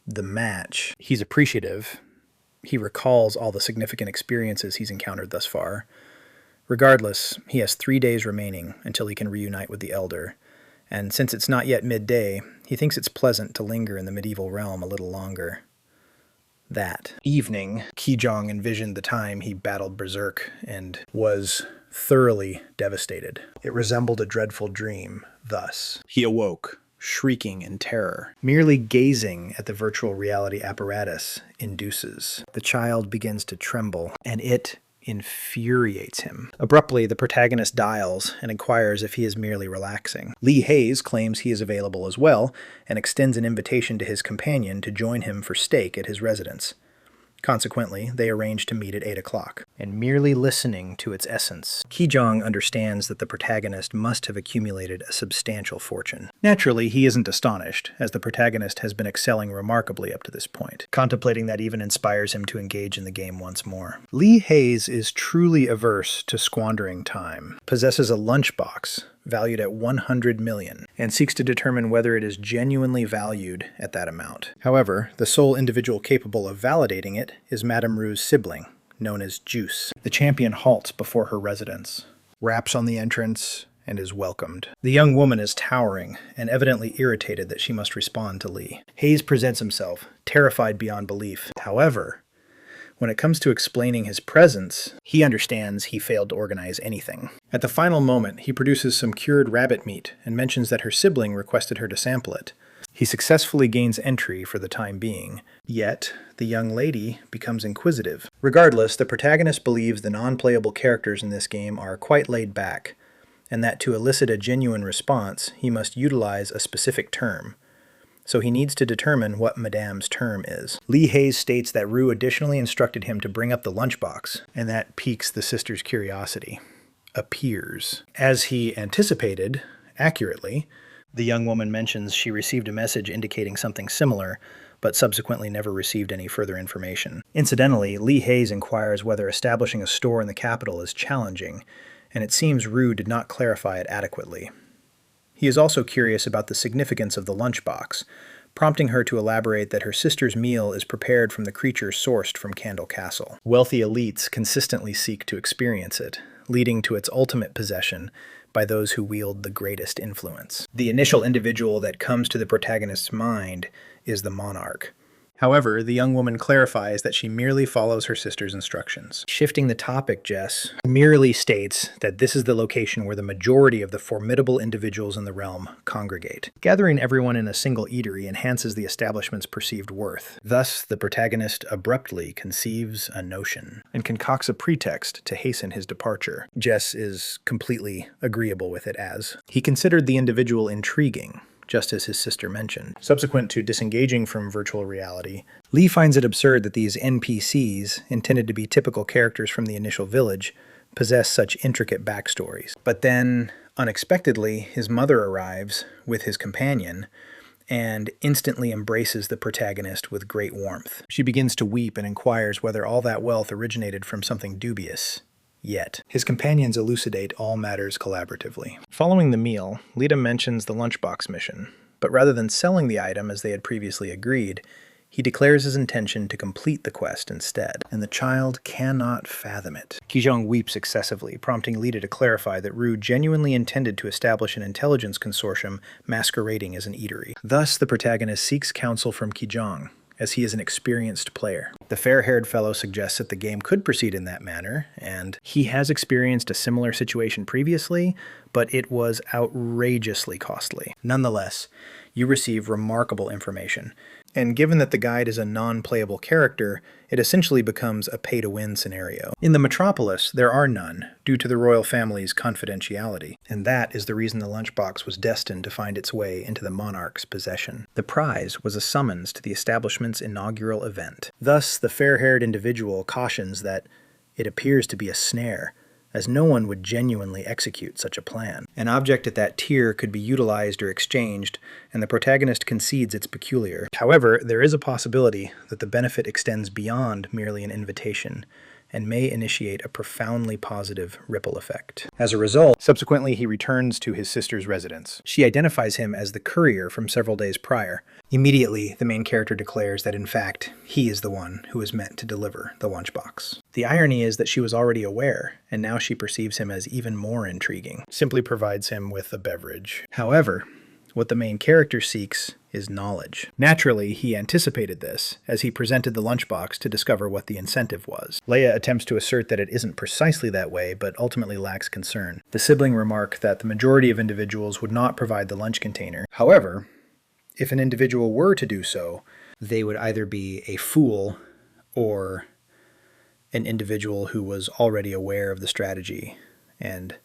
the match, he's appreciative. He recalls all the significant experiences he's encountered thus far. Regardless, he has 3 days remaining until he can reunite with the Elder, and since it's not yet midday, he thinks it's pleasant to linger in the medieval realm a little longer. That evening, Kijong envisioned the time he battled Berserk and was thoroughly devastated. It resembled a dreadful dream, thus. He awoke, shrieking in terror. Merely gazing at the virtual reality apparatus induces. The child begins to tremble, and it infuriates him. Abruptly, the protagonist dials and inquires if he is merely relaxing. Lee Hayes claims he is available as well and extends an invitation to his companion to join him for steak at his residence. Consequently, they arrange to meet at 8 o'clock. And merely listening to its essence, Kijong understands that the protagonist must have accumulated a substantial fortune. Naturally, he isn't astonished, as the protagonist has been excelling remarkably up to this point. Contemplating that even inspires him to engage in the game once more. Lee Hayes is truly averse to squandering time, possesses a lunchbox valued at 100 million, and seeks to determine whether it is genuinely valued at that amount. However, the sole individual capable of validating it is Madame Rue's sibling, known as Juice. The champion halts before her residence, raps on the entrance, and is welcomed. The young woman is towering and evidently irritated that she must respond to Lee. Hayes presents himself, terrified beyond belief. However, when it comes to explaining his presence, he understands he failed to organize anything. At the final moment, he produces some cured rabbit meat and mentions that her sibling requested her to sample it. He successfully gains entry for the time being, yet the young lady becomes inquisitive. Regardless, the protagonist believes the non-playable characters in this game are quite laid back, and that to elicit a genuine response, he must utilize a specific term. So he needs to determine what Madame's term is. Lee Hayes states that Rue additionally instructed him to bring up the lunchbox, and that piques the sister's curiosity. Appears. As he anticipated, accurately, the young woman mentions she received a message indicating something similar, but subsequently never received any further information. Incidentally, Lee Hayes inquires whether establishing a store in the capital is challenging, and it seems Rue did not clarify it adequately. He is also curious about the significance of the lunchbox, prompting her to elaborate that her sister's meal is prepared from the creatures sourced from Candle Castle. Wealthy elites consistently seek to experience it, leading to its ultimate possession by those who wield the greatest influence. The initial individual that comes to the protagonist's mind is the monarch. However, the young woman clarifies that she merely follows her sister's instructions. Shifting the topic, Jess merely states that this is the location where the majority of the formidable individuals in the realm congregate. Gathering everyone in a single eatery enhances the establishment's perceived worth. Thus, the protagonist abruptly conceives a notion and concocts a pretext to hasten his departure. Jess is completely agreeable with it, as he considered the individual intriguing, just as his sister mentioned. Subsequent to disengaging from virtual reality, Lee finds it absurd that these NPCs, intended to be typical characters from the initial village, possess such intricate backstories. But then, unexpectedly, his mother arrives with his companion and instantly embraces the protagonist with great warmth. She begins to weep and inquires whether all that wealth originated from something dubious. Yet, his companions elucidate all matters collaboratively. Following the meal, Lita mentions the lunchbox mission, but rather than selling the item as they had previously agreed, he declares his intention to complete the quest instead, and the child cannot fathom it. Kijong weeps excessively, prompting Lita to clarify that Rue genuinely intended to establish an intelligence consortium masquerading as an eatery. Thus, the protagonist seeks counsel from Kijong, as he is an experienced player. The fair-haired fellow suggests that the game could proceed in that manner, and he has experienced a similar situation previously, but it was outrageously costly. Nonetheless, you receive remarkable information, And given that the guide is a non-playable character, it essentially becomes a pay-to-win scenario. In the metropolis, there are none, due to the royal family's confidentiality, and that is the reason the lunchbox was destined to find its way into the monarch's possession. The prize was a summons to the establishment's inaugural event. Thus, the fair-haired individual cautions that it appears to be a snare, as no one would genuinely execute such a plan. An object at that tier could be utilized or exchanged, and the protagonist concedes it's peculiar. However, there is a possibility that the benefit extends beyond merely an invitation, and may initiate a profoundly positive ripple effect. As a result, subsequently he returns to his sister's residence. She identifies him as the courier from several days prior. Immediately, the main character declares that in fact, he is the one who is meant to deliver the lunchbox. The irony is that she was already aware, and now she perceives him as even more intriguing. Simply provides him with a beverage. However, what the main character seeks is knowledge. Naturally, he anticipated this, as he presented the lunchbox to discover what the incentive was. Leia attempts to assert that it isn't precisely that way, but ultimately lacks concern. The sibling remark that the majority of individuals would not provide the lunch container. However, if an individual were to do so, they would either be a fool or an individual who was already aware of the strategy and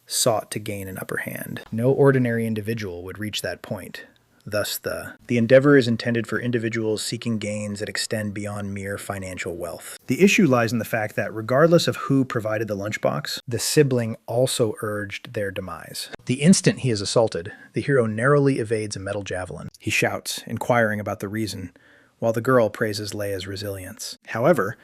sought to gain an upper hand. No ordinary individual would reach that point. Thus, the endeavor is intended for individuals seeking gains that extend beyond mere financial wealth. The issue lies in the fact that regardless of who provided the lunchbox, the sibling also urged their demise. The instant he is assaulted, the hero narrowly evades a metal javelin. He shouts, inquiring about the reason, while the girl praises Leia's resilience. However,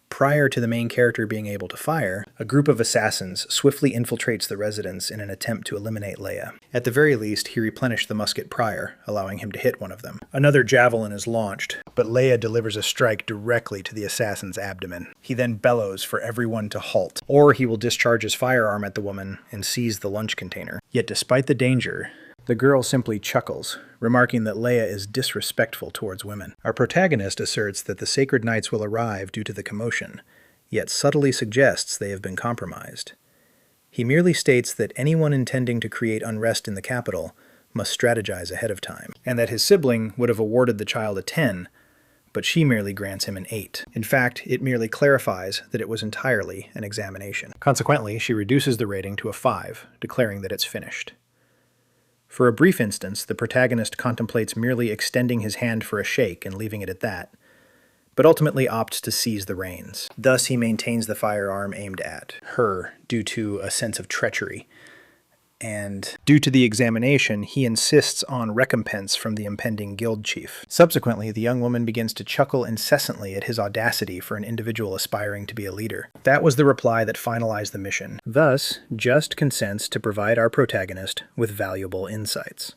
prior to the main character being able to fire, a group of assassins swiftly infiltrates the residence in an attempt to eliminate Leia. At the very least, he replenished the musket prior, allowing him to hit one of them. Another javelin is launched, but Leia delivers a strike directly to the assassin's abdomen. He then bellows for everyone to halt, or he will discharge his firearm at the woman and seize the lunch container. Yet despite the danger, the girl simply chuckles, remarking that Leia is disrespectful towards women. Our protagonist asserts that the sacred knights will arrive due to the commotion, yet subtly suggests they have been compromised. He merely states that anyone intending to create unrest in the capital must strategize ahead of time, and that his sibling would have awarded the child a 10, but she merely grants him an 8. In fact, it merely clarifies that it was entirely an examination. Consequently, she reduces the rating to a 5, declaring that it's finished. For a brief instance, the protagonist contemplates merely extending his hand for a shake and leaving it at that, but ultimately opts to seize the reins. Thus, he maintains the firearm aimed at her due to a sense of treachery. And due to the examination, he insists on recompense from the impending guild chief. Subsequently, the young woman begins to chuckle incessantly at his audacity for an individual aspiring to be a leader. That was the reply that finalized the mission. Thus, Just consents to provide our protagonist with valuable insights.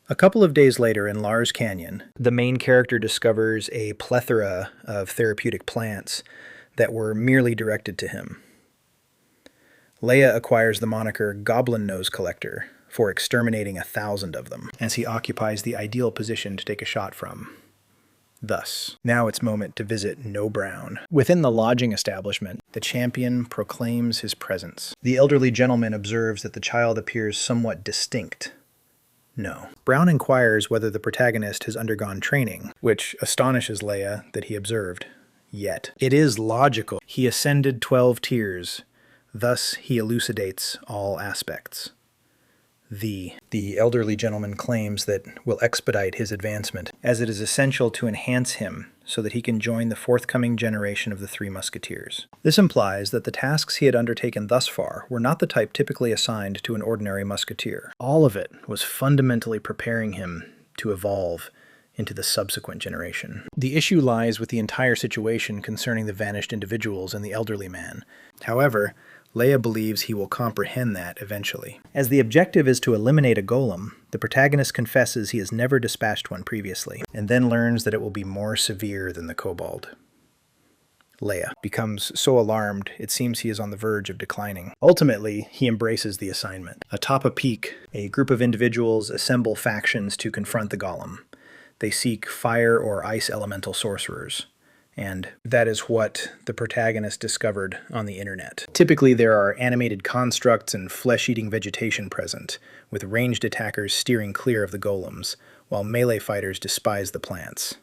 A couple of days later in Lars Canyon, the main character discovers a plethora of therapeutic plants that were merely directed to him. Leia acquires the moniker Goblin Nose Collector for exterminating 1,000 of them, as he occupies the ideal position to take a shot from. Thus, now it's moment to visit No.1. Within the lodging establishment, the champion proclaims his presence. The elderly gentleman observes that the child appears somewhat distinct. No. Brown inquires whether the protagonist has undergone training, which astonishes Leia that he observed. Yet, it is logical. He ascended 12 tiers. Thus, he elucidates all aspects. The elderly gentleman claims that will expedite his advancement, as it is essential to enhance him so that he can join the forthcoming generation of the Three Musketeers. This implies that the tasks he had undertaken thus far were not the type typically assigned to an ordinary musketeer. All of it was fundamentally preparing him to evolve into the subsequent generation. The issue lies with the entire situation concerning the vanished individuals and the elderly man. However, Leia believes he will comprehend that eventually. As the objective is to eliminate a golem, the protagonist confesses he has never dispatched one previously, and then learns that it will be more severe than the kobold. Leia becomes so alarmed it seems he is on the verge of declining. Ultimately, he embraces the assignment. Atop a peak, a group of individuals assemble factions to confront the golem. They seek fire or ice elemental sorcerers. And that is what the protagonist discovered on the internet. Typically, there are animated constructs and flesh-eating vegetation present, with ranged attackers steering clear of the golems, while melee fighters despise the plants.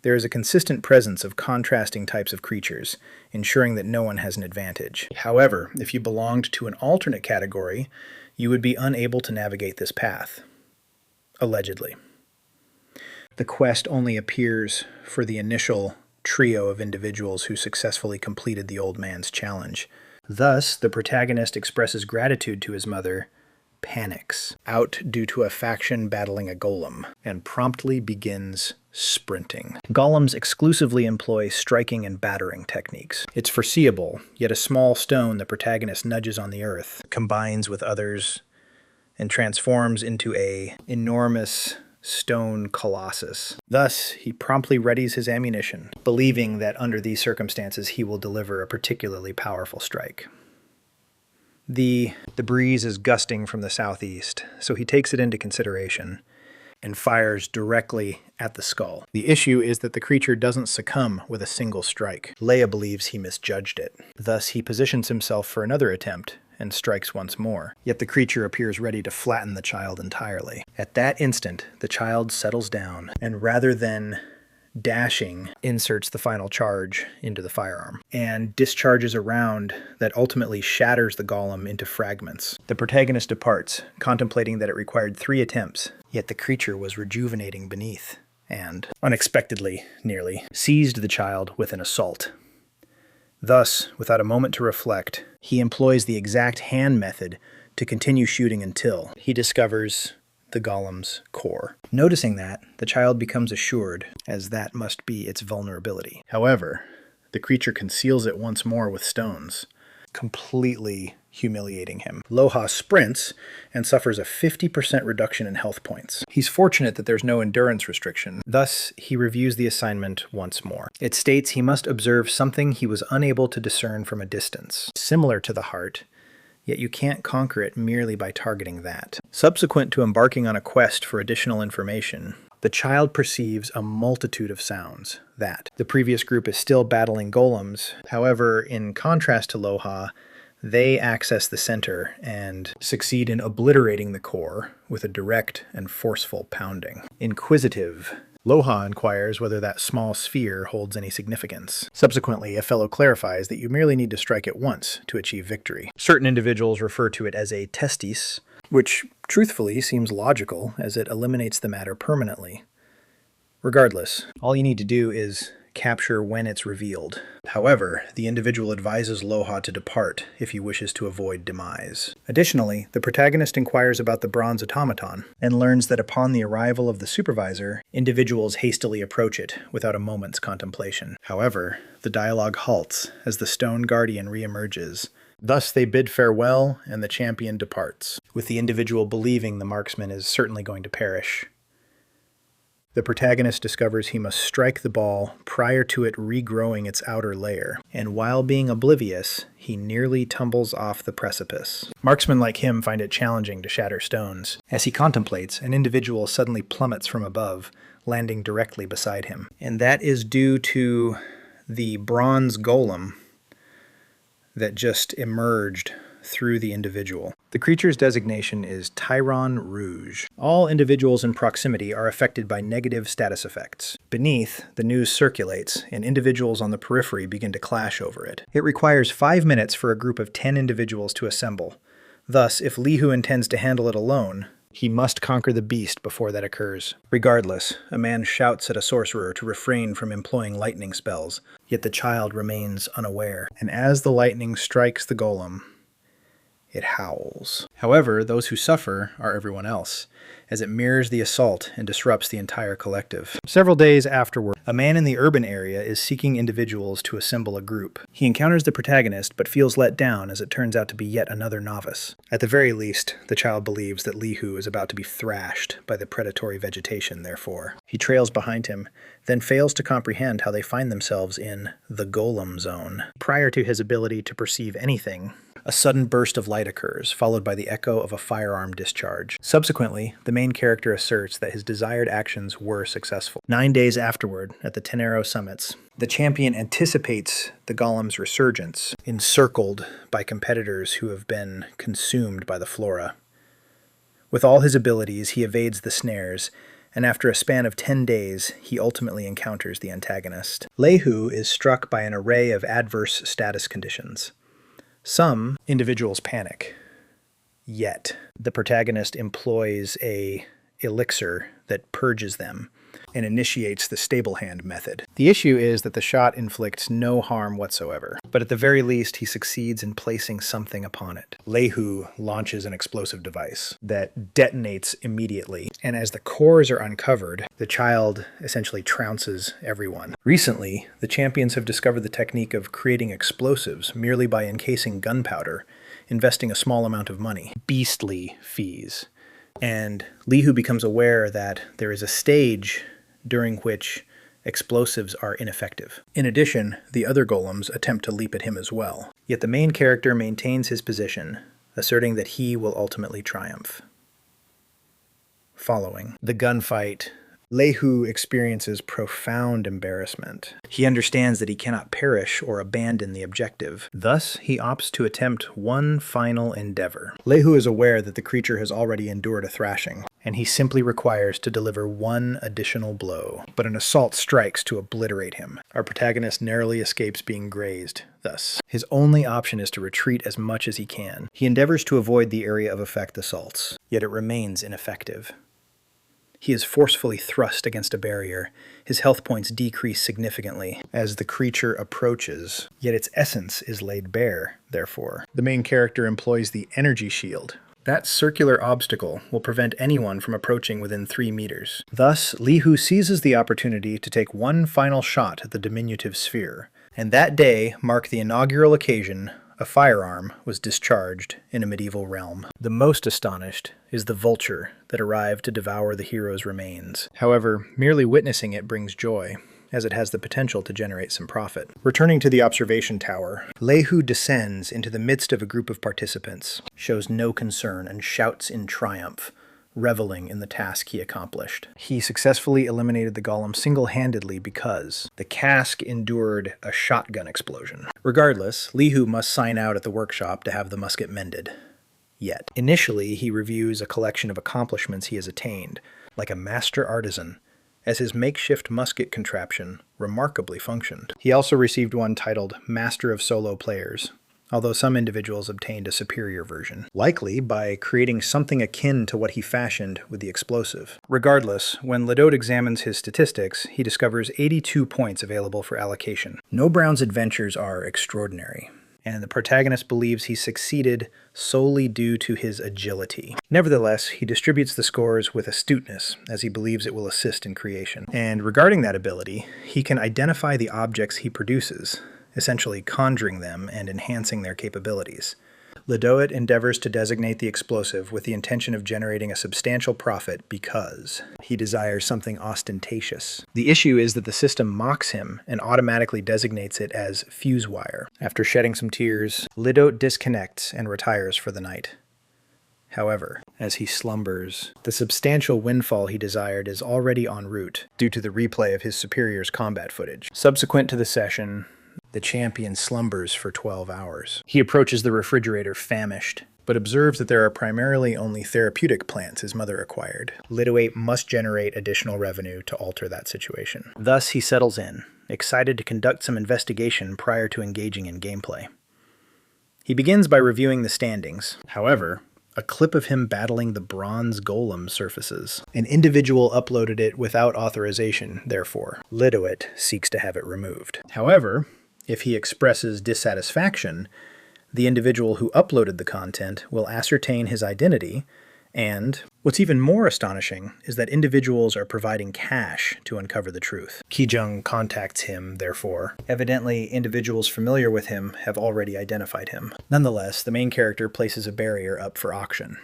There is a consistent presence of contrasting types of creatures, ensuring that no one has an advantage. However, if you belonged to an alternate category, you would be unable to navigate this path. Allegedly. The quest only appears for the initial trio of individuals who successfully completed the old man's challenge. Thus, the protagonist expresses gratitude to his mother, panics, out due to a faction battling a golem, and promptly begins sprinting. Golems exclusively employ striking and battering techniques. It's foreseeable, yet a small stone the protagonist nudges on the earth, combines with others, and transforms into a enormous stone colossus. Thus, he promptly readies his ammunition, believing that under these circumstances he will deliver a particularly powerful strike. The breeze is gusting from the southeast, so he takes it into consideration and fires directly at the skull. The issue is that the creature doesn't succumb with a single strike. Leia believes he misjudged it. Thus, he positions himself for another attempt and strikes once more. Yet the creature appears ready to flatten the child entirely. At that instant, the child settles down, and rather than dashing, inserts the final charge into the firearm, and discharges a round that ultimately shatters the golem into fragments. The protagonist departs, contemplating that it required 3 attempts, yet the creature was rejuvenating beneath, and, unexpectedly, nearly, seized the child with an assault. Thus, without a moment to reflect, he employs the exact hand method to continue shooting until he discovers the golem's core. Noticing that, the child becomes assured, as that must be its vulnerability. However, the creature conceals it once more with stones, completely humiliating him. Loha sprints and suffers a 50% reduction in health points. He's fortunate that there's no endurance restriction. Thus, he reviews the assignment once more. It states he must observe something he was unable to discern from a distance. Similar to the heart, yet you can't conquer it merely by targeting that. Subsequent to embarking on a quest for additional information, the child perceives a multitude of sounds that the previous group is still battling golems. However, in contrast to Loha, they access the center and succeed in obliterating the core with a direct and forceful pounding. Inquisitive, Loha inquires whether that small sphere holds any significance. Subsequently, a fellow clarifies that you merely need to strike it once to achieve victory. Certain individuals refer to it as a testis, which truthfully seems logical as it eliminates the matter permanently. Regardless, all you need to do is capture when it's revealed. However, the individual advises Loha to depart if he wishes to avoid demise. Additionally, the protagonist inquires about the bronze automaton and learns that upon the arrival of the supervisor, individuals hastily approach it without a moment's contemplation. However, the dialogue halts as the stone guardian reemerges. Thus they bid farewell and the champion departs, with the individual believing the marksman is certainly going to perish. The protagonist discovers he must strike the ball prior to it regrowing its outer layer, and while being oblivious, he nearly tumbles off the precipice. Marksmen like him find it challenging to shatter stones. As he contemplates, an individual suddenly plummets from above, landing directly beside him. And that is due to the bronze golem that just emerged through the individual. The creature's designation is Tyron Rouge. All individuals in proximity are affected by negative status effects. Beneath, the news circulates, and individuals on the periphery begin to clash over it. It requires 5 minutes for a group of 10 individuals to assemble. Thus, if Lihu intends to handle it alone, he must conquer the beast before that occurs. Regardless, a man shouts at a sorcerer to refrain from employing lightning spells, yet the child remains unaware. And as the lightning strikes the golem, it howls. However, those who suffer are everyone else, as it mirrors the assault and disrupts the entire collective. Several days afterward, a man in the urban area is seeking individuals to assemble a group. He encounters the protagonist, but feels let down as it turns out to be yet another novice. At the very least, the child believes that Lihu is about to be thrashed by the predatory vegetation, therefore. He trails behind him, then fails to comprehend how they find themselves in the Golem Zone. Prior to his ability to perceive anything, a sudden burst of light occurs, followed by the echo of a firearm discharge. Subsequently, the main character asserts that his desired actions were successful. 9 days afterward, at the Tenero summits, the champion anticipates the golem's resurgence, encircled by competitors who have been consumed by the flora. With all his abilities, he evades the snares and after a span of 10 days, he ultimately encounters the antagonist. Lehu is struck by an array of adverse status conditions. Some individuals panic, yet the protagonist employs a elixir that purges them and initiates the stable hand method. The issue is that the shot inflicts no harm whatsoever, but at the very least he succeeds in placing something upon it. Lehu launches an explosive device that detonates immediately, and as the cores are uncovered, the child essentially trounces everyone. Recently, the champions have discovered the technique of creating explosives merely by encasing gunpowder, investing a small amount of money. Beastly fees. And Lehu becomes aware that there is a stage during which explosives are ineffective. In addition, the other golems attempt to leap at him as well. Yet the main character maintains his position, asserting that he will ultimately triumph. Following the gunfight, Lehu experiences profound embarrassment. He understands that he cannot perish or abandon the objective. Thus, he opts to attempt one final endeavor. Lehu is aware that the creature has already endured a thrashing, and he simply requires to deliver one additional blow. But an assault strikes to obliterate him. Our protagonist narrowly escapes being grazed, thus. His only option is to retreat as much as he can. He endeavors to avoid the area of effect assaults, yet it remains ineffective. He is forcefully thrust against a barrier. His health points decrease significantly as the creature approaches, yet its essence is laid bare, therefore. The main character employs the energy shield. That circular obstacle will prevent anyone from approaching within 3 meters. Thus, Lehu seizes the opportunity to take one final shot at the diminutive sphere, and that day marked the inaugural occasion a firearm was discharged in a medieval realm. The most astonished is the vulture that arrived to devour the hero's remains. However, merely witnessing it brings joy, as it has the potential to generate some profit. Returning to the observation tower, Lehu descends into the midst of a group of participants, shows no concern, and shouts in triumph, reveling in the task he accomplished. He successfully eliminated the golem single-handedly because the cask endured a shotgun explosion. Regardless, Lehu must sign out at the workshop to have the musket mended. Yet, initially he reviews a collection of accomplishments he has attained, like a master artisan, as his makeshift musket contraption remarkably functioned. He also received one titled Master of Solo Players, although some individuals obtained a superior version, likely by creating something akin to what he fashioned with the explosive. Regardless, when Ledot examines his statistics, he discovers 82 points available for allocation. No Brown's adventures are extraordinary, and the protagonist believes he succeeded solely due to his agility. Nevertheless, he distributes the scores with astuteness, as he believes it will assist in creation. And regarding that ability, he can identify the objects he produces, essentially conjuring them and enhancing their capabilities. Ledot endeavors to designate the explosive with the intention of generating a substantial profit because he desires something ostentatious. The issue is that the system mocks him and automatically designates it as fuse wire. After shedding some tears, Ledot disconnects and retires for the night. However, as he slumbers, the substantial windfall he desired is already en route due to the replay of his superior's combat footage. Subsequent to the session, the champion slumbers for 12 hours. He approaches the refrigerator famished, but observes that there are primarily only therapeutic plants his mother acquired. Ledot must generate additional revenue to alter that situation. Thus, he settles in, excited to conduct some investigation prior to engaging in gameplay. He begins by reviewing the standings. However, a clip of him battling the bronze golem surfaces. An individual uploaded it without authorization, therefore. Ledot seeks to have it removed. However, if he expresses dissatisfaction, the individual who uploaded the content will ascertain his identity, and what's even more astonishing is that individuals are providing cash to uncover the truth. Kijung contacts him, therefore. Evidently, individuals familiar with him have already identified him. Nonetheless, the main character places a barrier up for auction.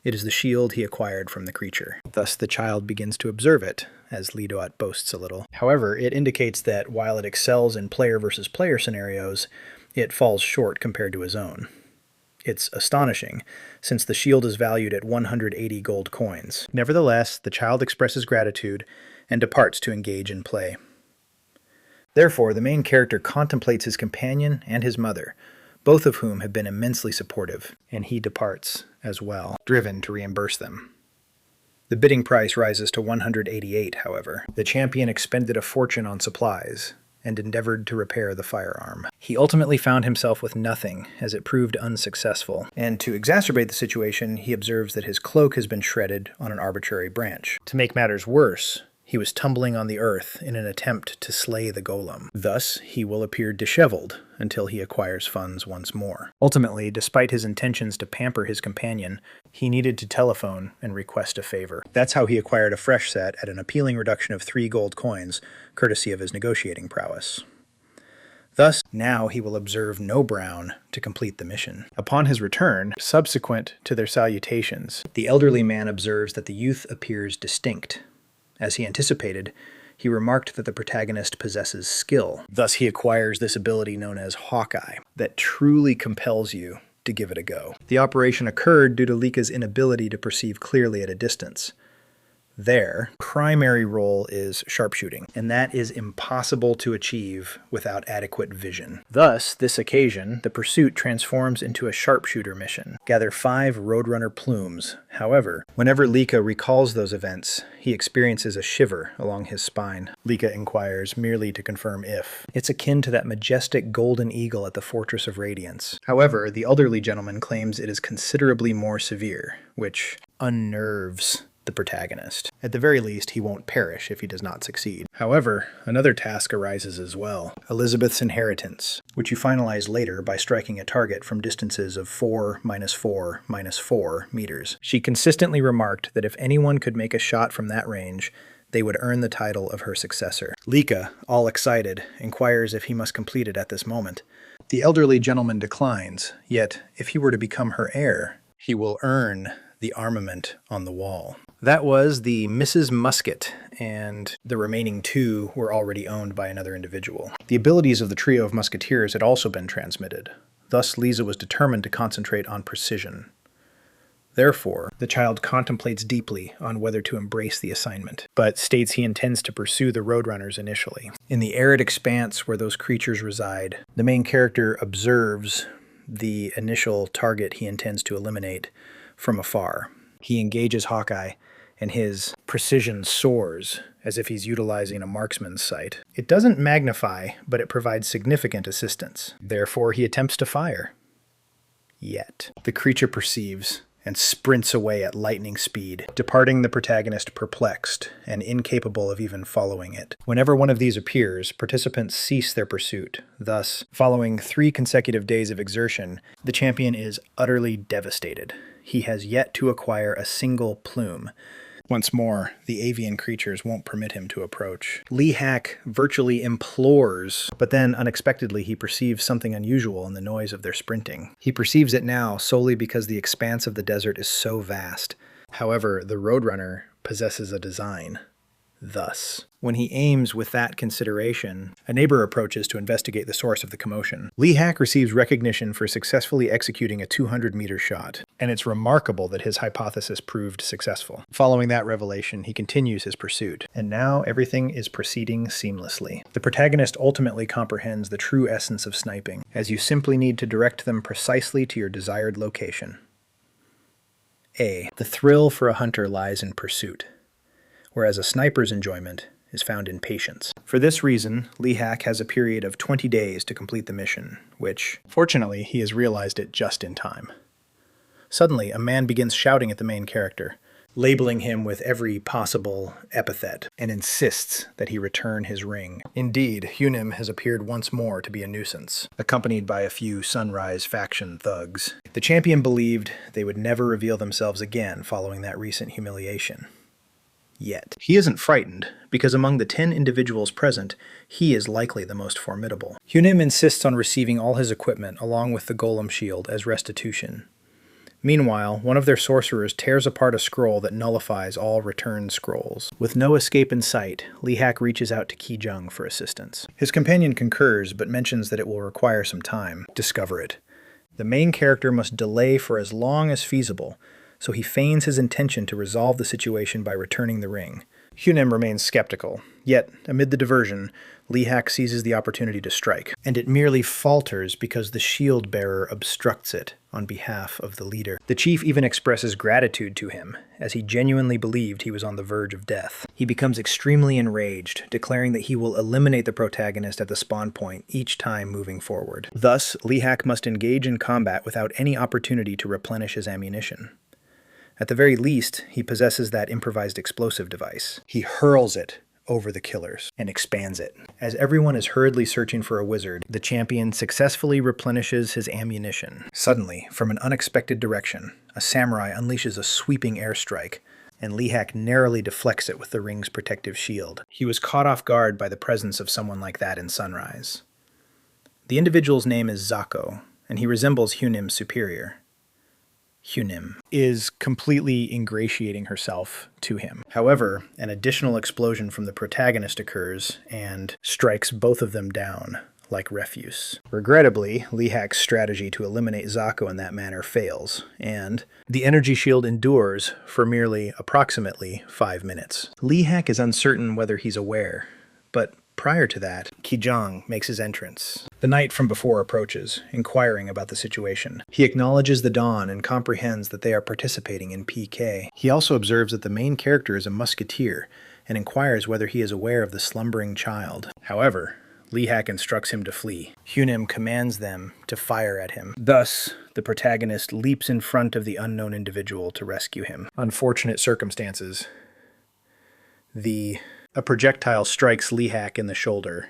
It is the shield he acquired from the creature. Thus, the child begins to observe it, as Ledot boasts a little. However, it indicates that while it excels in player versus player scenarios, it falls short compared to his own. It's astonishing, since the shield is valued at 180 gold coins. Nevertheless, the child expresses gratitude and departs to engage in play. Therefore, the main character contemplates his companion and his mother, both of whom have been immensely supportive, and he departs as well, driven to reimburse them. The bidding price rises to 188, however. The champion expended a fortune on supplies and endeavored to repair the firearm. He ultimately found himself with nothing, as it proved unsuccessful. And to exacerbate the situation, he observes that his cloak has been shredded on an arbitrary branch. To make matters worse, he was tumbling on the earth in an attempt to slay the golem. Thus, he will appear disheveled until he acquires funds once more. Ultimately, despite his intentions to pamper his companion, he needed to telephone and request a favor. That's how he acquired a fresh set at an appealing reduction of 3 gold coins, courtesy of his negotiating prowess. Thus, now he will observe no brown to complete the mission. Upon his return, subsequent to their salutations, the elderly man observes that the youth appears distinct. As he anticipated, he remarked that the protagonist possesses skill. Thus he acquires this ability known as Hawkeye, that truly compels you to give it a go. The operation occurred due to Lika's inability to perceive clearly at a distance. Their primary role is sharpshooting, and that is impossible to achieve without adequate vision. Thus, this occasion, the pursuit transforms into a sharpshooter mission. Gather 5 Roadrunner plumes. However, whenever Lika recalls those events, he experiences a shiver along his spine. Lika inquires merely to confirm if. It's akin to that majestic golden eagle at the Fortress of Radiance. However, the elderly gentleman claims it is considerably more severe, which unnerves the protagonist. At the very least, he won't perish if he does not succeed. However, another task arises as well. Elizabeth's inheritance, which you finalize later by striking a target from distances of 4 - 4 - 4 meters. She consistently remarked that if anyone could make a shot from that range, they would earn the title of her successor. Lika, all excited, inquires if he must complete it at this moment. The elderly gentleman declines, yet if he were to become her heir, he will earn the armament on the wall. That was the Mrs. Musket, and the remaining 2 were already owned by another individual. The abilities of the trio of musketeers had also been transmitted. Thus, Lisa was determined to concentrate on precision. Therefore, the child contemplates deeply on whether to embrace the assignment, but states he intends to pursue the Roadrunners initially. In the arid expanse where those creatures reside, the main character observes the initial target he intends to eliminate from afar. He engages Hawkeye, and his precision soars as if he's utilizing a marksman's sight. It doesn't magnify, but it provides significant assistance. Therefore, he attempts to fire. Yet, the creature perceives and sprints away at lightning speed, departing the protagonist perplexed and incapable of even following it. Whenever one of these appears, participants cease their pursuit. Thus, following 3 consecutive days of exertion, the champion is utterly devastated. He has yet to acquire a single plume. Once more, the avian creatures won't permit him to approach. Lee Hack virtually implores, but then unexpectedly he perceives something unusual in the noise of their sprinting. He perceives it now solely because the expanse of the desert is so vast. However, the Roadrunner possesses a design. Thus, when he aims with that consideration, a neighbor approaches to investigate the source of the commotion. Lee Hack receives recognition for successfully executing a 200-meter shot, and it's remarkable that his hypothesis proved successful. Following that revelation, he continues his pursuit, and now everything is proceeding seamlessly. The protagonist ultimately comprehends the true essence of sniping, as you simply need to direct them precisely to your desired location. A. The thrill for a hunter lies in pursuit, whereas a sniper's enjoyment is found in patience. For this reason, Lee Hack has a period of 20 days to complete the mission, which, fortunately, he has realized it just in time. Suddenly, a man begins shouting at the main character, labeling him with every possible epithet, and insists that he return his ring. Indeed, Hunim has appeared once more to be a nuisance, accompanied by a few Sunrise faction thugs. The champion believed they would never reveal themselves again following that recent humiliation. Yet. He isn't frightened, because among the 10 individuals present, he is likely the most formidable. Hunim insists on receiving all his equipment along with the golem shield as restitution. Meanwhile, one of their sorcerers tears apart a scroll that nullifies all returned scrolls. With no escape in sight, Lee Hack reaches out to Ki Jung for assistance. His companion concurs, but mentions that it will require some time. Discover it. The main character must delay for as long as feasible, so he feigns his intention to resolve the situation by returning the ring. Hunim remains skeptical, yet, amid the diversion, Lihak seizes the opportunity to strike, and it merely falters because the shield bearer obstructs it on behalf of the leader. The chief even expresses gratitude to him, as he genuinely believed he was on the verge of death. He becomes extremely enraged, declaring that he will eliminate the protagonist at the spawn point each time moving forward. Thus, Lihak must engage in combat without any opportunity to replenish his ammunition. At the very least, he possesses that improvised explosive device. He hurls it over the killers and expands it. As everyone is hurriedly searching for a wizard, the champion successfully replenishes his ammunition. Suddenly, from an unexpected direction, a samurai unleashes a sweeping airstrike, and Lihak narrowly deflects it with the ring's protective shield. He was caught off guard by the presence of someone like that in Sunrise. The individual's name is Zako, and he resembles Hunim's superior. Hunim is completely ingratiating herself to him. However, an additional explosion from the protagonist occurs and strikes both of them down like refuse. Regrettably, Lihak's strategy to eliminate Zako in that manner fails, and the energy shield endures for merely approximately 5 minutes. Lihak is uncertain whether he's aware, but prior to that, Kijang makes his entrance. The knight from before approaches, inquiring about the situation. He acknowledges the dawn and comprehends that they are participating in PK. He also observes that the main character is a musketeer and inquires whether he is aware of the slumbering child. However, Lihak instructs him to flee. Hunim commands them to fire at him. Thus, the protagonist leaps in front of the unknown individual to rescue him. Unfortunate circumstances. A projectile strikes Lihak in the shoulder,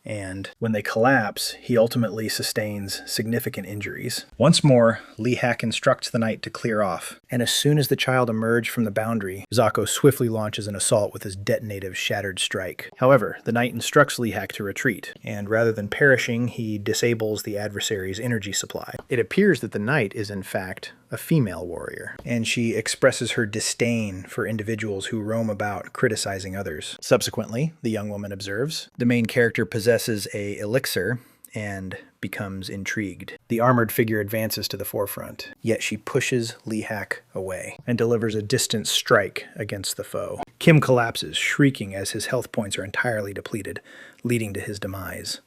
and when they collapse, he ultimately sustains significant injuries. Once more, Lihak instructs the knight to clear off, and as soon as the child emerged from the boundary, Zako swiftly launches an assault with his detonative shattered strike. However, the knight instructs Lihak to retreat, and rather than perishing, he disables the adversary's energy supply. It appears that the knight is in fact a female warrior, and she expresses her disdain for individuals who roam about criticizing others. Subsequently, the young woman observes, the main character possesses an elixir and becomes intrigued. The armored figure advances to the forefront, yet she pushes Lihak away and delivers a distant strike against the foe. Kim collapses, shrieking as his health points are entirely depleted, leading to his demise.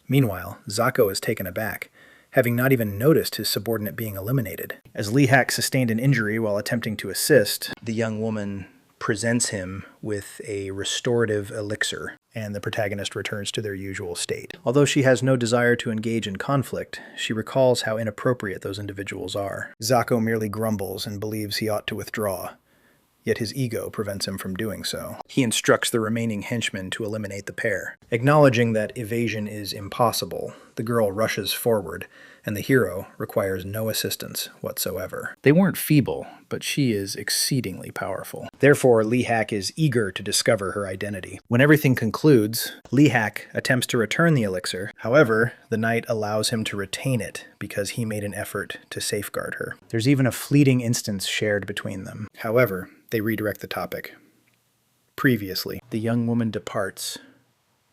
Meanwhile, Zako is taken aback, having not even noticed his subordinate being eliminated. As Lihak sustained an injury while attempting to assist, the young woman presents him with a restorative elixir, and the protagonist returns to their usual state. Although she has no desire to engage in conflict, she recalls how inappropriate those individuals are. Zako merely grumbles and believes he ought to withdraw, yet his ego prevents him from doing so. He instructs the remaining henchmen to eliminate the pair. Acknowledging that evasion is impossible, the girl rushes forward, and the hero requires no assistance whatsoever. They weren't feeble, but she is exceedingly powerful. Therefore, Lihak is eager to discover her identity. When everything concludes, Lihak attempts to return the elixir. However, the knight allows him to retain it because he made an effort to safeguard her. There's even a fleeting instance shared between them. However, they redirect the topic. Previously, the young woman departs.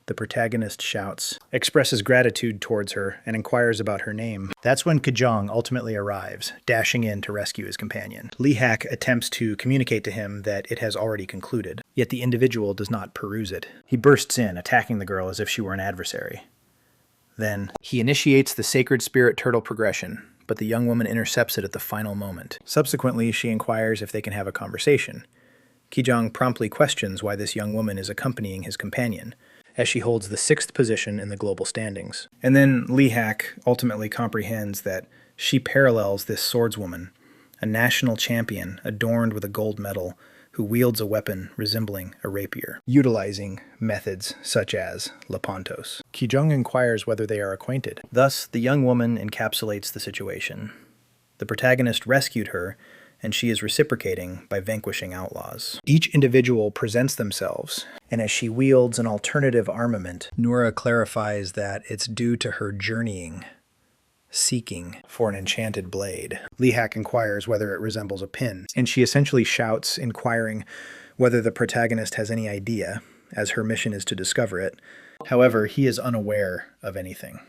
The protagonist shouts, expresses gratitude towards her, and inquires about her name. That's when Kijang ultimately arrives, dashing in to rescue his companion. Lihak attempts to communicate to him that it has already concluded, yet the individual does not peruse it. He bursts in, attacking the girl as if she were an adversary. Then, he initiates the Sacred Spirit Turtle progression, but the young woman intercepts it at the final moment. Subsequently, she inquires if they can have a conversation. Kijang promptly questions why this young woman is accompanying his companion, as she holds the 6th position in the global standings. And then Lihak ultimately comprehends that she parallels this swordswoman, a national champion adorned with a gold medal, who wields a weapon resembling a rapier, utilizing methods such as Lepantos. Kijang inquires whether they are acquainted. Thus, the young woman encapsulates the situation. The protagonist rescued her, and she is reciprocating by vanquishing outlaws. Each individual presents themselves, and as she wields an alternative armament, Nura clarifies that it's due to her journeying, seeking for an enchanted blade. Lihak inquires whether it resembles a pin, and she essentially shouts, inquiring whether the protagonist has any idea, as her mission is to discover it. However, he is unaware of anything.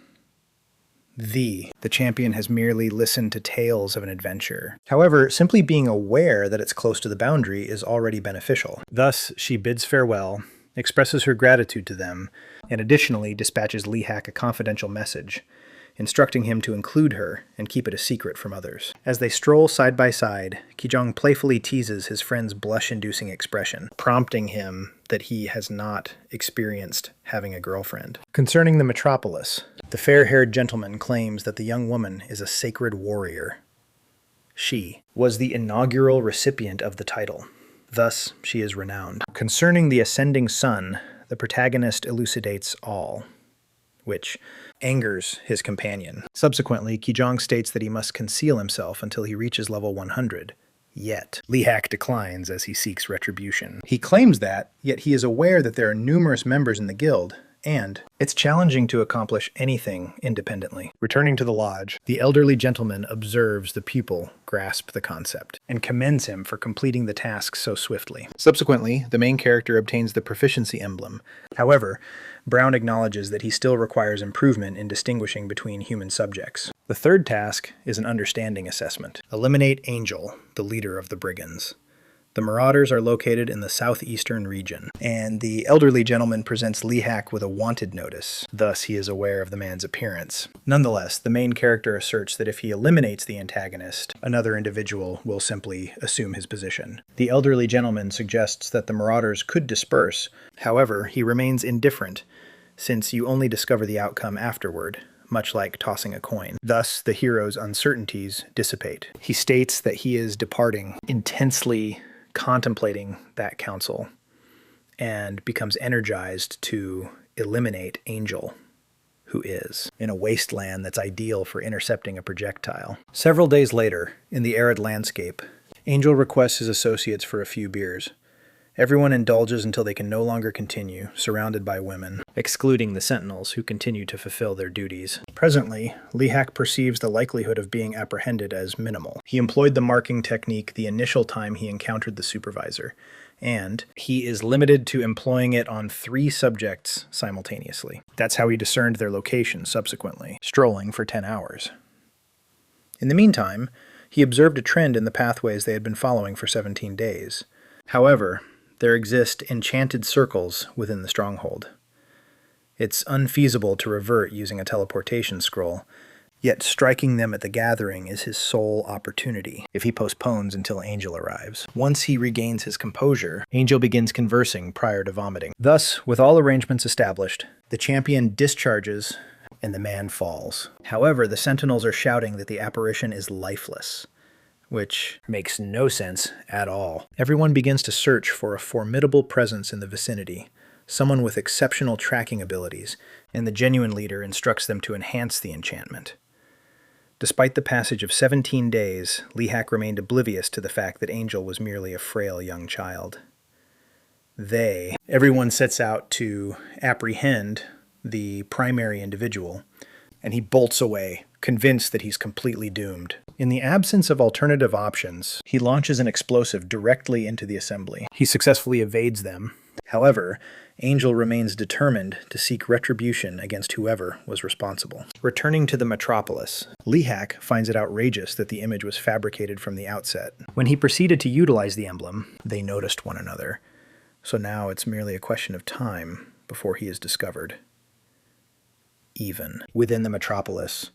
The champion has merely listened to tales of an adventure. However, simply being aware that it's close to the boundary is already beneficial. Thus, she bids farewell, expresses her gratitude to them, and additionally dispatches Lihak a confidential message, instructing him to include her and keep it a secret from others. As they stroll side by side, Kijong playfully teases his friend's blush-inducing expression, prompting him that he has not experienced having a girlfriend. Concerning the metropolis, the fair-haired gentleman claims that the young woman is a sacred warrior. She was the inaugural recipient of the title. Thus, she is renowned. Concerning the ascending sun, the protagonist elucidates all, which angers his companion. Subsequently, Kijong states that he must conceal himself until he reaches level 100. Yet, Lihak declines as he seeks retribution. He claims that, yet he is aware that there are numerous members in the guild, and it's challenging to accomplish anything independently. Returning to the lodge, the elderly gentleman observes the pupil grasp the concept, and commends him for completing the task so swiftly. Subsequently, the main character obtains the proficiency emblem. However, Brown acknowledges that he still requires improvement in distinguishing between human subjects. The third task is an understanding assessment. Eliminate Angel, the leader of the brigands. The Marauders are located in the southeastern region, and the elderly gentleman presents Lihak with a wanted notice. Thus, he is aware of the man's appearance. Nonetheless, the main character asserts that if he eliminates the antagonist, another individual will simply assume his position. The elderly gentleman suggests that the Marauders could disperse. However, he remains indifferent, since you only discover the outcome afterward, much like tossing a coin. Thus, the hero's uncertainties dissipate. He states that he is departing, intensely contemplating that counsel, and becomes energized to eliminate Angel, who is in a wasteland that's ideal for intercepting a projectile. Several days later, in the arid landscape, Angel requests his associates for a few beers. Everyone indulges until they can no longer continue, surrounded by women, excluding the sentinels who continue to fulfill their duties. Presently, Lihak perceives the likelihood of being apprehended as minimal. He employed the marking technique the initial time he encountered the supervisor, and he is limited to employing it on 3 subjects simultaneously. That's how he discerned their location subsequently, strolling for 10 hours. In the meantime, he observed a trend in the pathways they had been following for 17 days. However, there exist enchanted circles within the stronghold. It's unfeasible to revert using a teleportation scroll, yet striking them at the gathering is his sole opportunity if he postpones until Angel arrives. Once he regains his composure, Angel begins conversing prior to vomiting. Thus, with all arrangements established, the champion discharges and the man falls. However, the sentinels are shouting that the apparition is lifeless, which makes no sense at all. Everyone begins to search for a formidable presence in the vicinity, someone with exceptional tracking abilities, and the genuine leader instructs them to enhance the enchantment. Despite the passage of 17 days, Lihak remained oblivious to the fact that Angel was merely a frail young child. Everyone sets out to apprehend the primary individual, and he bolts away, convinced that he's completely doomed. In the absence of alternative options, he launches an explosive directly into the assembly. He successfully evades them. However, Angel remains determined to seek retribution against whoever was responsible. Returning to the metropolis, Lihak finds it outrageous that the image was fabricated from the outset. When he proceeded to utilize the emblem, they noticed one another. So now it's merely a question of time before he is discovered. Even within the metropolis,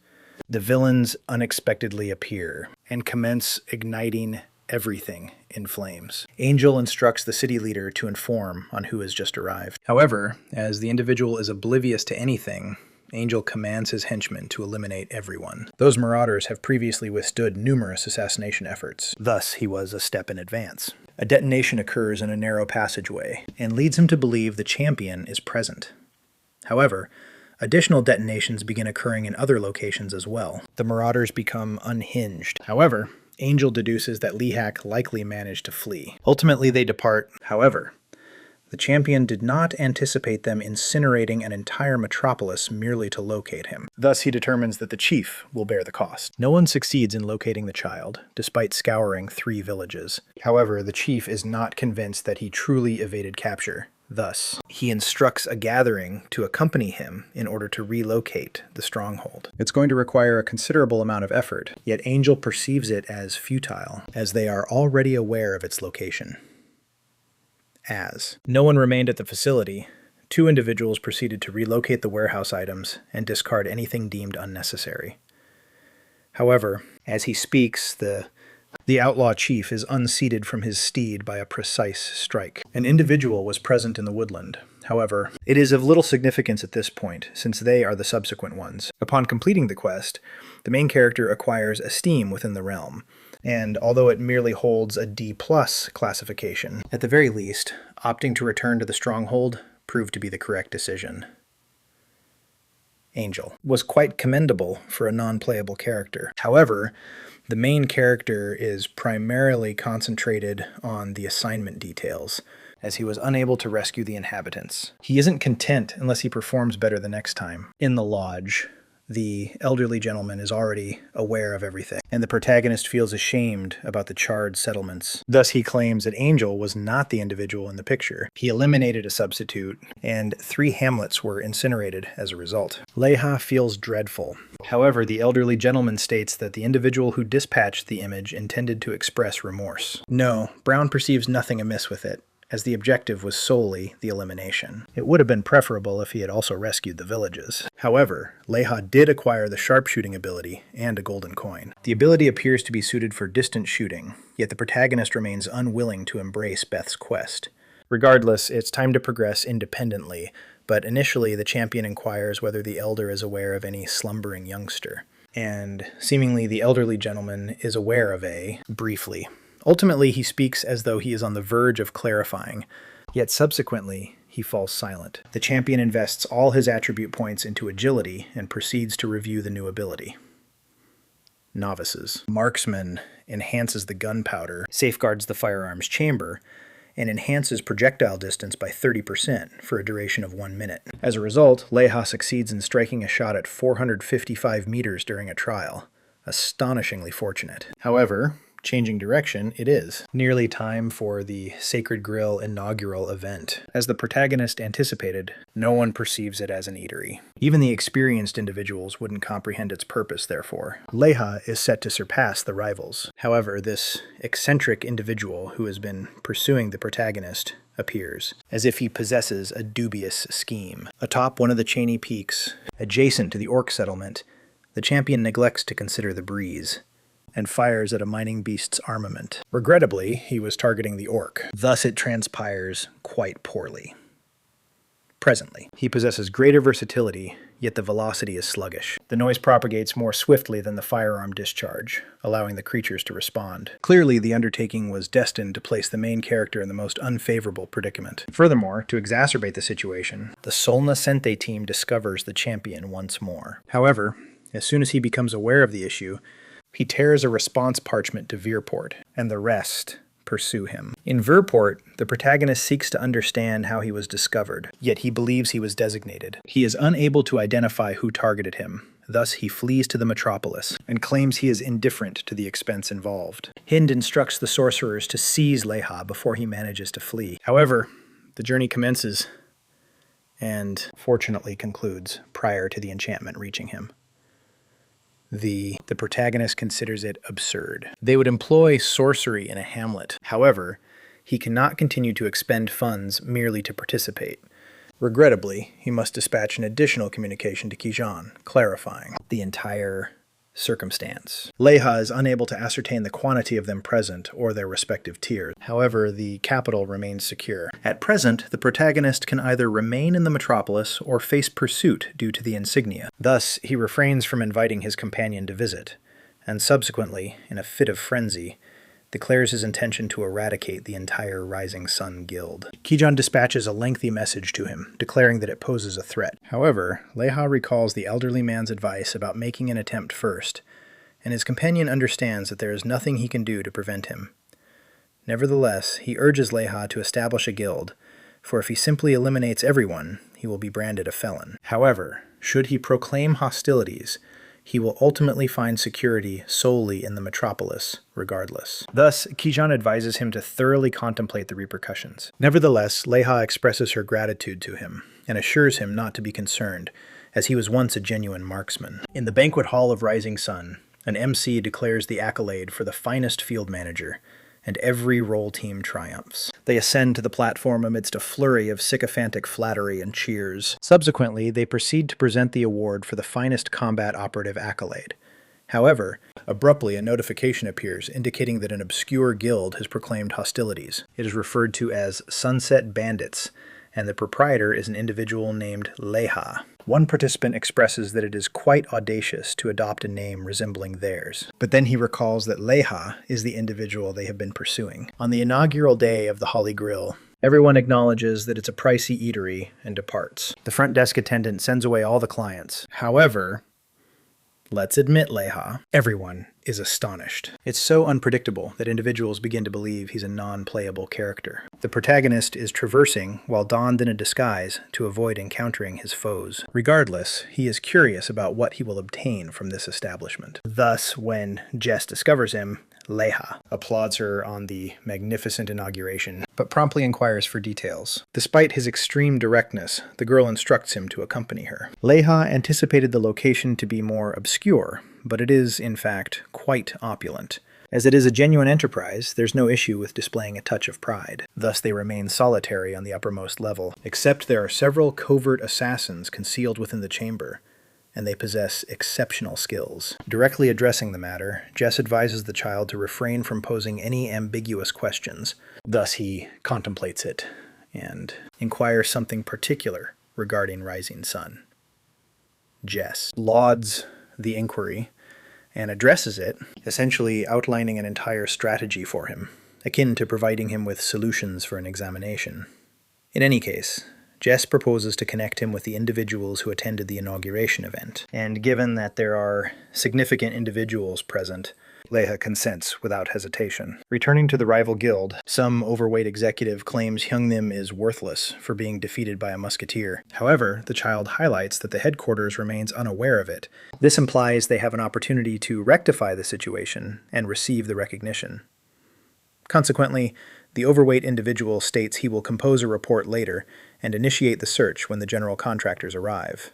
the villains unexpectedly appear and commence igniting everything in flames. Angel instructs the city leader to inform on who has just arrived. However, as the individual is oblivious to anything, Angel commands his henchmen to eliminate everyone. Those marauders have previously withstood numerous assassination efforts. Thus, he was a step in advance. A detonation occurs in a narrow passageway and leads him to believe the champion is present. However, additional detonations begin occurring in other locations as well. The marauders become unhinged. However, Angel deduces that Lihak likely managed to flee. Ultimately, they depart. However, the champion did not anticipate them incinerating an entire metropolis merely to locate him. Thus, he determines that the chief will bear the cost. No one succeeds in locating the child, despite scouring 3 villages. However, the chief is not convinced that he truly evaded capture. Thus, he instructs a gathering to accompany him in order to relocate the stronghold. It's going to require a considerable amount of effort, yet Angel perceives it as futile, as they are already aware of its location. As no one remained at the facility, 2 individuals proceeded to relocate the warehouse items and discard anything deemed unnecessary. However, as he speaks, the outlaw chief is unseated from his steed by a precise strike. An individual was present in the woodland. However, it is of little significance at this point, since they are the subsequent ones. Upon completing the quest, the main character acquires esteem within the realm, and although it merely holds a D+ classification, at the very least, opting to return to the stronghold proved to be the correct decision. Angel was quite commendable for a non-playable character. However, the main character is primarily concentrated on the assignment details, as he was unable to rescue the inhabitants. He isn't content unless he performs better the next time. In the lodge, the elderly gentleman is already aware of everything, and the protagonist feels ashamed about the charred settlements. Thus, he claims that Angel was not the individual in the picture. He eliminated a substitute, and 3 hamlets were incinerated as a result. Leha feels dreadful. However, the elderly gentleman states that the individual who dispatched the image intended to express remorse. No, Brown perceives nothing amiss with it, as the objective was solely the elimination. It would have been preferable if he had also rescued the villages. However, Leha did acquire the sharpshooting ability and a golden coin. The ability appears to be suited for distant shooting, yet the protagonist remains unwilling to embrace Beth's quest. Regardless, it's time to progress independently, but initially the champion inquires whether the elder is aware of any slumbering youngster. And seemingly the elderly gentleman is aware of A, briefly. Ultimately, he speaks as though he is on the verge of clarifying, yet subsequently, he falls silent. The champion invests all his attribute points into agility and proceeds to review the new ability. Novices. Marksman enhances the gunpowder, safeguards the firearms chamber, and enhances projectile distance by 30% for a duration of 1 minute. As a result, Leha succeeds in striking a shot at 455 meters during a trial. Astonishingly fortunate. However, changing direction, it is nearly time for the Sacred Grill inaugural event. As the protagonist anticipated, no one perceives it as an eatery. Even the experienced individuals wouldn't comprehend its purpose, therefore. Leha is set to surpass the rivals. However, this eccentric individual who has been pursuing the protagonist appears, as if he possesses a dubious scheme. Atop one of the Cheney peaks, adjacent to the orc settlement, the champion neglects to consider the breeze, and fires at a mining beast's armament. Regrettably, he was targeting the orc. Thus it transpires quite poorly. Presently, he possesses greater versatility, yet the velocity is sluggish. The noise propagates more swiftly than the firearm discharge, allowing the creatures to respond. Clearly, the undertaking was destined to place the main character in the most unfavorable predicament. Furthermore, to exacerbate the situation, the Sol Nascente team discovers the champion once more. However, as soon as he becomes aware of the issue, he tears a response parchment to Veerport, and the rest pursue him. In Veerport, the protagonist seeks to understand how he was discovered, yet he believes he was designated. He is unable to identify who targeted him. Thus, he flees to the metropolis and claims he is indifferent to the expense involved. Hind instructs the sorcerers to seize Leha before he manages to flee. However, the journey commences and fortunately concludes prior to the enchantment reaching him. The protagonist considers it absurd. They would employ sorcery in a hamlet. However, he cannot continue to expend funds merely to participate. Regrettably, he must dispatch an additional communication to Kijan, clarifying the entire circumstance. Leha is unable to ascertain the quantity of them present or their respective tiers. However, the capital remains secure. At present, the protagonist can either remain in the metropolis or face pursuit due to the insignia. Thus, he refrains from inviting his companion to visit, and subsequently, in a fit of frenzy, declares his intention to eradicate the entire Rising Sun Guild. Kijan dispatches a lengthy message to him, declaring that it poses a threat. However, Leha recalls the elderly man's advice about making an attempt first, and his companion understands that there is nothing he can do to prevent him. Nevertheless, he urges Leha to establish a guild, for if he simply eliminates everyone, he will be branded a felon. However, should he proclaim hostilities, he will ultimately find security solely in the metropolis, regardless. Thus, Kijan advises him to thoroughly contemplate the repercussions. Nevertheless, Leha expresses her gratitude to him and assures him not to be concerned, as he was once a genuine marksman. In the banquet hall of Rising Sun, an MC declares the accolade for the finest field manager, and every role team triumphs. They ascend to the platform amidst a flurry of sycophantic flattery and cheers. Subsequently, they proceed to present the award for the finest combat operative accolade. However, abruptly a notification appears indicating that an obscure guild has proclaimed hostilities. It is referred to as Sunset Bandits, and the proprietor is an individual named Leha. One participant expresses that it is quite audacious to adopt a name resembling theirs, but then he recalls that Leha is the individual they have been pursuing. On the inaugural day of the Holly Grill, everyone acknowledges that it's a pricey eatery and departs. The front desk attendant sends away all the clients. However, let's admit, Leha, everyone is astonished. It's so unpredictable that individuals begin to believe he's a non-playable character. The protagonist is traversing while donned in a disguise to avoid encountering his foes. Regardless, he is curious about what he will obtain from this establishment. Thus, when Jess discovers him, Leha applauds her on the magnificent inauguration, but promptly inquires for details. Despite his extreme directness, the girl instructs him to accompany her. Leha anticipated the location to be more obscure, but it is, in fact, quite opulent. As it is a genuine enterprise, there's no issue with displaying a touch of pride. Thus they remain solitary on the uppermost level, except there are several covert assassins concealed within the chamber, and they possess exceptional skills. Directly addressing the matter, Jess advises the child to refrain from posing any ambiguous questions. Thus he contemplates it and inquires something particular regarding Rising Sun. Jess lauds the inquiry and addresses it, essentially outlining an entire strategy for him, akin to providing him with solutions for an examination. In any case, Jess proposes to connect him with the individuals who attended the inauguration event, and given that there are significant individuals present, Leha consents without hesitation. Returning to the rival guild, some overweight executive claims Hyungnim is worthless for being defeated by a musketeer. However, the child highlights that the headquarters remains unaware of it. This implies they have an opportunity to rectify the situation and receive the recognition. Consequently, the overweight individual states he will compose a report later and initiate the search when the general contractors arrive.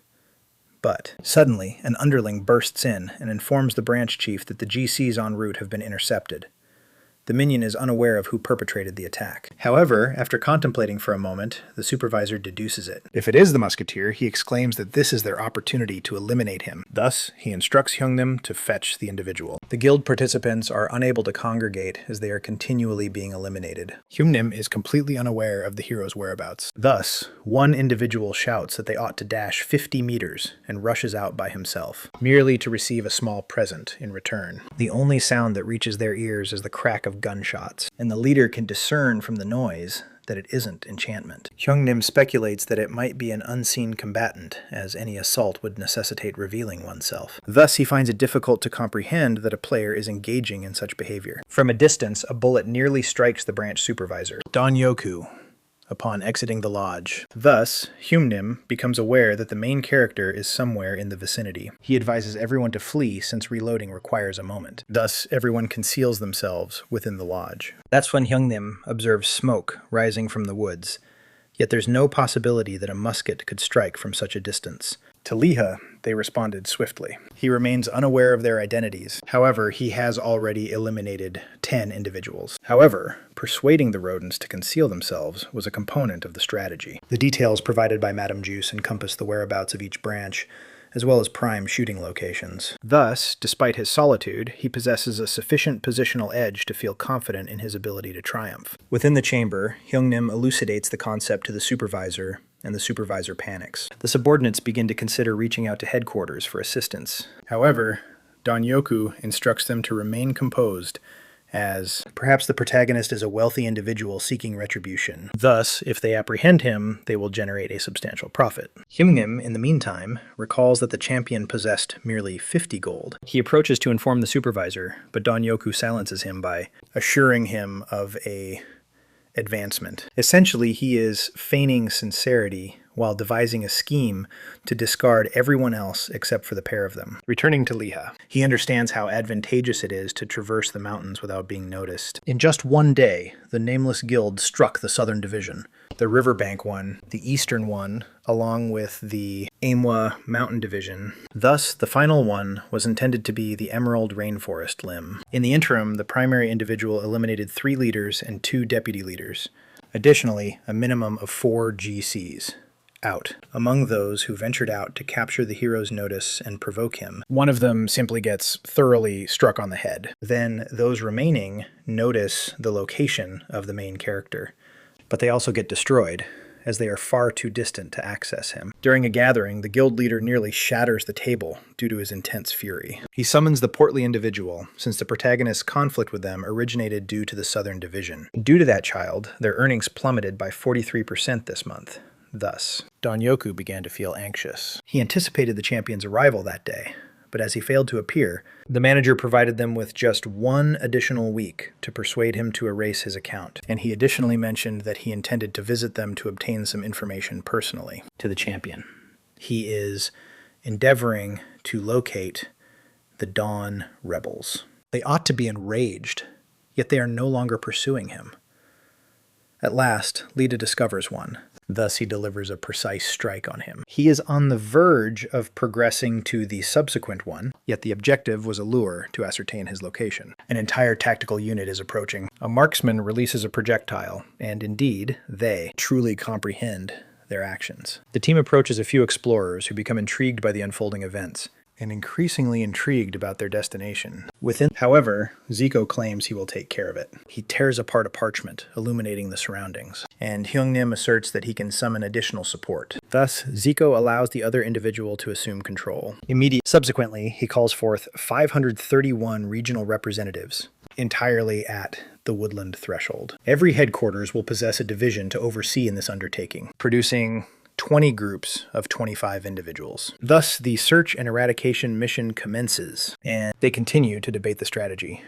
But suddenly, an underling bursts in and informs the branch chief that the GCs en route have been intercepted. The minion is unaware of who perpetrated the attack. However, after contemplating for a moment, the supervisor deduces it. If it is the musketeer, he exclaims that this is their opportunity to eliminate him. Thus, he instructs Hyungnim to fetch the individual. The guild participants are unable to congregate as they are continually being eliminated. Hyungnim is completely unaware of the hero's whereabouts. Thus, one individual shouts that they ought to dash 50 meters and rushes out by himself, merely to receive a small present in return. The only sound that reaches their ears is the crack of gunshots, and the leader can discern from the noise that it isn't enchantment. Hyungnim speculates that it might be an unseen combatant, as any assault would necessitate revealing oneself. Thus, he finds it difficult to comprehend that a player is engaging in such behavior. From a distance, a bullet nearly strikes the branch supervisor, Donyoku, upon exiting the lodge. Thus, Hyungnim becomes aware that the main character is somewhere in the vicinity. He advises everyone to flee since reloading requires a moment. Thus, everyone conceals themselves within the lodge. That's when Hyungnim observes smoke rising from the woods, yet there's no possibility that a musket could strike from such a distance. To Leha, they responded swiftly. He remains unaware of their identities. However, he has already eliminated 10 individuals. However, persuading the rodents to conceal themselves was a component of the strategy. The details provided by Madame Juice encompass the whereabouts of each branch, as well as prime shooting locations. Thus, despite his solitude, he possesses a sufficient positional edge to feel confident in his ability to triumph. Within the chamber, Hyungnim elucidates the concept to the supervisor, and the supervisor panics. The subordinates begin to consider reaching out to headquarters for assistance. However, Donyoku instructs them to remain composed, as perhaps the protagonist is a wealthy individual seeking retribution. Thus, if they apprehend him, they will generate a substantial profit. Hyungnim, in the meantime, recalls that the champion possessed merely 50 gold. He approaches to inform the supervisor, but Donyoku silences him by assuring him of a advancement. Essentially, he is feigning sincerity while devising a scheme to discard everyone else except for the pair of them. Returning to Liha, he understands how advantageous it is to traverse the mountains without being noticed. In just one day, the Nameless Guild struck the Southern Division, the Riverbank one, the Eastern one, along with the Manhwa Mountain Division. Thus, the final one was intended to be the Emerald Rainforest limb. In the interim, the primary individual eliminated 3 leaders and 2 deputy leaders. Additionally, a minimum of 4 GCs out. Among those who ventured out to capture the hero's notice and provoke him, one of them simply gets thoroughly struck on the head. Then those remaining notice the location of the main character, but they also get destroyed, as they are far too distant to access him. During a gathering, the guild leader nearly shatters the table due to his intense fury. He summons the portly individual, since the protagonist's conflict with them originated due to the Southern Division. Due to that child, their earnings plummeted by 43% this month. Thus, Donyoku began to feel anxious. He anticipated the champion's arrival that day, but as he failed to appear, the manager provided them with just 1 additional week to persuade him to erase his account, and he additionally mentioned that he intended to visit them to obtain some information personally. To the champion, he is endeavoring to locate the Dawn rebels. They ought to be enraged, yet they are no longer pursuing him. At last, Lita discovers one. Thus, he delivers a precise strike on him. He is on the verge of progressing to the subsequent one, yet the objective was a lure to ascertain his location. An entire tactical unit is approaching. A marksman releases a projectile, and indeed, they truly comprehend their actions. The team approaches a few explorers who become intrigued by the unfolding events, and increasingly intrigued about their destination. However, Zico claims he will take care of it. He tears apart a parchment, illuminating the surroundings, and Hyungnim asserts that he can summon additional support. Thus, Zico allows the other individual to assume control. Subsequently, he calls forth 531 regional representatives, entirely at the woodland threshold. Every headquarters will possess a division to oversee in this undertaking, producing 20 groups of 25 individuals. Thus, the search and eradication mission commences, and they continue to debate the strategy.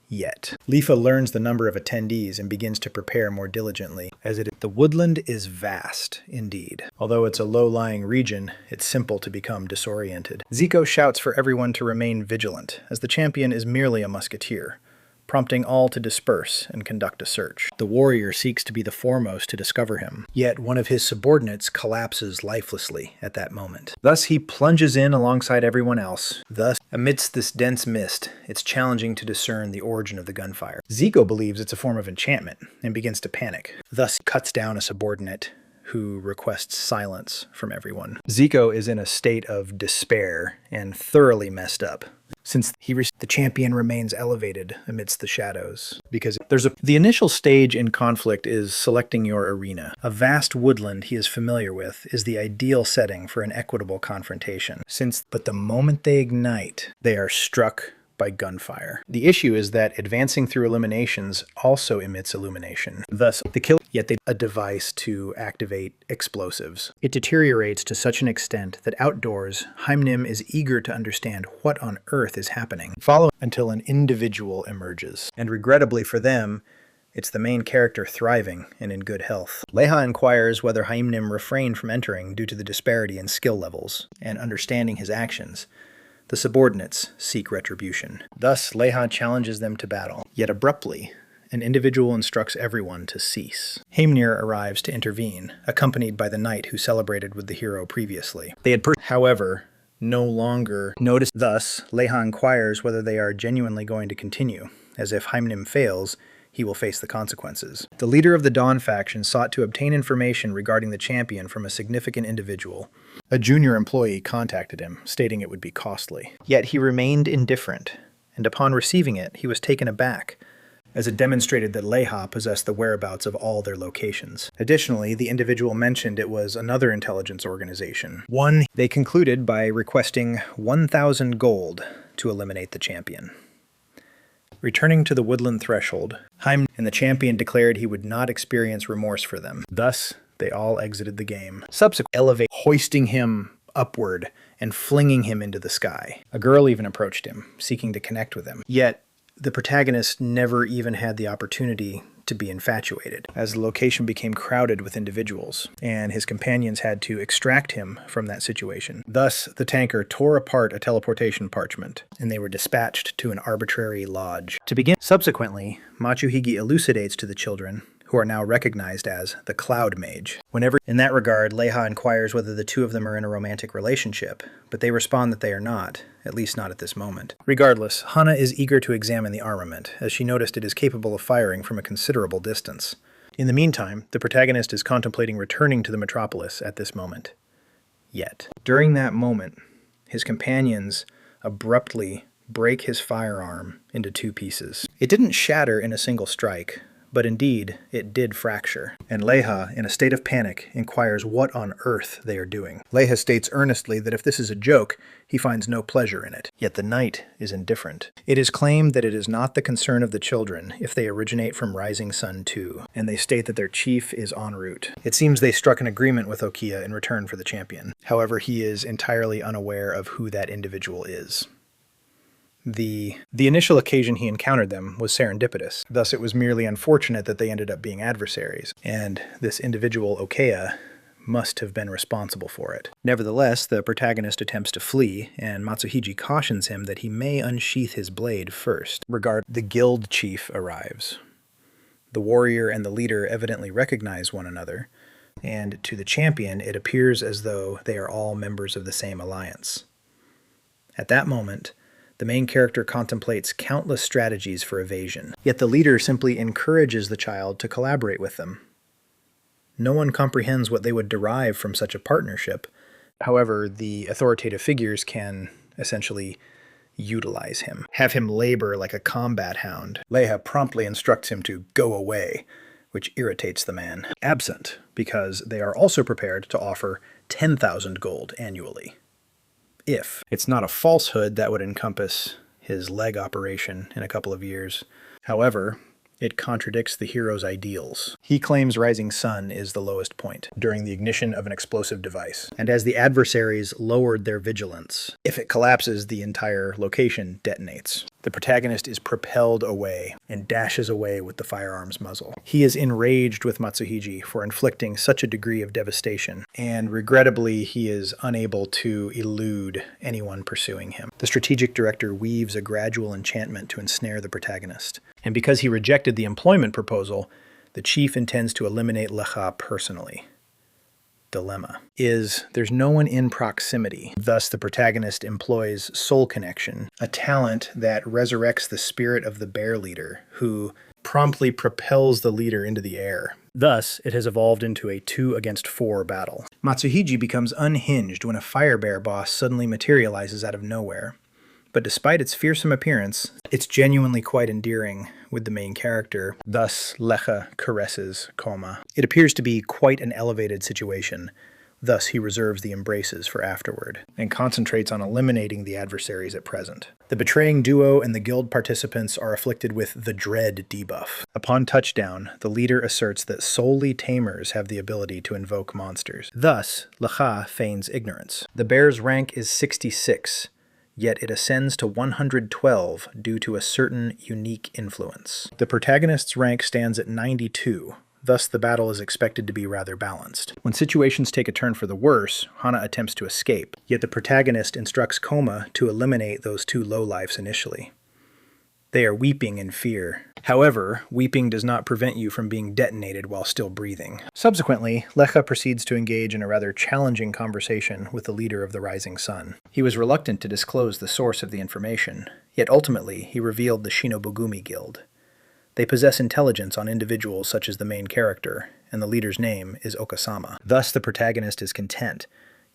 Yet, Lifa learns the number of attendees and begins to prepare more diligently, as the woodland is vast indeed. Although it's a low-lying region, it's simple to become disoriented. Zico shouts for everyone to remain vigilant, as the champion is merely a musketeer, prompting all to disperse and conduct a search. The warrior seeks to be the foremost to discover him, yet one of his subordinates collapses lifelessly at that moment. Thus he plunges in alongside everyone else. Thus, amidst this dense mist, it's challenging to discern the origin of the gunfire. Zico believes it's a form of enchantment and begins to panic. Thus he cuts down a subordinate who requests silence from everyone. Zico is in a state of despair and thoroughly messed up, since the champion remains elevated amidst the shadows. Because the initial stage in conflict is selecting your arena. A vast woodland he is familiar with is the ideal setting for an equitable confrontation. But the moment they ignite, they are struck by gunfire. The issue is that advancing through eliminations also emits illumination. Thus, a device to activate explosives. It deteriorates to such an extent that outdoors, Hyungnim is eager to understand what on earth is happening. Follow until an individual emerges. And regrettably for them, it's the main character thriving and in good health. Leha inquires whether Hyungnim refrained from entering due to the disparity in skill levels and understanding his actions. The subordinates seek retribution. Thus, Leha challenges them to battle. Yet abruptly, an individual instructs everyone to cease. Heimnir arrives to intervene, accompanied by the knight who celebrated with the hero previously. They had however, no longer noticed. Thus, Leha inquires whether they are genuinely going to continue, as if Hyungnim fails, he will face the consequences. The leader of the Dawn faction sought to obtain information regarding the champion from a significant individual. A junior employee contacted him, stating it would be costly. Yet he remained indifferent, and upon receiving it, he was taken aback, as it demonstrated that Leha possessed the whereabouts of all their locations. Additionally, the individual mentioned it was another intelligence organization. They concluded by requesting 1,000 gold to eliminate the champion. Returning to the woodland threshold, Hyungnim and the champion declared he would not experience remorse for them. Thus, they all exited the game. Subsequently, hoisting him upward and flinging him into the sky. A girl even approached him, seeking to connect with him. Yet, the protagonist never even had the opportunity to be infatuated, as the location became crowded with individuals, and his companions had to extract him from that situation. Thus, the tanker tore apart a teleportation parchment, and they were dispatched to an arbitrary lodge. To begin, subsequently, Machuhigi elucidates to the children, who are now recognized as the Cloud Mage. In that regard, Leha inquires whether the two of them are in a romantic relationship, but they respond that they are not, at least not at this moment. Regardless, Hana is eager to examine the armament, as she noticed it is capable of firing from a considerable distance. In the meantime, the protagonist is contemplating returning to the metropolis at this moment. Yet. During that moment, his companions abruptly break his firearm into two pieces. It didn't shatter in a single strike, but indeed, it did fracture. And Leha, in a state of panic, inquires what on earth they are doing. Leha states earnestly that if this is a joke, he finds no pleasure in it. Yet the knight is indifferent. It is claimed that it is not the concern of the children if they originate from Rising Sun 2, and they state that their chief is en route. It seems they struck an agreement with Okiya in return for the champion. However, he is entirely unaware of who that individual is. The initial occasion he encountered them was serendipitous, thus it was merely unfortunate that they ended up being adversaries, and this individual Okiya must have been responsible for it. Nevertheless, the protagonist attempts to flee, and Matsuhiji cautions him that he may unsheath his blade first. The guild chief arrives. The warrior and the leader evidently recognize one another, and to the champion it appears as though they are all members of the same alliance. At that moment, the main character contemplates countless strategies for evasion, yet the leader simply encourages the child to collaborate with them. No one comprehends what they would derive from such a partnership. However, the authoritative figures can essentially utilize him, have him labor like a combat hound. Leha promptly instructs him to go away, which irritates the man. Absent, because they are also prepared to offer 10,000 gold annually. If it's not a falsehood, that would encompass his leg operation in a couple of years. However, it contradicts the hero's ideals. He claims Rising Sun is the lowest point during the ignition of an explosive device, and as the adversaries lowered their vigilance, if it collapses, the entire location detonates. The protagonist is propelled away and dashes away with the firearm's muzzle. He is enraged with Matsuhiji for inflicting such a degree of devastation, and regrettably he is unable to elude anyone pursuing him. The strategic director weaves a gradual enchantment to ensnare the protagonist, and because he rejected the employment proposal, the chief intends to eliminate Leha personally. Dilemma is there's no one in proximity. Thus, the protagonist employs soul connection, a talent that resurrects the spirit of the bear leader, who promptly propels the leader into the air. Thus, it has evolved into a 2-against-4 battle. Matsuhiji becomes unhinged when a fire bear boss suddenly materializes out of nowhere. But despite its fearsome appearance, it's genuinely quite endearing with the main character. Thus, Leha caresses Koma. It appears to be quite an elevated situation. Thus, he reserves the embraces for afterward, and concentrates on eliminating the adversaries at present. The betraying duo and the guild participants are afflicted with the Dread debuff. Upon touchdown, the leader asserts that solely tamers have the ability to invoke monsters. Thus, Leha feigns ignorance. The bear's rank is 66. Yet it ascends to 112 due to a certain unique influence. The protagonist's rank stands at 92, thus the battle is expected to be rather balanced. When situations take a turn for the worse, Hana attempts to escape, yet the protagonist instructs Koma to eliminate those two lowlifes initially. They are weeping in fear. However, weeping does not prevent you from being detonated while still breathing. Subsequently, Leha proceeds to engage in a rather challenging conversation with the leader of the Rising Sun. He was reluctant to disclose the source of the information, yet ultimately he revealed the Shinobugumi Guild. They possess intelligence on individuals such as the main character, and the leader's name is Okasama. Thus the protagonist is content,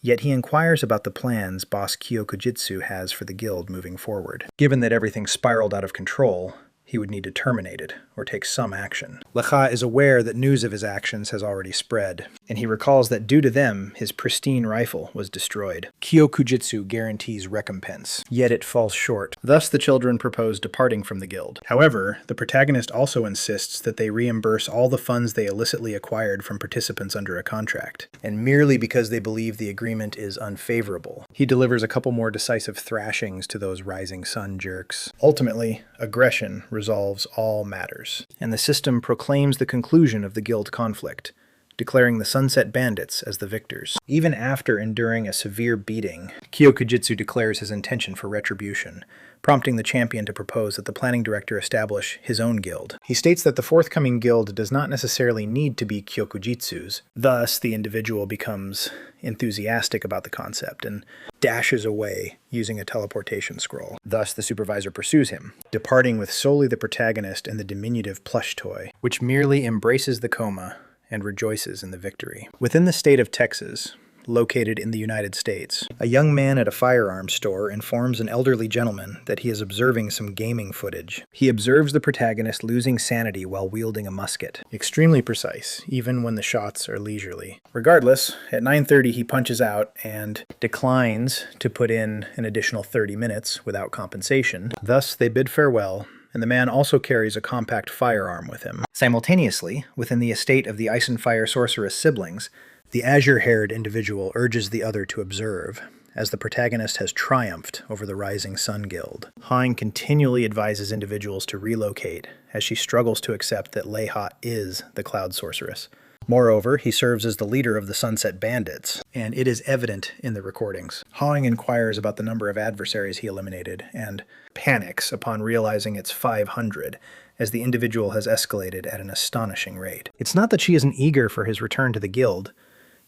yet he inquires about the plans boss Kyokujitsu has for the guild moving forward. Given that everything spiraled out of control, he would need to terminate it, or take some action. Leha is aware that news of his actions has already spread, and he recalls that due to them, his pristine rifle was destroyed. Kyokujitsu guarantees recompense, yet it falls short. Thus the children propose departing from the guild. However, the protagonist also insists that they reimburse all the funds they illicitly acquired from participants under a contract, and merely because they believe the agreement is unfavorable. He delivers a couple more decisive thrashings to those Rising Sun jerks. Ultimately, aggression resolves all matters. force, and the system proclaims the conclusion of the guild conflict, declaring the Sunset Bandits as the victors. Even after enduring a severe beating, Kyokujitsu declares his intention for retribution, prompting the champion to propose that the planning director establish his own guild. He states that the forthcoming guild does not necessarily need to be Kyokujitsu's. Thus, the individual becomes enthusiastic about the concept and dashes away using a teleportation scroll. Thus, the supervisor pursues him, departing with solely the protagonist and the diminutive plush toy, which merely embraces the coma and rejoices in the victory. Within the state of Texas, located in the United States, a young man at a firearms store informs an elderly gentleman that he is observing some gaming footage. He observes the protagonist losing sanity while wielding a musket. Extremely precise, even when the shots are leisurely. Regardless, at 9:30 he punches out and declines to put in an additional 30 minutes without compensation. Thus, they bid farewell, and the man also carries a compact firearm with him. Simultaneously, within the estate of the Ice and Fire sorceress siblings, the azure-haired individual urges the other to observe, as the protagonist has triumphed over the Rising Sun Guild. Hein continually advises individuals to relocate, as she struggles to accept that Leiha is the Cloud Sorceress. Moreover, he serves as the leader of the Sunset Bandits, and it is evident in the recordings. Hawing inquires about the number of adversaries he eliminated, and panics upon realizing it's 500, as the individual has escalated at an astonishing rate. It's not that she isn't eager for his return to the guild,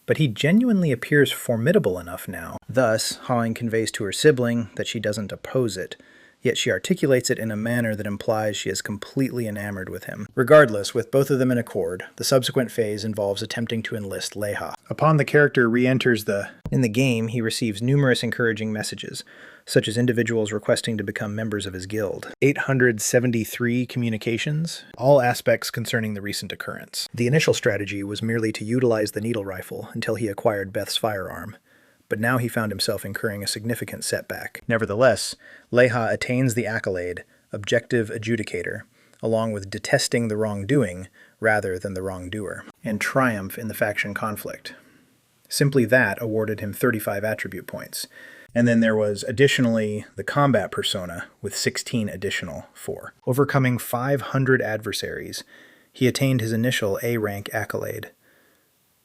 but he genuinely appears formidable enough now. Thus, Hawing conveys to her sibling that she doesn't oppose it, yet she articulates it in a manner that implies she is completely enamored with him. Regardless, with both of them in accord, the subsequent phase involves attempting to enlist Leiha. Upon the character re-enters in the game, he receives numerous encouraging messages, such as individuals requesting to become members of his guild. 873 communications, all aspects concerning the recent occurrence. The initial strategy was merely to utilize the needle rifle until he acquired Beth's firearm, but now he found himself incurring a significant setback. Nevertheless, Leiha attains the accolade, Objective Adjudicator, along with detesting the wrongdoing rather than the wrongdoer, and triumph in the faction conflict. Simply that awarded him 35 attribute points. And then there was additionally the combat persona with 16 additional for. Overcoming 500 adversaries, he attained his initial A rank accolade.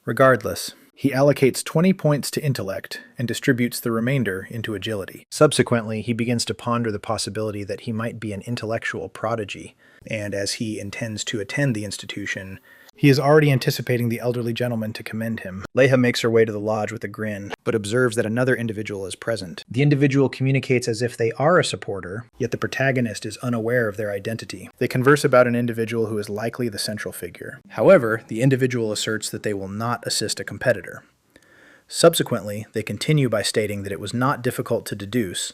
Regardless, he allocates 20 points to intellect and distributes the remainder into agility. Subsequently, he begins to ponder the possibility that he might be an intellectual prodigy, and as he intends to attend the institution, he is already anticipating the elderly gentleman to commend him. Leiha makes her way to the lodge with a grin, but observes that another individual is present. The individual communicates as if they are a supporter, yet the protagonist is unaware of their identity. They converse about an individual who is likely the central figure. However, the individual asserts that they will not assist a competitor. Subsequently, they continue by stating that it was not difficult to deduce,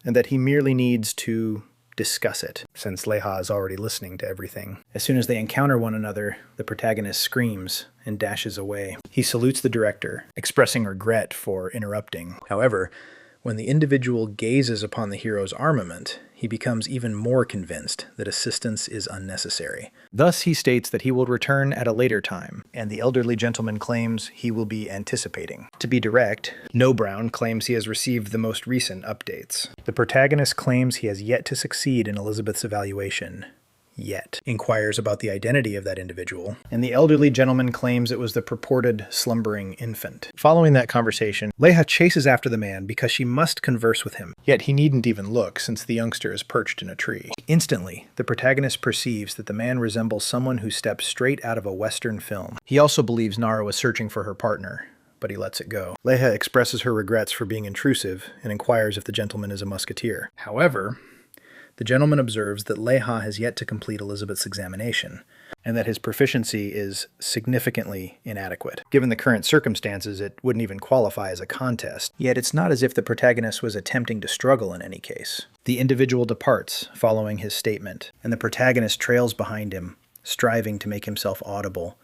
and that he merely needs to discuss it, since Leiha is already listening to everything. As soon as they encounter one another, the protagonist screams and dashes away. He salutes the director, expressing regret for interrupting. However, when the individual gazes upon the hero's armament, he becomes even more convinced that assistance is unnecessary. Thus, he states that he will return at a later time, and the elderly gentleman claims he will be anticipating. To be direct, No.1 claims he has received the most recent updates. The protagonist claims he has yet to succeed in Elizabeth's evaluation. Yet, inquires about the identity of that individual, and the elderly gentleman claims it was the purported slumbering infant. Following that conversation, Leiha chases after the man because she must converse with him, yet he needn't even look since the youngster is perched in a tree. Instantly, the protagonist perceives that the man resembles someone who steps straight out of a Western film. He also believes Naro is searching for her partner, but he lets it go. Leiha expresses her regrets for being intrusive and inquires if the gentleman is a musketeer. However, the gentleman observes that Leiha has yet to complete Elizabeth's examination, and that his proficiency is significantly inadequate. Given the current circumstances, it wouldn't even qualify as a contest. Yet it's not as if the protagonist was attempting to struggle in any case. The individual departs, following his statement, and the protagonist trails behind him, striving to make himself audible.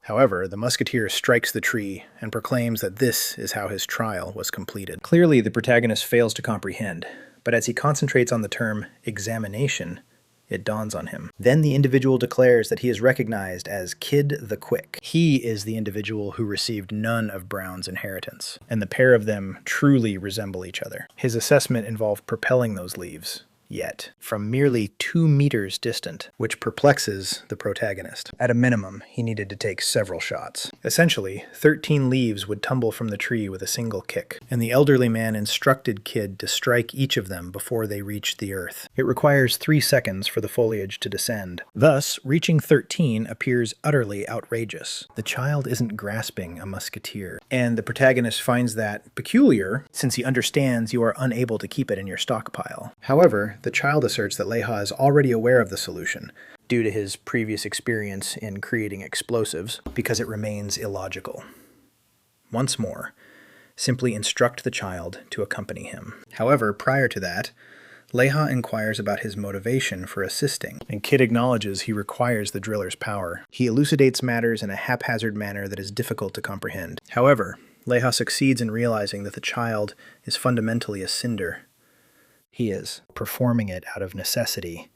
However, the musketeer strikes the tree and proclaims that this is how his trial was completed. Clearly, the protagonist fails to comprehend, but as he concentrates on the term examination, it dawns on him. Then the individual declares that he is recognized as Kid the Quick. He is the individual who received none of Brown's inheritance, and the pair of them truly resemble each other. His assessment involved propelling those leaves, yet, from merely 2 meters distant, which perplexes the protagonist. At a minimum, he needed to take several shots. Essentially, 13 leaves would tumble from the tree with a single kick, and the elderly man instructed Kid to strike each of them before they reached the earth. It requires 3 seconds for the foliage to descend. Thus, reaching 13 appears utterly outrageous. The child isn't grasping a musketeer, and the protagonist finds that peculiar since he understands you are unable to keep it in your stockpile. However, the child asserts that Leha is already aware of the solution, due to his previous experience in creating explosives, because it remains illogical. Once more, simply instruct the child to accompany him. However, prior to that, Leha inquires about his motivation for assisting, and Kid acknowledges he requires the driller's power. He elucidates matters in a haphazard manner that is difficult to comprehend. However, Leha succeeds in realizing that the child is fundamentally a cinder. He is performing it out of necessity,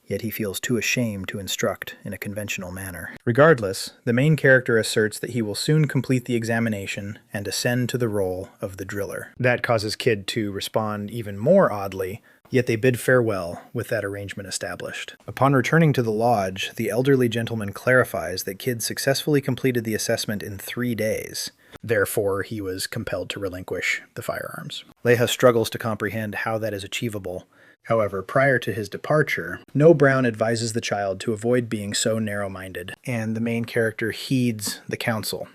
yet he feels too ashamed to instruct in a conventional manner. Regardless, the main character asserts that he will soon complete the examination and ascend to the role of the driller. That causes Kid to respond even more oddly, yet they bid farewell with that arrangement established. Upon returning to the lodge, the elderly gentleman clarifies that Kid successfully completed the assessment in 3 days. Therefore, he was compelled to relinquish the firearms. Leha struggles to comprehend how that is achievable. However, prior to his departure, No. Brown advises the child to avoid being so narrow-minded, and the main character heeds the counsel.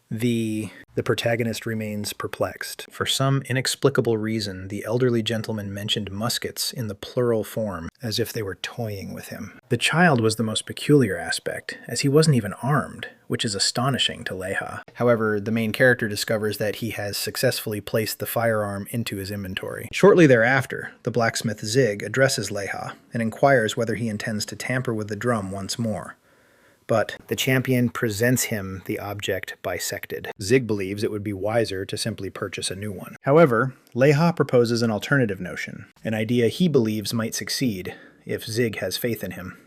The protagonist remains perplexed. For some inexplicable reason, the elderly gentleman mentioned muskets in the plural form, as if they were toying with him. The child was the most peculiar aspect, as he wasn't even armed, which is astonishing to Leha. However, the main character discovers that he has successfully placed the firearm into his inventory. Shortly thereafter, the blacksmith Zig addresses Leha and inquires whether he intends to tamper with the drum once more. But the champion presents him the object bisected. Zig believes it would be wiser to simply purchase a new one. However, Leha proposes an alternative notion, an idea he believes might succeed if Zig has faith in him.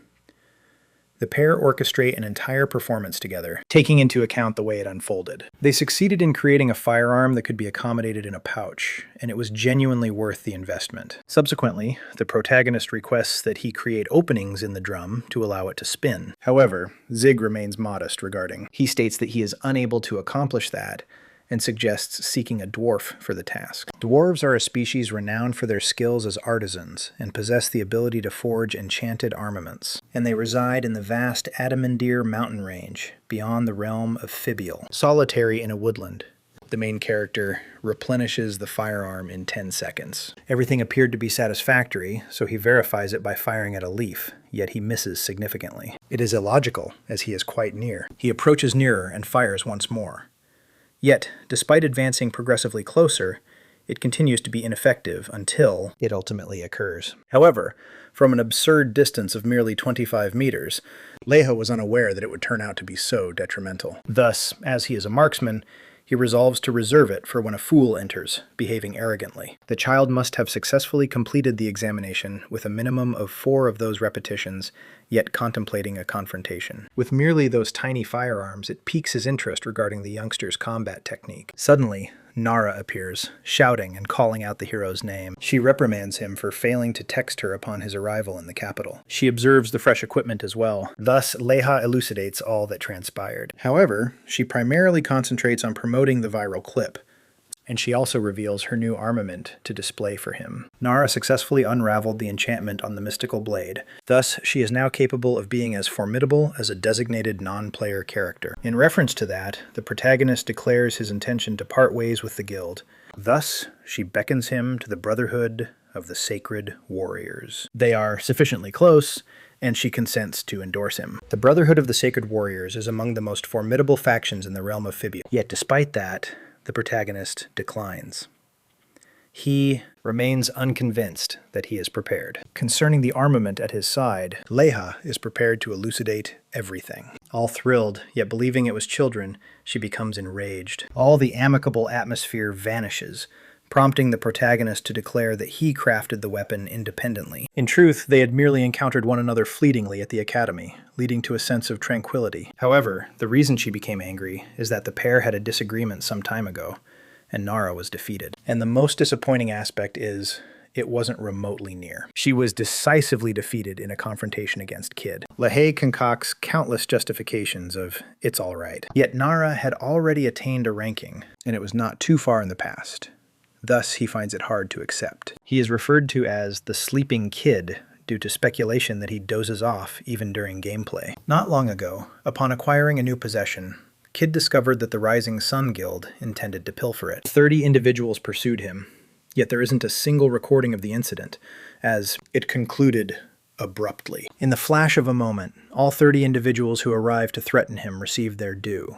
The pair orchestrate an entire performance together, taking into account the way it unfolded. They succeeded in creating a firearm that could be accommodated in a pouch, and it was genuinely worth the investment. Subsequently, the protagonist requests that he create openings in the drum to allow it to spin. However, Zig remains modest regarding. He states that he is unable to accomplish that, and suggests seeking a dwarf for the task. Dwarves are a species renowned for their skills as artisans and possess the ability to forge enchanted armaments, and they reside in the vast Adamandir mountain range beyond the realm of Fibiel, solitary in a woodland. The main character replenishes the firearm in 10 seconds. Everything appeared to be satisfactory, so he verifies it by firing at a leaf, yet he misses significantly. It is illogical, as he is quite near. He approaches nearer and fires once more. Yet, despite advancing progressively closer, it continues to be ineffective until it ultimately occurs. However, from an absurd distance of merely 25 meters, Leha was unaware that it would turn out to be so detrimental. Thus, as he is a marksman, he resolves to reserve it for when a fool enters, behaving arrogantly. The child must have successfully completed the examination with a minimum of 4 of those repetitions, yet contemplating a confrontation. With merely those tiny firearms, it piques his interest regarding the youngster's combat technique. Suddenly, Nara appears, shouting and calling out the hero's name. She reprimands him for failing to text her upon his arrival in the capital. She observes the fresh equipment as well. Thus, Leha elucidates all that transpired. However, she primarily concentrates on promoting the viral clip, and she also reveals her new armament to display for him. Nara successfully unraveled the enchantment on the mystical blade. Thus, she is now capable of being as formidable as a designated non-player character. In reference to that, the protagonist declares his intention to part ways with the guild. Thus, she beckons him to the Brotherhood of the Sacred Warriors. They are sufficiently close, and she consents to endorse him. The Brotherhood of the Sacred Warriors is among the most formidable factions in the realm of Fibiel. Yet despite that, the protagonist declines. He remains unconvinced that he is prepared. Concerning the armament at his side, Leha is prepared to elucidate everything. All thrilled, yet believing it was children, she becomes enraged. All the amicable atmosphere vanishes, prompting the protagonist to declare that he crafted the weapon independently. In truth, they had merely encountered one another fleetingly at the academy, leading to a sense of tranquility. However, the reason she became angry is that the pair had a disagreement some time ago, and Nara was defeated. And the most disappointing aspect is, it wasn't remotely near. She was decisively defeated in a confrontation against Kid. LaHaye concocts countless justifications of it's all right. Yet Nara had already attained a ranking, and it was not too far in the past. Thus, he finds it hard to accept. He is referred to as the Sleeping Kid due to speculation that he dozes off even during gameplay. Not long ago, upon acquiring a new possession, Kid discovered that the Rising Sun Guild intended to pilfer it. 30 individuals pursued him, yet there isn't a single recording of the incident, as it concluded abruptly. In the flash of a moment, all 30 individuals who arrived to threaten him received their due,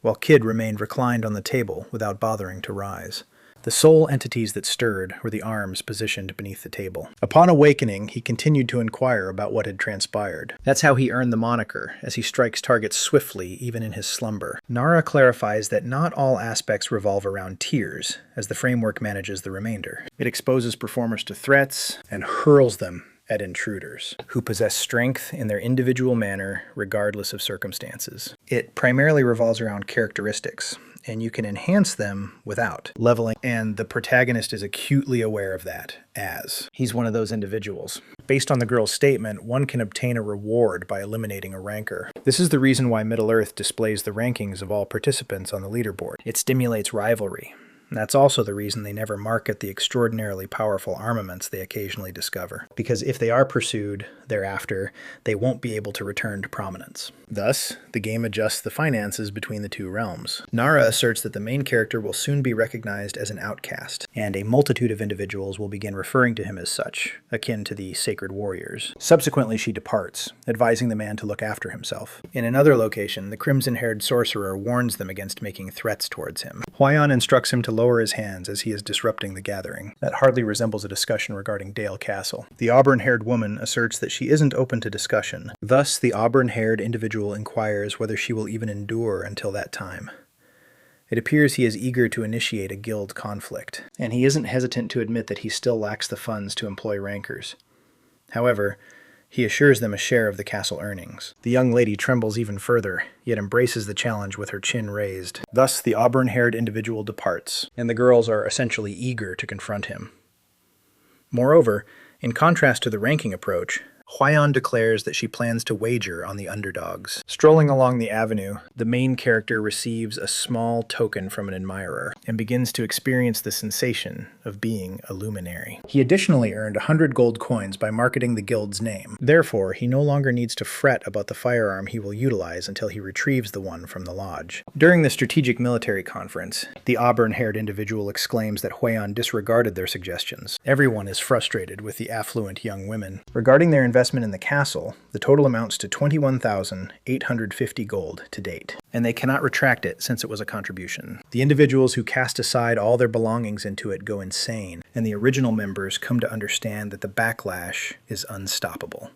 while Kid remained reclined on the table without bothering to rise. The sole entities that stirred were the arms positioned beneath the table. Upon awakening, he continued to inquire about what had transpired. That's how he earned the moniker, as he strikes targets swiftly, even in his slumber. Nara clarifies that not all aspects revolve around tiers, as the framework manages the remainder. It exposes performers to threats and hurls them at intruders, who possess strength in their individual manner regardless of circumstances. It primarily revolves around characteristics, and you can enhance them without leveling, and the protagonist is acutely aware of that, as he's one of those individuals. Based on the girl's statement, one can obtain a reward by eliminating a ranker. This is the reason why Middle-earth displays the rankings of all participants on the leaderboard. It stimulates rivalry. And that's also the reason they never market the extraordinarily powerful armaments they occasionally discover. Because if they are pursued thereafter, they won't be able to return to prominence. Thus, the game adjusts the finances between the two realms. Nara asserts that the main character will soon be recognized as an outcast, and a multitude of individuals will begin referring to him as such, akin to the sacred warriors. Subsequently, she departs, advising the man to look after himself. In another location, the crimson-haired sorcerer warns them against making threats towards him. Hwayeon instructs him to lower his hands as he is disrupting the gathering. That hardly resembles a discussion regarding Dale Castle. The auburn-haired woman asserts that she isn't open to discussion. Thus, the auburn-haired individual inquires whether she will even endure until that time. It appears he is eager to initiate a guild conflict, and he isn't hesitant to admit that he still lacks the funds to employ rankers. However, he assures them a share of the castle earnings. The young lady trembles even further, yet embraces the challenge with her chin raised. Thus, the auburn-haired individual departs, and the girls are essentially eager to confront him. Moreover, in contrast to the ranking approach, Hwayeon declares that she plans to wager on the underdogs. Strolling along the avenue, the main character receives a small token from an admirer and begins to experience the sensation of being a luminary. He additionally earned 100 gold coins by marketing the guild's name. Therefore, he no longer needs to fret about the firearm he will utilize until he retrieves the one from the lodge. During the strategic military conference, the auburn-haired individual exclaims that Hwayeon disregarded their suggestions. Everyone is frustrated with the affluent young women. Regarding their investment in the castle, the total amounts to 21,850 gold to date, and they cannot retract it since it was a contribution. The individuals who cast aside all their belongings into it go insane, and the original members come to understand that the backlash is unstoppable.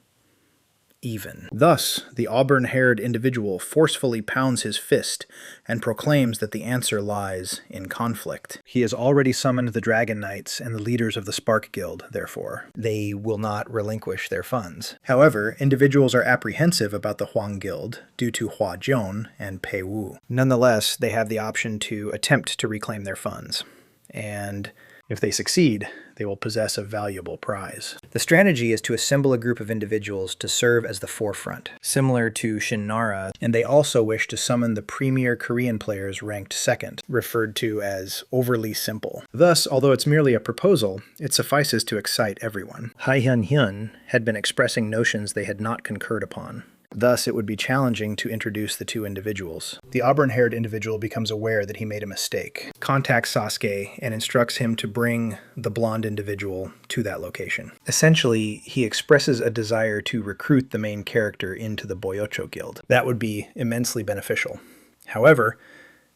Thus, the auburn-haired individual forcefully pounds his fist and proclaims that the answer lies in conflict. He has already summoned the Dragon Knights and the leaders of the Spark Guild, therefore. They will not relinquish their funds. However, individuals are apprehensive about the Huang Guild due to Hua Jion and Pei Wu. Nonetheless, they have the option to attempt to reclaim their funds. And if they succeed, they will possess a valuable prize. The strategy is to assemble a group of individuals to serve as the forefront, similar to Shin Nara, and they also wish to summon the premier Korean players ranked second, referred to as overly simple. Thus, although it's merely a proposal, it suffices to excite everyone. Hai Hyun Hyun had been expressing notions they had not concurred upon. Thus, it would be challenging to introduce the two individuals. The auburn-haired individual becomes aware that he made a mistake, contacts Sasuke, and instructs him to bring the blonde individual to that location. Essentially, he expresses a desire to recruit the main character into the Boyocho Guild. That would be immensely beneficial. However,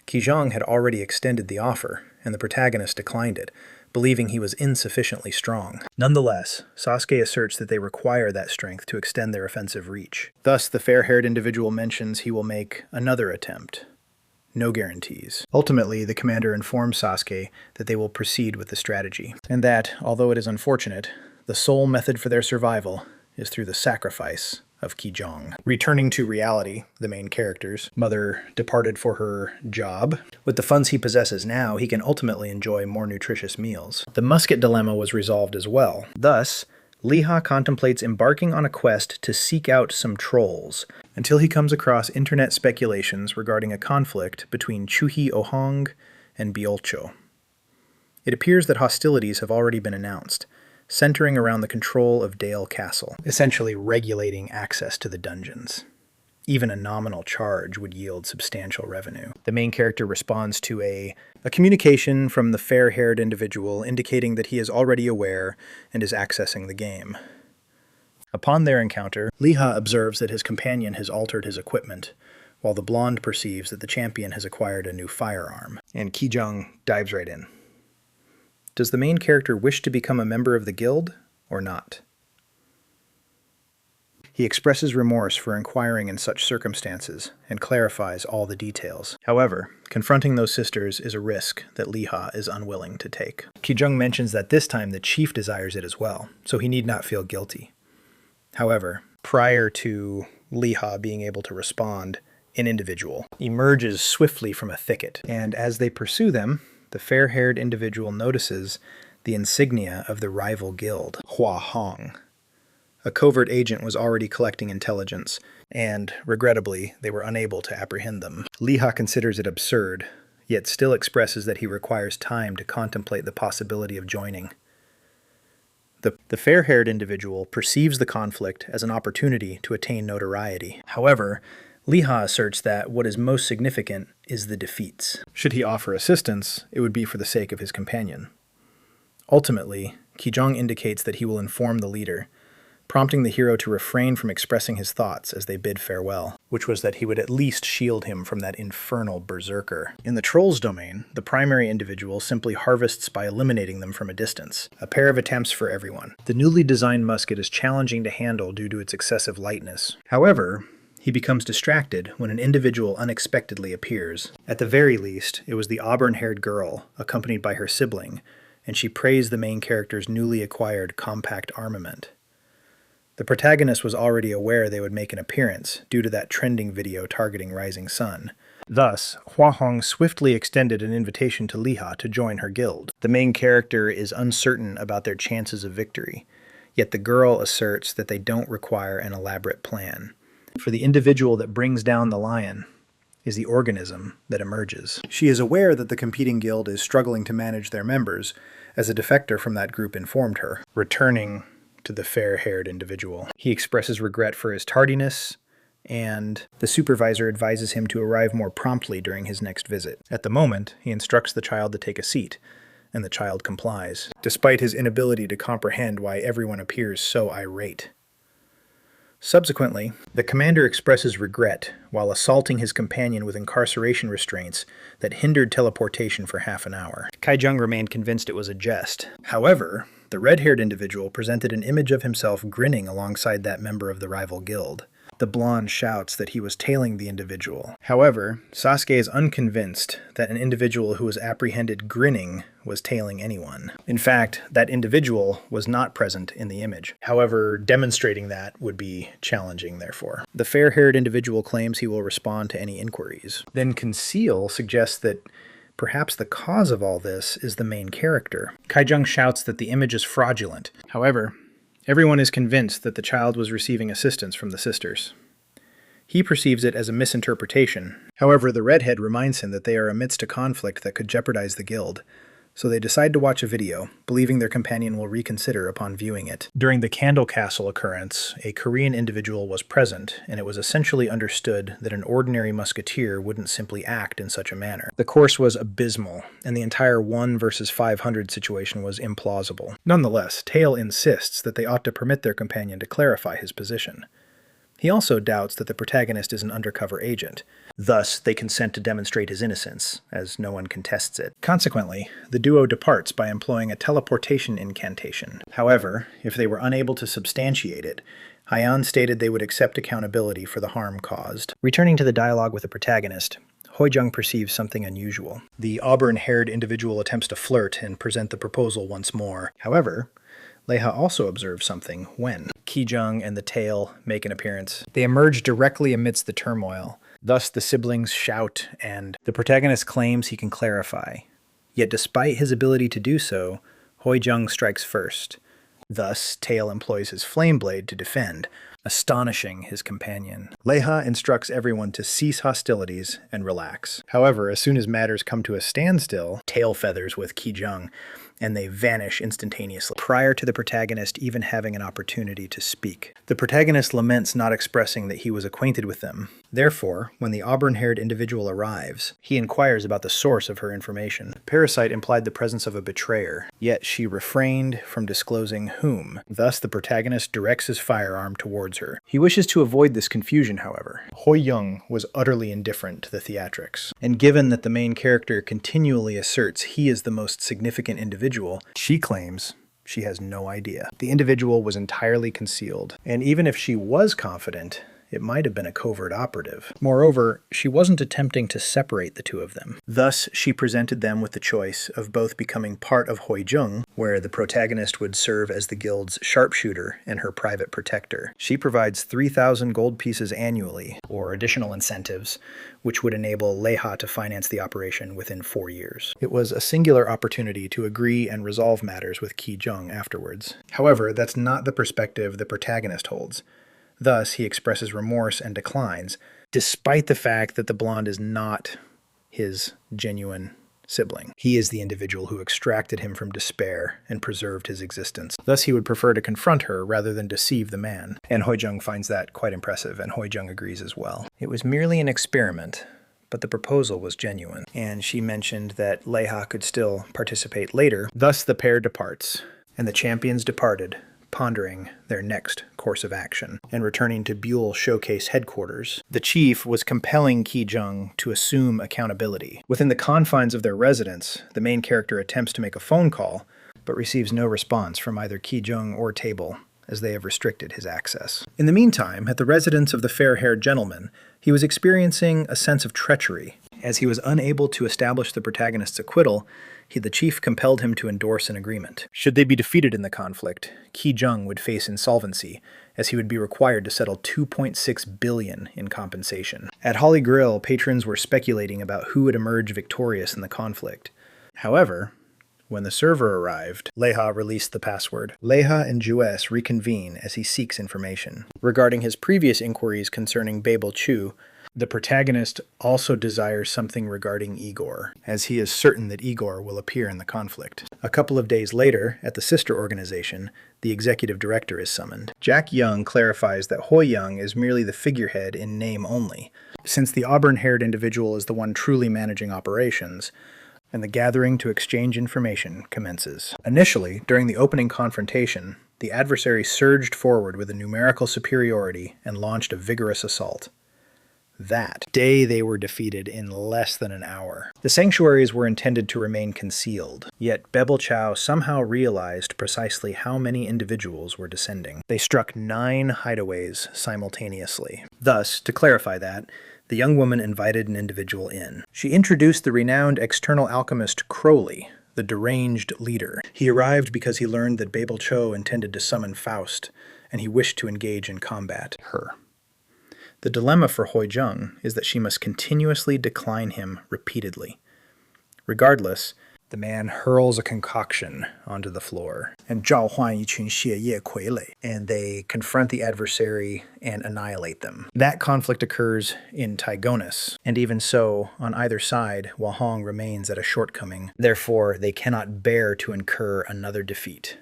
Kijong had already extended the offer, and the protagonist declined it, believing he was insufficiently strong. Nonetheless, Sasuke asserts that they require that strength to extend their offensive reach. Thus, the fair-haired individual mentions he will make another attempt. No guarantees. Ultimately, the commander informs Sasuke that they will proceed with the strategy, and that, although it is unfortunate, the sole method for their survival is through the sacrifice of Kijong. Returning to reality, the main character's mother departed for her job. With the funds he possesses now, he can ultimately enjoy more nutritious meals. The musket dilemma was resolved as well. Thus, Lee-ha contemplates embarking on a quest to seek out some trolls, until he comes across internet speculations regarding a conflict between Chuhi Ohong and Byolcho. It appears that hostilities have already been announced, centering around the control of Dale Castle, essentially regulating access to the dungeons. Even a nominal charge would yield substantial revenue. The main character responds to a communication from the fair-haired individual indicating that he is already aware and is accessing the game. Upon their encounter, Lee-ha observes that his companion has altered his equipment, while the blonde perceives that the champion has acquired a new firearm. And Kijong dives right in. Does the main character wish to become a member of the guild, or not? He expresses remorse for inquiring in such circumstances, and clarifies all the details. However, confronting those sisters is a risk that Lee-ha is unwilling to take. Kijong mentions that this time the chief desires it as well, so he need not feel guilty. However, prior to Lee-ha being able to respond, an individual emerges swiftly from a thicket, and as they pursue them, the fair-haired individual notices the insignia of the rival guild, Hua Hong. A covert agent was already collecting intelligence, and, regrettably, they were unable to apprehend them. Lee-ha considers it absurd, yet still expresses that he requires time to contemplate the possibility of joining. The fair-haired individual perceives the conflict as an opportunity to attain notoriety. However, Lee-ha asserts that what is most significant is the defeats. Should he offer assistance, it would be for the sake of his companion. Ultimately, Kijong indicates that he will inform the leader, prompting the hero to refrain from expressing his thoughts as they bid farewell, which was that he would at least shield him from that infernal berserker. In the Trolls domain, the primary individual simply harvests by eliminating them from a distance. A pair of attempts for everyone. The newly designed musket is challenging to handle due to its excessive lightness. However, he becomes distracted when an individual unexpectedly appears. At the very least, it was the auburn-haired girl, accompanied by her sibling, and she praised the main character's newly acquired compact armament. The protagonist was already aware they would make an appearance due to that trending video targeting Rising Sun. Thus, Hua Hong swiftly extended an invitation to Lee-ha to join her guild. The main character is uncertain about their chances of victory, yet the girl asserts that they don't require an elaborate plan. For the individual that brings down the lion is the organism that emerges. She is aware that the competing guild is struggling to manage their members, as a defector from that group informed her. Returning to the fair-haired individual, he expresses regret for his tardiness, and the supervisor advises him to arrive more promptly during his next visit. At the moment, he instructs the child to take a seat, and the child complies, despite his inability to comprehend why everyone appears so irate. Subsequently, the commander expresses regret while assaulting his companion with incarceration restraints that hindered teleportation for half an hour. Kijong remained convinced it was a jest. However, the red-haired individual presented an image of himself grinning alongside that member of the rival guild. The blonde shouts that he was tailing the individual. However, Sasuke is unconvinced that an individual who was apprehended grinning was tailing anyone. In fact, that individual was not present in the image. However, demonstrating that would be challenging, therefore. The fair-haired individual claims he will respond to any inquiries. Then Conceal suggests that perhaps the cause of all this is the main character. Kijong shouts that the image is fraudulent. However, everyone is convinced that the child was receiving assistance from the sisters. He perceives it as a misinterpretation. However, the redhead reminds him that they are amidst a conflict that could jeopardize the guild, so they decide to watch a video, believing their companion will reconsider upon viewing it. During the Candle Castle occurrence, a Korean individual was present, and it was essentially understood that an ordinary musketeer wouldn't simply act in such a manner. The course was abysmal, and the entire 1 versus 500 situation was implausible. Nonetheless, Tail insists that they ought to permit their companion to clarify his position. He also doubts that the protagonist is an undercover agent. Thus, they consent to demonstrate his innocence, as no one contests it. Consequently, the duo departs by employing a teleportation incantation. However, if they were unable to substantiate it, Hyan stated they would accept accountability for the harm caused. Returning to the dialogue with the protagonist, Hoijung perceives something unusual. The auburn-haired individual attempts to flirt and present the proposal once more. However, Leha also observes something when Ki-jung and the tail make an appearance. They emerge directly amidst the turmoil. Thus, the siblings shout, and the protagonist claims he can clarify. Yet despite his ability to do so, Hoi-jung strikes first. Thus, Tail employs his flame blade to defend, astonishing his companion. Leha instructs everyone to cease hostilities and relax. However, as soon as matters come to a standstill, Tail feathers with Ki-jung, and they vanish instantaneously, prior to the protagonist even having an opportunity to speak. The protagonist laments not expressing that he was acquainted with them. Therefore, when the auburn-haired individual arrives, he inquires about the source of her information. Parasite implied the presence of a betrayer, yet she refrained from disclosing whom. Thus, the protagonist directs his firearm towards her. He wishes to avoid this confusion, however. Hoi-jung was utterly indifferent to the theatrics, and given that the main character continually asserts he is the most significant individual, she claims she has no idea. The individual was entirely concealed, and even if she was confident, it might have been a covert operative. Moreover, she wasn't attempting to separate the two of them. Thus, she presented them with the choice of both becoming part of Hoi-jung, where the protagonist would serve as the guild's sharpshooter and her private protector. She provides 3,000 gold pieces annually, or additional incentives, which would enable Leha to finance the operation within 4 years. It was a singular opportunity to agree and resolve matters with Ki-jung afterwards. However, that's not the perspective the protagonist holds. Thus, he expresses remorse and declines, despite the fact that the blonde is not his genuine sibling. He is the individual who extracted him from despair and preserved his existence. Thus, he would prefer to confront her rather than deceive the man. And Hoi-jung finds that quite impressive, and Hoi-jung agrees as well. It was merely an experiment, but the proposal was genuine, and she mentioned that Leha could still participate later. Thus, the pair departs, and the champions departed, pondering their next course of action, and returning to Buell Showcase headquarters. The chief was compelling Ki-jung to assume accountability. Within the confines of their residence, the main character attempts to make a phone call, but receives no response from either Ki-jung or Table, as they have restricted his access. In the meantime, at the residence of the fair-haired gentleman, he was experiencing a sense of treachery. As he was unable to establish the protagonist's acquittal, the chief compelled him to endorse an agreement. Should they be defeated in the conflict, Ki-jung would face insolvency, as he would be required to settle $2.6 billion in compensation. At Holly Grill, patrons were speculating about who would emerge victorious in the conflict. However, when the server arrived, Leha released the password. Leha and Jues reconvene as he seeks information. Regarding his previous inquiries concerning Babel Chu, the protagonist also desires something regarding Igor, as he is certain that Igor will appear in the conflict. A couple of days later, at the sister organization, the executive director is summoned. Jack Young clarifies that Hoi-jung is merely the figurehead in name only, since the auburn-haired individual is the one truly managing operations, and the gathering to exchange information commences. Initially, during the opening confrontation, the adversary surged forward with a numerical superiority and launched a vigorous assault. That day they were defeated in less than an hour. The sanctuaries were intended to remain concealed, yet Bebel Chow somehow realized precisely how many individuals were descending. They struck 9 hideaways simultaneously. Thus, to clarify that, the young woman invited an individual in. She introduced the renowned external alchemist Crowley, the deranged leader. He arrived because he learned that Babel Cho intended to summon Faust, and he wished to engage in combat her. The dilemma for Hoi-jung is that she must continuously decline him repeatedly. Regardless, the man hurls a concoction onto the floor, and they confront the adversary and annihilate them. That conflict occurs in Tygonus, and even so, on either side, Wahong remains at a shortcoming. Therefore, they cannot bear to incur another defeat.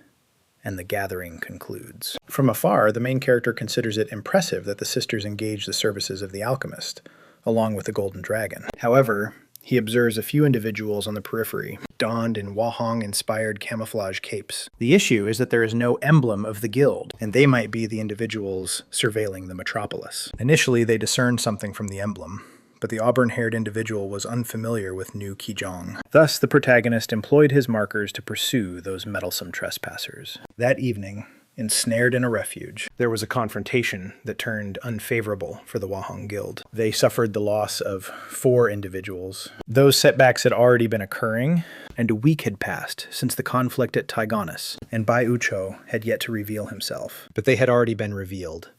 And the gathering concludes. From afar, the main character considers it impressive that the sisters engage the services of the alchemist, along with the Golden Dragon. However, he observes a few individuals on the periphery, donned in Wahong-inspired camouflage capes. The issue is that there is no emblem of the guild, and they might be the individuals surveilling the metropolis. Initially, they discern something from the emblem, but the auburn-haired individual was unfamiliar with New Ki-jong. Thus, the protagonist employed his markers to pursue those meddlesome trespassers. That evening, ensnared in a refuge. There was a confrontation that turned unfavorable for the Wahong Guild. They suffered the loss of 4 individuals. Those setbacks had already been occurring, and a week had passed since the conflict at Taigonis, and Bai Ucho had yet to reveal himself. But they had already been revealed.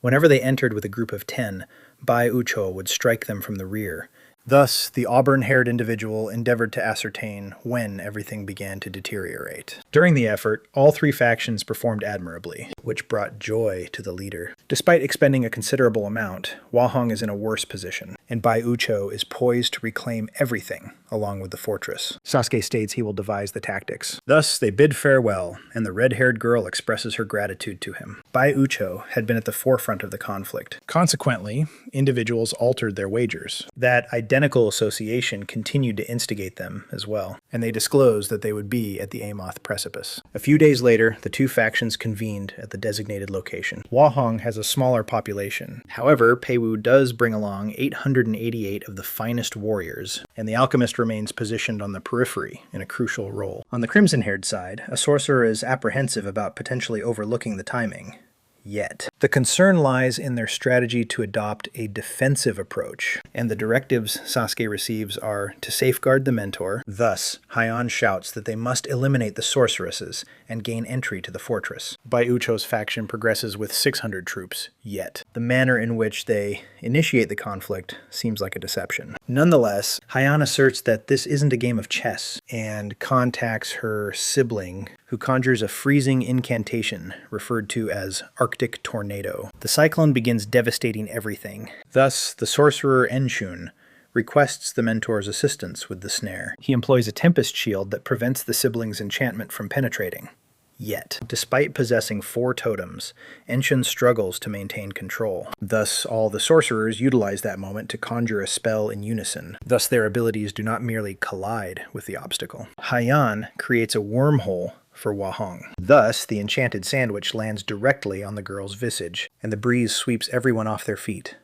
Whenever they entered with a group of 10, Bai Ucho would strike them from the rear. Thus, the auburn-haired individual endeavored to ascertain when everything began to deteriorate. During the effort, all 3 factions performed admirably, which brought joy to the leader. Despite expending a considerable amount, Wahong is in a worse position, and Bai Ucho is poised to reclaim everything along with the fortress. Sasuke states he will devise the tactics. Thus, they bid farewell, and the red-haired girl expresses her gratitude to him. Bai Ucho had been at the forefront of the conflict. Consequently, individuals altered their wagers. That identical association continued to instigate them as well, and they disclosed that they would be at the Amoth Precipice. A few days later, the 2 factions convened at the designated location. Wahong has a smaller population. However, Peiwu does bring along 888 of the finest warriors, and the alchemist remains positioned on the periphery in a crucial role. On the crimson-haired side, a sorcerer is apprehensive about potentially overlooking the timing. Yet. The concern lies in their strategy to adopt a defensive approach, and the directives Sasuke receives are to safeguard the mentor. Thus, Heian shouts that they must eliminate the sorceresses and gain entry to the fortress. Bai Ucho's faction progresses with 600 troops, yet. The manner in which they initiate the conflict seems like a deception. Nonetheless, Heian asserts that this isn't a game of chess, and contacts her sibling, who conjures a freezing incantation referred to as Arctic Tornado. The cyclone begins devastating everything. Thus, the sorcerer Enshun requests the mentor's assistance with the snare. He employs a tempest shield that prevents the sibling's enchantment from penetrating. Yet, despite possessing 4 totems, Enshun struggles to maintain control. Thus, all the sorcerers utilize that moment to conjure a spell in unison. Thus, their abilities do not merely collide with the obstacle. Heian creates a wormhole for Wahong. Thus, the enchanted sandwich lands directly on the girl's visage, and the breeze sweeps everyone off their feet,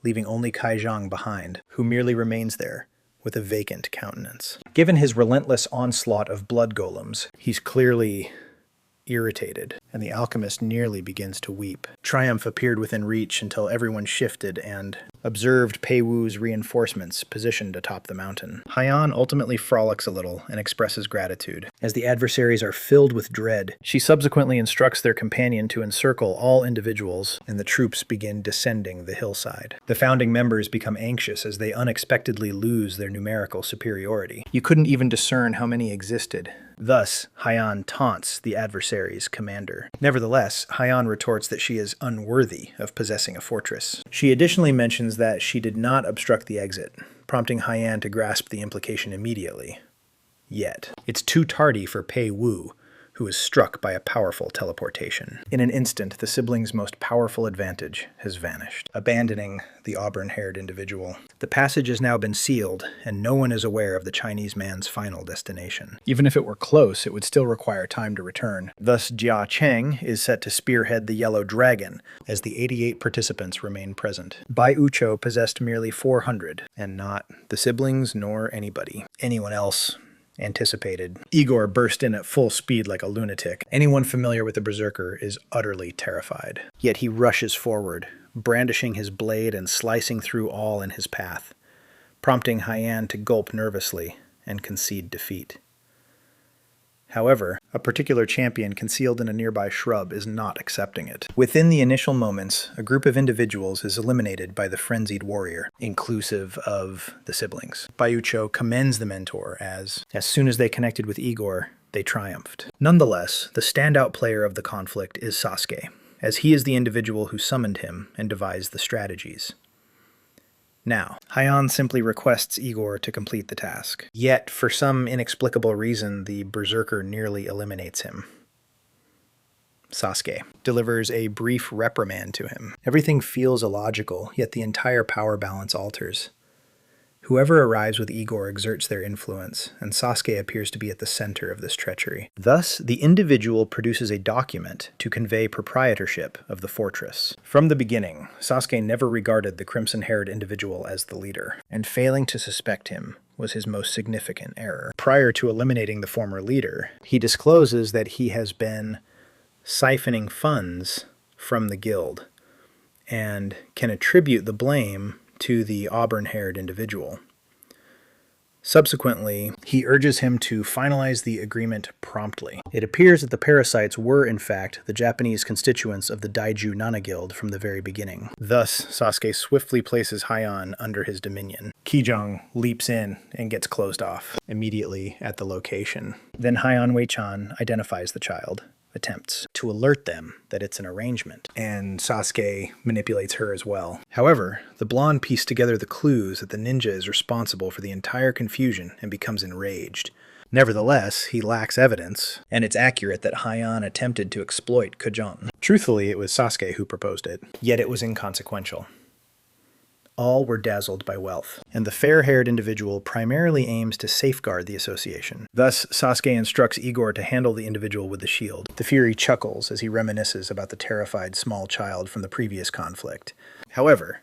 leaving only Kaizhang behind, who merely remains there with a vacant countenance. Given his relentless onslaught of blood golems, he's clearly irritated, and the alchemist nearly begins to weep. Triumph appeared within reach until everyone shifted and observed Peiwu's reinforcements positioned atop the mountain. Heian ultimately frolics a little and expresses gratitude. As the adversaries are filled with dread, she subsequently instructs their companion to encircle all individuals, and the troops begin descending the hillside. The founding members become anxious as they unexpectedly lose their numerical superiority. You couldn't even discern how many existed. Thus, Heian taunts the adversary's commander. Nevertheless, Heian retorts that she is unworthy of possessing a fortress. She additionally mentions that she did not obstruct the exit, prompting Heian to grasp the implication immediately. Yet, it's too tardy for Pei Wu, who is struck by a powerful teleportation. In an instant, the sibling's most powerful advantage has vanished, abandoning the auburn-haired individual. The passage has now been sealed, and no one is aware of the Chinese man's final destination. Even if it were close, it would still require time to return. Thus, Jia Cheng is set to spearhead the Yellow Dragon, as the 88 participants remain present. Bai Ucho possessed merely 400, and not the siblings nor anyone else anticipated. Igor burst in at full speed like a lunatic. Anyone familiar with the Berserker is utterly terrified. Yet he rushes forward, brandishing his blade and slicing through all in his path, prompting Heian to gulp nervously and concede defeat. However, a particular champion concealed in a nearby shrub is not accepting it. Within the initial moments, a group of individuals is eliminated by the frenzied warrior, inclusive of the siblings. Bai Ucho commends the mentor as soon as they connected with Igor, they triumphed. Nonetheless, the standout player of the conflict is Sasuke, as he is the individual who summoned him and devised the strategies. Now, Heian simply requests Igor to complete the task. Yet, for some inexplicable reason, the Berserker nearly eliminates him. Sasuke delivers a brief reprimand to him. Everything feels illogical, yet the entire power balance alters. Whoever arrives with Igor exerts their influence, and Sasuke appears to be at the center of this treachery. Thus, the individual produces a document to convey proprietorship of the fortress. From the beginning, Sasuke never regarded the crimson-haired individual as the leader, and failing to suspect him was his most significant error. Prior to eliminating the former leader, he discloses that he has been siphoning funds from the guild, and can attribute the blame to the auburn-haired individual. Subsequently, he urges him to finalize the agreement promptly. It appears that the parasites were, in fact, the Japanese constituents of the Daiju Nana Guild from the very beginning. Thus, Sasuke swiftly places Haiyan under his dominion. Kijong leaps in and gets closed off immediately at the location. Then Haiyan Wei-chan identifies the child, attempts to alert them that it's an arrangement, and Sasuke manipulates her as well. However, the blonde pieced together the clues that the ninja is responsible for the entire confusion and becomes enraged. Nevertheless, he lacks evidence, and it's accurate that Haiyan attempted to exploit Kijong. Truthfully, it was Sasuke who proposed it, yet it was inconsequential. All were dazzled by wealth, and the fair-haired individual primarily aims to safeguard the association. Thus, Sasuke instructs Igor to handle the individual with the shield. The Fury chuckles as he reminisces about the terrified small child from the previous conflict. However,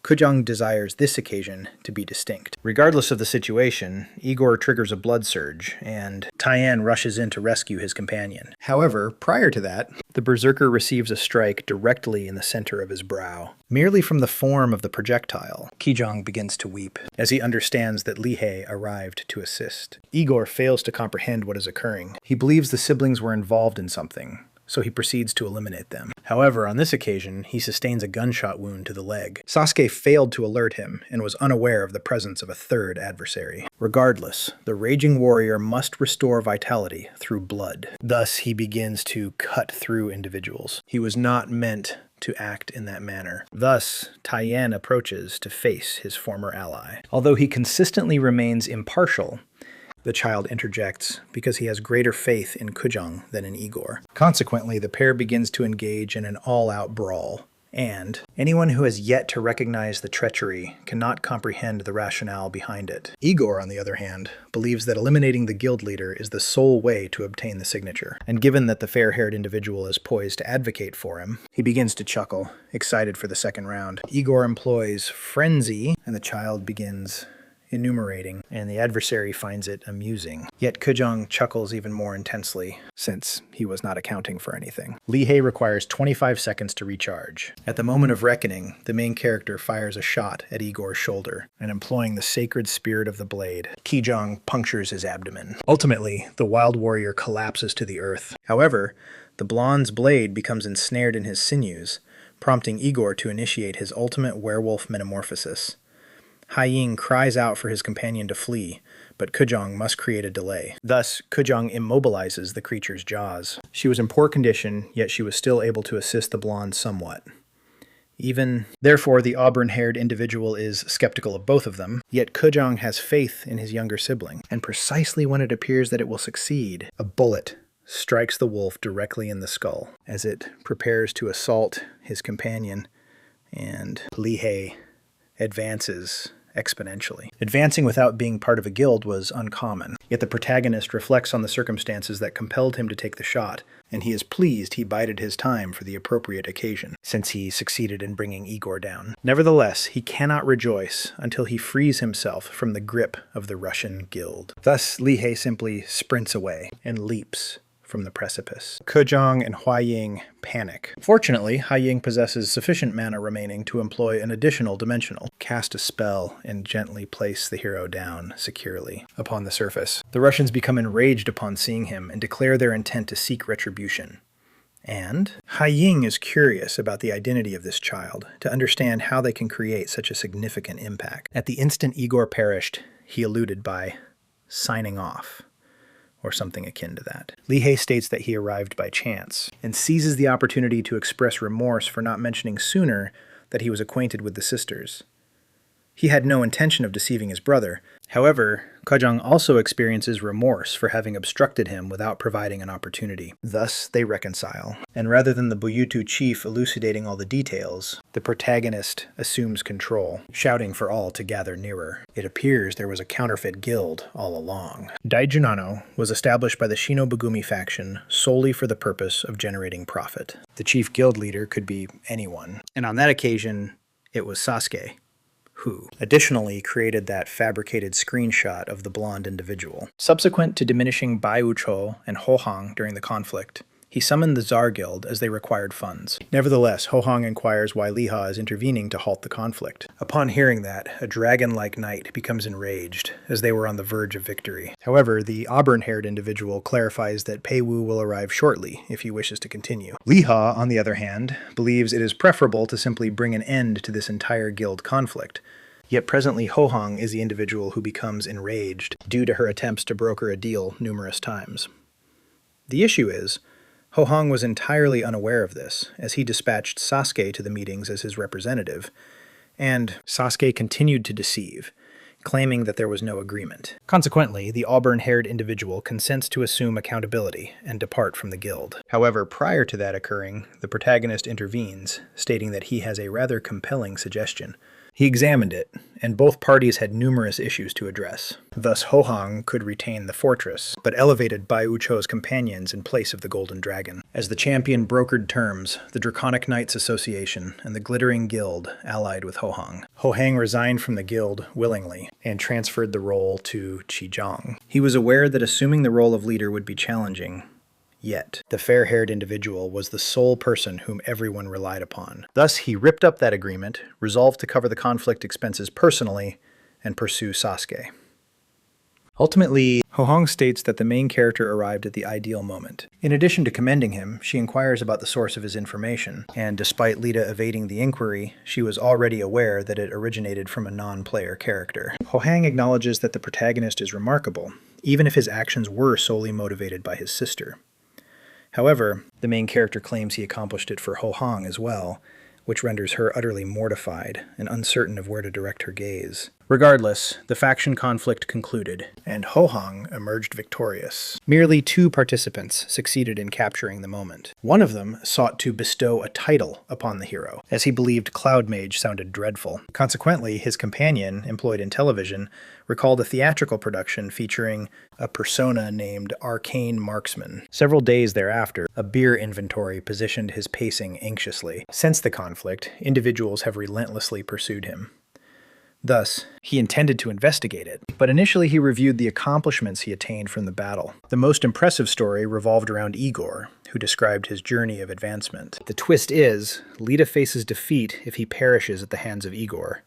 Kijong desires this occasion to be distinct. Regardless of the situation, Igor triggers a blood surge, and Taiyan rushes in to rescue his companion. However, prior to that, the berserker receives a strike directly in the center of his brow. Merely from the form of the projectile, Kijong begins to weep, as he understands that Lihei arrived to assist. Igor fails to comprehend what is occurring. He believes the siblings were involved in something, so he proceeds to eliminate them. However, on this occasion, he sustains a gunshot wound to the leg. Sasuke failed to alert him and was unaware of the presence of a third adversary. Regardless, the raging warrior must restore vitality through blood. Thus, he begins to cut through individuals. He was not meant to act in that manner. Thus, Taiyan approaches to face his former ally. Although he consistently remains impartial, the child interjects because he has greater faith in Kijong than in Igor. Consequently, the pair begins to engage in an all-out brawl, and anyone who has yet to recognize the treachery cannot comprehend the rationale behind it. Igor, on the other hand, believes that eliminating the guild leader is the sole way to obtain the signature, and given that the fair-haired individual is poised to advocate for him, he begins to chuckle, excited for the second round. Igor employs frenzy, and the child begins enumerating, and the adversary finds it amusing. Yet Kijong chuckles even more intensely, since he was not accounting for anything. Lihei requires 25 seconds to recharge. At the moment of reckoning, the main character fires a shot at Igor's shoulder, and employing the sacred spirit of the blade, Kijong punctures his abdomen. Ultimately, the wild warrior collapses to the earth. However, the blonde's blade becomes ensnared in his sinews, prompting Igor to initiate his ultimate werewolf metamorphosis. Haiying cries out for his companion to flee, but Kijong must create a delay. Thus, Kijong immobilizes the creature's jaws. She was in poor condition, yet she was still able to assist the blonde somewhat. Therefore, the auburn-haired individual is skeptical of both of them, yet Kijong has faith in his younger sibling, and precisely when it appears that it will succeed, a bullet strikes the wolf directly in the skull as it prepares to assault his companion, and Lihei advances exponentially. Advancing without being part of a guild was uncommon, yet the protagonist reflects on the circumstances that compelled him to take the shot, and he is pleased he bided his time for the appropriate occasion, since he succeeded in bringing Igor down. Nevertheless, he cannot rejoice until he frees himself from the grip of the Russian guild. Thus, Lihei simply sprints away and leaps from the precipice. Kijong and Huaying panic. Fortunately, Haiying possesses sufficient mana remaining to employ an additional dimensional, cast a spell, and gently place the hero down securely upon the surface. The Russians become enraged upon seeing him and declare their intent to seek retribution. And Haiying is curious about the identity of this child, to understand how they can create such a significant impact. At the instant Igor perished, he eluded by signing off, or something akin to that. Lihei states that he arrived by chance, and seizes the opportunity to express remorse for not mentioning sooner that he was acquainted with the sisters. He had no intention of deceiving his brother. However, Kijong also experiences remorse for having obstructed him without providing an opportunity. Thus, they reconcile. And rather than the Buyutu chief elucidating all the details, the protagonist assumes control, shouting for all to gather nearer. It appears there was a counterfeit guild all along. Daijunano was established by the Shinobugumi faction solely for the purpose of generating profit. The chief guild leader could be anyone, and on that occasion, it was Sasuke, who additionally created that fabricated screenshot of the blonde individual. Subsequent to diminishing Baiucho and Hohang during the conflict, He summoned the Tsar Guild as they required funds. Nevertheless, Ho-Hong inquires why Lee-Ha is intervening to halt the conflict. Upon hearing that, a dragon-like knight becomes enraged, as they were on the verge of victory. However, the auburn-haired individual clarifies that Pei-Wu will arrive shortly if he wishes to continue. Lee-Ha, on the other hand, believes it is preferable to simply bring an end to this entire guild conflict. Yet presently Ho-Hong is the individual who becomes enraged due to her attempts to broker a deal numerous times. The issue is, Ho-Hong was entirely unaware of this, as he dispatched Sasuke to the meetings as his representative, and Sasuke continued to deceive, claiming that there was no agreement. Consequently, the auburn-haired individual consents to assume accountability and depart from the guild. However, prior to that occurring, the protagonist intervenes, stating that he has a rather compelling suggestion. He examined it, and both parties had numerous issues to address. Thus, Ho-Hong could retain the fortress, but elevated Bai Wucho's companions in place of the Golden Dragon. As the champion brokered terms, the Draconic Knights Association and the Glittering Guild allied with Ho-Hong. Ho-Hang resigned from the guild willingly and transferred the role to Chi-Jong. He was aware that assuming the role of leader would be challenging, yet the fair-haired individual was the sole person whom everyone relied upon. Thus, he ripped up that agreement, resolved to cover the conflict expenses personally, and pursue Sasuke. Ultimately, Ho-Hong states that the main character arrived at the ideal moment. In addition to commending him, she inquires about the source of his information, and despite Lita evading the inquiry, she was already aware that it originated from a non-player character. Ho-Hang acknowledges that the protagonist is remarkable, even if his actions were solely motivated by his sister. However, the main character claims he accomplished it for Ho-Hong as well, which renders her utterly mortified and uncertain of where to direct her gaze. Regardless, the faction conflict concluded, and Ho-Hong emerged victorious. Merely 2 participants succeeded in capturing the moment. One of them sought to bestow a title upon the hero, as he believed Cloud Mage sounded dreadful. Consequently, his companion, employed in television, recalled a theatrical production featuring a persona named Arcane Marksman. Several days thereafter, a beer inventory positioned his pacing anxiously. Since the conflict, individuals have relentlessly pursued him. Thus, he intended to investigate it, but initially he reviewed the accomplishments he attained from the battle. The most impressive story revolved around Igor, who described his journey of advancement. The twist is, Lita faces defeat if he perishes at the hands of Igor.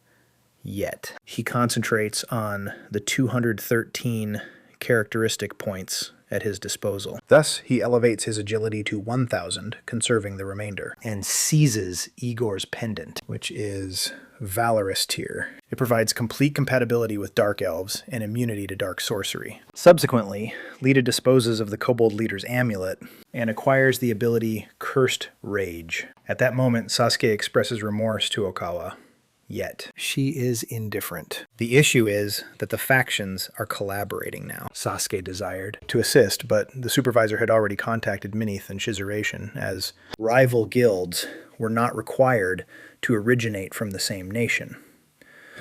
Yet, he concentrates on the 213 characteristic points at his disposal. Thus, he elevates his agility to 1,000, conserving the remainder, and seizes Igor's pendant, which is Valorous tier. It provides complete compatibility with Dark Elves and immunity to Dark Sorcery. Subsequently, Lita disposes of the Kobold Leader's amulet and acquires the ability Cursed Rage. At that moment, Sasuke expresses remorse to Okawa. Yet, she is indifferent. The issue is that the factions are collaborating now, Sasuke desired to assist, but the supervisor had already contacted Minith and Shizuration, as rival guilds were not required to originate from the same nation.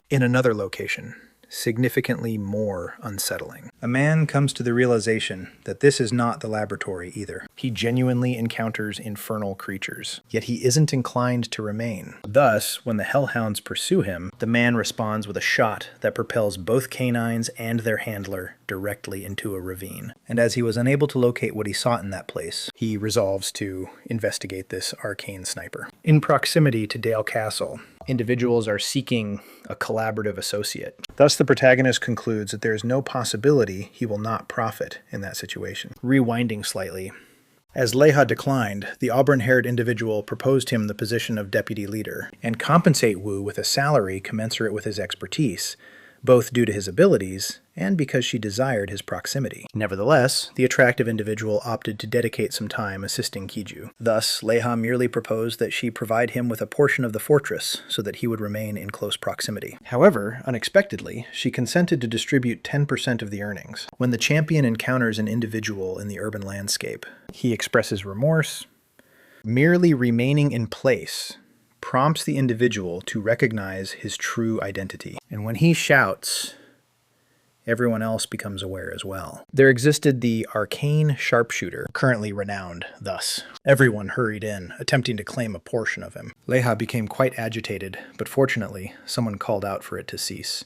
In another location, significantly more unsettling, a man comes to the realization that this is not the laboratory either. He genuinely encounters infernal creatures, yet he isn't inclined to remain. Thus, when the hellhounds pursue him, the man responds with a shot that propels both canines and their handler directly into a ravine. And as he was unable to locate what he sought in that place, he resolves to investigate this arcane sniper. In proximity to Dale Castle, individuals are seeking a collaborative associate. Thus, the protagonist concludes that there is no possibility he will not profit in that situation. Rewinding slightly, as Lee-Ha declined, the auburn-haired individual proposed him the position of deputy leader, and compensate Wu with a salary commensurate with his expertise, both due to his abilities and because she desired his proximity. Nevertheless, the attractive individual opted to dedicate some time assisting Kiju. Thus, Lee-Ha merely proposed that she provide him with a portion of the fortress so that he would remain in close proximity. However, unexpectedly, she consented to distribute 10% of the earnings. When the champion encounters an individual in the urban landscape, he expresses remorse. Merely remaining in place prompts the individual to recognize his true identity. And when he shouts, everyone else becomes aware as well. There existed the arcane sharpshooter, currently renowned thus. Everyone hurried in, attempting to claim a portion of him. Lee-Ha became quite agitated, but fortunately, someone called out for it to cease.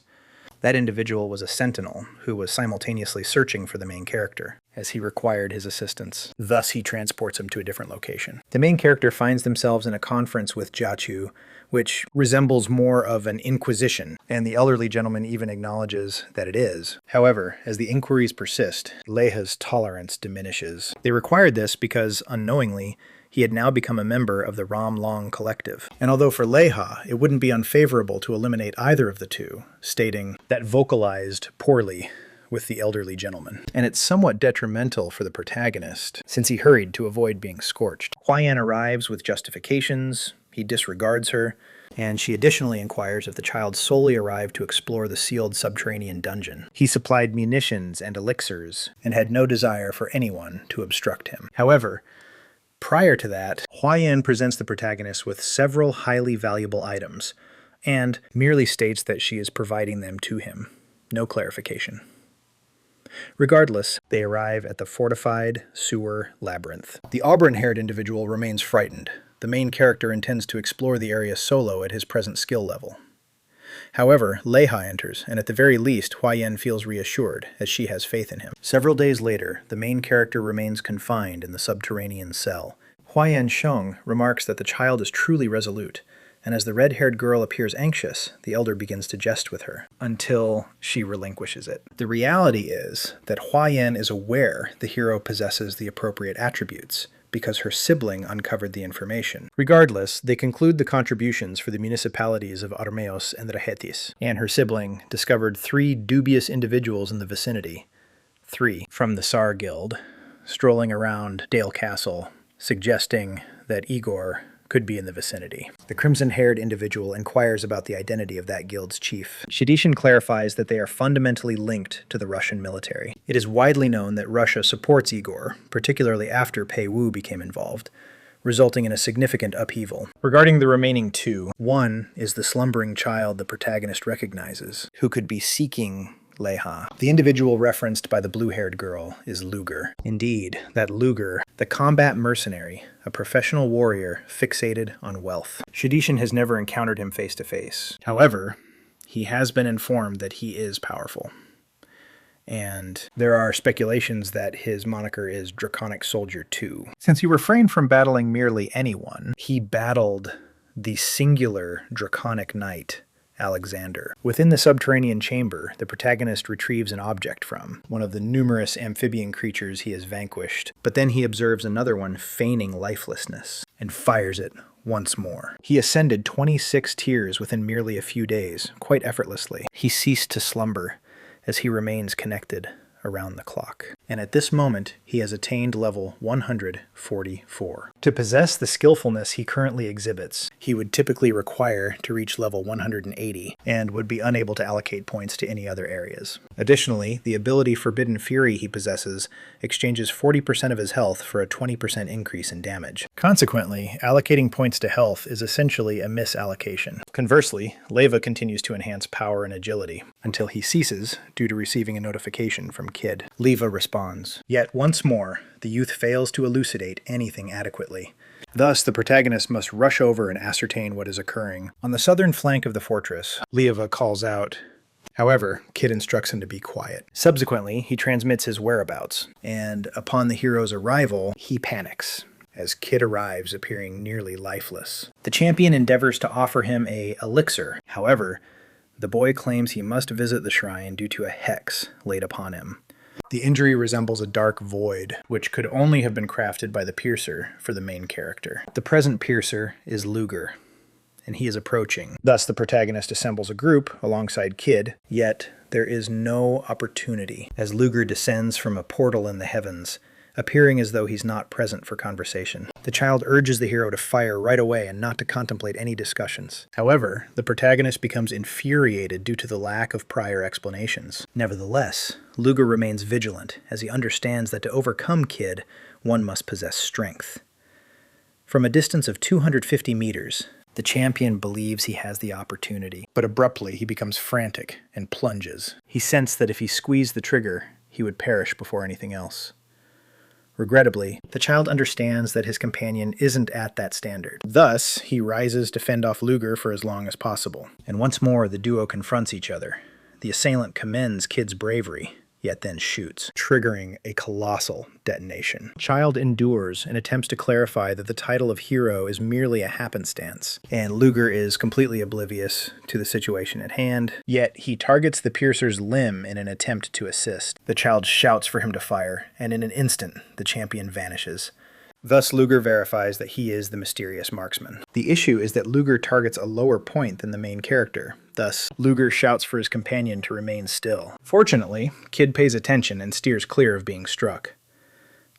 That individual was a sentinel who was simultaneously searching for the main character. as he required his assistance. Thus, he transports him to a different location. The main character finds themselves in a conference with Jiachu, which resembles more of an inquisition, and the elderly gentleman even acknowledges that it is. However, as the inquiries persist, Leiha's tolerance diminishes. They required this because, unknowingly, he had now become a member of the Ram Long collective. And although for Leiha, it wouldn't be unfavorable to eliminate either of the two, stating that vocalized poorly with the elderly gentleman. And it's somewhat detrimental for the protagonist, since he hurried to avoid being scorched. Huayan arrives with justifications, he disregards her, and she additionally inquires if the child solely arrived to explore the sealed subterranean dungeon. He supplied munitions and elixirs, and had no desire for anyone to obstruct him. However, prior to that, Huayan presents the protagonist with several highly valuable items, and merely states that she is providing them to him. No clarification. Regardless, they arrive at the fortified sewer labyrinth. The auburn-haired individual remains frightened. The main character intends to explore the area solo at his present skill level. However, Leiha enters, and at the very least, Huayan feels reassured, as she has faith in him. Several days later, the main character remains confined in the subterranean cell. Huayan Sheng remarks that the child is truly resolute, and as the red-haired girl appears anxious, the elder begins to jest with her, until she relinquishes it. The reality is that Huayan is aware the hero possesses the appropriate attributes, because her sibling uncovered the information. Regardless, they conclude the contributions for the municipalities of Armeos and Rehetis, and her sibling discovered 3 dubious individuals in the vicinity. 3 from the Sar Guild, strolling around Dale Castle, suggesting that Igor could be in the vicinity. The crimson-haired individual inquires about the identity of that guild's chief. Shidishin clarifies that they are fundamentally linked to the Russian military. It is widely known that Russia supports Igor, particularly after Pei Wu became involved, resulting in a significant upheaval. Regarding the remaining 2, one is the slumbering child the protagonist recognizes, who could be seeking Leiha. The individual referenced by the blue-haired girl is Luger. Indeed, that Luger, the combat mercenary, a professional warrior fixated on wealth. Shidishin has never encountered him face to face. However, he has been informed that he is powerful. And there are speculations that his moniker is Draconic Soldier 2. Since he refrained from battling merely anyone, he battled the singular Draconic Knight, Alexander. Within the subterranean chamber, the protagonist retrieves an object from one of the numerous amphibian creatures he has vanquished, but then he observes another one feigning lifelessness and fires it once more. He ascended 26 tiers within merely a few days, quite effortlessly. He ceased to slumber as he remains connected around the clock. And at this moment, he has attained level 144. To possess the skillfulness he currently exhibits, he would typically require to reach level 180, and would be unable to allocate points to any other areas. Additionally, the ability Forbidden Fury he possesses exchanges 40% of his health for a 20% increase in damage. Consequently, allocating points to health is essentially a misallocation. Conversely, Leva continues to enhance power and agility, until he ceases due to receiving a notification from Kid. Leva responds. Yet once more, the youth fails to elucidate anything adequately. Thus, the protagonist must rush over and ascertain what is occurring. On the southern flank of the fortress, Leva calls out. However, Kid instructs him to be quiet. Subsequently, he transmits his whereabouts, and upon the hero's arrival, he panics, as Kid arrives appearing nearly lifeless. The champion endeavors to offer him an elixir. However, the boy claims he must visit the shrine due to a hex laid upon him. The injury resembles a dark void, which could only have been crafted by the piercer for the main character. The present piercer is Luger, and he is approaching. Thus, the protagonist assembles a group alongside Kid, yet there is no opportunity, as Luger descends from a portal in the heavens, appearing as though he's not present for conversation. The child urges the hero to fire right away and not to contemplate any discussions. However, the protagonist becomes infuriated due to the lack of prior explanations. Nevertheless, Luger remains vigilant, as he understands that to overcome Kid, one must possess strength. From a distance of 250 meters, the champion believes he has the opportunity, but abruptly he becomes frantic and plunges. He sensed that if he squeezed the trigger, he would perish before anything else. Regrettably, the child understands that his companion isn't at that standard. Thus, he rises to fend off Luger for as long as possible. And once more, the duo confronts each other. The assailant commends Kid's bravery, yet then shoots, triggering a colossal detonation. Child endures and attempts to clarify that the title of hero is merely a happenstance, and Luger is completely oblivious to the situation at hand, yet he targets the piercer's limb in an attempt to assist. The child shouts for him to fire, and in an instant, the champion vanishes. Thus, Luger verifies that he is the mysterious marksman. The issue is that Luger targets a lower point than the main character. Thus, Luger shouts for his companion to remain still. Fortunately, Kid pays attention and steers clear of being struck.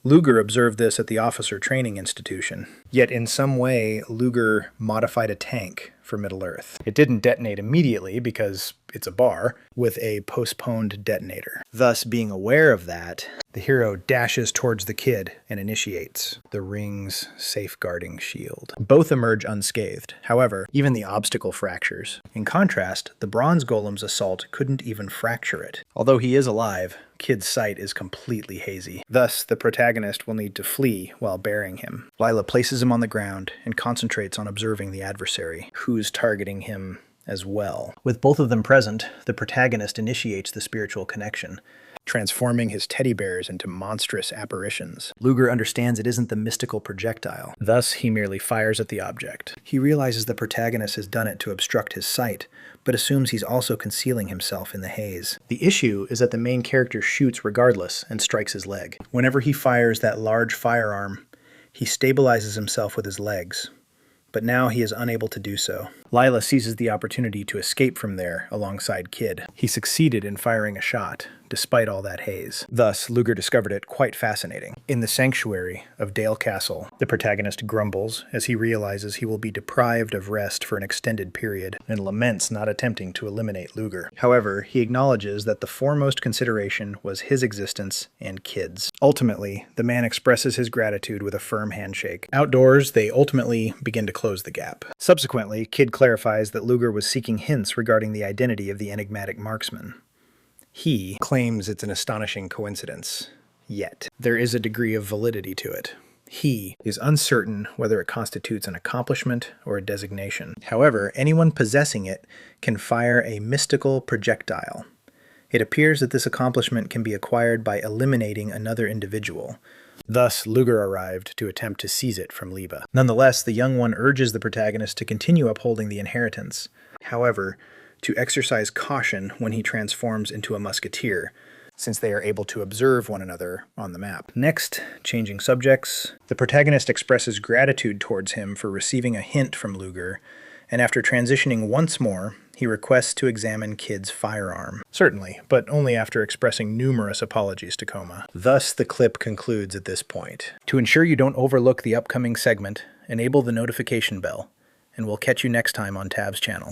Luger observed this at the officer training institution. Yet in some way, Luger modified a tank for Middle-earth. It didn't detonate immediately because it's a bar, with a postponed detonator. Thus, being aware of that, the hero dashes towards the kid and initiates the ring's safeguarding shield. Both emerge unscathed. However, even the obstacle fractures. In contrast, the bronze golem's assault couldn't even fracture it. Although he is alive, Kid's sight is completely hazy. Thus, the protagonist will need to flee while bearing him. Lila places him on the ground and concentrates on observing the adversary, who's targeting him as well. With both of them present, the protagonist initiates the spiritual connection, transforming his teddy bears into monstrous apparitions. Luger understands it isn't the mystical projectile. Thus, he merely fires at the object. He realizes the protagonist has done it to obstruct his sight, but assumes he's also concealing himself in the haze. The issue is that the main character shoots regardless and strikes his leg. Whenever he fires that large firearm, he stabilizes himself with his legs, but now he is unable to do so. Lila seizes the opportunity to escape from there alongside Kid. He succeeded in firing a shot, despite all that haze. Thus, Luger discovered it quite fascinating. In the sanctuary of Dale Castle, the protagonist grumbles as he realizes he will be deprived of rest for an extended period and laments not attempting to eliminate Luger. However, he acknowledges that the foremost consideration was his existence and Kid's. Ultimately, the man expresses his gratitude with a firm handshake. Outdoors, they ultimately begin to close the gap. Subsequently, Kid clarifies that Luger was seeking hints regarding the identity of the enigmatic marksman. He claims it's an astonishing coincidence, yet there is a degree of validity to it. He is uncertain whether it constitutes an accomplishment or a designation. However, anyone possessing it can fire a mystical projectile. It appears that this accomplishment can be acquired by eliminating another individual. Thus, Luger arrived to attempt to seize it from Liba. Nonetheless, the young one urges the protagonist to continue upholding the inheritance. However, to exercise caution when he transforms into a musketeer, since they are able to observe one another on the map. Next, changing subjects, the protagonist expresses gratitude towards him for receiving a hint from Luger, and after transitioning once more, he requests to examine Kid's firearm. Certainly, but only after expressing numerous apologies to Koma. Thus, the clip concludes at this point. To ensure you don't overlook the upcoming segment, enable the notification bell, and we'll catch you next time on Tab's channel.